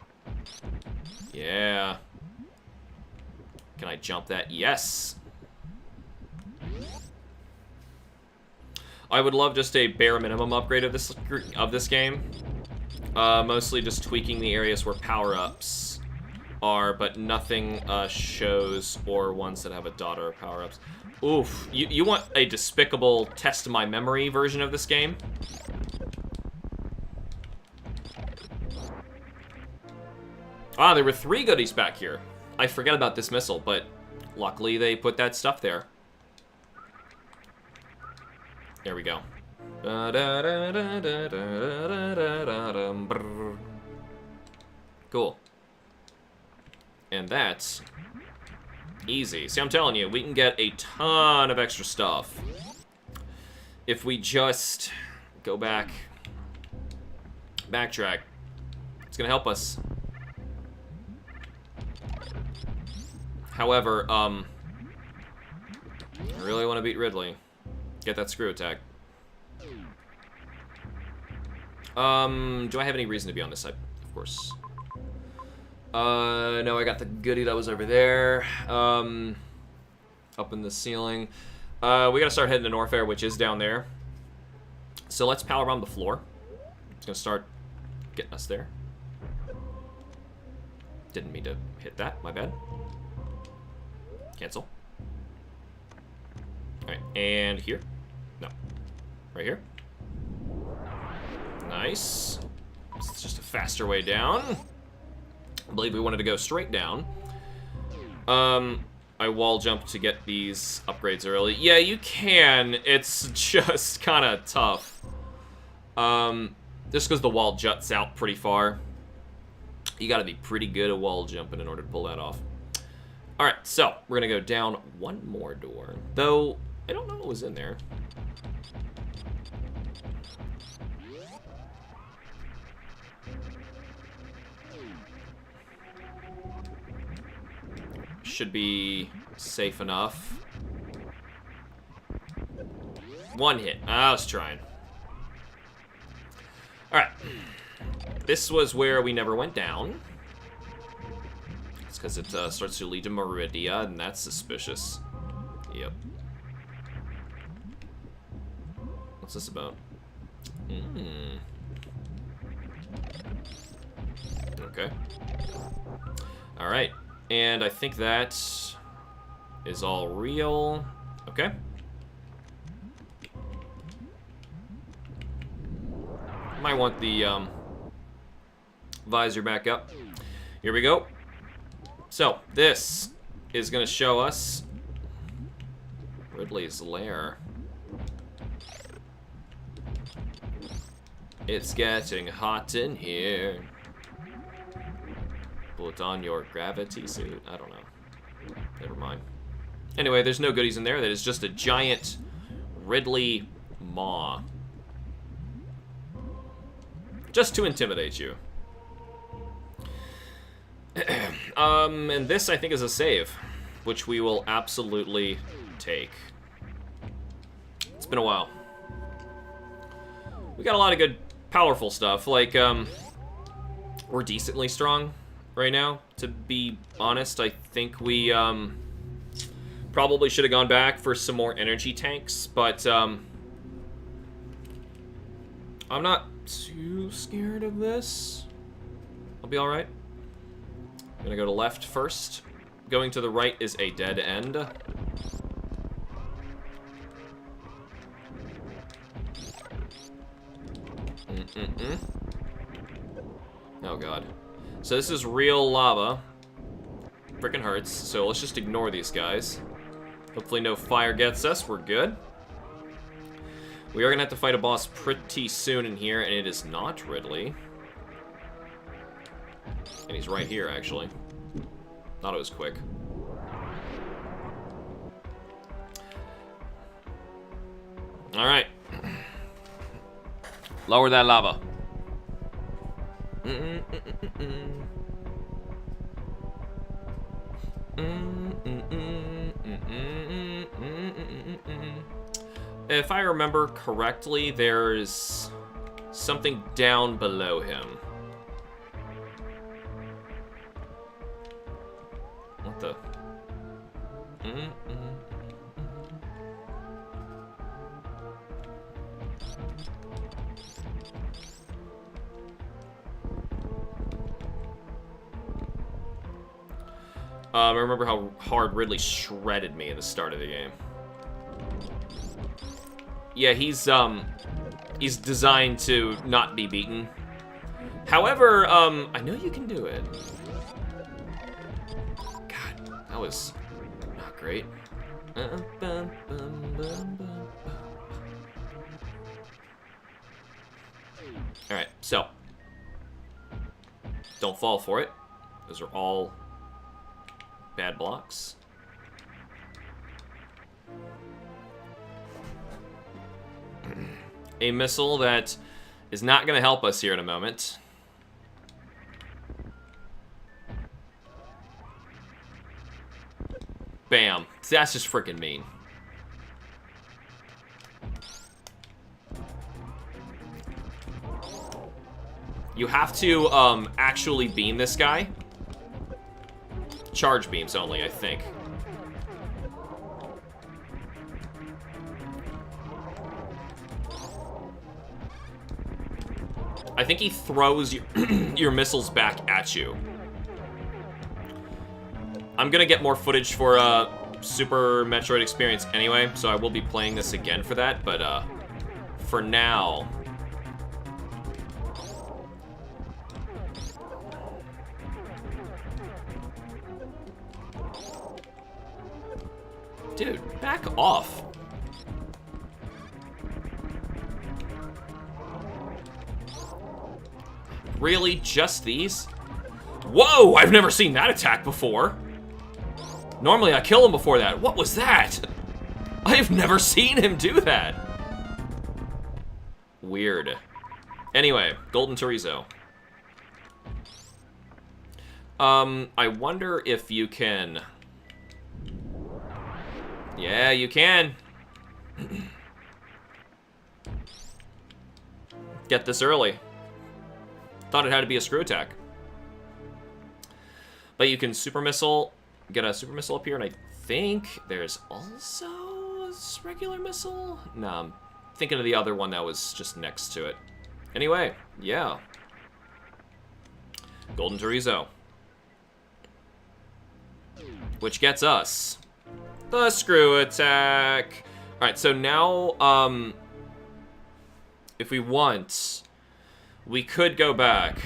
Yeah. Can I jump that? Yes! I would love just a bare minimum upgrade of this game. Mostly just tweaking the areas where power-ups are, but nothing shows or ones that have a dot or power-ups. Oof. You want a despicable test my memory version of this game? Ah, there were 3 goodies back here. I forget about this missile, but luckily they put that stuff there. There we go. Cool. And that's easy. See, I'm telling you, we can get a ton of extra stuff if we just go back, backtrack. It's gonna help us. However, I really want to beat Ridley. Get that screw attack. Do I have any reason to be on this side? Of course. No, I got the goodie that was over there. Up in the ceiling. We gotta start heading to Norfair, which is down there. So let's power bomb the floor. It's gonna start getting us there. Didn't mean to hit that, my bad. Cancel. Alright, and here. No. Right here. Nice. It's just a faster way down. I believe we wanted to go straight down. I wall jump to get these upgrades early. Yeah, you can. It's just kind of tough. Just because the wall juts out pretty far. You gotta be pretty good at wall jumping in order to pull that off. Alright, so we're gonna go down one more door. Though, I don't know what was in there. Should be safe enough. One hit. I was trying. Alright. This was where we never went down. It's because it starts to lead to Meridia, and that's suspicious. Yep. What's this about? Okay. Alright. And I think that is all real. Okay. Might want the visor back up. Here we go. So, this is going to show us Ridley's lair. It's getting hot in here. Put on your gravity suit. I don't know. Never mind. Anyway, there's no goodies in there. That is just a giant Ridley maw. Just to intimidate you. And this, I think, is a save, which we will absolutely take. It's been a while. We got a lot of good, powerful stuff. Like, we're decently strong right now, to be honest. I think we, probably should have gone back for some more energy tanks, but, I'm not too scared of this. I'll be alright. I'm gonna go to left first. Going to the right is a dead end. Oh god. So this is real lava. Frickin' hurts. So let's just ignore these guys. Hopefully no fire gets us. We're good. We are gonna have to fight a boss pretty soon in here, and it is not Ridley. And he's right here, actually. Thought it was quick. Alright. Lower that lava. If I remember correctly, there's something down below him. What the? I remember how hard Ridley shredded me at the start of the game. Yeah, he's designed to not be beaten. However, I know you can do it. God, that was not great. Alright, so. Don't fall for it. Those are all bad blocks. A missile that is not going to help us here in a moment. Bam. That's just freaking mean. You have to actually beam this guy. Charge beams only, I think. I think he throws your missiles back at you. I'm gonna get more footage for Super Metroid Experience anyway, so I will be playing this again for that, but for now... Dude, back off. Really? Just these? Whoa! I've never seen that attack before. Normally I kill him before that. What was that? I've never seen him do that. Weird. Anyway, Golden Chorizo. I wonder if you can... Yeah, you can. Get this early. Thought it had to be a screw attack. But you can super missile, get a super missile up here, and I think there's also a regular missile? No, I'm thinking of the other one that was just next to it. Anyway, yeah. Golden Chorizo. Which gets us the screw attack. Alright, so now, if we want, we could go back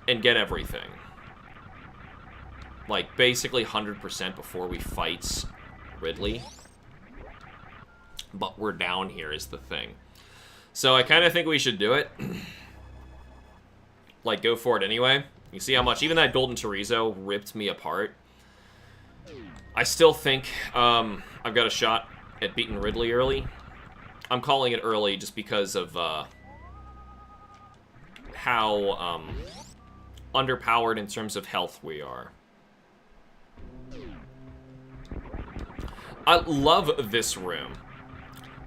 and get everything. Like, basically 100% before we fight Ridley. But we're down here is the thing. So I kind of think we should do it. Like, go for it anyway. You see how much, even that Golden Chorizo ripped me apart. I still think I've got a shot at beating Ridley early. I'm calling it early just because of how underpowered in terms of health we are. I love this room.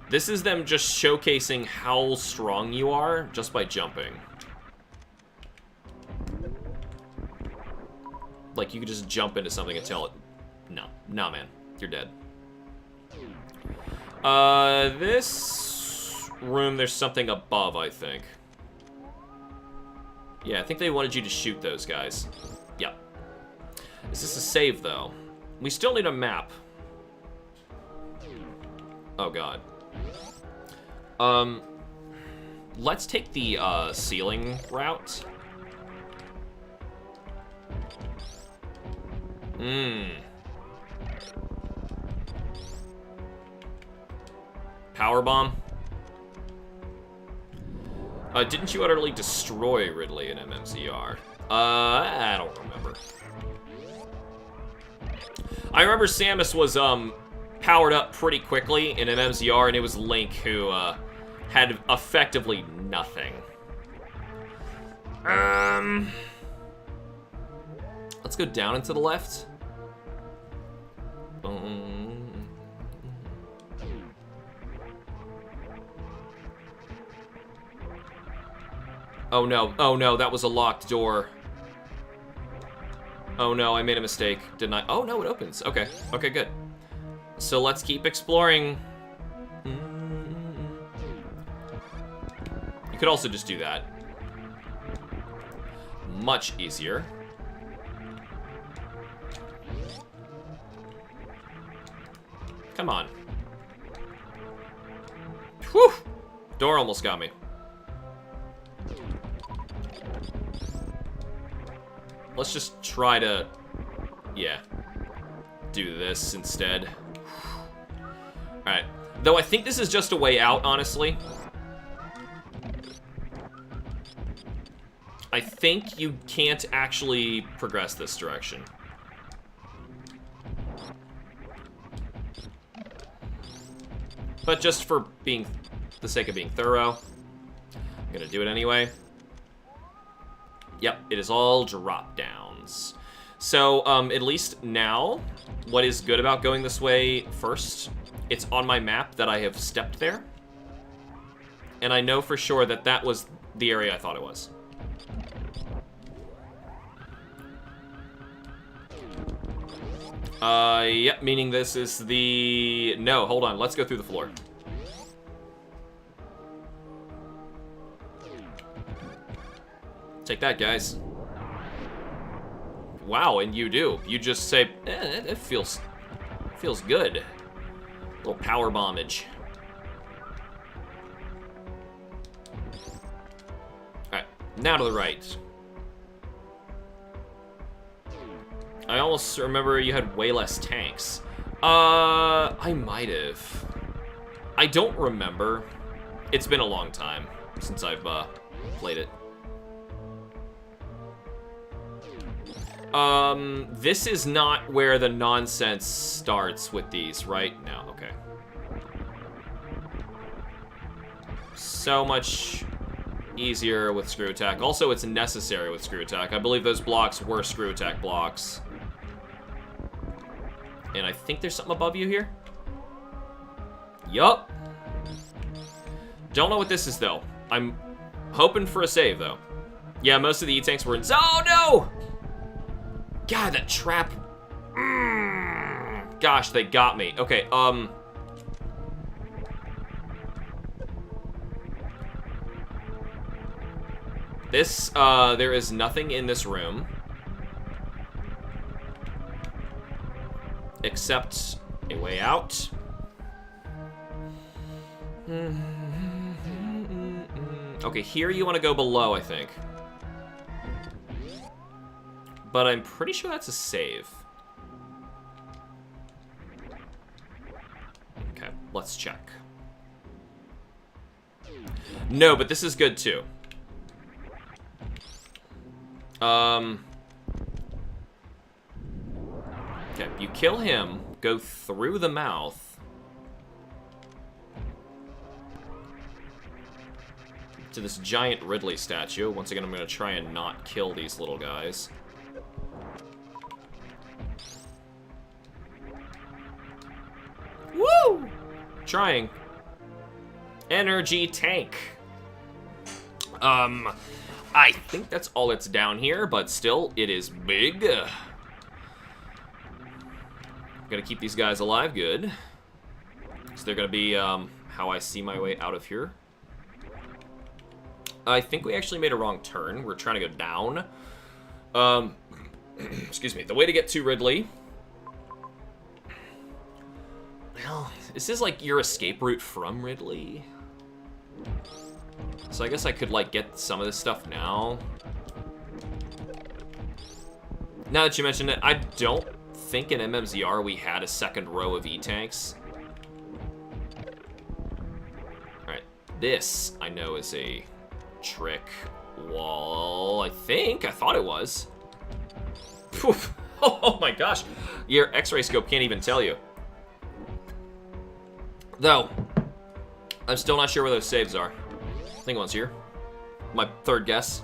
This is them just showcasing how strong you are just by jumping. Like, you could just jump into something and tell it, no, nah, man, you're dead. This room, there's something above, I think. Yeah, I think they wanted you to shoot those guys. Yeah. Is this a save, though? We still need a map. Oh, God. Let's take the, ceiling route. Power bomb. Didn't you utterly destroy Ridley in MMZR? I don't remember. I remember Samus was, powered up pretty quickly in MMZR, and it was Link who, had effectively nothing. Let's go down and to the left. Oh no, that was a locked door. Oh no, I made a mistake, didn't I? Oh no, it opens. Okay, okay, good. So let's keep exploring. You could also just do that. Much easier. Come on. Whew! Door almost got me. Let's just try to, yeah, do this instead. Alright. Though I think this is just a way out, honestly. I think you can't actually progress this direction. But just for being, the sake of being thorough, I'm gonna do it anyway. Yep, it is all drop downs. So, at least now, what is good about going this way first, it's on my map that I have stepped there. And I know for sure that that was the area I thought it was. Yep, meaning this is the... No, hold on, let's go through the floor. Take that, guys. Wow, and you do. You just say, it feels good. A little power bombage. Alright, now to the right. I almost remember you had way less tanks. I might have. I don't remember. It's been a long time since I've played it. This is not where the nonsense starts with these, right? No, okay. So much easier with screw attack. Also, it's necessary with screw attack. I believe those blocks were screw attack blocks. And I think there's something above you here. Yup. Don't know what this is, though. I'm hoping for a save, though. Yeah, most of the E-tanks were in... Oh, no! God, that trap. Gosh, they got me. Okay, This, there is nothing in this room. Except a way out. Okay, here you want to go below, I think. But I'm pretty sure that's a save. Okay, let's check. No, but this is good too. Okay, you kill him, go through the mouth to this giant Ridley statue. Once again, I'm going to try and not kill these little guys. Woo! Trying. Energy tank. I think that's all that's down here, but still, it is big. Gotta keep these guys alive, good. So they're gonna be, how I see my way out of here. I think we actually made a wrong turn. We're trying to go down. Excuse me. The way to get to Ridley... Well, this is like your escape route from Ridley. So I guess I could, like, get some of this stuff now. Now that you mentioned it, I don't think in MMZR we had a second row of E-tanks. Alright, this, I know, is a trick wall, I think. I thought it was. Poof. Oh my gosh. Your X-ray scope can't even tell you. Though, I'm still not sure where those saves are. I think one's here. My third guess.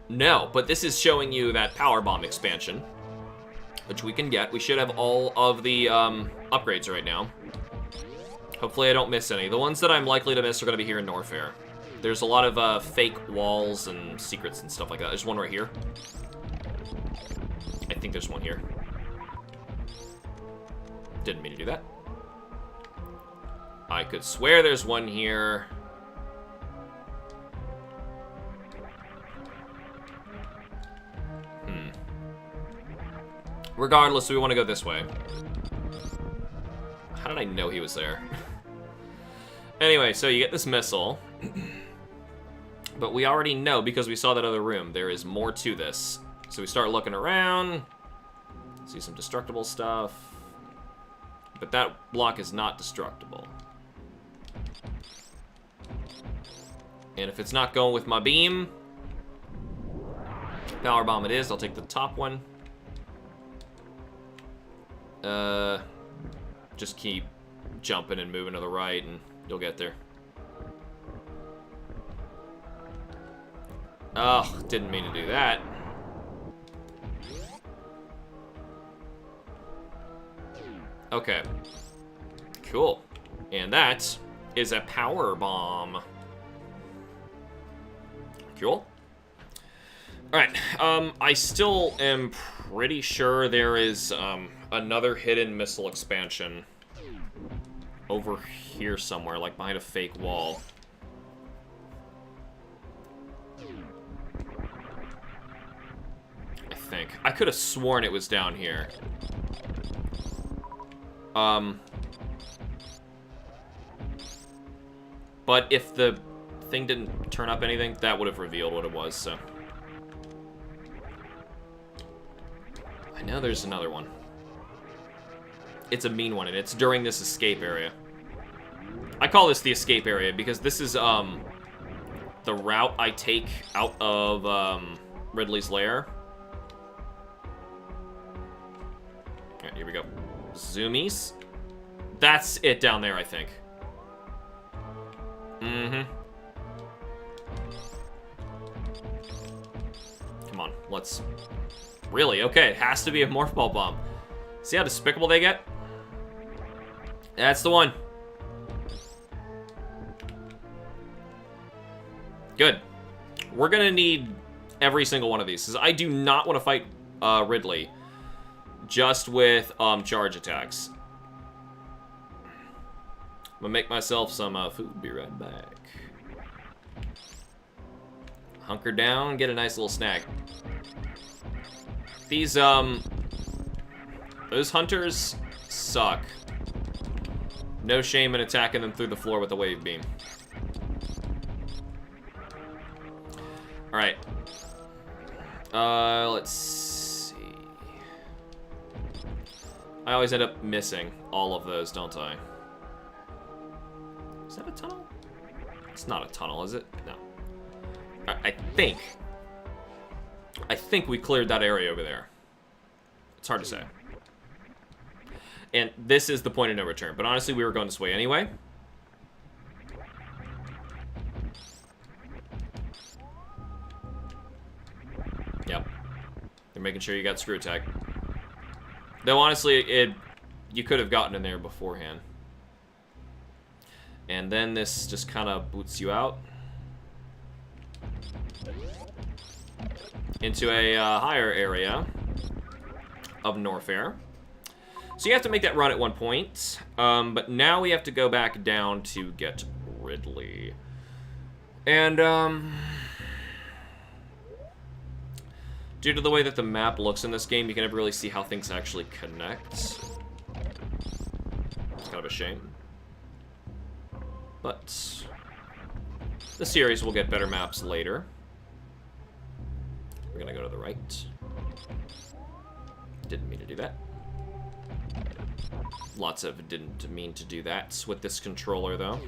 No, but this is showing you that power bomb expansion, which we can get. We should have all of the upgrades right now. Hopefully I don't miss any. The ones that I'm likely to miss are going to be here in Norfair. There's a lot of fake walls and secrets and stuff like that. There's one right here. I think there's one here. Didn't mean to do that. I could swear there's one here. Regardless, we want to go this way. How did I know he was there? Anyway, so you get this missile. But we already know, because we saw that other room, there is more to this. So we start looking around. See some destructible stuff. But that block is not destructible. And if it's not going with my beam, power bomb it is. I'll take the top one. Just keep jumping and moving to the right and you'll get there. Oh, didn't mean to do that. Okay. Cool. And that is a power bomb. Cool. Alright, I still am pretty sure there is, another hidden missile expansion over here somewhere, like behind a fake wall. think. I could have sworn it was down here. But if the thing didn't turn up anything, that would have revealed what it was, so. I know there's another one. It's a mean one, and it's during this escape area. I call this the escape area because this is, the route I take out of, Ridley's lair. Alright, here we go. Zoomies. That's it down there, I think. Mm-hmm. Come on, let's... Really? Okay, it has to be a morph ball bomb. See how despicable they get? That's the one. Good. We're gonna need every single one of these, because I do not want to fight Ridley just with charge attacks. I'm gonna make myself some food. Be right back. Hunker down, get a nice little snack. These those hunters suck. No shame in attacking them through the floor with a wave beam. All right. Let's see. I always end up missing all of those, don't I? Is that a tunnel? It's not a tunnel, is it? No. I think we cleared that area over there. It's hard to say. And this is the point of no return. But honestly, we were going this way anyway. Yep. They're making sure you got screw attack. Though honestly, you could have gotten in there beforehand. And then this just kind of boots you out into a higher area of Norfair. So you have to make that run at one point. But now we have to go back down to get Ridley. And due to the way that the map looks in this game, you can never really see how things actually connect. It's kind of a shame. But the series will get better maps later. We're gonna go to the right. Didn't mean to do that. Lots of didn't mean to do that with this controller, though.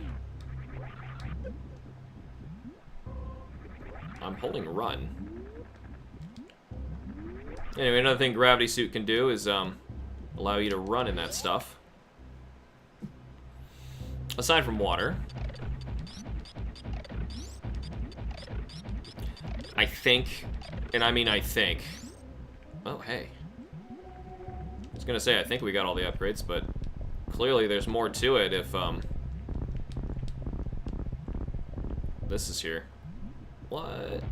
I'm holding run. Anyway, another thing Gravity Suit can do is allow you to run in that stuff. Aside from water. I think, and I mean I think. Oh, hey. I was gonna say, I think we got all the upgrades, but clearly there's more to it if, this is here. What?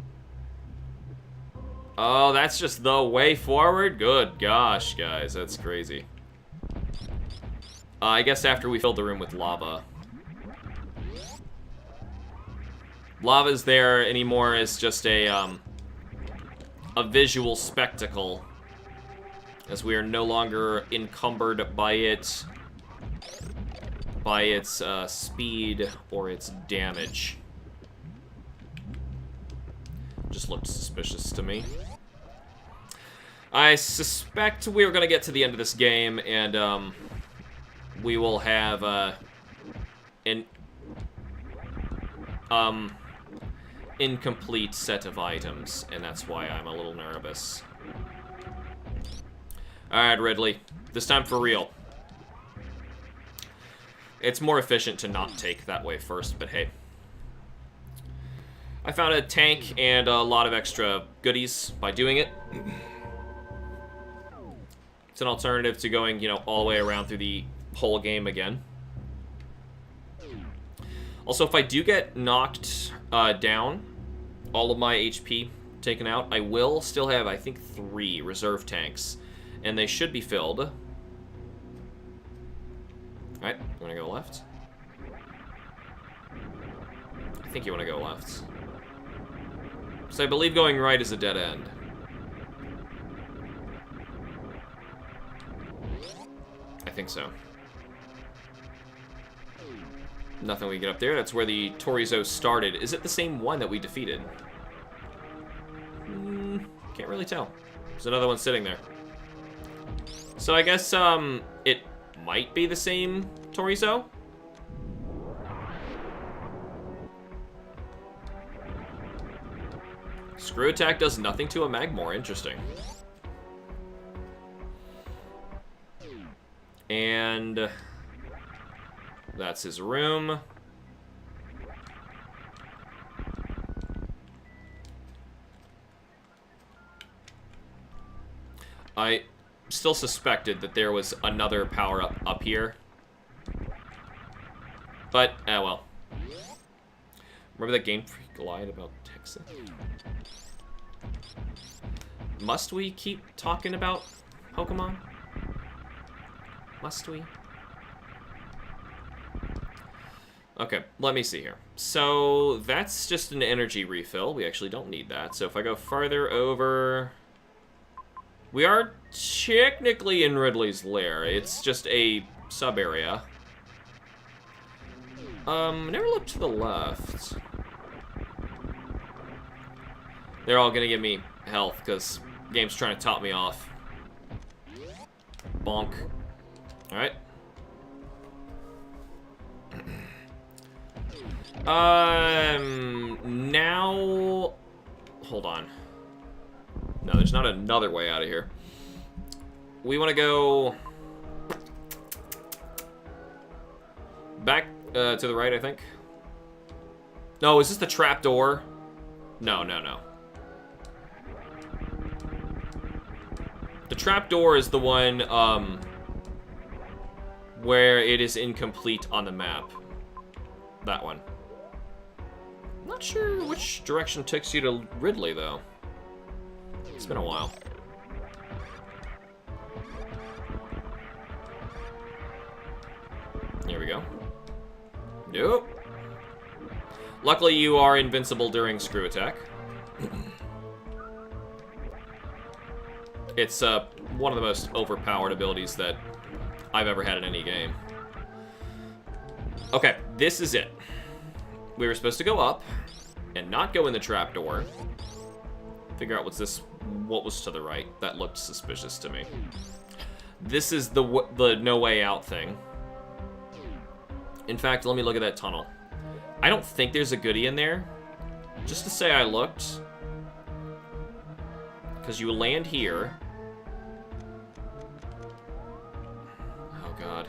Oh, that's just the way forward? Good gosh, guys, that's crazy. I guess after we filled the room with lava. Lava's there anymore as just a visual spectacle, as we are no longer encumbered by its speed or its damage. Just looked suspicious to me. I suspect we are going to get to the end of this game, and we will have an incomplete set of items, and that's why I'm a little nervous. Alright, Ridley. This time for real. It's more efficient to not take that way first, but hey. I found a tank and a lot of extra goodies by doing it. It's an alternative to going, you know, all the way around through the whole game again. Also, if I do get knocked down, all of my HP taken out, I will still have, I think, 3 reserve tanks. And they should be filled. Alright, you wanna go left? I think you wanna go left. So I believe going right is a dead end. think so. Nothing we can get up there. That's where the Torizo started. Is it the same one that we defeated? Can't really tell. There's another one sitting there. So I guess, it might be the same Torizo? Screw attack does nothing to a Magmor. Interesting. And that's his room. I still suspected that there was another power-up up here. But, well. Remember that Game Freak lied about Texas? Must we keep talking about Pokemon? Must we? Okay, let me see here. So, that's just an energy refill. We actually don't need that. So if I go farther over... We are technically in Ridley's lair. It's just a sub-area. Never looked to the left. They're all gonna give me health, because the game's trying to top me off. Bonk. Alright. Now... Hold on. No, there's not another way out of here. We want to go... back to the right, I think. No, is this the trap door? No, no, no. The trap door is the one, where it is incomplete on the map. That one. Not sure which direction takes you to Ridley, though. It's been a while. Here we go. Nope. Luckily, you are invincible during screw attack. It's one of the most overpowered abilities that I've ever had in any game. Okay, this is it. We were supposed to go up and not go in the trapdoor. Figure out what was to the right. That looked suspicious to me. This is the no way out thing. In fact, let me look at that tunnel. I don't think there's a goodie in there. Just to say I looked. Because you land here. Oh, God.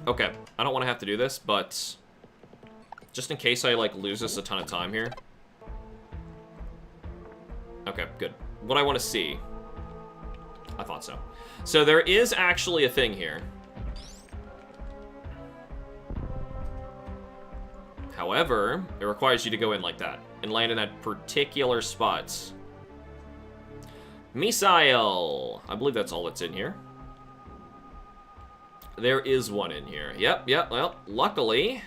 Okay, I don't want to have to do this, but just in case I, like, lose this a ton of time here. Okay, good. What I want to see. I thought so. So there is actually a thing here. However, it requires you to go in like that and land in that particular spot. Missile! I believe that's all that's in here. There is one in here. Yep, well, luckily,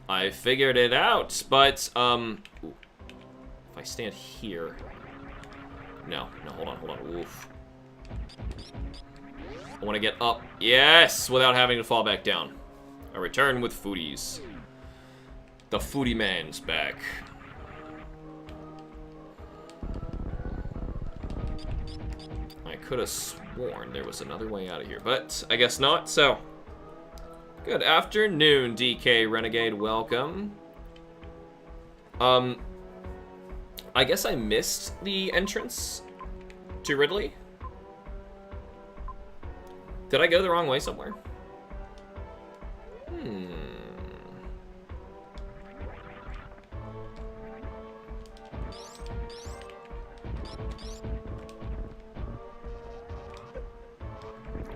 I figured it out, but, ooh, if I stand here, no, hold on, oof. I want to get up, yes, without having to fall back down. I return with foodies. The foodie man's back. I could have sworn there was another way out of here, but I guess not, so. Good afternoon, DK Renegade, welcome. I guess I missed the entrance to Ridley. Did I go the wrong way somewhere?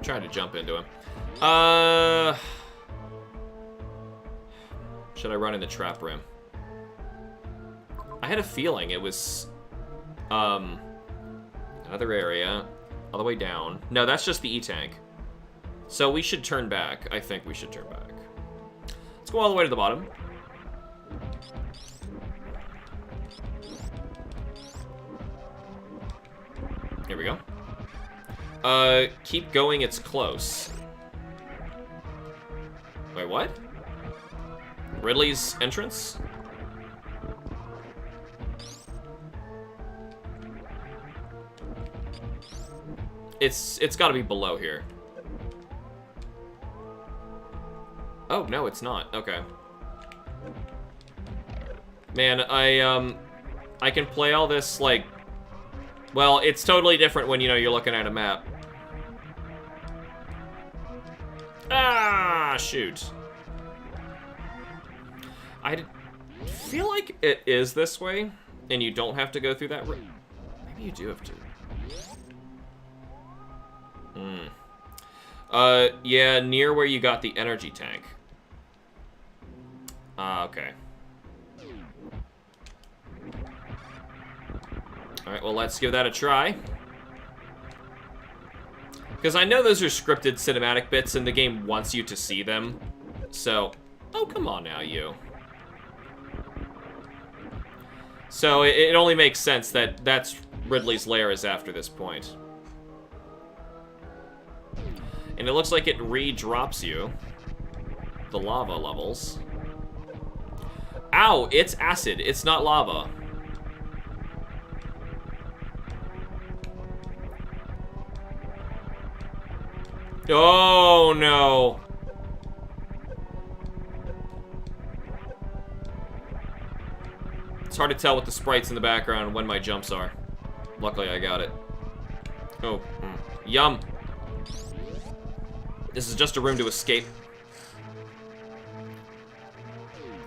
Trying to jump into him. Should I run in the trap room? I had a feeling it was another area all the way down. No, that's just the E-tank. So we should turn back. I think we should turn back. Let's go all the way to the bottom. Here we go. Keep going, it's close. Wait, what? Ridley's entrance? It's gotta be below here. Oh, no, it's not. Okay. Man, I can play all this, like... Well, it's totally different when, you know, you're looking at a map. Ah, shoot. I feel like it is this way, and you don't have to go through that route. Maybe you do have to. Yeah, near where you got the energy tank. Okay. Alright, well, let's give that a try. Because I know those are scripted cinematic bits, and the game wants you to see them. So, oh, come on now, you. So, it only makes sense that that's Ridley's lair is after this point. And it looks like it re-drops you the lava levels. Ow, it's acid. It's not lava. Oh, no. It's hard to tell with the sprites in the background when my jumps are. Luckily, I got it. Oh, yum. This is just a room to escape.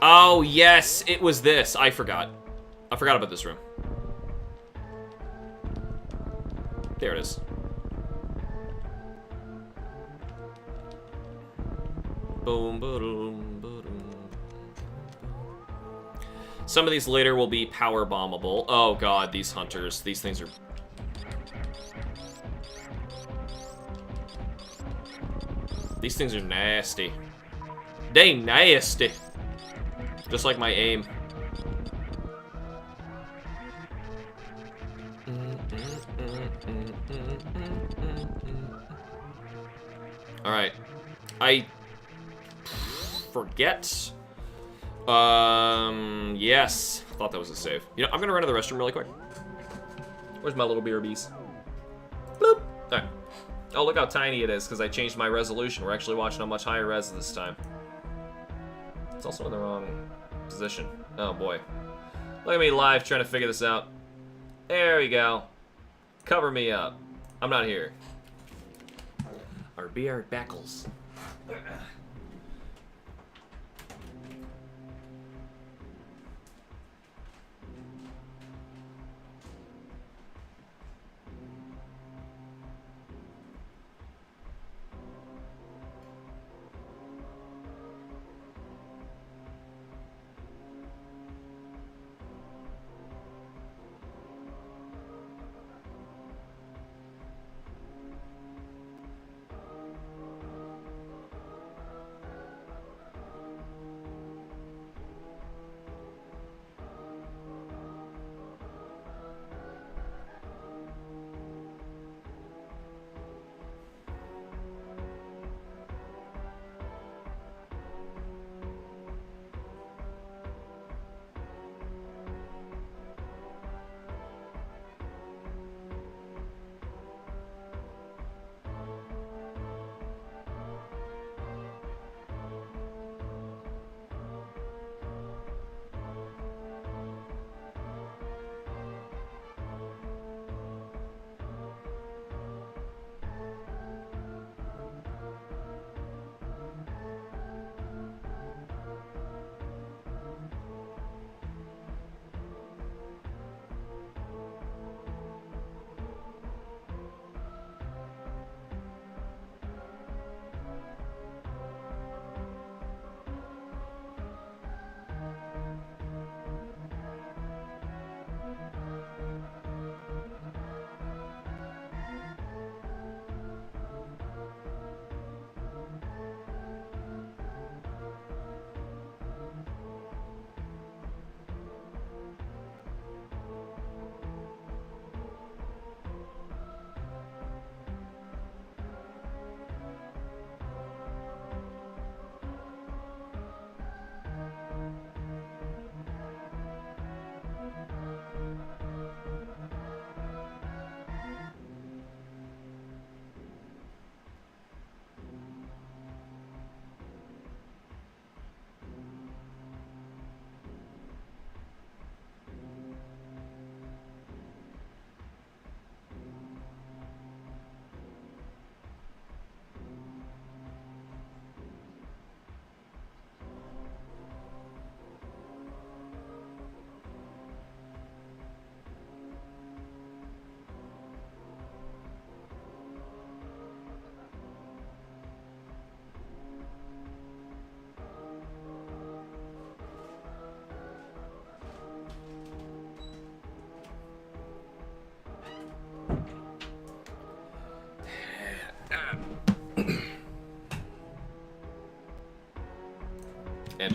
Oh, yes, it was this. I forgot. I forgot about this room. There it is. Boom, boom, boom. Some of these later will be power bombable. Oh god, these hunters. These things are... These things are nasty. They nasty. Just like my aim. Alright. I forget. Yes. Thought that was a save. You know, I'm gonna run to the restroom really quick. Where's my little BRBs? Bloop. Alright. Oh, look how tiny it is, because I changed my resolution. We're actually watching a much higher res this time. It's also in the wrong position. Oh, boy. Look at me live trying to figure this out. There we go. Cover me up. I'm not here. Our BR Backles.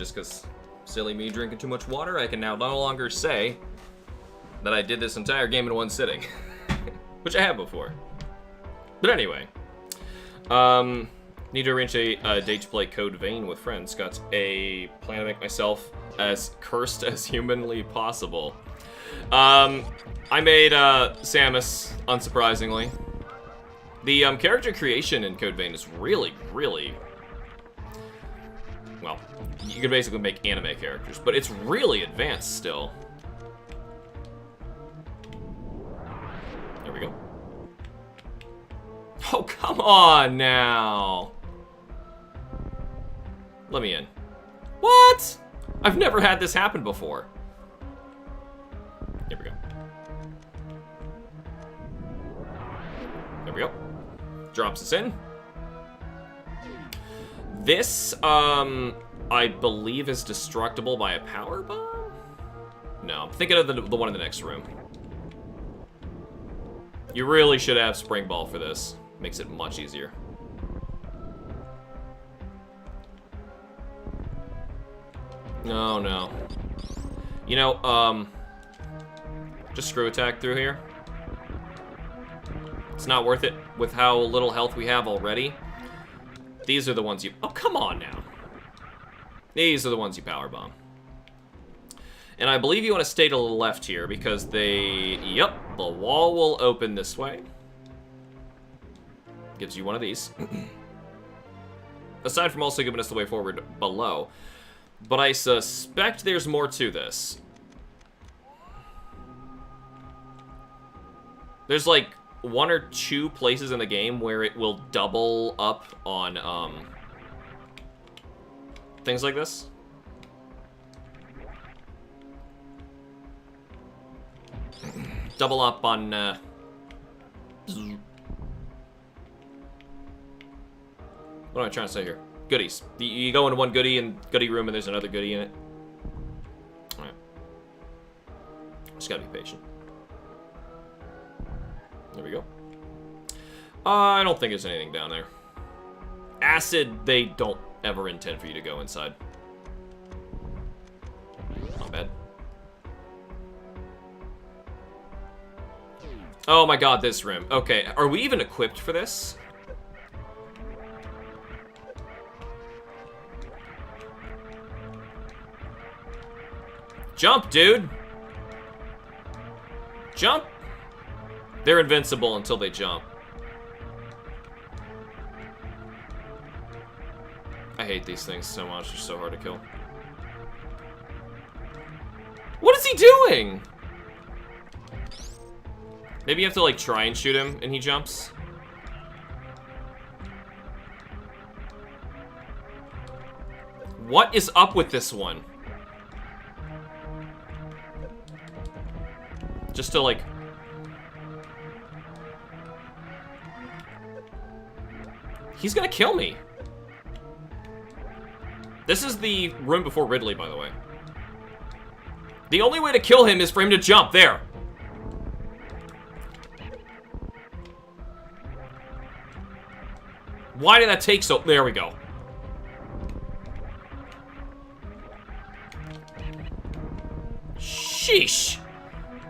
just because silly me drinking too much water, I can now no longer say that I did this entire game in one sitting. Which I have before. But anyway. Need to arrange a date to play Code Vein with friends. Got a plan to make myself as cursed as humanly possible. I made Samus, unsurprisingly. The character creation in Code Vein is really, really... Well, you can basically make anime characters, but it's really advanced still. There we go. Oh, come on now! Let me in. What? I've never had this happen before. Here we go. There we go. Drops us in. This, I believe is destructible by a power bomb? No, I'm thinking of the one in the next room. You really should have Spring Ball for this. Makes it much easier. No, no. You know, just screw attack through here. It's not worth it with how little health we have already. These are the ones you... Oh, come on now. These are the ones you power bomb. And I believe you want to stay to the left here because they... Yep, the wall will open this way. Gives you one of these. Aside from also giving us the way forward below. But I suspect there's more to this. There's like 1 or 2 places in the game where it will double up on things like this. Double up on what am I trying to say here? Goodies. You go into one goodie room and there's another goodie in it. Alright. Just gotta be patient. There we go. I don't think there's anything down there. Acid, they don't ever intend for you to go inside. Not bad. Oh my god, this room. Okay, are we even equipped for this? Jump, dude! Jump! They're invincible until they jump. I hate these things so much. They're so hard to kill. What is he doing? Maybe you have to, like, try and shoot him and he jumps. What is up with this one? Just to, like... He's gonna kill me. This is the room before Ridley, by the way. The only way to kill him is for him to jump. There. Why did that take so... There we go. Sheesh.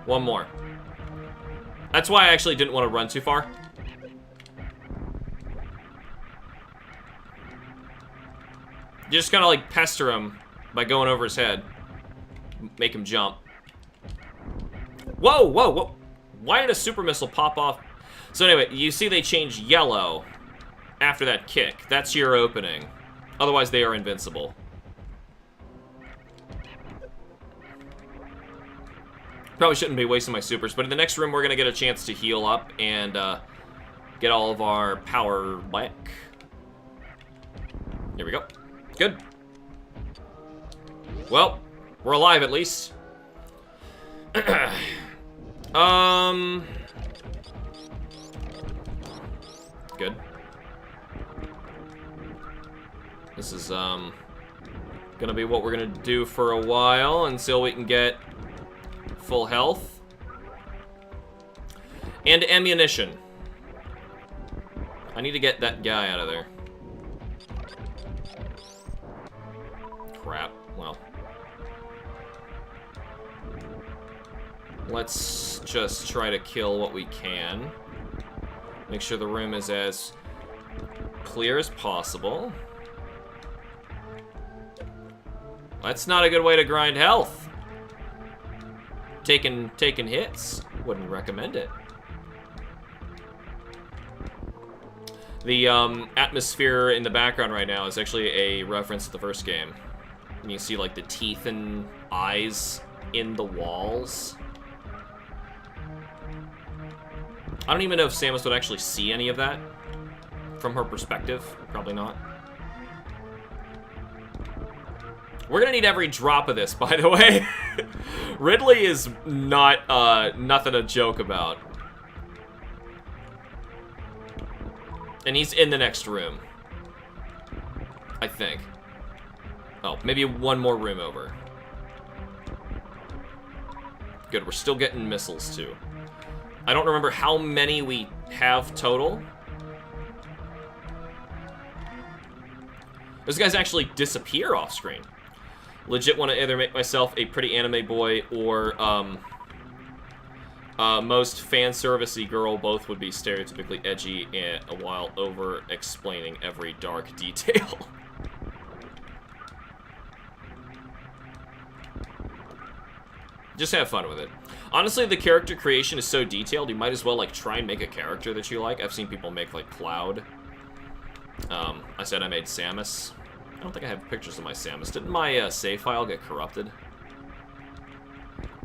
One more. That's why I actually didn't want to run too far. You just gotta, like, pester him by going over his head. Make him jump. Whoa, whoa, whoa. Why did a super missile pop off? So anyway, you see they change yellow after that kick. That's your opening. Otherwise, they are invincible. Probably shouldn't be wasting my supers, but in the next room, we're gonna get a chance to heal up and get all of our power back. Here we go. Good. Well, we're alive at least. Good. This is gonna be what we're gonna do for a while until we can get full health and ammunition. I need to get that guy out of there. Crap. Let's just try to kill what we can. Make sure the room is as clear as possible. That's not a good way to grind health. Taking hits. Wouldn't recommend it. The atmosphere in the background right now is actually a reference to the first game. And you see like the teeth and eyes in the walls. I don't even know if Samus would actually see any of that from her perspective. Probably not. We're gonna need every drop of this, by the way. Ridley is not nothing to joke about. And he's in the next room, I think. Oh, maybe one more room over. Good, we're still getting missiles too. I don't remember how many we have total. Those guys actually disappear off screen. Legit want to either make myself a pretty anime boy or most fan servicey girl. Both would be stereotypically edgy and while over explaining every dark detail. Just have fun with it. Honestly, the character creation is so detailed, you might as well like try and make a character that you like. I've seen people make like Cloud. I said I made Samus. I don't think I have pictures of my Samus. Didn't my save file get corrupted?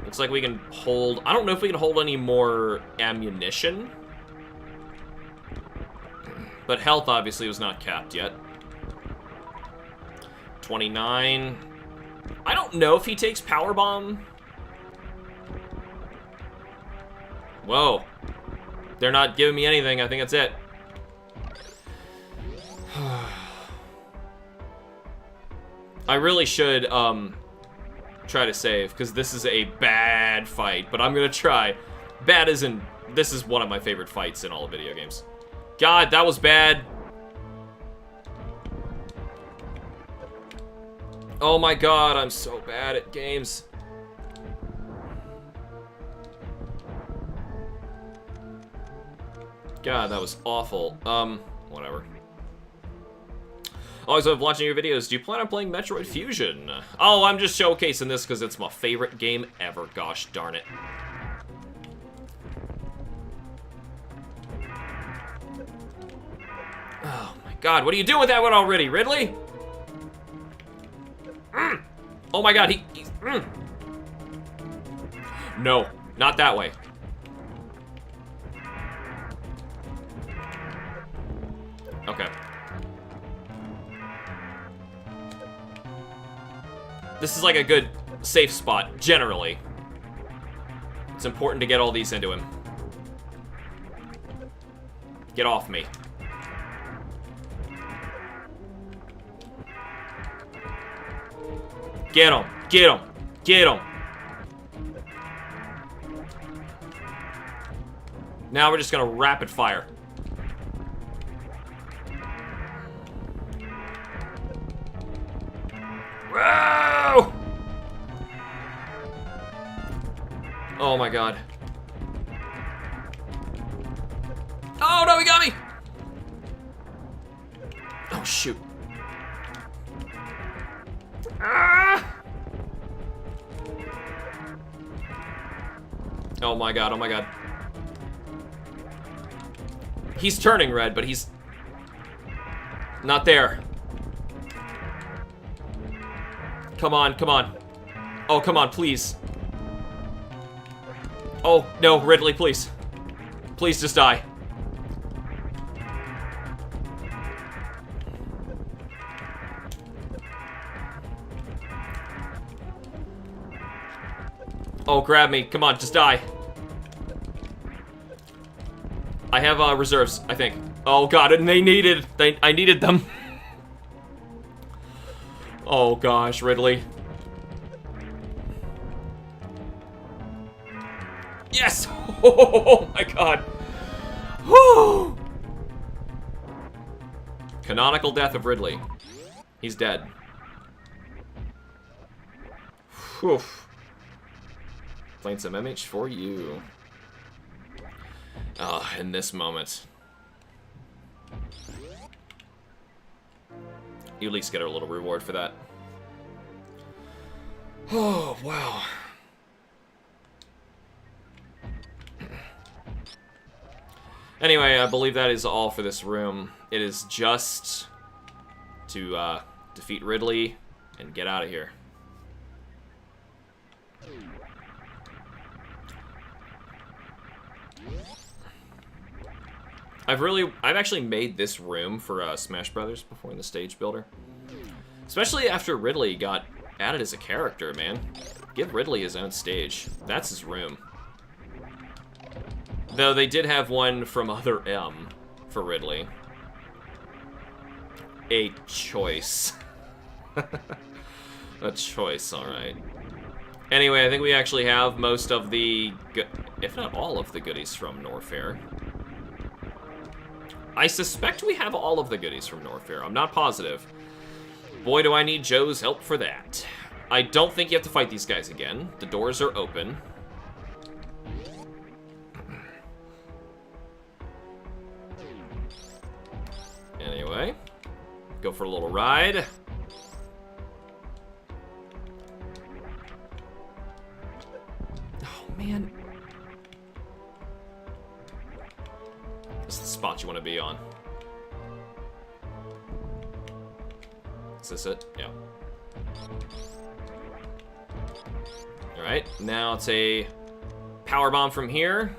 Looks like we can hold... I don't know if we can hold any more ammunition. But health obviously was not capped yet. 29. I don't know if he takes Power Bomb. Whoa. They're not giving me anything. I think that's it. I really should try to save, because this is a bad fight, but I'm gonna try. Bad isn't... This is one of my favorite fights in all of video games. God, that was bad. Oh my god, I'm so bad at games. God, that was awful. Whatever. Always love watching your videos. Do you plan on playing Metroid Fusion? Oh, I'm just showcasing this because it's my favorite game ever. Gosh darn it. Oh my god, what are you doing with that one already, Ridley? Oh my god, he's... No, not that way. Okay. This is like a good safe spot, generally. It's important to get all these into him. Get off me. Get him, get him, get him. Now we're just gonna rapid fire. Whoa! Oh my god. Oh no, he got me! Oh shoot. Ah! Oh my god, oh my god. He's turning red, but he's not there. Come on, come on. Oh, come on, please. Oh, no, Ridley, please. Please just die. Oh, grab me. Come on, just die. I have reserves, I think. Oh god, and I needed them. Oh gosh, Ridley. Yes! Oh my god. Woo! Canonical death of Ridley. He's dead. Whew. Playing some MH for you. Ah, in this moment. You at least get a little reward for that. Oh, wow. Anyway, I believe that is all for this room. It is just to defeat Ridley and get out of here. I've actually made this room for Smash Brothers before in the stage builder. Especially after Ridley got added as a character, man. Give Ridley his own stage. That's his room. Though they did have one from Other M for Ridley. A choice. A choice, alright. Anyway, I think we actually have most of the, if not all of the goodies from Norfair. I suspect we have all of the goodies from Norfair. I'm not positive. Boy, do I need Joe's help for that. I don't think you have to fight these guys again. The doors are open. Anyway, go for a little ride. Oh, man. This is the spot you want to be on. Is this it? Yeah. Alright, now it's a power bomb from here.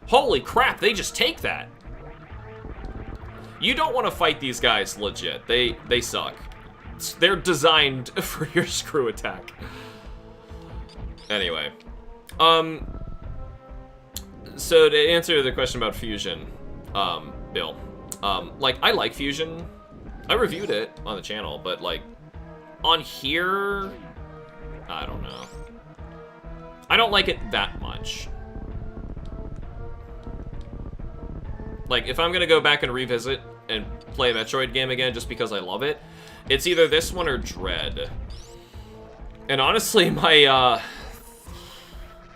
Holy crap, they just take that. You don't want to fight these guys legit. They suck. They're designed for your screw attack. Anyway. So to answer the question about Fusion, Bill, like, I like Fusion. I reviewed it on the channel, but, like, on here, I don't know. I don't like it that much. Like, if I'm gonna go back and revisit and play a Metroid game again just because I love it, it's either this one or Dread. And honestly, my,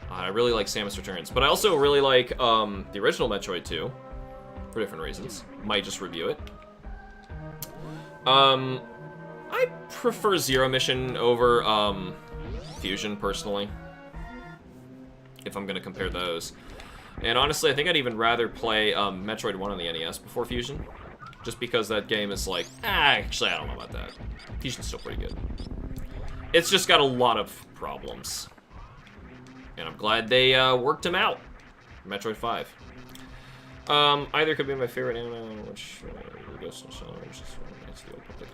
I really like Samus Returns, but I also really like, the original Metroid 2, for different reasons. Might just review it. I prefer Zero Mission over, Fusion, personally. If I'm gonna compare those. And honestly, I think I'd even rather play, Metroid 1 on the NES before Fusion. Just because that game is like, actually, I don't know about that. Fusion's still pretty good. It's just got a lot of problems. And I'm glad they, worked them out. Metroid 5. Either could be my favorite anime, which,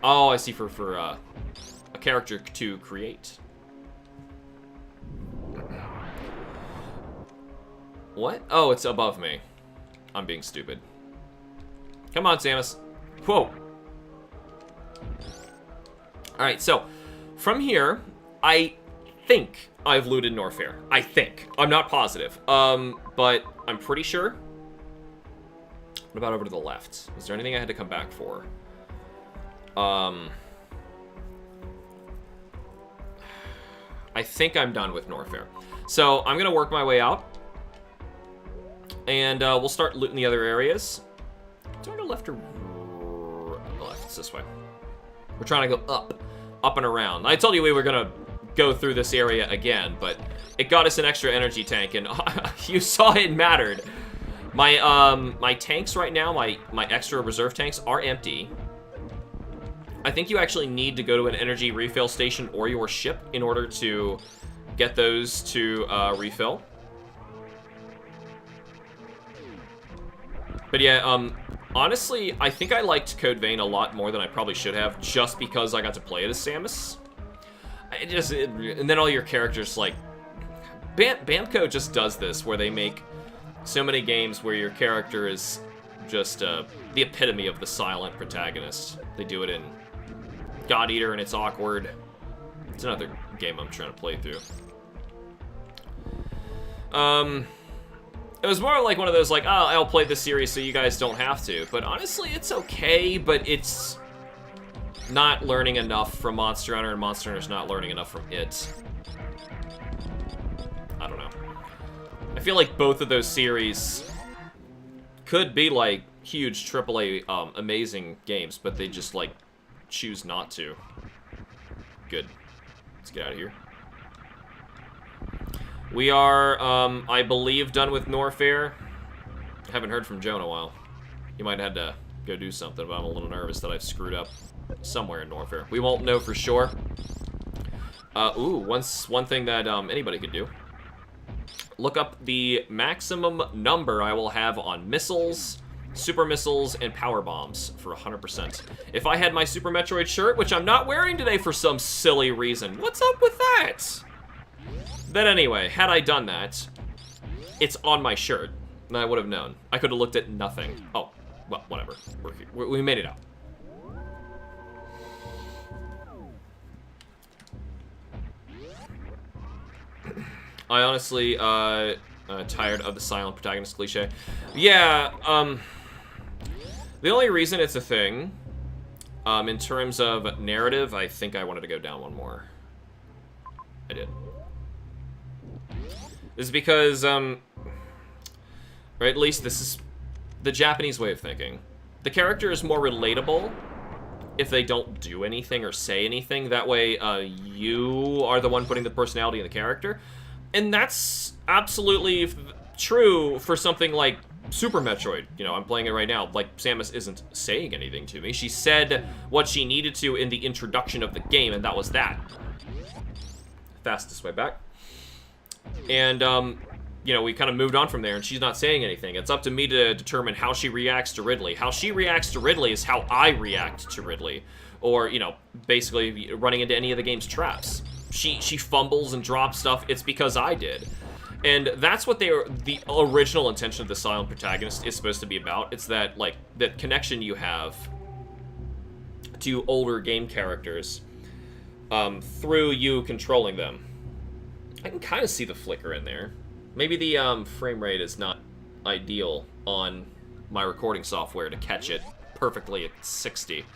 oh, I see, for a character to create. What? Oh, it's above me. I'm being stupid. Come on, Samus. Whoa. Alright, so, from here, I think I've looted Norfair. I think. I'm not positive. But I'm pretty sure. What about over to the left? Is there anything I had to come back for? I think I'm done with Norfair. So, I'm gonna work my way out. And we'll start looting the other areas. Do I go left or left? It's this way. We're trying to go up and around. I told you we were gonna go through this area again, but it got us an extra energy tank, and you saw it mattered. My tanks right now, my extra reserve tanks are empty. I think you actually need to go to an energy refill station or your ship in order to get those to refill. But yeah, honestly, I think I liked Code Vein a lot more than I probably should have, just because I got to play it as Samus. And then all your characters, like... Bamco just does this, where they make so many games where your character is just the epitome of the silent protagonist. They do it in God Eater, and it's awkward. It's another game I'm trying to play through. It was more like one of those, like, oh, I'll play this series so you guys don't have to. But honestly, it's okay, but it's not learning enough from Monster Hunter, and Monster Hunter's not learning enough from it. don't know. I feel like both of those series could be, like, huge AAA, amazing games, but they just, like, choose not to. Good. Let's get out of here. We are, I believe, done with Norfair. Haven't heard from Joe in a while. He might have had to go do something, but I'm a little nervous that I've screwed up somewhere in Norfair. We won't know for sure. One thing that anybody could do. Look up the maximum number I will have on missiles, super missiles, and power bombs for 100%. If I had my Super Metroid shirt, which I'm not wearing today for some silly reason. What's up with that? Then anyway, had I done that, it's on my shirt, and I would have known. I could have looked at nothing. Oh, well, whatever. We made it out. I honestly, tired of the silent protagonist cliche. Yeah, the only reason it's a thing, in terms of narrative, I think I wanted to go down one more. I did. Is because, or at least this is the Japanese way of thinking. The character is more relatable if they don't do anything or say anything. That way, you are the one putting the personality in the character. And that's absolutely true for something like Super Metroid. You know, I'm playing it right now. Like, Samus isn't saying anything to me. She said what she needed to in the introduction of the game, and that was that. Fastest way back. And, you know, we kind of moved on from there, and she's not saying anything. It's up to me to determine how she reacts to Ridley. How she reacts to Ridley is how I react to Ridley. Or, you know, basically running into any of the game's traps. She fumbles and drops stuff, it's because I did. And that's what the original intention of the silent protagonist is supposed to be about. It's that, like, that connection you have to older game characters through you controlling them. I can kind of see the flicker in there. Maybe the frame rate is not ideal on my recording software to catch it perfectly at 60.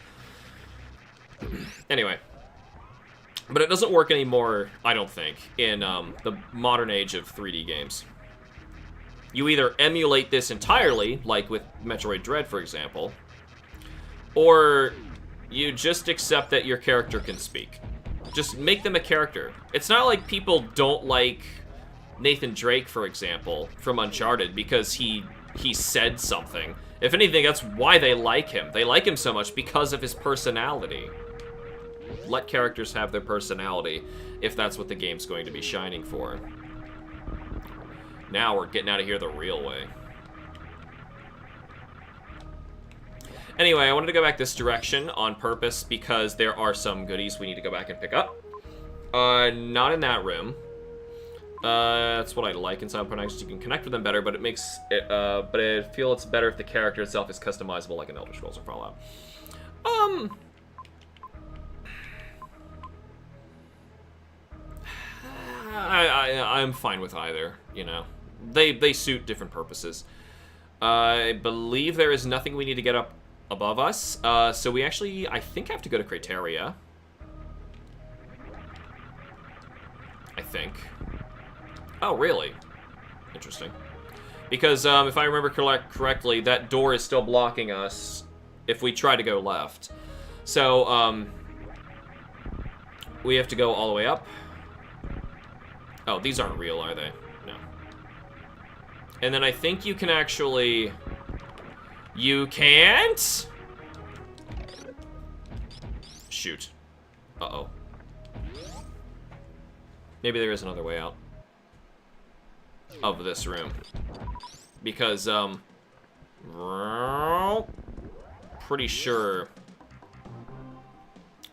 Anyway. But it doesn't work anymore, I don't think, in the modern age of 3D games. You either emulate this entirely, like with Metroid Dread, for example, or you just accept that your character can speak. Just make them a character. It's not like people don't like Nathan Drake, for example, from Uncharted, because he said something. If anything, that's why they like him. They like him so much because of his personality. Let characters have their personality if that's what the game's going to be shining for. Now we're getting out of here the real way. Anyway, I wanted to go back this direction on purpose because there are some goodies we need to go back and pick up. Not in that room. That's what I like in Silent Protagonist. You can connect with them better, but it makes it, but I feel it's better if the character itself is customizable like in Elder Scrolls or Fallout. I'm fine with either, you know. They suit different purposes. I believe there is nothing we need to get up above us, so we actually, I think, have to go to Crateria. I think. Oh, really? Interesting. Because, if I remember correctly, that door is still blocking us if we try to go left. So, we have to go all the way up. Oh, these aren't real, are they? No. And then I think you can actually... You can't? Shoot. Uh-oh. Maybe there is another way out of this room. Because, pretty sure...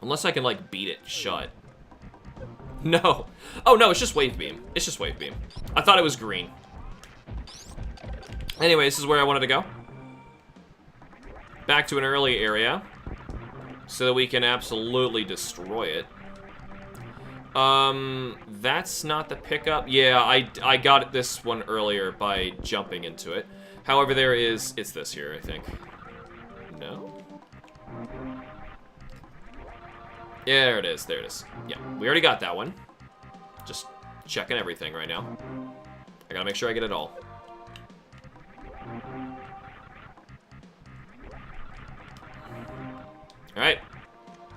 Unless I can, like, beat it shut. No. Oh, no, it's just Wave Beam. It's just Wave Beam. I thought it was green. Anyway, this is where I wanted to go. Back to an early area. So that we can absolutely destroy it. That's not the pickup. Yeah, I got this one earlier by jumping into it. However, there is... It's this here, I think. No? Yeah, there it is. There it is. Yeah, we already got that one. Just checking everything right now. gotta make sure I get it all. Alright.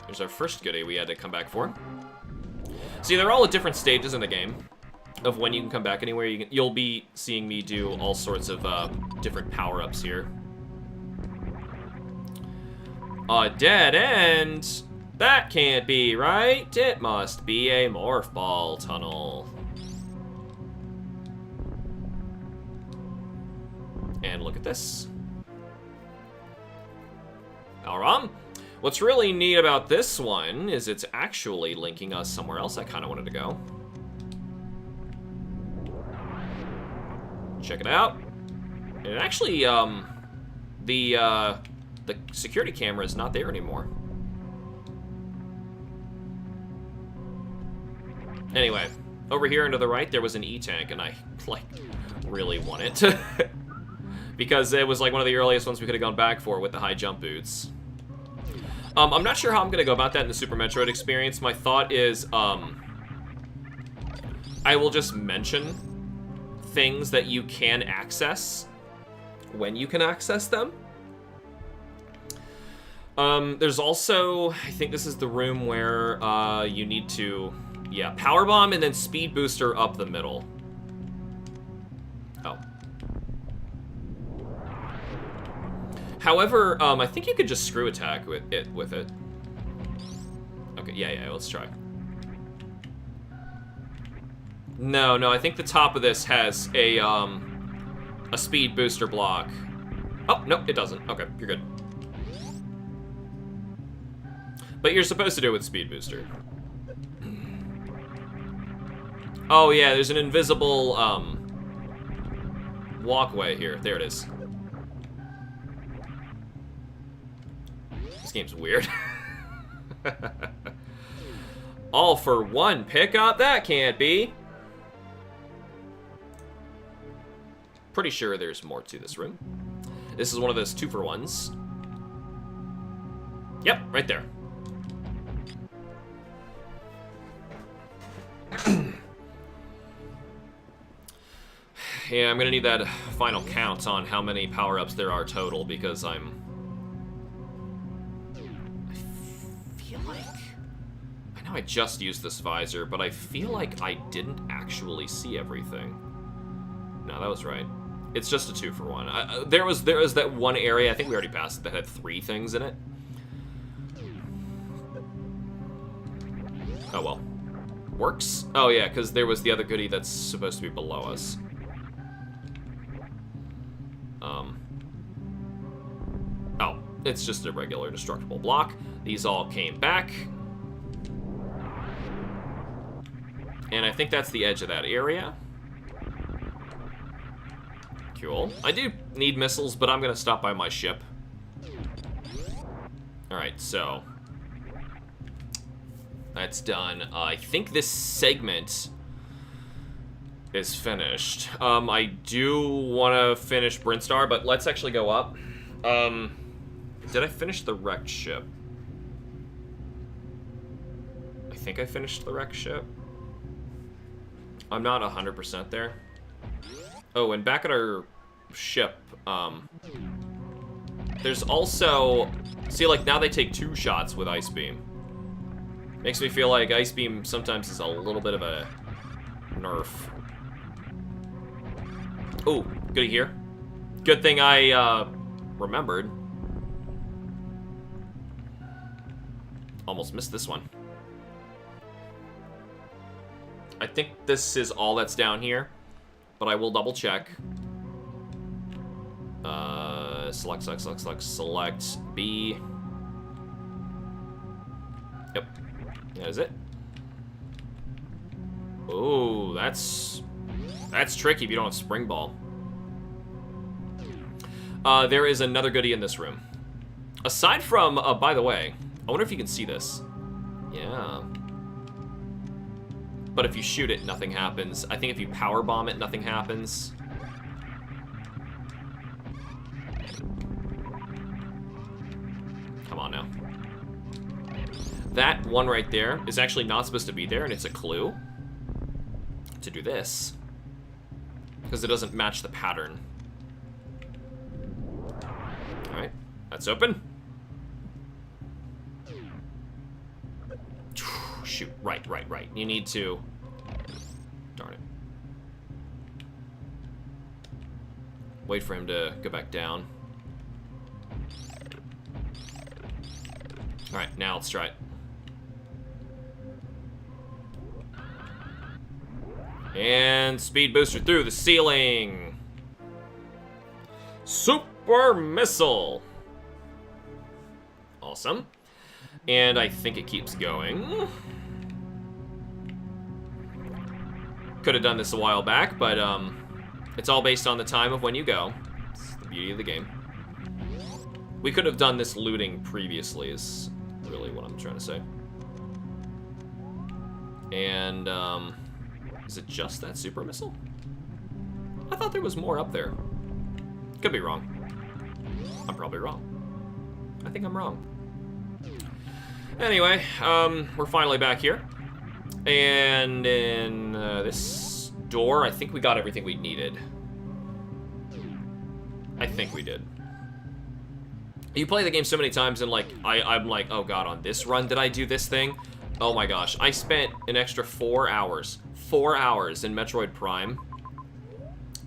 There's our first goodie we had to come back for. See, they're all at different stages in the game of when you can come back anywhere. You'll be seeing me do all sorts of different power-ups here. A dead end? That can't be right. It must be a morph ball tunnel. And look at this. Alright. What's really neat about this one is it's actually linking us somewhere else I kind of wanted to go. Check it out. And actually, the security camera is not there anymore. Anyway, over here and to the right, there was an E-tank, and I, like, really want it. Because it was, like, one of the earliest ones we could have gone back for with the high jump boots. I'm not sure how I'm going to go about that in the Super Metroid experience. My thought is, I will just mention things that you can access when you can access them. There's also, I think this is the room where you need to, yeah, power bomb and then speed booster up the middle. Oh. However, I think you could just screw attack with it. Okay, yeah, let's try. No, I think the top of this has a speed booster block. Oh, no, it doesn't. Okay, you're good. But you're supposed to do it with speed booster. Oh, yeah, there's an invisible, walkway here. There it is. This game's weird. All for one pickup? That can't be. Pretty sure there's more to this room. This is one of those 2-for-1s. Yep, right there. Yeah, I'm gonna need that final count on how many power-ups there are total, because I feel like... I know I just used this visor, but I feel like I didn't actually see everything. No, that was right. It's just a 2-for-1. There was that one area, I think we already passed it, that had 3 things in it. Oh well. Works? Oh yeah, because there was the other goodie that's supposed to be below us. Oh, it's just a regular destructible block. These all came back. And I think that's the edge of that area. Cool. I do need missiles, but I'm gonna stop by my ship. Alright, so... that's done. I think this segment is finished. I do want to finish Brinstar, but let's actually go up. Did I finish the wrecked ship? I think I finished the wrecked ship. I'm not 100% there. Oh, and back at our ship, there's also... see, like, now they take 2 shots with Ice Beam. Makes me feel like Ice Beam sometimes is a little bit of a nerf. Oh, goody here. Good thing I remembered. Almost missed this one. I think this is all that's down here, but I will double check. Select B. Yep. That is it. Oh, that's tricky if you don't have Spring Ball. There is another goodie in this room. Aside from, by the way, I wonder if you can see this. Yeah. But if you shoot it, nothing happens. I think if you power bomb it, nothing happens. Come on now. That one right there is actually not supposed to be there, and it's a clue to do this. because it doesn't match the pattern. Alright, that's open. Shoot, right. You need to... Darn it. Wait for him to go back down. Alright, now let's try it. And speed booster through the ceiling. Super missile. Awesome. And I think it keeps going. Could have done this a while back, but it's all based on the time of when you go. It's the beauty of the game. We could have done this looting previously, is really what I'm trying to say. And, is it just that super missile? I thought there was more up there. Could be wrong. I'm probably wrong. I think I'm wrong. Anyway, we're finally back here. And in this door, I think we got everything we needed. I think we did. You play the game so many times and like, I'm like, oh god, on this run did I do this thing? Oh my gosh, I spent an extra 4 hours. 4 hours in Metroid Prime.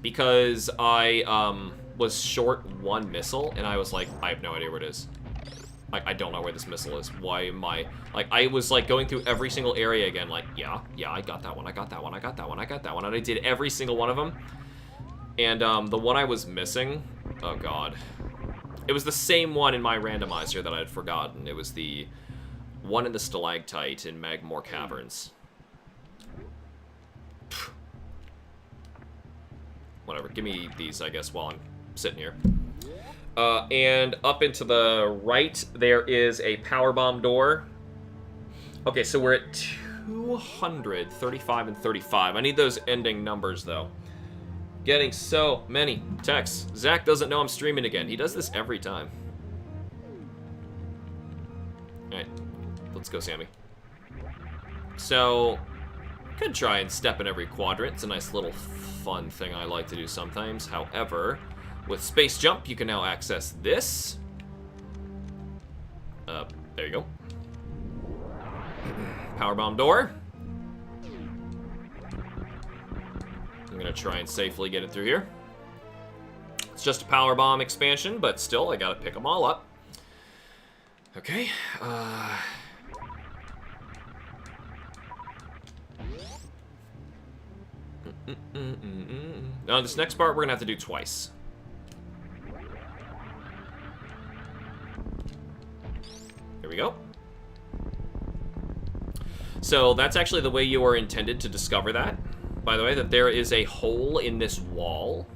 Because I was short one missile and I was like, I have no idea where it is. Like, I don't know where this missile is. Why am I... Like, I was, like, going through every single area again. Like, yeah, I got that one. I got that one. I got that one. I got that one. And I did every single one of them. And, the one I was missing... Oh, God. It was the same one in my randomizer that I had forgotten. It was the one in the stalactite in Magmore Caverns. Whatever. Give me these, I guess, while I'm sitting here. And up into the right, there is a power bomb door. Okay, so we're at 200, 35, and 35. I need those ending numbers, though. Getting so many texts. Zach doesn't know I'm streaming again. He does this every time. Alright, let's go, Sammy. So, could try and step in every quadrant. It's a nice little fun thing I like to do sometimes. However... with space jump, you can now access this. There you go. Powerbomb door. I'm gonna try and safely get it through here. It's just a powerbomb expansion, but still, I gotta pick them all up. Okay. Now, this next part, we're gonna have to do twice. Here we go. So that's actually the way you are intended to discover that. By the way, that there is a hole in this wall.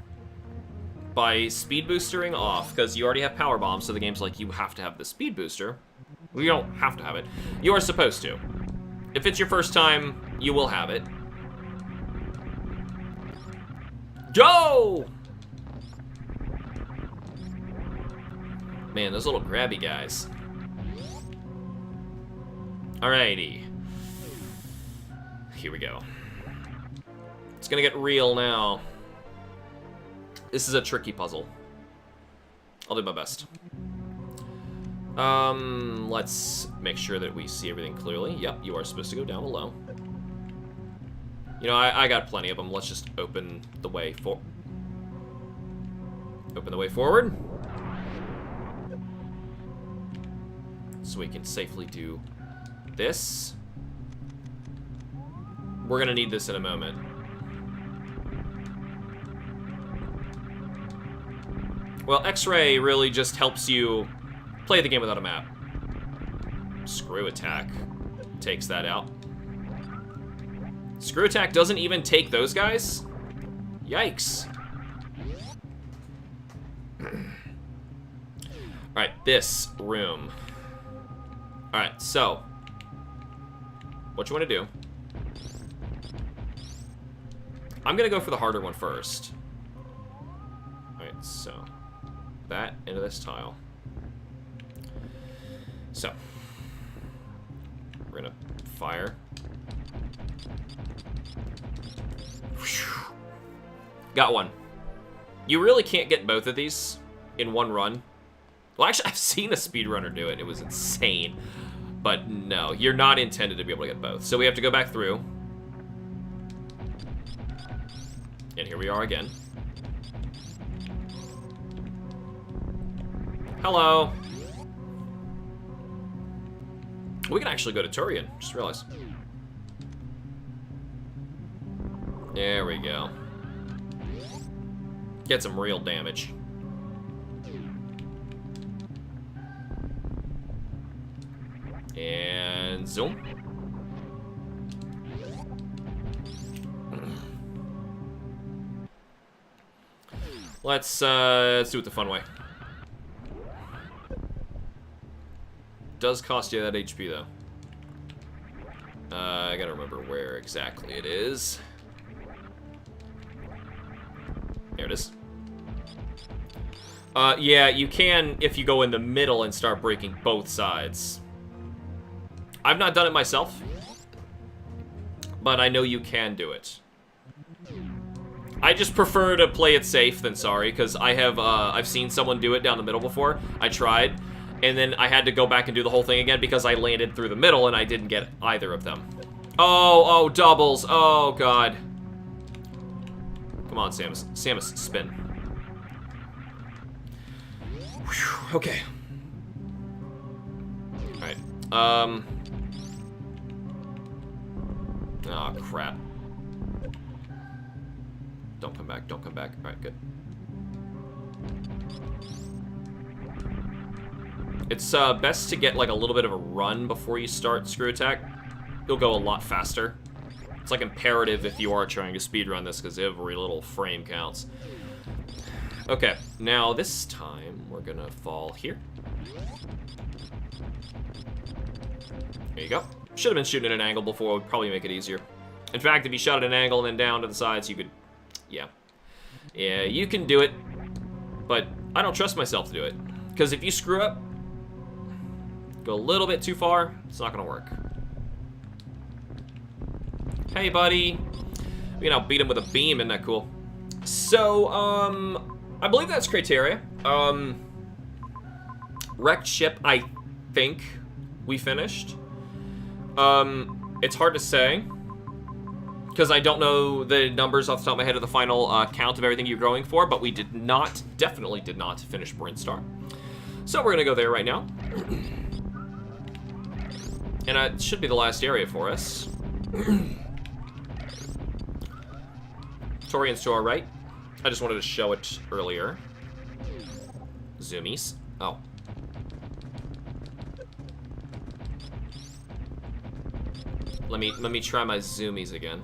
By speed boostering off, because you already have power bombs, so the game's like, you have to have the speed booster. We don't have to have it. You are supposed to. If it's your first time, you will have it. Go! Man, those little grabby guys. Alrighty. Here we go. It's gonna get real now. This is a tricky puzzle. I'll do my best. Let's make sure that we see everything clearly. Yep, you are supposed to go down below. You know, I got plenty of them. Let's just open the way for... Open the way forward. So we can safely do this. We're gonna need this in a moment. Well, X-Ray really just helps you play the game without a map. Screw attack takes that out. Screw attack doesn't even take those guys? Yikes. Alright, this room. Alright, so. What you want to do? I'm gonna go for the harder one first. Alright, so. That into this tile. So. We're gonna fire. Got one. You really can't get both of these in one run. Well, actually, I've seen a speedrunner do it. It was insane. But no, you're not intended to be able to get both. So we have to go back through. And here we are again. Hello. We can actually go to Turian. Just realized. There we go. Get some real damage. And zoom. Let's do it the fun way. Does cost you that HP though. I gotta remember where exactly it is. There it is. Yeah, you can if you go in the middle and start breaking both sides. I've not done it myself, but I know you can do it. I just prefer to play it safe than sorry, because I've seen someone do it down the middle before. I tried, and then I had to go back and do the whole thing again because I landed through the middle and I didn't get either of them. Oh, doubles. Oh, God. Come on, Samus. Samus, spin. Whew, okay. Alright. Oh, crap. Don't come back, don't come back. Alright, good. It's best to get like a little bit of a run before you start Screw Attack. You'll go a lot faster. It's like imperative if you are trying to speedrun this because every little frame counts. Okay, now this time we're gonna fall here. There you go. Should have been shooting at an angle before, would probably make it easier. In fact, if you shot at an angle and then down to the sides, you could, yeah. Yeah, you can do it, but I don't trust myself to do it. Because if you screw up, go a little bit too far, it's not gonna work. Hey, buddy. We can outbeat him with a beam, isn't that cool? So, I believe that's criteria. Wrecked ship, I think we finished. It's hard to say, because I don't know the numbers off the top of my head of the final count of everything you're going for, but we did not, definitely did not finish Brinstar. So we're gonna go there right now. And it should be the last area for us. Torian's to our right. I just wanted to show it earlier. Zoomies. Oh. Let me try my zoomies again.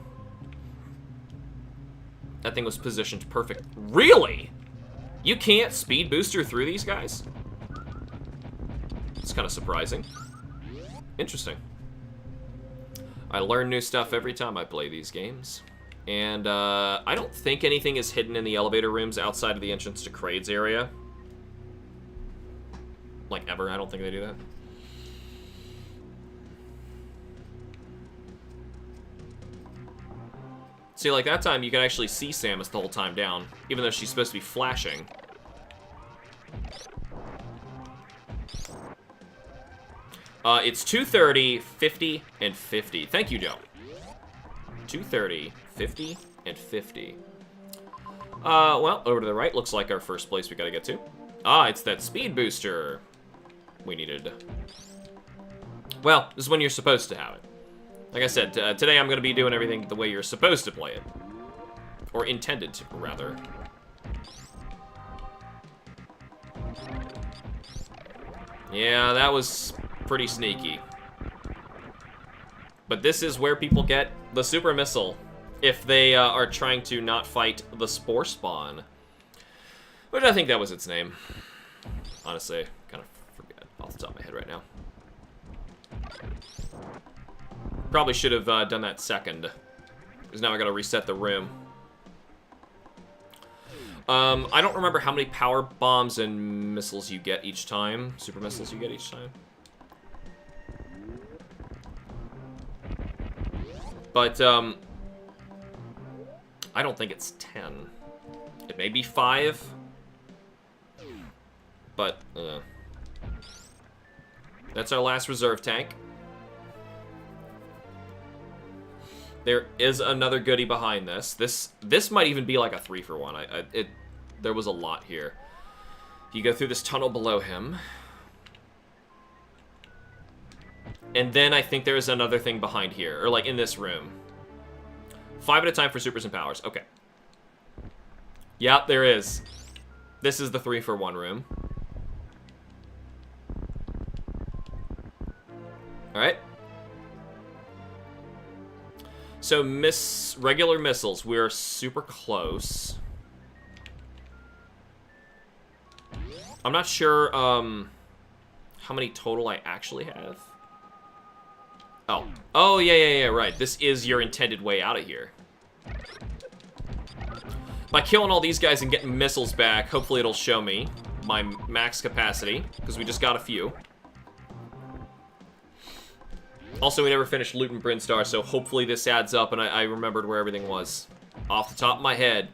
That thing was positioned perfect. Really? You can't speed booster through these guys? It's kind of surprising. Interesting. I learn new stuff every time I play these games. And I don't think anything is hidden in the elevator rooms outside of the entrance to Kraid's area. Like, ever. I don't think they do that. See, like that time, you can actually see Samus the whole time down, even though she's supposed to be flashing. It's 230, 50, and 50. Thank you, Joe. 230, 50, and 50. Well, over to the right, looks like our first place we gotta get to. Ah, it's that speed booster we needed. Well, this is when you're supposed to have it. Like I said, today I'm going to be doing everything the way you're supposed to play it. Or intended to, rather. Yeah, that was pretty sneaky. But this is where people get the super missile. If they are trying to not fight the spore spawn. Which I think that was its name. Honestly, kind of forget off the top of my head right now. Probably should have done that second, because now I gotta reset the room. I don't remember how many power bombs and missiles you get each time. Super missiles you get each time. But, I don't think it's 10. It may be 5. But, that's our last reserve tank. There is another goodie behind this. This might even be like a 3-for-1. There was a lot here. You go through this tunnel below him. And then I think there's another thing behind here. Or like in this room. 5 at a time for supers and powers. Okay. Yeah, there is. This is the 3-for-1 room. Alright. So, regular missiles. We're super close. I'm not sure, how many total I actually have. Oh. Oh, yeah, right. This is your intended way out of here. By killing all these guys and getting missiles back, hopefully it'll show me my max capacity, because we just got a few. Also, we never finished looting Brinstar, so hopefully this adds up and I remembered where everything was. Off the top of my head.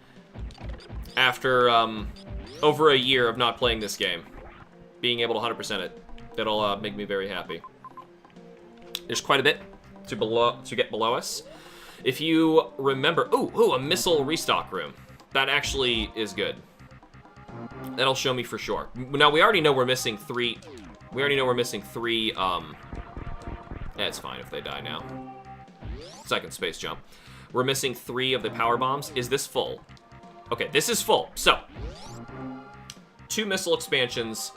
After, over a year of not playing this game. Being able to 100% it. That'll, make me very happy. There's quite a bit to get below us. If you remember... Ooh, a missile restock room. That actually is good. That'll show me for sure. Now, we already know we're missing 3... We already know we're missing 3, It's fine if they die now. Second space jump. We're missing 3 of the power bombs. Is this full? Okay, this is full. So, 2 missile expansions,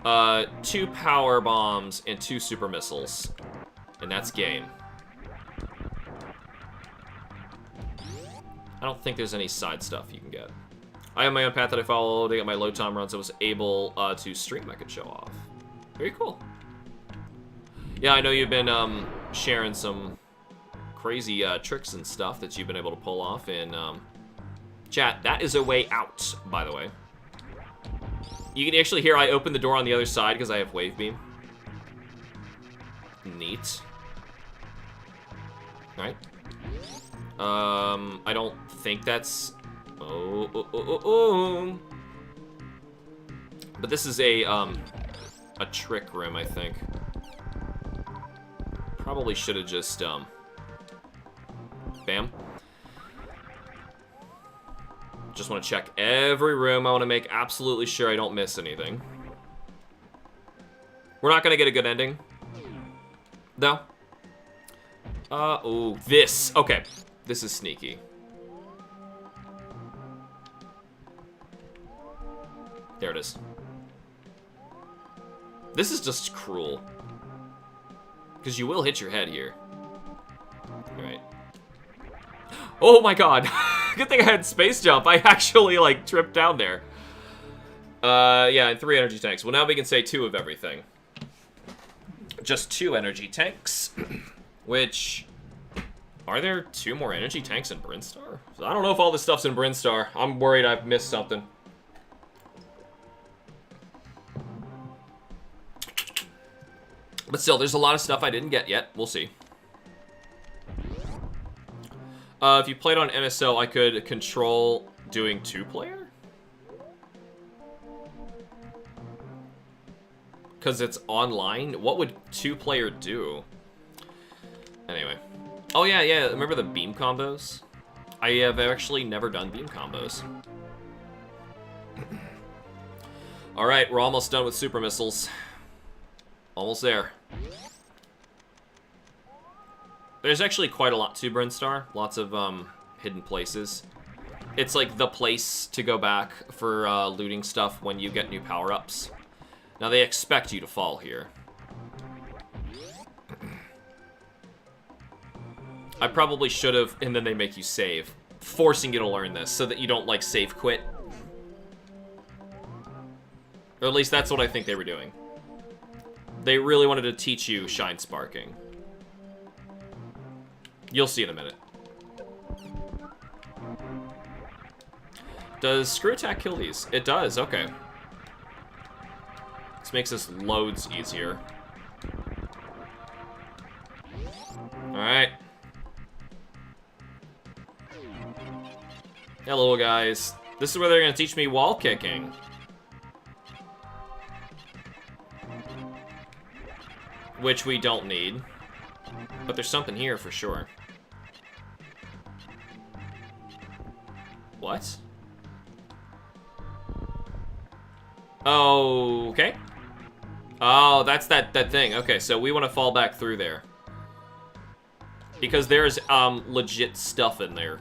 2 power bombs, and 2 super missiles. And that's game. I don't think there's any side stuff you can get. I have my own path that I follow to get my load time runs. I was able to stream. I could show off. Very cool. Yeah, I know you've been sharing some crazy tricks and stuff that you've been able to pull off in chat. That is a way out, by the way. You can actually hear I opened the door on the other side because I have wave beam. Neat. Alright. I don't think that's... Oh. But this is a trick room, I think. Probably should have just, bam. Just want to check every room. I want to make absolutely sure I don't miss anything. We're not going to get a good ending. No. Oh, this. Okay. This is sneaky. There it is. This is just cruel. Because you will hit your head here. Alright. Oh my god. Good thing I had space jump. I actually, like, tripped down there. Yeah, and 3 energy tanks. Well, now we can say 2 of everything. Just 2 energy tanks. Which... Are there 2 more energy tanks in Brinstar? I don't know if all this stuff's in Brinstar. I'm worried I've missed something. But still, there's a lot of stuff I didn't get yet. We'll see. If you played on NSO, I could control doing 2-player? Because it's online? What would 2-player do? Anyway. Oh, yeah. Remember the beam combos? I have actually never done beam combos. Alright, we're almost done with super missiles. Almost there. There's actually quite a lot to Brinstar. Lots of hidden places. It's like the place to go back for looting stuff when you get new power-ups. Now they expect you to fall here. I probably should have, and then they make you save. Forcing you to learn this so that you don't, like, save quit. Or at least that's what I think they were doing. They really wanted to teach you shine sparking. You'll see in a minute. Does screw attack kill these? It does, okay. This makes this loads easier. Alright. Hello, guys. This is where they're gonna teach me wall kicking. Which we don't need. But there's something here for sure. What? Oh, okay. Oh, that's that thing. Okay, so we want to fall back through there. Because there's legit stuff in there.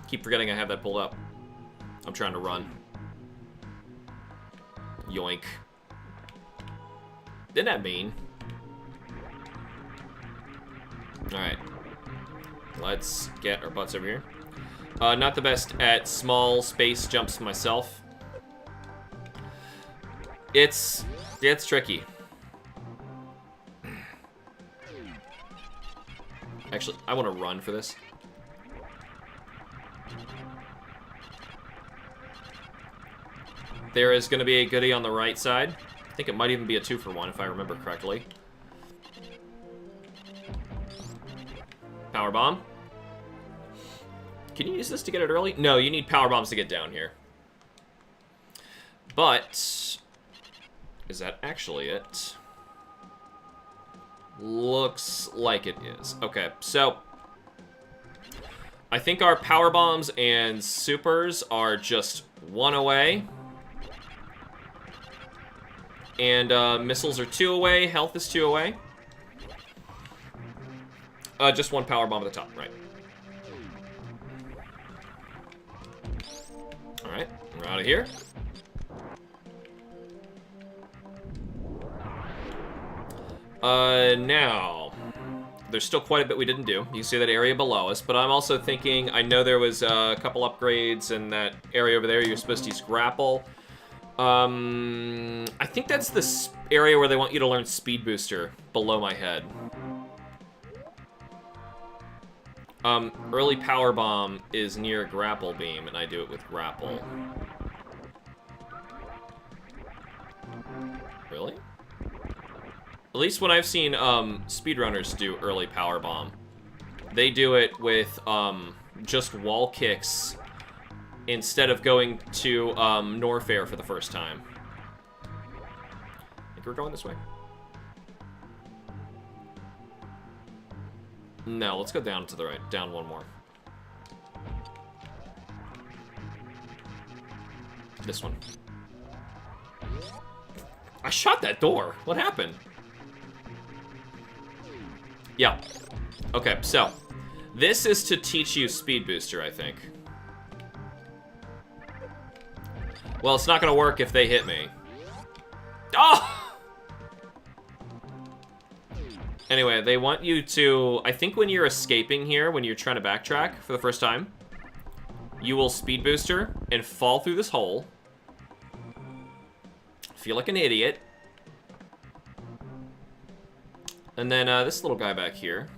Keep forgetting I have that pulled up. I'm trying to run. Yoink. Isn't that mean? Alright. Let's get our butts over here. Not the best at small space jumps myself. It's tricky. Actually, I want to run for this. There is going to be a goodie on the right side. I think it might even be a 2-for-1 if I remember correctly. Power bomb. Can you use this to get it early? No, you need power bombs to get down here. But is that actually it? Looks like it is. Okay, so I think our power bombs and supers are just one away. And missiles are 2 away. Health is 2 away. Just one power bomb at the top, right. Alright, we're out of here. Now, there's still quite a bit we didn't do. You can see that area below us, but I'm also thinking, I know there was a couple upgrades in that area over there. You're supposed to use grapple. I think that's the area where they want you to learn Speed Booster, below my head. Early Power Bomb is near Grapple Beam, and I do it with Grapple. Really? At least when I've seen, speedrunners do Early Power Bomb, they do it with, just wall kicks instead of going to, Norfair for the first time. I think we're going this way. No, let's go down to the right. Down one more. This one. I shot that door. What happened? Yeah. Okay, so this is to teach you Speed Booster, I think. Well, it's not gonna work if they hit me. Oh! Anyway, they want you to, I think when you're escaping here, when you're trying to backtrack for the first time, you will Speed Booster and fall through this hole. Feel like an idiot. And then this little guy back here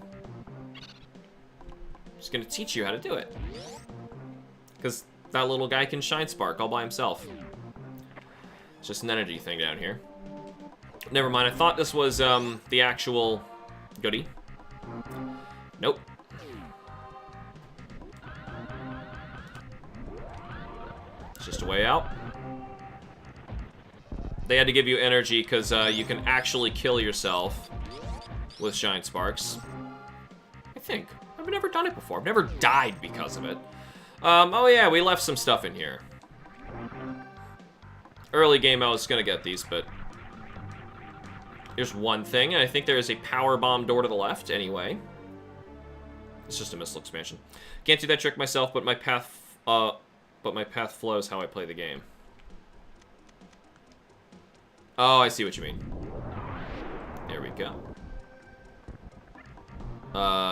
is gonna teach you how to do it. Because that little guy can Shine Spark all by himself. It's just an energy thing down here. Never mind, I thought this was the actual goodie. Nope. It's just a way out. They had to give you energy because you can actually kill yourself with Shine Sparks. I think. I've never done it before. I've never died because of it. Oh yeah, we left some stuff in here. Early game I was gonna get these, but there's one thing, and I think there is a power bomb door to the left anyway. It's just a missile expansion. Can't do that trick myself, but my path flows how I play the game. Oh, I see what you mean. There we go.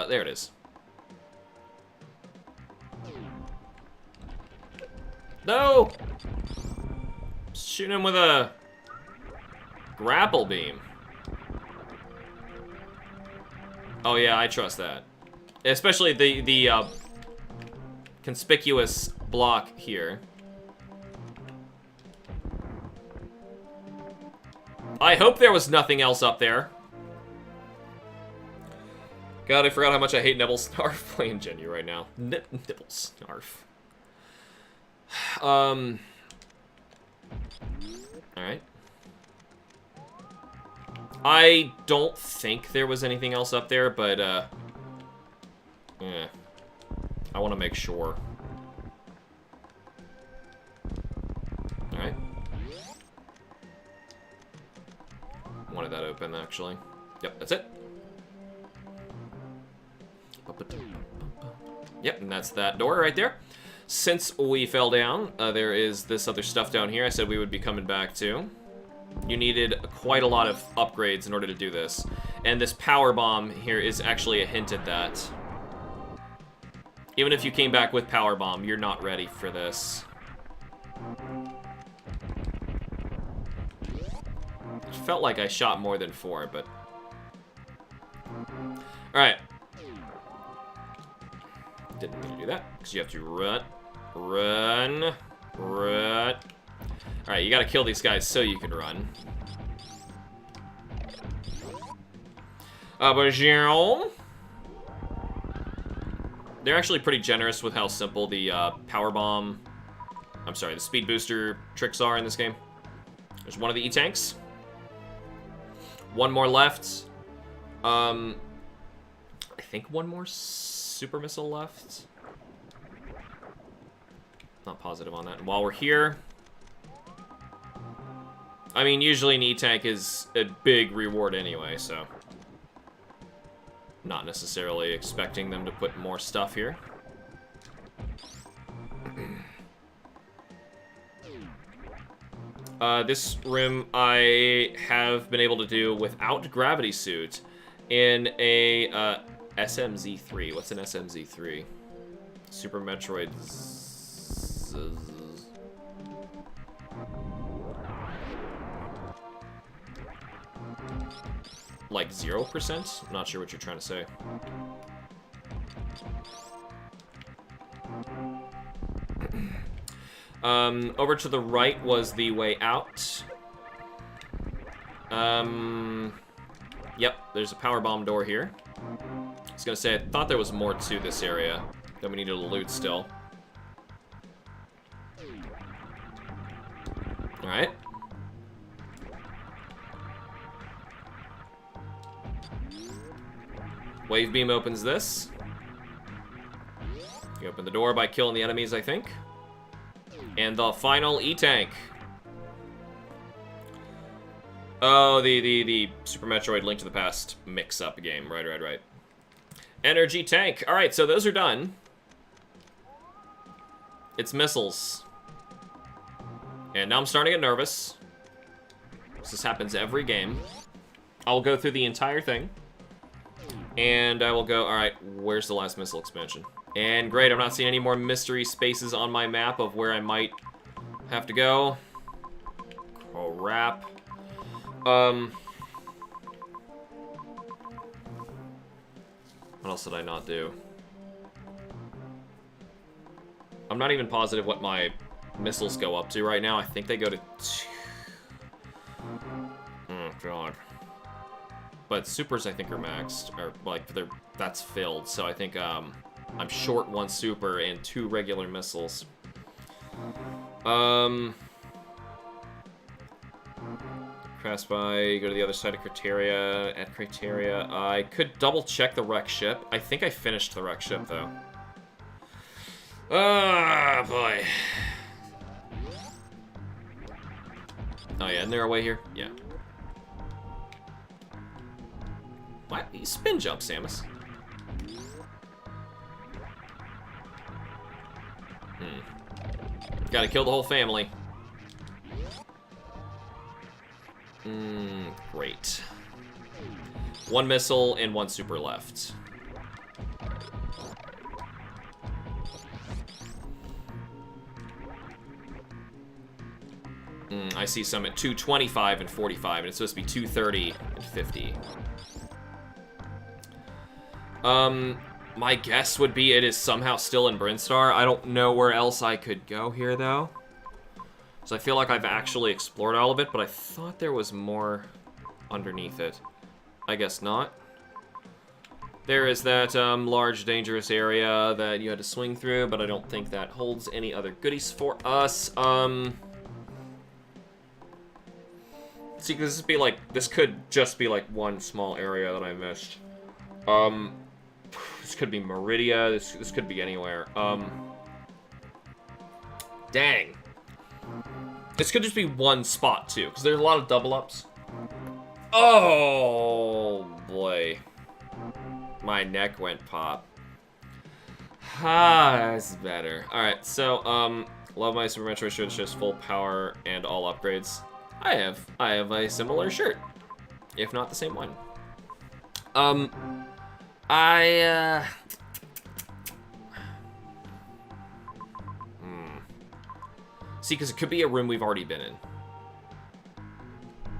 There it is. No! Shoot him with a grapple beam. Oh yeah, I trust that. Especially the conspicuous block here. I hope there was nothing else up there. God, I forgot how much I hate Nibble Snarf playing Genu right now. Nibble Snarf. Alright. I don't think there was anything else up there, but, yeah. I want to make sure. Alright. Wanted that open, actually. Yep, that's it. Yep, and that's that door right there. Since we fell down, there is this other stuff down here I said we would be coming back to. You needed quite a lot of upgrades in order to do this. And this power bomb here is actually a hint at that. Even if you came back with power bomb, you're not ready for this. It felt like I shot more than 4, but... Alright. Didn't mean to do that, because you have to run. Alright, you gotta kill these guys so you can run. They're actually pretty generous with how simple the power bomb... I'm sorry, the speed booster tricks are in this game. There's one of the E-tanks. One more left. I think one more super missile left. Not positive on that. And while we're here... I mean, usually an E-tank is a big reward anyway, so... Not necessarily expecting them to put more stuff here. This room I have been able to do without gravity suit in a SMZ3. What's an SMZ3? Super Metroid. Like 0%? I'm not sure what you're trying to say. Over to the right was the way out. Yep, there's a power bomb door here. I was gonna say, I thought there was more to this area that we needed to loot still. Alright. Wave beam opens this. You open the door by killing the enemies, I think. And the final E-tank. Oh, the Super Metroid Link to the Past mix-up game. Right. Energy tank. Alright, so those are done. It's missiles. And now I'm starting to get nervous. This happens every game. I'll go through the entire thing. And I will go, alright, where's the last missile expansion? And great, I'm not seeing any more mystery spaces on my map of where I might have to go. Crap. What else did I not do? I'm not even positive what my missiles go up to right now. I think they go to 2. Oh, God. But supers, I think, are maxed. Or, like, that's filled. So I think, I'm short 1 super and 2 regular missiles. Pass by, go to the other side of Criteria, at Criteria. I could double check the wreck ship. I think I finished the wreck ship, though. Ah, boy. Oh, yeah, isn't there a way here? Yeah. What? You spin jump, Samus. Gotta kill the whole family. Great. 1 missile and 1 super left. I see some at 225 and 45, and it's supposed to be 230 and 50. My guess would be it is somehow still in Brinstar. I don't know where else I could go here, though. So I feel like I've actually explored all of it, but I thought there was more underneath it. I guess not. There is that large dangerous area that you had to swing through, but I don't think that holds any other goodies for us. See, this could just be like one small area that I missed. This could be Meridia. This could be anywhere. Dang. This could just be one spot too, because there's a lot of double ups. Oh boy. My neck went pop. That's better. Alright, so, love my Super Metroid shirt. It shows full power and all upgrades. I have a similar shirt. If not the same one. See, because it could be a room we've already been in.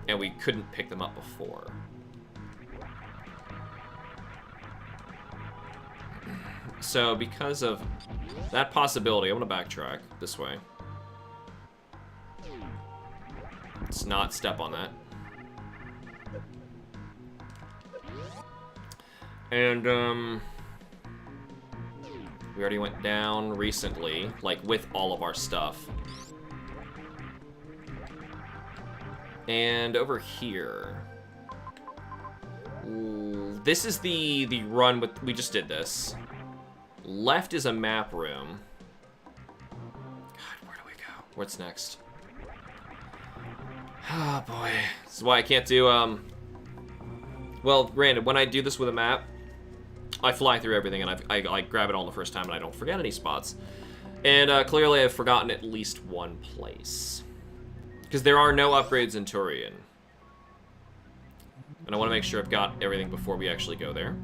And we couldn't pick them up before. So, because of that possibility, I'm gonna backtrack this way. Let's not step on that. And, we already went down recently, like, with all of our stuff. And over here... Ooh, this is the run with... We just did this. Left is a map room. God, where do we go? What's next? Oh, boy. This is why I can't do, Well, granted, when I do this with a map, I fly through everything and I grab it all the first time and I don't forget any spots. And clearly I've forgotten at least one place. Because there are no upgrades in Turian. And I want to make sure I've got everything before we actually go there.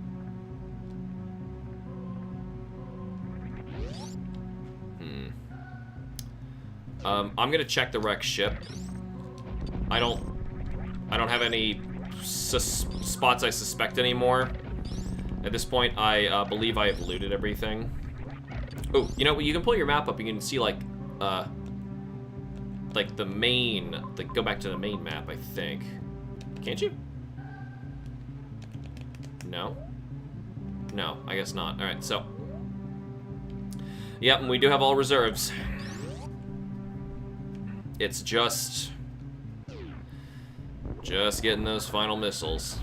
I'm gonna check the wrecked ship. I don't have any spots I suspect anymore. At this point, I believe I have looted everything. Oh, you know, you can pull your map up. You can see like the main, like go back to the main map. I think. Can't you? No. No, I guess not. All right, so. Yep, and we do have all reserves. It's just getting those final missiles.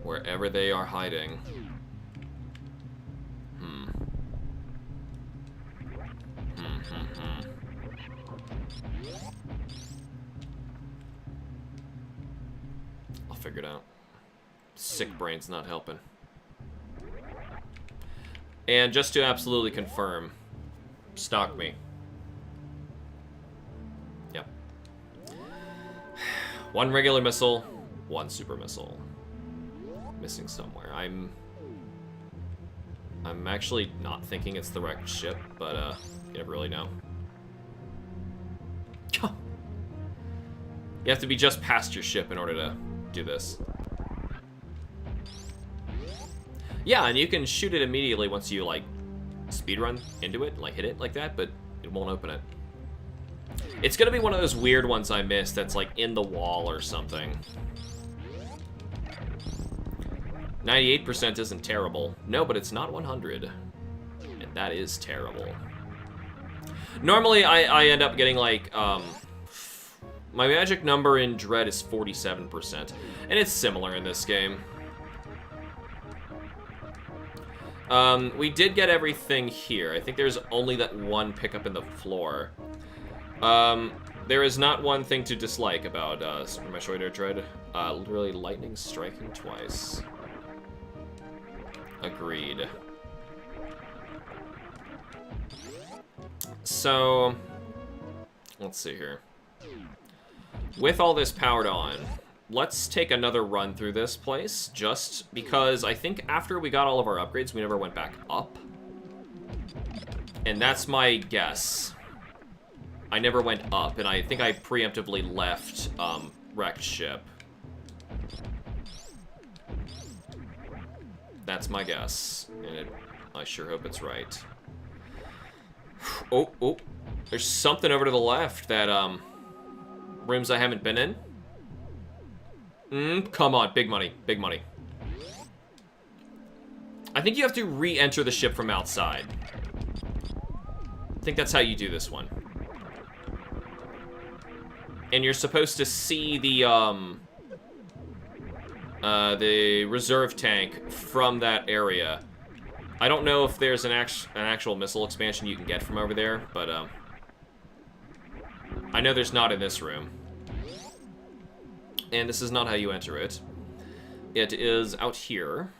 Wherever they are hiding. I'll figure it out. Sick brain's not helping. And just to absolutely confirm, stalk me. Yep. One regular missile, one super missile. Missing somewhere. I'm actually not thinking it's the wrecked ship, but you never really know. You have to be just past your ship in order to do this. Yeah, and you can shoot it immediately once you like speedrun into it, like hit it like that, but it won't open it. It's gonna be one of those weird ones I missed that's like in the wall or something. 98% isn't terrible. No, but it's not 100. And that is terrible. Normally, I end up getting, like, my magic number in Dread is 47%. And it's similar in this game. We did get everything here. I think there's only that one pickup in the floor. There is not one thing to dislike about Super Metroid or Dread. Literally lightning striking twice. Agreed. So, let's see here. With all this powered on, let's take another run through this place, just because I think after we got all of our upgrades, we never went back up. And that's my guess. I never went up, and I think I preemptively left wrecked ship. That's my guess, and I sure hope it's right. Oh, there's something over to the left that, rooms I haven't been in. Come on, big money, big money. I think you have to re-enter the ship from outside. I think that's how you do this one. And you're supposed to see the reserve tank from that area. I don't know if there's an actual missile expansion you can get from over there, but I know there's not in this room. And this is not how you enter it. It is out here.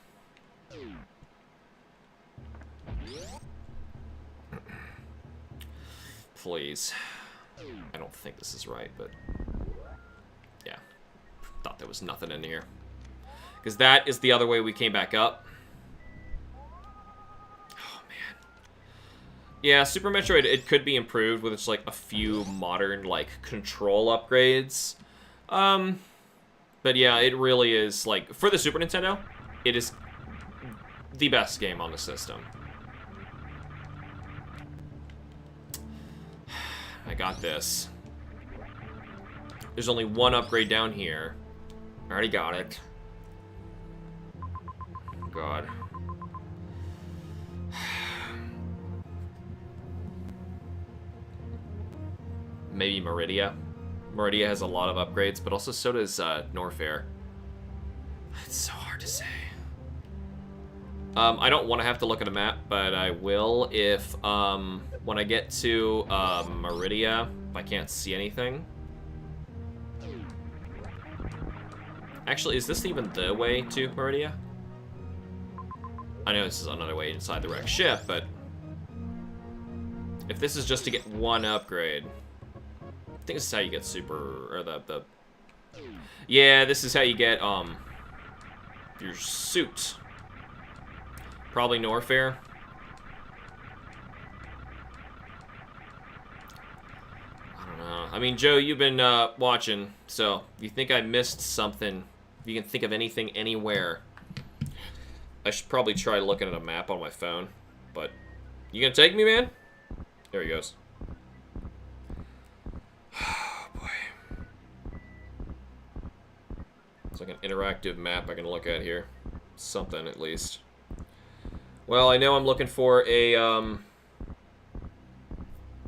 Please. I don't think this is right, but yeah. Thought there was nothing in here. Because that is the other way we came back up. Oh, man. Yeah, Super Metroid, it could be improved with just, like, a few modern, like, control upgrades. But yeah, it really is, like, for the Super Nintendo, it is the best game on the system. I got this. There's only one upgrade down here. I already got it. God. Maybe Meridia. Meridia has a lot of upgrades, but also so does Norfair. It's so hard to say. I don't want to have to look at a map, but I will if, when I get to Meridia, if I can't see anything. Actually, is this even the way to Meridia? I know this is another way inside the wrecked ship, but if this is just to get one upgrade, I think this is how you get super, or the yeah, this is how you get, your suit. Probably Norfair. I don't know. I mean, Joe, you've been watching, so if you think I missed something, if you can think of anything anywhere, I should probably try looking at a map on my phone. But you gonna take me, man? There he goes. Oh, boy. It's like an interactive map I can look at here. Something, at least. Well, I know I'm looking for a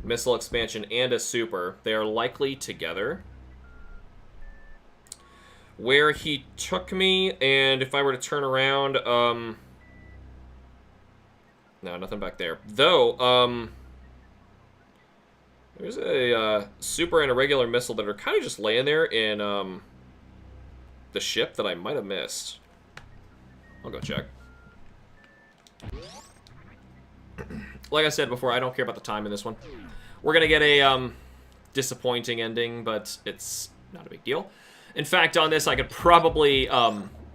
missile expansion and a super. They are likely together. Where he took me, and if I were to turn around, no, nothing back there. Though, there's a super and a regular missile that are kind of just laying there in the ship that I might have missed. I'll go check. Like I said before, I don't care about the time in this one. We're gonna get a disappointing ending, but it's not a big deal. In fact, on this, I could probably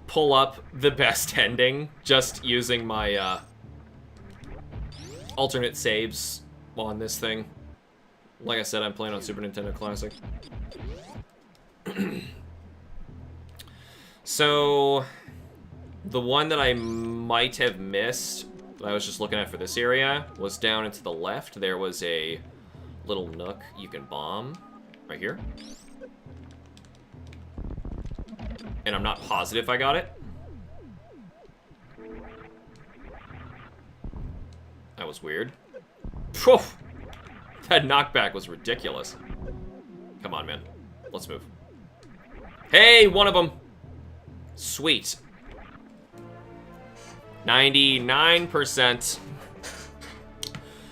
pull up the best ending just using my alternate saves on this thing. Like I said, I'm playing on Super Nintendo Classic. So, the one that I might have missed, that I was just looking at for this area, was down and to the left. There was a little nook you can bomb right here. And I'm not positive I got it. That was weird. Phew! That knockback was ridiculous. Come on, man. Let's move. Hey, one of them! Sweet. 99%.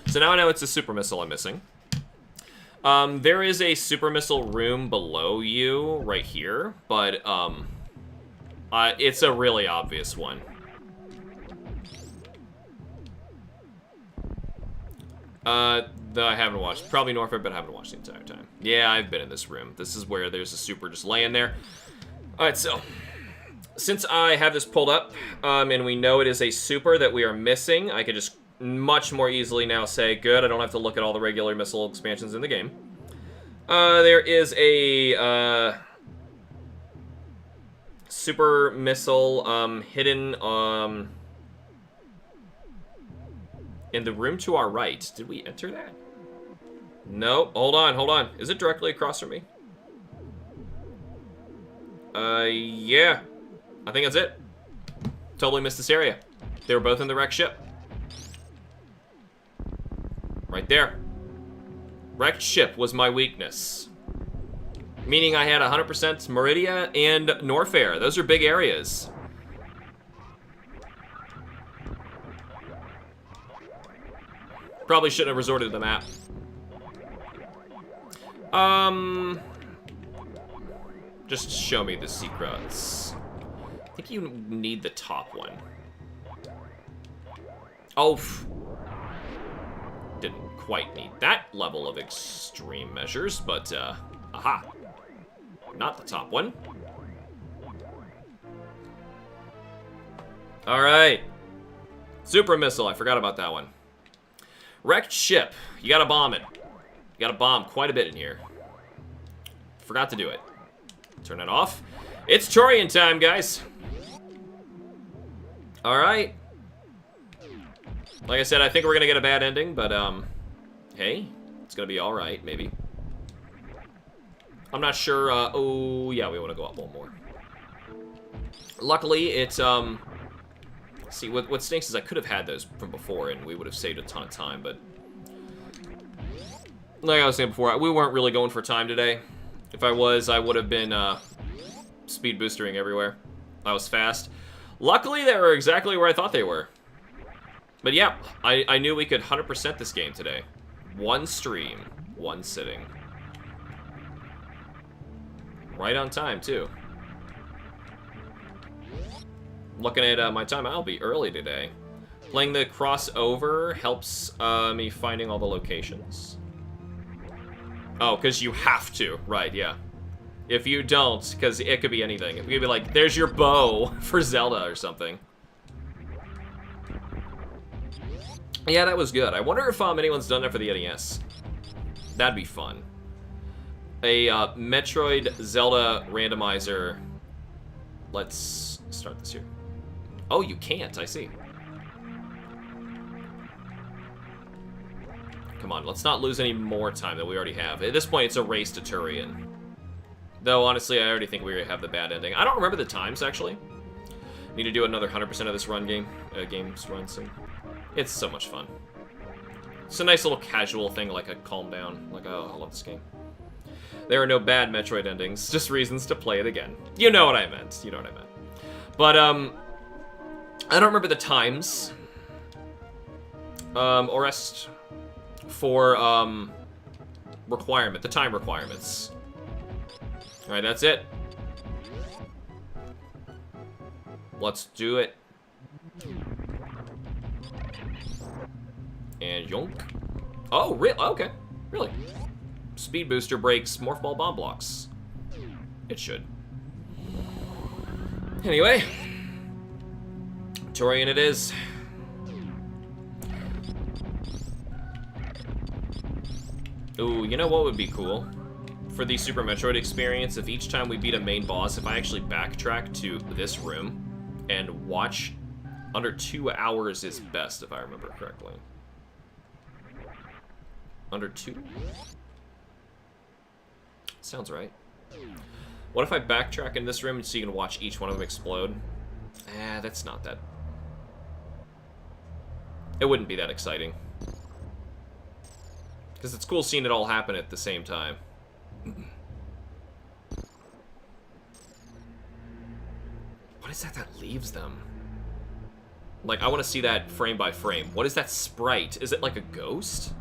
So now I know it's a super missile I'm missing. There is a super missile room below you right here, but it's a really obvious one. That I haven't watched. Probably Norfolk, but I haven't watched the entire time. Yeah, I've been in this room. This is where there's a super just laying there. Alright, so since I have this pulled up, and we know it is a super that we are missing, I could just much more easily now say, good, I don't have to look at all the regular missile expansions in the game. There is a super missile hidden in the room to our right. Did we enter that? No, hold on. Is it directly across from me? Yeah. I think that's it. Totally missed this area. They were both in the wrecked ship. Right there. Wrecked ship was my weakness. Meaning I had 100% Meridia and Norfair. Those are big areas. Probably shouldn't have resorted to the map. Just show me the secrets. I think you need the top one. Oh, didn't quite need that level of extreme measures, but, aha. Not the top one. Alright. Super missile, I forgot about that one. Wrecked ship. You gotta bomb it. You gotta bomb quite a bit in here. Forgot to do it. Turn it off. It's Turian time, guys. Alright. Like I said, I think we're gonna get a bad ending, but, hey, it's gonna be alright, maybe. I'm not sure, oh, yeah, we want to go up one more. Luckily, it's, see, what stinks is I could have had those from before, and we would have saved a ton of time, but like I was saying before, we weren't really going for time today. If I was, I would have been, speed boostering everywhere. I was fast. Luckily, they were exactly where I thought they were. But yeah, I knew we could 100% this game today. One stream, one sitting. Right on time, too. Looking at my time, I'll be early today. Playing the crossover helps me finding all the locations. Oh, because you have to. Right, yeah. If you don't, because it could be anything. It could be like, there's your bow for Zelda or something. Yeah, that was good. I wonder if anyone's done that for the NES. That'd be fun. A Metroid Zelda randomizer. Let's start this here. Oh, you can't. I see. Come on, let's not lose any more time than we already have. At this point, it's a race to Turian. Though, honestly, I already think we have the bad ending. I don't remember the times, actually. Need to do another 100% of this game's run soon. It's so much fun. It's a nice little casual thing, like a calm down. Like, oh, I love this game. There are no bad Metroid endings, just reasons to play it again. You know what I meant. You know what I meant. But, I don't remember the times. Or rest for, the time requirements. Alright, that's it. Let's do it. And yonk. Oh, really? Okay. Really? Speed booster breaks morph ball bomb blocks. It should. Anyway. Turian it is. Ooh, you know what would be cool? For the Super Metroid experience, if each time we beat a main boss, if I actually backtrack to this room and watch, under 2 hours is best, if I remember correctly. Under 2? Sounds right. What if I backtrack in this room so you can watch each one of them explode? That's not that... It wouldn't be that exciting. Because it's cool seeing it all happen at the same time. What is that leaves them? Like, I want to see that frame by frame. What is that sprite? Is it like a ghost?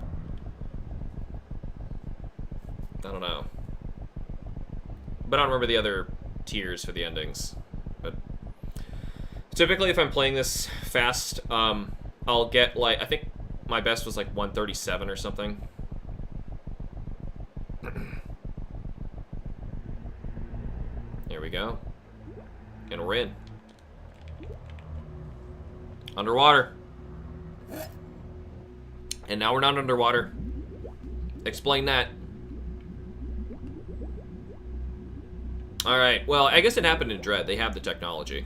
I don't know. But I don't remember the other tiers for the endings. But typically, if I'm playing this fast, I'll get, like, I think my best was like 137 or something. Here we go. And we're in. Underwater. And now we're not underwater. Explain that. Alright, well, I guess it happened in Dread. They have the technology.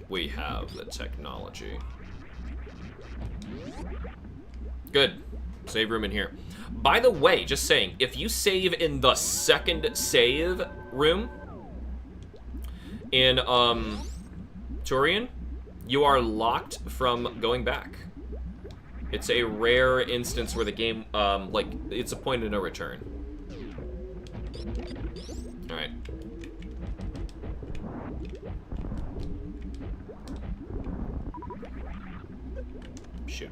We have the technology. Good. Save room in here. By the way, just saying, if you save in the second save room in Turian, You are locked from going back. It's a rare instance where the game, like, it's a point of no return. Alright. Shoot.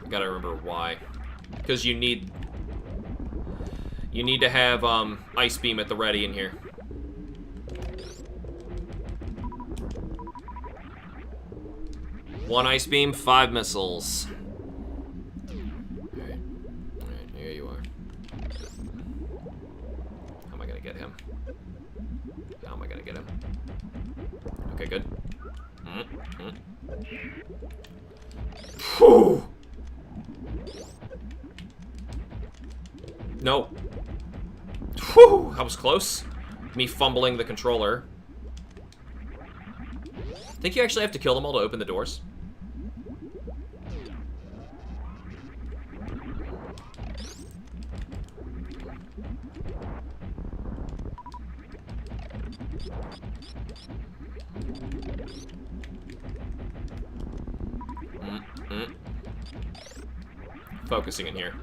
Gotta remember why. Because you need to have ice beam at the ready in here. One ice beam, 5 missiles. Alright, here you are. How am I gonna get him? How am I gonna get him? Okay, good. Whew. No. Whew, that was close. Me fumbling the controller. Think you actually have to kill them all to open the doors? Focusing in here.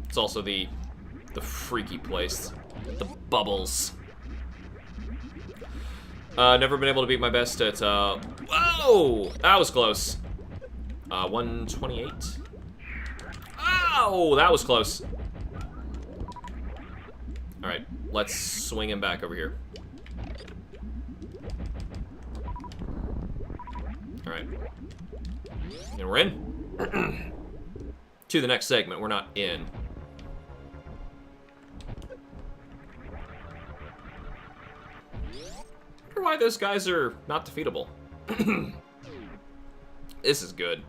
It's also the freaky place. The bubbles. Never been able to beat my best at, whoa! That was close. 128. Oh, that was close. Alright, let's swing him back over here. Alright. And we're in. To the next segment. We're not in. I wonder why those guys are not defeatable. This is good.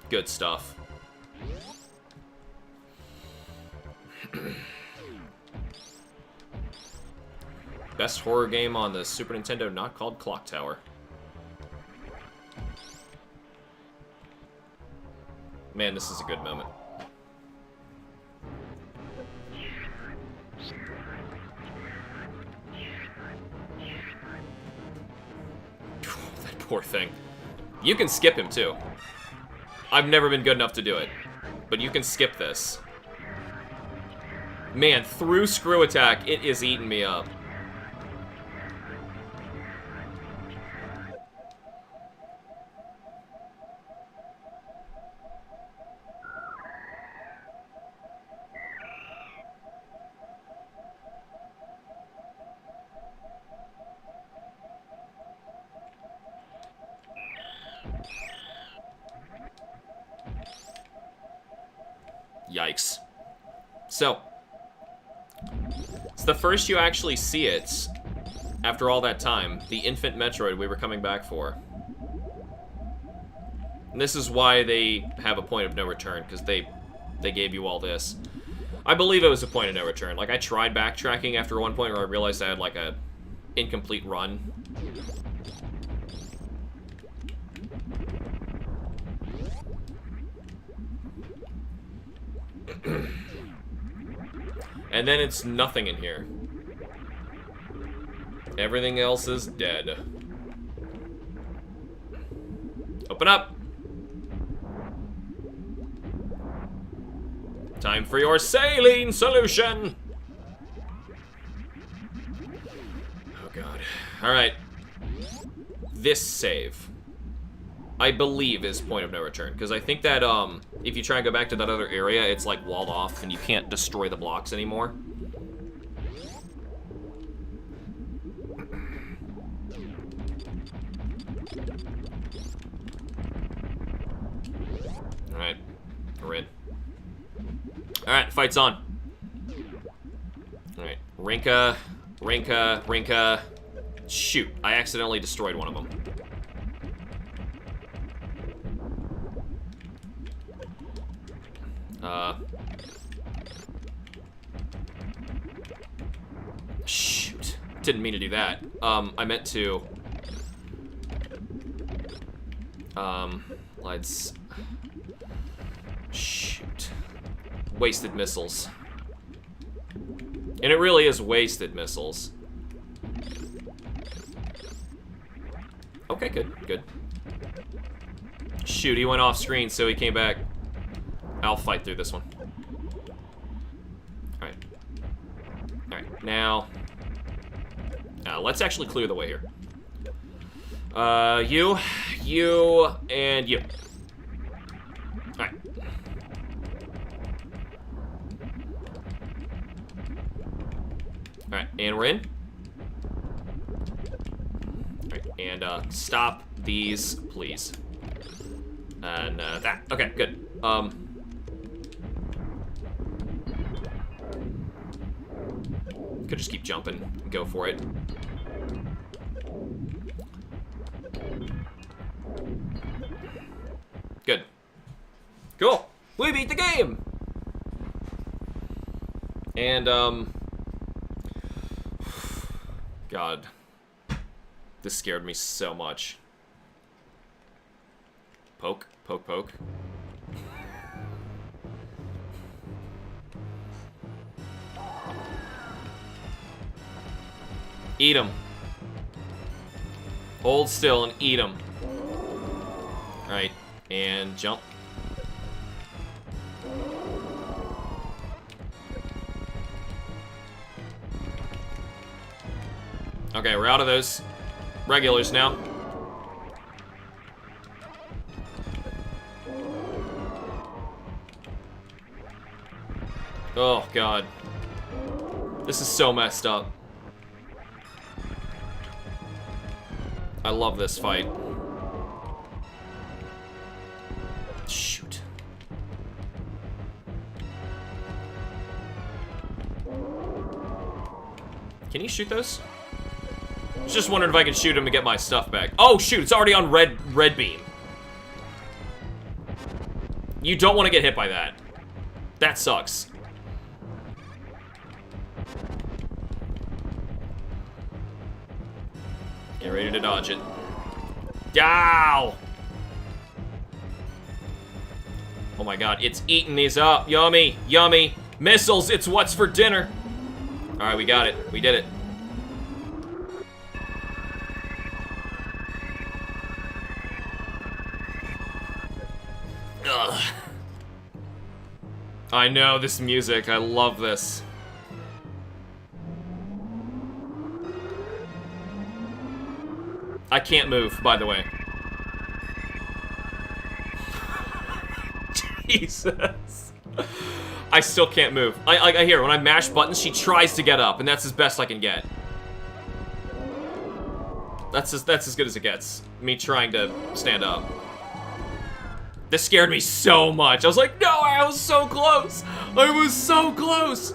Good stuff. Best horror game on the Super Nintendo not called Clock Tower. Man, this is a good moment. That poor thing. You can skip him, too. I've never been good enough to do it. But you can skip this. Man, through screw attack, it is eating me up. Yikes. So, it's the first you actually see it after all that time. The infant Metroid we were coming back for. And this is why they have a point of no return, because they gave you all this. I believe it was a point of no return. Like, I tried backtracking after one point where I realized I had, like, a incomplete run. And then it's nothing in here. Everything else is dead. Open up! Time for your saline solution! Oh god. Alright. This save, I believe, is point of no return. Because I think that, if you try and go back to that other area, it's, like, walled off and you can't destroy the blocks anymore. Alright. We're in. Alright, fight's on. Alright. Rinka. Rinka. Rinka. Shoot. I accidentally destroyed one of them. Shoot. Didn't mean to do that. I meant to... Let's... Shoot. Wasted missiles. And it really is wasted missiles. Okay, good, good. Shoot, he went off screen, so he came back. I'll fight through this one. Alright. Alright, now... let's actually clear the way here. You, and you. Alright. Alright, and we're in. Alright, and, stop these, please. And, that. Okay, good. Could just keep jumping and go for it. Good. Cool. We beat the game! And, God. This scared me so much. Poke, poke, poke. Eat him. Hold still and eat him. Alright, and jump. Okay, we're out of those regulars now. Oh, God. This is so messed up. I love this fight. Shoot. Can you shoot those? I was just wondering if I could shoot him to get my stuff back. Oh, shoot, it's already on red beam. You don't want to get hit by that. That sucks. Get ready to dodge it. Ow! Oh my God, it's eating these up. Yummy, yummy. Missiles, it's what's for dinner. All right, we got it. We did it. Ugh. I know this music. I love this. I can't move, by the way. Jesus. I still can't move. I hear when I mash buttons, she tries to get up, and that's as best I can get. That's as good as it gets. Me trying to stand up. This scared me so much. I was like, no, I was so close. I was so close.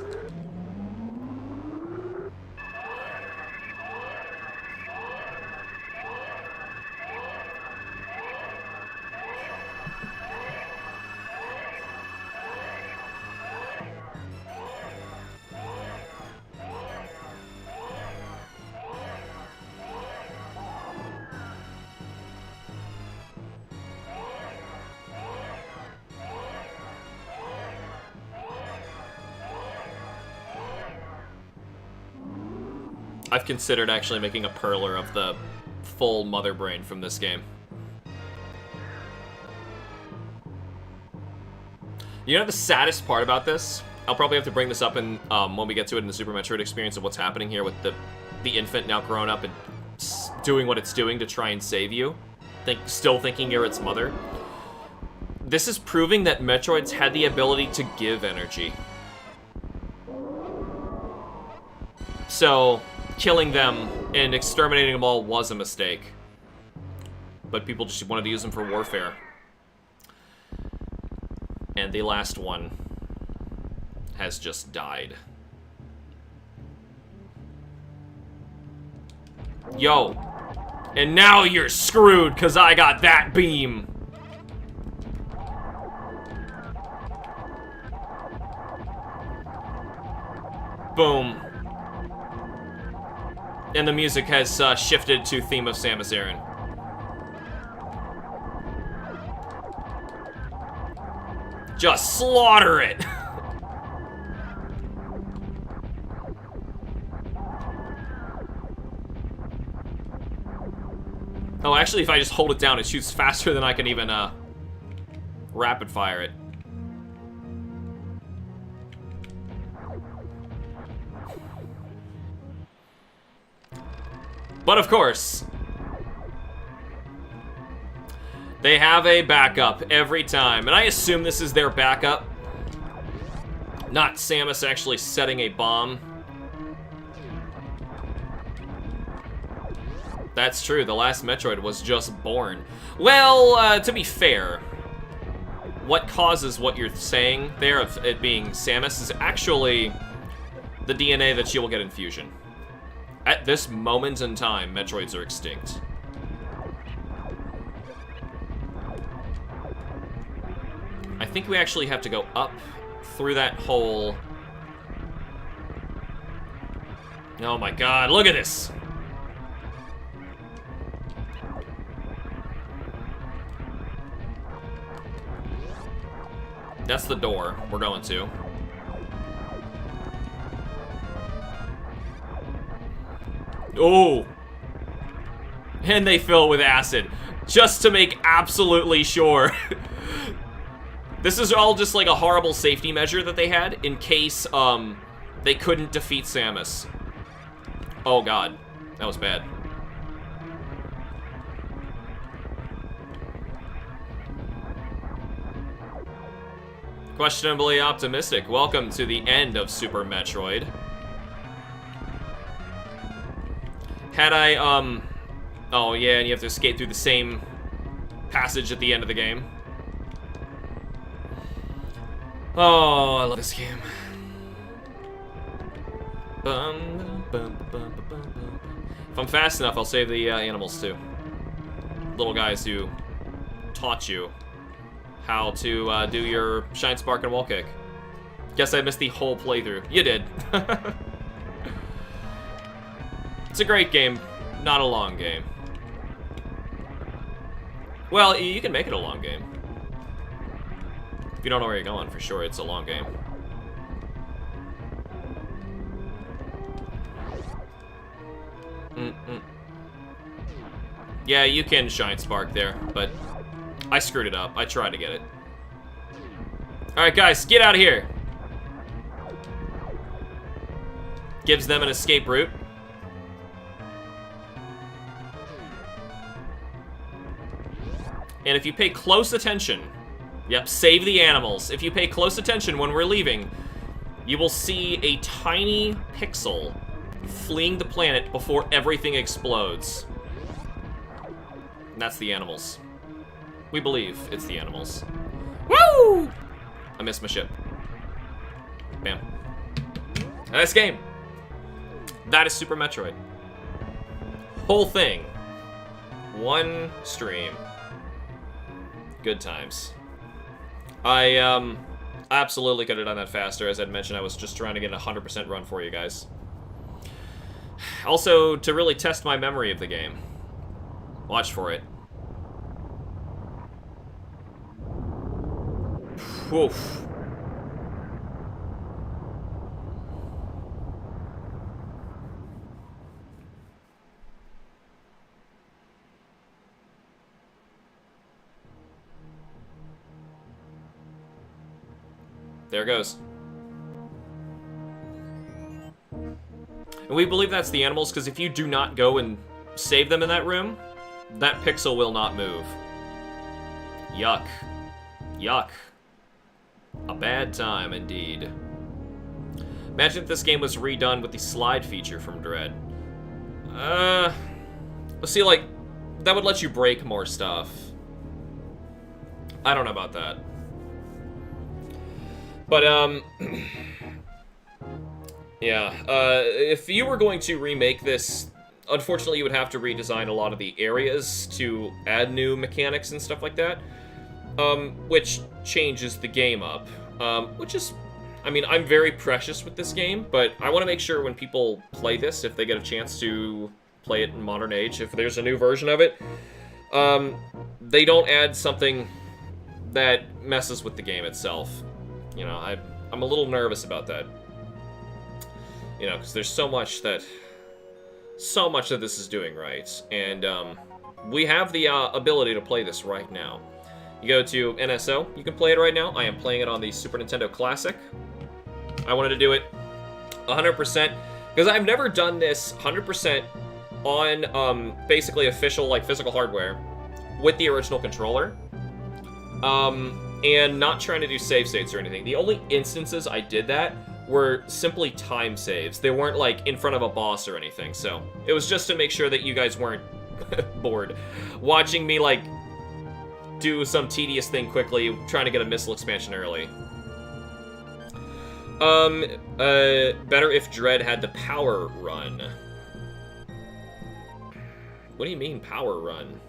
I've considered actually making a perler of the full mother brain from this game. You know the saddest part about this? I'll probably have to bring this up in when we get to it in the Super Metroid experience of what's happening here with the infant now grown up and doing what it's doing to try and save you. Still thinking you're its mother. This is proving that Metroids had the ability to give energy. So killing them and exterminating them all was a mistake. But people just wanted to use them for warfare. And the last one has just died. Yo. And now you're screwed because I got that beam. Boom. And the music has shifted to theme of Samus Aran. Just slaughter it. Oh, actually, if I just hold it down, it shoots faster than I can even, rapid fire it. But of course, they have a backup every time, and I assume this is their backup, not Samus actually setting a bomb. That's true, the last Metroid was just born. Well, to be fair, what causes what you're saying there of it being Samus is actually the DNA that she will get in Fusion. At this moment in time, Metroids are extinct. I think we actually have to go up through that hole. Oh my god, look at this! That's the door we're going to. Oh! And they fill with acid. Just to make absolutely sure. This is all just like a horrible safety measure that they had in case, they couldn't defeat Samus. Oh god. That was bad. Questionably optimistic. Welcome to the end of Super Metroid. Had I, oh yeah, and you have to escape through the same passage at the end of the game. Oh, I love this game. If I'm fast enough, I'll save the animals too. Little guys who taught you how to do your Shine Spark and Wall Kick. Guess I missed the whole playthrough. You did. It's a great game, not a long game. Well, you can make it a long game. If you don't know where you're going, for sure, it's a long game. Yeah, you can Shine Spark there, but I screwed it up. I tried to get it. Alright, guys, get out of here. Gives them an escape route. And if you pay close attention, yep, save the animals. If you pay close attention when we're leaving, you will see a tiny pixel fleeing the planet before everything explodes. And that's the animals. We believe it's the animals. Woo! I missed my ship. Bam. Nice game. That is Super Metroid. Whole thing. One stream. Good times. I absolutely could have done that faster. As I'd mentioned, I was just trying to get a 100% run for you guys. Also, to really test my memory of the game. Watch for it. Oof. There it goes. And we believe that's the animals because if you do not go and save them in that room, that pixel will not move. Yuck. Yuck. A bad time, indeed. Imagine if this game was redone with the slide feature from Dread. See, like, that would let you break more stuff. I don't know about that. But, yeah, if you were going to remake this, unfortunately you would have to redesign a lot of the areas to add new mechanics and stuff like that, which changes the game up, which is, I mean, I'm very precious with this game, but I want to make sure when people play this, if they get a chance to play it in modern age, if there's a new version of it, they don't add something that messes with the game itself. You know, I'm a little nervous about that. You know, because there's so much that this is doing right, and we have the ability to play this right now. You go to NSO, you can play it right now. I am playing it on the Super Nintendo Classic. I wanted to do it 100% because I've never done this 100% on basically official, like, physical hardware with the original controller. And not trying to do save states or anything. The only instances I did that were simply time saves. They weren't, like, in front of a boss or anything, so it was just to make sure that you guys weren't bored watching me, like, do some tedious thing quickly, trying to get a missile expansion early. Better if Dread had the power run. What do you mean, power run?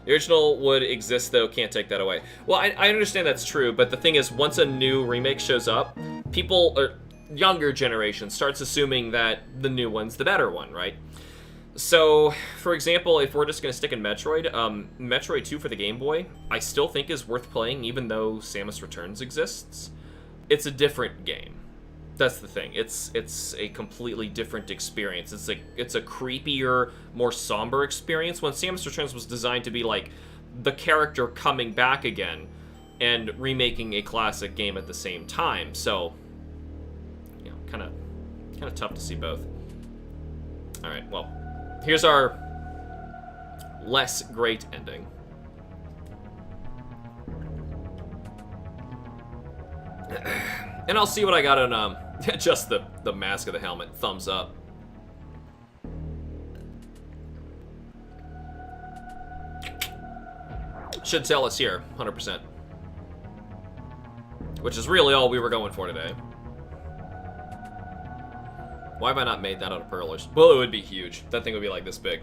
The original would exist, though, can't take that away. Well, I understand that's true, but the thing is, once a new remake shows up, people, or younger generation, starts assuming that the new one's the better one, right? So, for example, if we're just going to stick in Metroid, Metroid 2 for the Game Boy, I still think is worth playing, even though Samus Returns exists. It's a different game. That's the thing. It's a completely different experience. It's a creepier, more somber experience. When Samus Returns was designed to be like the character coming back again and remaking a classic game at the same time. So, you know, kind of tough to see both. All right, well, here's our less great ending. And I'll see what I got on just the mask of the helmet. Thumbs up. Should tell us here, 100%. Which is really all we were going for today. Why have I not made that out of pearlers? Well, it would be huge. That thing would be like this big.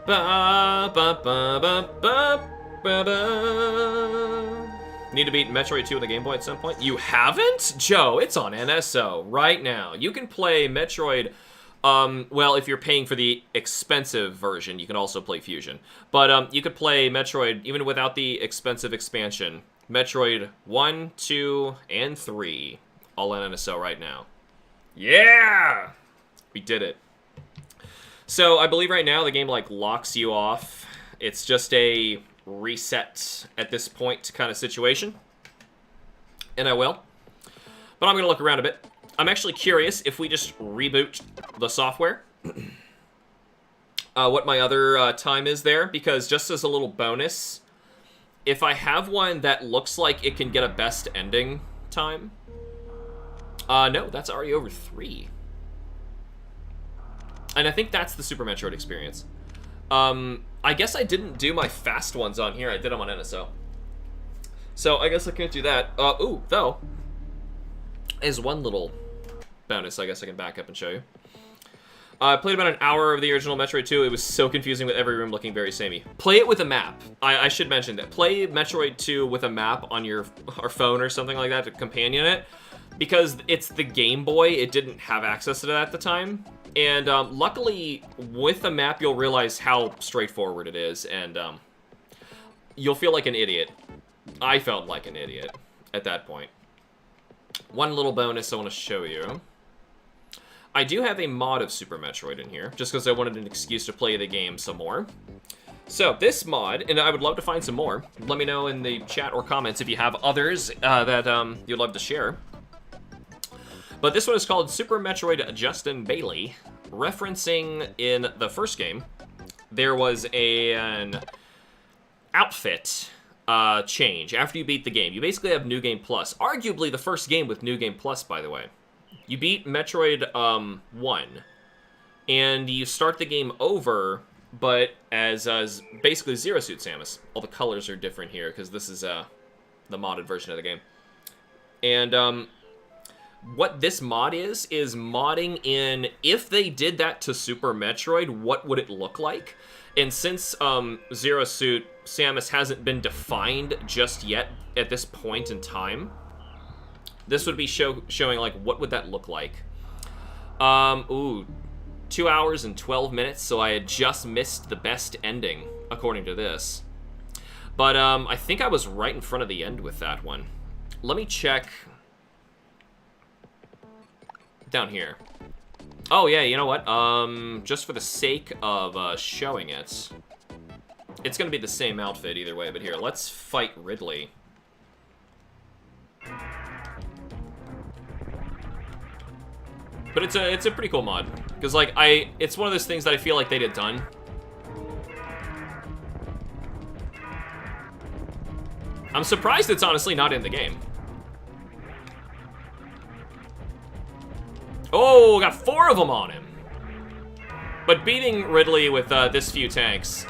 Ba, ba, ba, ba, ba, ba, ba. Need to beat Metroid 2 on the Game Boy at some point? You haven't? Joe, it's on NSO right now. You can play Metroid, well, if you're paying for the expensive version, you can also play Fusion. But you could play Metroid, even without the expensive expansion, Metroid 1, 2, and 3, all on NSO right now. Yeah! We did it. So, I believe right now the game, like, locks you off. It's just a reset at this point kind of situation, and I will, but I'm gonna look around a bit. I'm actually curious if we just reboot the software what my other time is there, because just as a little bonus, if I have one that looks like it can get a best ending time, no, that's already over 3, and I think that's the Super Metroid experience. I guess I didn't do my fast ones on here. I did them on NSO. So I guess I can't do that. Ooh, though, as one little bonus, I guess I can back up and show you. I played about an hour of the original Metroid 2. It was so confusing with every room looking very samey. Play it with a map. I should mention that. Play Metroid 2 with a map on your phone or something like that to companion it. Because it's the Game Boy, it didn't have access to that at the time. And luckily, with a map, you'll realize how straightforward it is, and you'll feel like an idiot. I felt like an idiot at that point. One little bonus I want to show you. I do have a mod of Super Metroid in here, just because I wanted an excuse to play the game some more. So, this mod, and I would love to find some more. Let me know in the chat or comments if you have others that you'd love to share. But this one is called Super Metroid Justin Bailey, referencing in the first game, there was an outfit change after you beat the game. You basically have New Game Plus. Arguably the first game with New Game Plus, by the way. You beat Metroid 1, and you start the game over, but as basically Zero Suit Samus. All the colors are different here, because this is the modded version of the game. And what this mod is modding in, if they did that to Super Metroid, what would it look like? And since Zero Suit Samus hasn't been defined just yet at this point in time, this would be showing, like, what would that look like? Ooh, 2 hours and 12 minutes, so I had just missed the best ending, according to this. But I think I was right in front of the end with that one. Let me check down here. Oh yeah, you know what? Just for the sake of showing it, it's gonna be the same outfit either way. But here, let's fight Ridley. But it's a pretty cool mod because like it's one of those things that I feel like they did done. I'm surprised it's honestly not in the game. Oh, got 4 of them on him. But beating Ridley with this few tanks,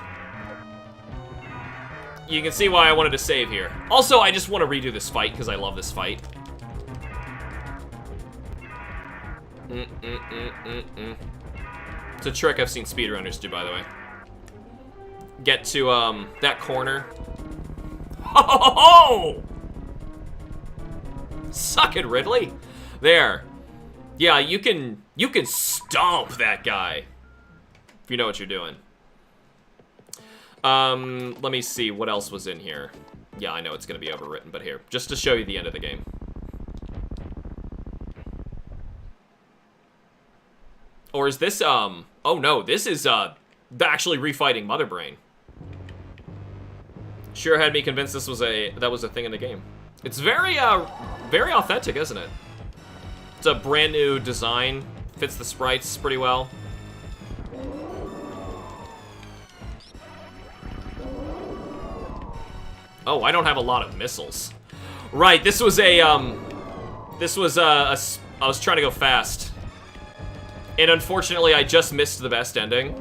you can see why I wanted to save here. Also, I just want to redo this fight because I love this fight. It's a trick I've seen speedrunners do, by the way. Get to that corner. Oh! Suck it, Ridley. There. Yeah, you can stomp that guy if you know what you're doing. Let me see what else was in here. Yeah, I know it's gonna be overwritten, but here, just to show you the end of the game. Or is this oh no, this is actually refighting Mother Brain. Sure had me convinced this was that was a thing in the game. It's very authentic, isn't it? It's a brand new design, fits the sprites pretty well. Oh, I don't have a lot of missiles. Right, this was I was trying to go fast. And unfortunately, I just missed the best ending.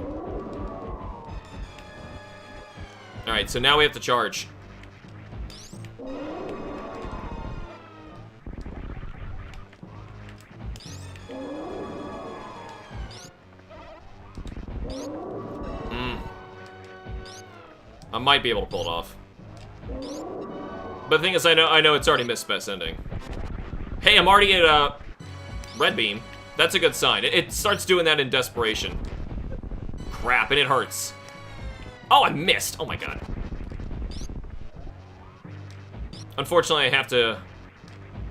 Alright, so now we have to charge. I might be able to pull it off. But the thing is, I know it's already missed best ending. Hey, I'm already at red beam. That's a good sign. It starts doing that in desperation. Crap, and it hurts. Oh, I missed. Oh my god. Unfortunately, I have to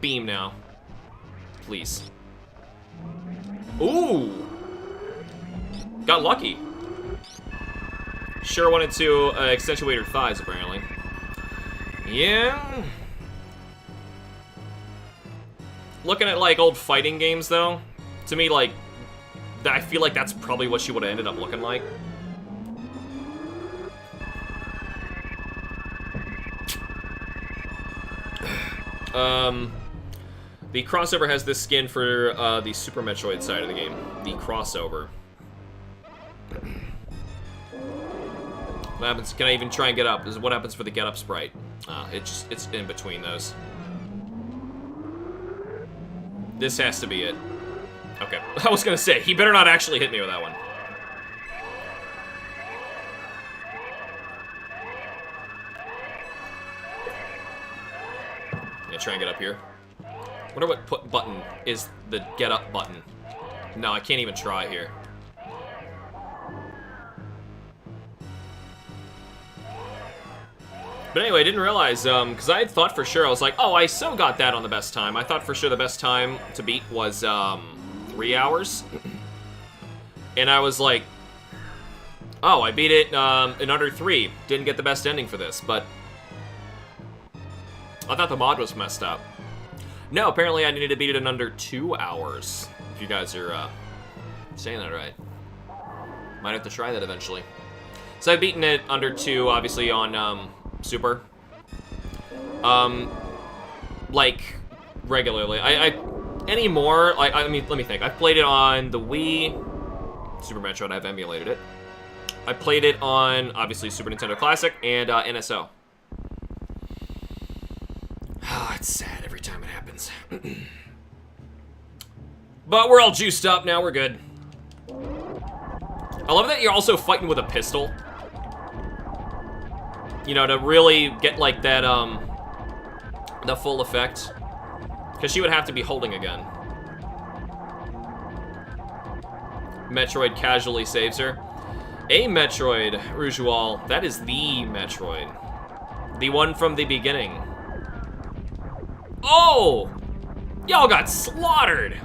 beam now. Please. Ooh. Got lucky. Sure wanted to accentuate her thighs, apparently. Yeah. Looking at, like, old fighting games, though, to me, like, I feel like that's probably what she would have ended up looking like. The crossover has this skin for the Super Metroid side of the game. The crossover. What happens? Can I even try and get up? This is what happens for the get up sprite. It's in between those. This has to be it. Okay. I was gonna say, he better not actually hit me with that one. Yeah, try and get up here. Wonder what button is the get up button. No, I can't even try here. But anyway, I didn't realize, because I had thought for sure, I was like, oh, I so got that on the best time. I thought for sure the best time to beat was 3 hours. And I was like, oh, I beat it in under 3. Didn't get the best ending for this, but I thought the mod was messed up. No, apparently I needed to beat it in under 2 hours. If you guys are saying that right. Might have to try that eventually. So I've beaten it under 2, obviously, on Super. Like, regularly. Anymore, I mean, let me think. I've played it on the Wii, Super Metroid, I've emulated it. I played it on, obviously, Super Nintendo Classic and NSO. Oh, it's sad every time it happens. But we're all juiced up now, we're good. I love that you're also fighting with a pistol. You know, to really get, like, that, the full effect. Because she would have to be holding a gun. Metroid casually saves her. A Metroid, Rujual. That is the Metroid. The one from the beginning. Oh! Y'all got slaughtered!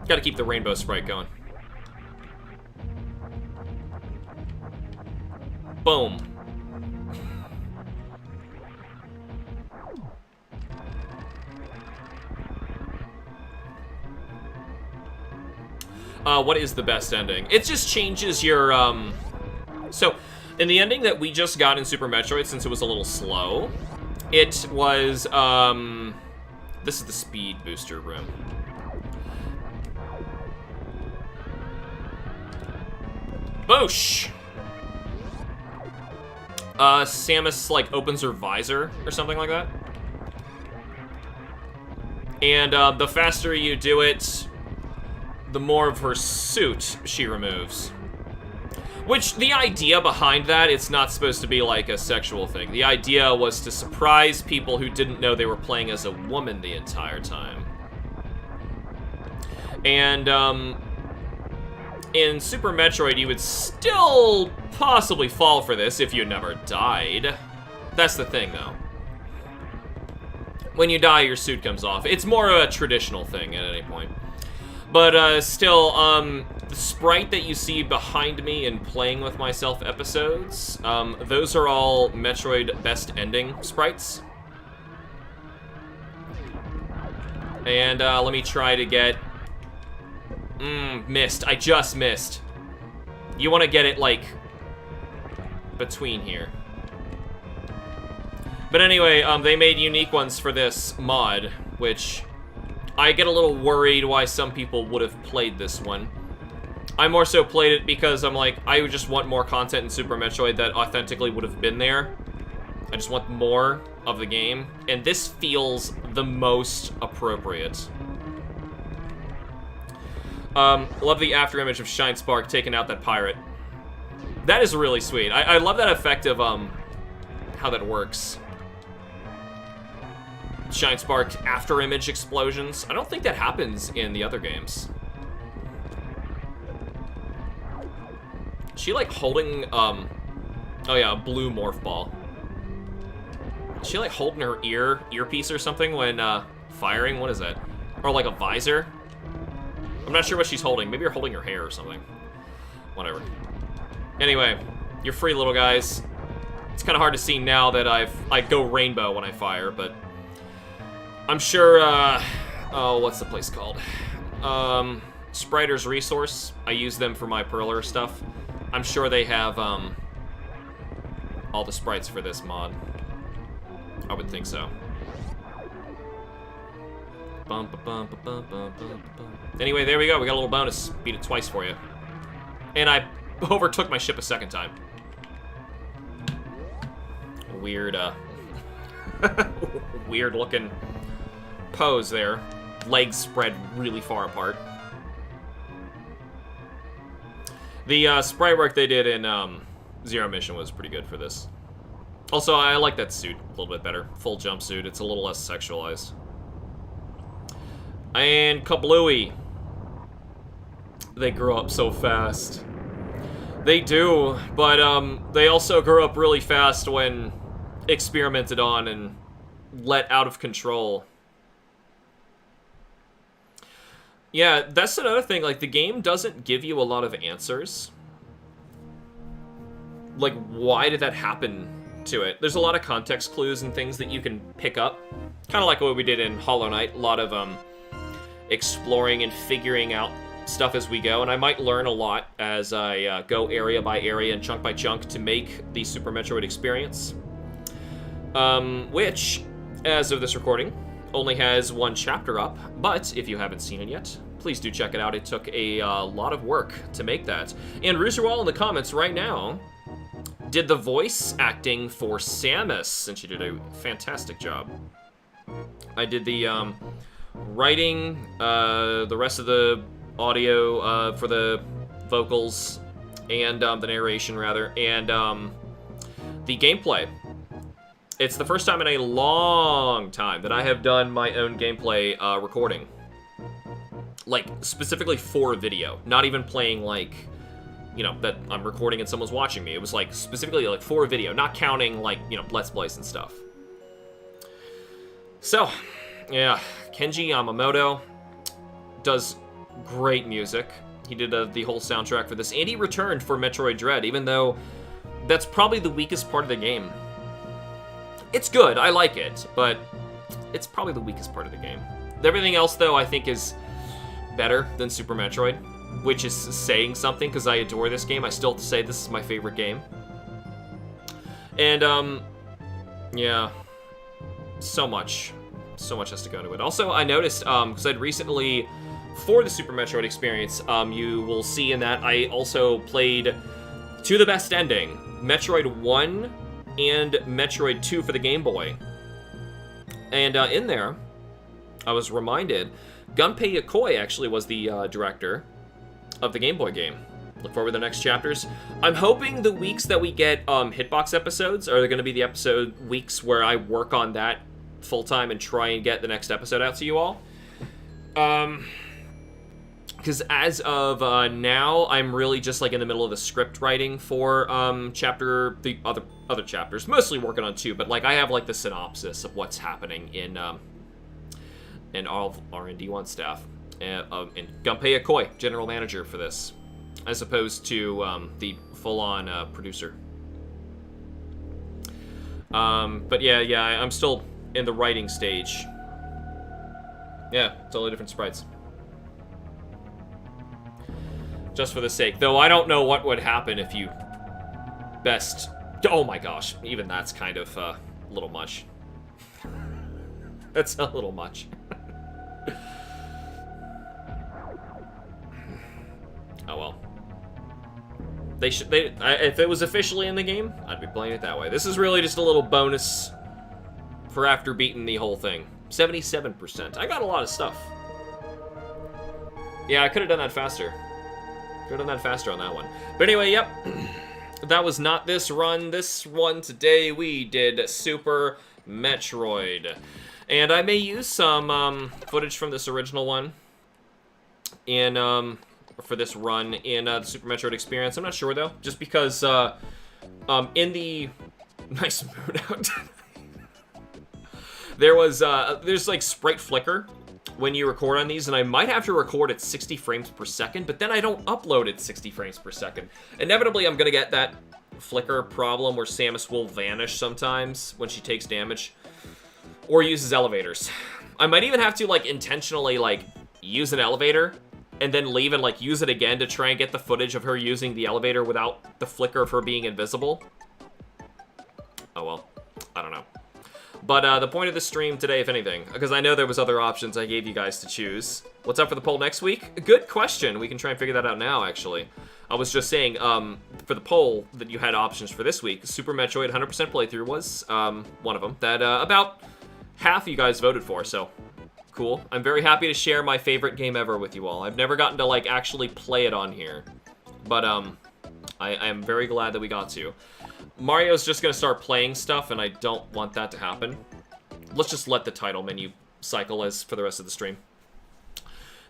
Gotta keep the rainbow sprite going. Boom. What is the best ending? It just changes your, So, in the ending that we just got in Super Metroid, since it was a little slow, it was, this is the speed booster room. Boosh! Samus, like, opens her visor or something like that. And, the faster you do it, the more of her suit she removes. Which, the idea behind that, it's not supposed to be like a sexual thing. The idea was to surprise people who didn't know they were playing as a woman the entire time. And, in Super Metroid, you would still possibly fall for this if you never died. That's the thing, though. When you die, your suit comes off. It's more of a traditional thing at any point. But still, the sprite that you see behind me in Playing With Myself episodes, those are all Metroid Best Ending sprites. And let me try to get... missed. I just missed. You want to get it, like, between here. But anyway, they made unique ones for this mod, which... I get a little worried why some people would have played this one. I more so played it because I'm like, I would just want more content in Super Metroid that authentically would have been there. I just want more of the game. And this feels the most appropriate. Love the after image of Shine Spark taking out that pirate. That is really sweet. I love that effect of, how that works. Shine Spark after image explosions. I don't think that happens in the other games. Is she like holding, oh yeah, a blue morph ball. Is she like holding her earpiece or something when, firing? What is that? Or like a visor? I'm not sure what she's holding. Maybe you're holding her hair or something. Whatever. Anyway, you're free, little guys. It's kind of hard to see now that I go rainbow when I fire, but... I'm sure, oh, what's the place called? Spriter's Resource. I use them for my Perler stuff. I'm sure they have, all the sprites for this mod. I would think so. Anyway, there we go. We got a little bonus. Beat it twice for you. And I overtook my ship a second time. Weird, weird looking... pose there. Legs spread really far apart. The sprite work they did in Zero Mission was pretty good for this. Also, I like that suit a little bit better. Full jumpsuit. It's a little less sexualized. And Kablooey. They grow up so fast. They do, but they also grow up really fast when experimented on and let out of control. Yeah, that's another thing, like, the game doesn't give you a lot of answers. Like, why did that happen to it? There's a lot of context clues and things that you can pick up. Kind of like what we did in Hollow Knight, a lot of, exploring and figuring out stuff as we go, and I might learn a lot as I go area by area and chunk by chunk to make the Super Metroid experience. Which, as of this recording, only has one chapter up, but if you haven't seen it yet, please do check it out. It took a lot of work to make that. And Roosterwall in the comments right now did the voice acting for Samus, and she did a fantastic job. I did the writing, the rest of the audio for the vocals, and the narration, rather, and the gameplay. It's the first time in a long time that I have done my own gameplay recording. Like, specifically for video. Not even playing, like, you know, that I'm recording and someone's watching me. It was like specifically like for a video, not counting like, you know, Let's Plays and stuff. So, yeah, Kenji Yamamoto does great music. He did the whole soundtrack for this, and he returned for Metroid Dread, even though that's probably the weakest part of the game. It's good, I like it, but it's probably the weakest part of the game. Everything else, though, I think is better than Super Metroid, which is saying something, because I adore this game. I still say this is my favorite game. And, yeah, so much has to go into it. Also, I noticed, because I'd recently, for the Super Metroid experience, you will see in that I also played to the best ending, Metroid 1 and Metroid 2 for the Game Boy. And in there, I was reminded, Gunpei Yokoi actually was the director of the Game Boy game. Look forward to the next chapters. I'm hoping the weeks that we get Hitbox episodes are going to be the episode weeks where I work on that full-time and try and get the next episode out to you all. Because as of now, I'm really just like in the middle of the script writing for the other chapters. Mostly working on 2, but like I have like the synopsis of what's happening in all of R&D1 staff. And Gunpei Yokoi, general manager for this, as opposed to the full-on producer. But yeah, I'm still in the writing stage. Yeah, totally different sprites. Just for the sake. Though I don't know what would happen if you best... Oh my gosh, even that's kind of a little much. That's a little much. Oh well. If it was officially in the game, I'd be playing it that way. This is really just a little bonus for after beating the whole thing. 77%. I got a lot of stuff. Yeah, I could have done that faster. Could have done that faster on that one. But anyway, yep. That was not this run. This one today, we did Super Metroid. And I may use some footage from this original one in for this run in the Super Metroid experience. I'm not sure, though. Just because in the... Nice mood out. There's like sprite flicker when you record on these, and I might have to record at 60 frames per second, but then I don't upload at 60 frames per second. Inevitably, I'm gonna get that flicker problem where Samus will vanish sometimes when she takes damage, or uses elevators. I might even have to, like, intentionally, like, use an elevator, and then leave and, like, use it again to try and get the footage of her using the elevator without the flicker of her being invisible. Oh well, I don't know. But the point of the stream today, if anything, because I know there was other options I gave you guys to choose. What's up for the poll next week? Good question. We can try and figure that out now, actually. I was just saying, for the poll that you had options for this week, Super Metroid 100% playthrough was one of them that about half of you guys voted for, so cool. I'm very happy to share my favorite game ever with you all. I've never gotten to, like, actually play it on here, but I am very glad that we got to. Mario's just going to start playing stuff, and I don't want that to happen. Let's just let the title menu cycle as for the rest of the stream.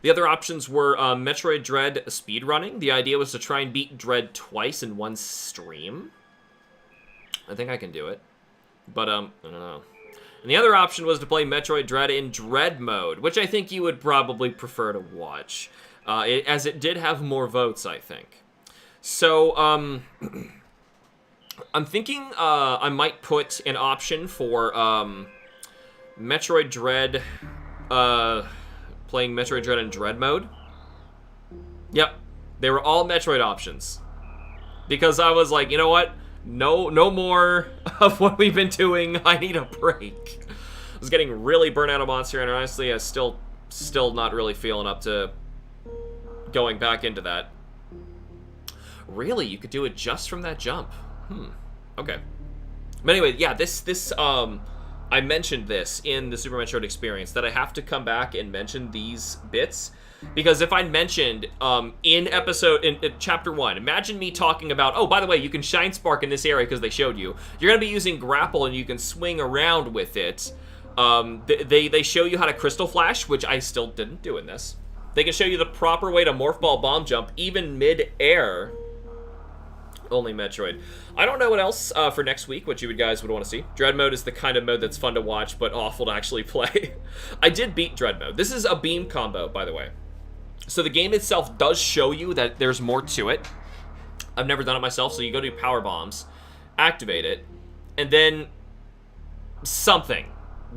The other options were Metroid Dread speedrunning. The idea was to try and beat Dread twice in one stream. I think I can do it. But, I don't know. And the other option was to play Metroid Dread in Dread mode, which I think you would probably prefer to watch, as it did have more votes, I think. So, I'm thinking I might put an option for Metroid Dread, playing Metroid Dread in Dread mode. Yep, they were all Metroid options. Because I was like, you know what? No more of what we've been doing. I need a break. I was getting really burnt out of Monster Hunter, honestly. I still not really feeling up to going back into that. Really, you could do it just from that jump. Okay. But anyway, yeah, this I mentioned this in the Super Metroid experience, that I have to come back and mention these bits, because if I mentioned in chapter 1, imagine me talking about, oh, by the way, you can shine spark in this area because they showed you. You're gonna be using grapple and you can swing around with it. They show you how to crystal flash, which I still didn't do in this. They can show you the proper way to morph ball bomb jump even mid-air. Only Metroid. I don't know what else for next week, what you guys would want to see. Dread mode is the kind of mode that's fun to watch, but awful to actually play. I did beat Dread mode. This is a beam combo, by the way. So the game itself does show you that there's more to it. I've never done it myself, so you go to power bombs, activate it, and then something.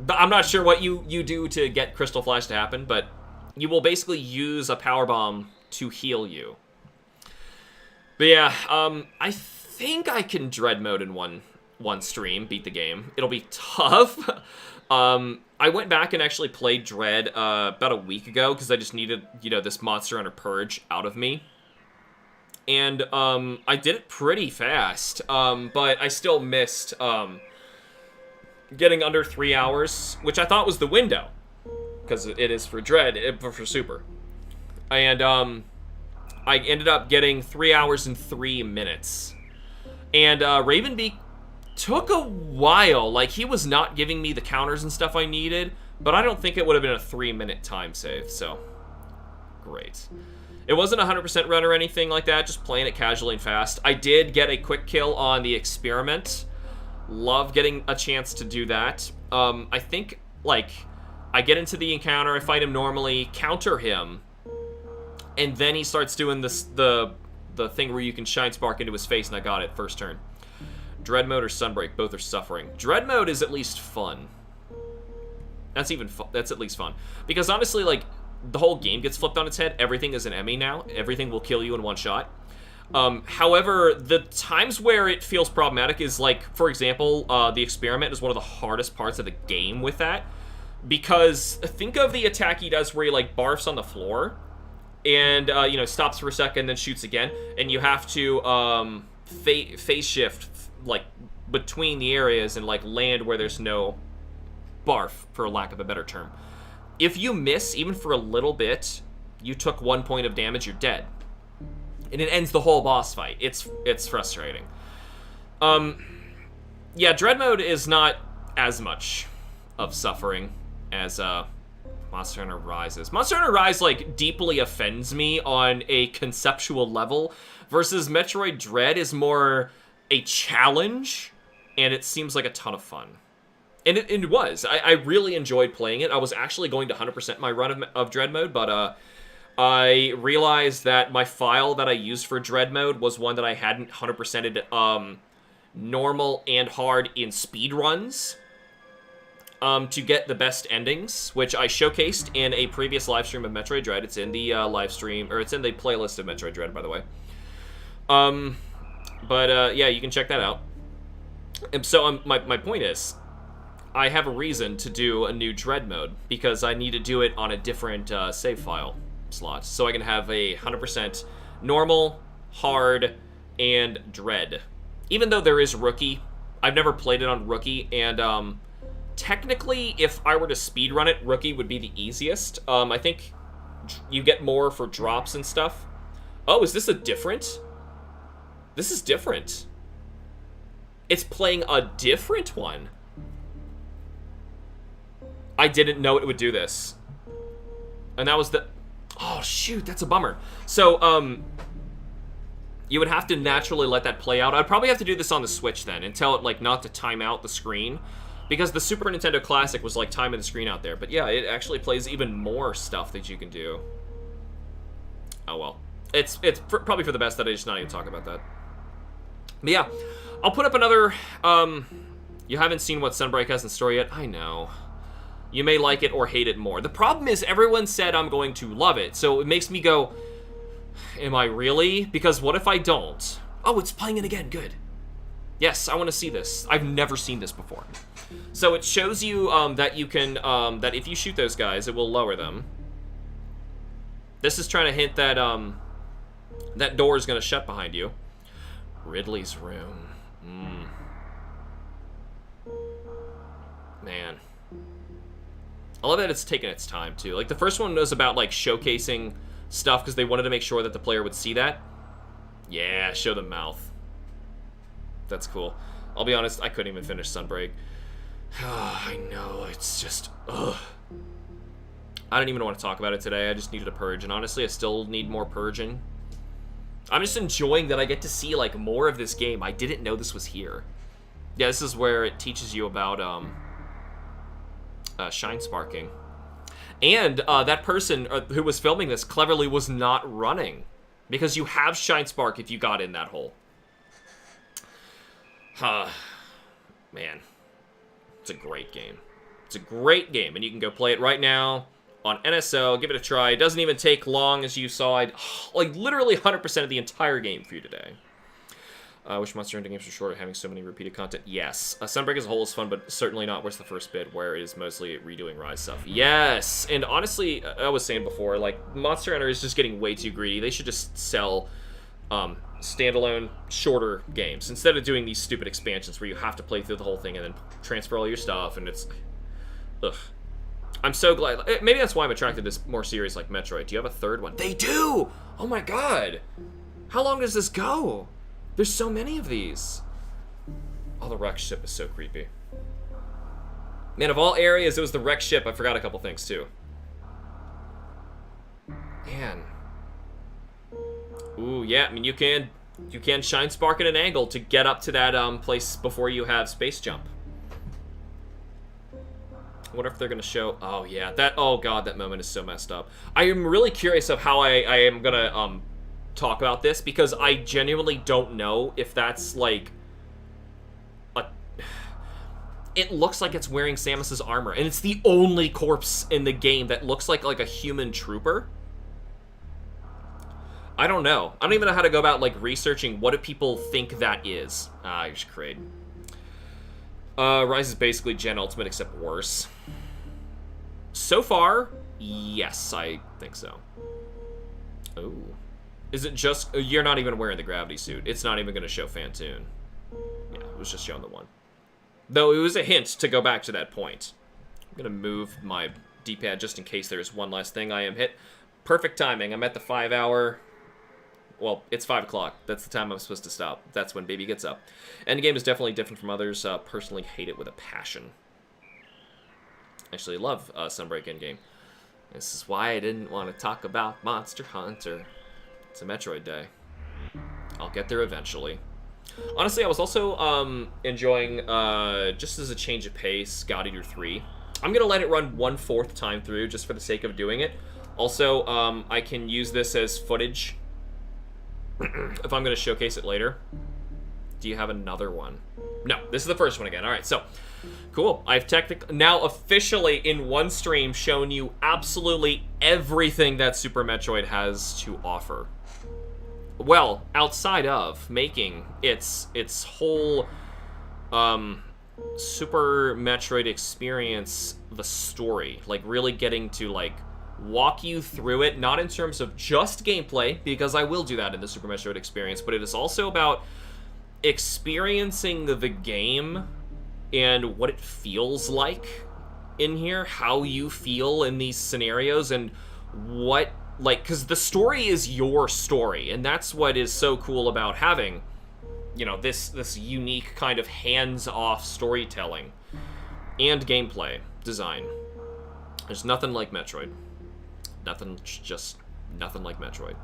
I'm not sure what you do to get Crystal Flash to happen, but you will basically use a power bomb to heal you. But yeah, I think I can Dread mode in one stream, beat the game. It'll be tough. I went back and actually played Dread about a week ago because I just needed, this Monster Hunter Purge out of me. And I did it pretty fast, but I still missed getting under 3 hours, which I thought was the window, because it is for Dread, for Super. And I ended up getting 3 hours and 3 minutes. And Ravenbeak took a while. Like, he was not giving me the counters and stuff I needed, but I don't think it would have been a 3-minute time save, so great. It wasn't a 100% run or anything like that, just playing it casually and fast. I did get a quick kill on the experiment. Love getting a chance to do that. I think, I get into the encounter, I fight him normally, counter him, and then he starts doing this the thing where you can shine spark into his face, and I got it first turn. Dread mode or Sunbreak, both are suffering. Dread mode is at least fun. That's at least fun. Because honestly, the whole game gets flipped on its head. Everything is an Emmy now. Everything will kill you in one shot. However, the times where it feels problematic is, for example, the experiment is one of the hardest parts of the game with that. Because think of the attack he does where he, barfs on the floor. And, stops for a second, then shoots again. And you have to phase shift, between the areas and, land where there's no barf, for lack of a better term. If you miss, even for a little bit, you took 1 point of damage, you're dead. And it ends the whole boss fight. It's frustrating. Yeah, Dread mode is not as much of suffering as, Monster Hunter Rise is. Monster Hunter Rise, deeply offends me on a conceptual level, versus Metroid Dread is more a challenge, and it seems like a ton of fun. And it was. I really enjoyed playing it. I was actually going to 100% my run of Dread mode, but I realized that my file that I used for Dread mode was one that I hadn't 100%ed normal and hard in speed runs. To get the best endings, which I showcased in a previous live stream of Metroid Dread. It's in the live stream, or it's in the playlist of Metroid Dread, by the way. Yeah, you can check that out. And so my point is, I have a reason to do a new Dread mode, because I need to do it on a different save file slot, so I can have a 100% normal, hard, and Dread. Even though there is Rookie, I've never played it on Rookie, and technically, if I were to speedrun it, Rookie would be the easiest. I think you get more for drops and stuff. Oh, is this a different? This is different. It's playing a different one. I didn't know it would do this. And that was the... Oh, shoot, that's a bummer. So, you would have to naturally let that play out. I'd probably have to do this on the Switch then, and tell it, not to time out the screen. Because the Super Nintendo Classic was, timing the screen out there. But yeah, it actually plays even more stuff that you can do. Oh, well. It's probably for the best that I just not even talk about that. But yeah, I'll put up another... you haven't seen what Sunbreak has in store yet? I know. You may like it or hate it more. The problem is everyone said I'm going to love it, so it makes me go, am I really? Because what if I don't? Oh, it's playing it again. Good. Yes, I want to see this. I've never seen this before. So it shows you that you can, that if you shoot those guys, it will lower them. This is trying to hint that that door is going to shut behind you. Ridley's room. Man. I love that it's taken its time, too. The first one was about, showcasing stuff because they wanted to make sure that the player would see that. Yeah, show the mouth. That's cool. I'll be honest, I couldn't even finish Sunbreak. I know, it's just... Ugh. I don't even want to talk about it today. I just needed a purge, and honestly, I still need more purging. I'm just enjoying that I get to see, like, more of this game. I didn't know this was here. Yeah, this is where it teaches you about, shine sparking. And, that person who was filming this cleverly was not running. Because you have shine spark if you got in that hole. Man. It's a great game. It's a great game, and you can go play it right now on NSO. Give it a try. It doesn't even take long, as you saw. Like, literally 100% of the entire game for you today. I wish Monster Hunter games were shorter, having so many repeated content. Yes. Sunbreak as a whole is fun, but certainly not worth the first bit, where it is mostly redoing Rise stuff. Yes! And honestly, I was saying before, like, Monster Hunter is just getting way too greedy. They should just sell standalone, shorter games, instead of doing these stupid expansions where you have to play through the whole thing and then transfer all your stuff, and it's... Ugh. I'm so glad. Maybe that's why I'm attracted to more series like Metroid. Do you have a third one? They do! Oh my god! How long does this go? There's so many of these. Oh, the wreck ship is so creepy. Man, of all areas, it was the wreck ship. I forgot a couple things, too. Man. Ooh, yeah, I mean, you can shine spark at an angle to get up to that place before you have space jump. I wonder if they're gonna show... Oh, yeah, oh god, that moment is so messed up. I am really curious of how I am gonna talk about this, because I genuinely don't know if that's like it looks like it's wearing Samus's armor, and it's the only corpse in the game that looks like a human trooper. I don't know. I don't even know how to go about like researching what do people think that is. I just create. Rise is basically Gen Ultimate except worse. So far, yes, I think so. Oh. Is it just... You're not even wearing the gravity suit. It's not even going to show Fantoon. Yeah, it was just showing the one. Though it was a hint to go back to that point. I'm going to move my D-pad just in case there's one last thing. I am hit. Perfect timing. I'm at the 5 hour... Well, it's 5 o'clock. That's the time I'm supposed to stop. That's when baby gets up. Endgame is definitely different from others. Personally hate it with a passion. Actually love Sunbreak Endgame. This is why I didn't want to talk about Monster Hunter. It's a Metroid day. I'll get there eventually. Honestly, I was also enjoying, just as a change of pace, God Eater 3. I'm going to let it run 1/4 time through, just for the sake of doing it. Also, I can use this as footage if I'm going to showcase it later. Do you have another one? No, this is the first one again. All right, so, cool. I've technically, now officially in one stream, shown you absolutely everything that Super Metroid has to offer. Well, outside of making its whole Super Metroid experience the story, like really getting to like walk you through it, not in terms of just gameplay, because I will do that in the Super Metroid experience, but it is also about experiencing the game and what it feels like in here, how you feel in these scenarios, and what, like, because the story is your story, and that's what is so cool about having, you know, this unique kind of hands-off storytelling and gameplay design. There's nothing like Metroid. Just nothing like Metroid.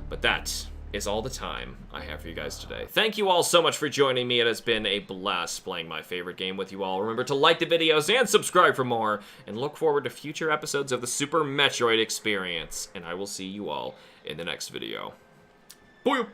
But that is all the time I have for you guys today. Thank you all so much for joining me. It has been a blast playing my favorite game with you all. Remember to like the videos and subscribe for more, and look forward to future episodes of the Super Metroid experience. And I will see you all in the next video. Bye!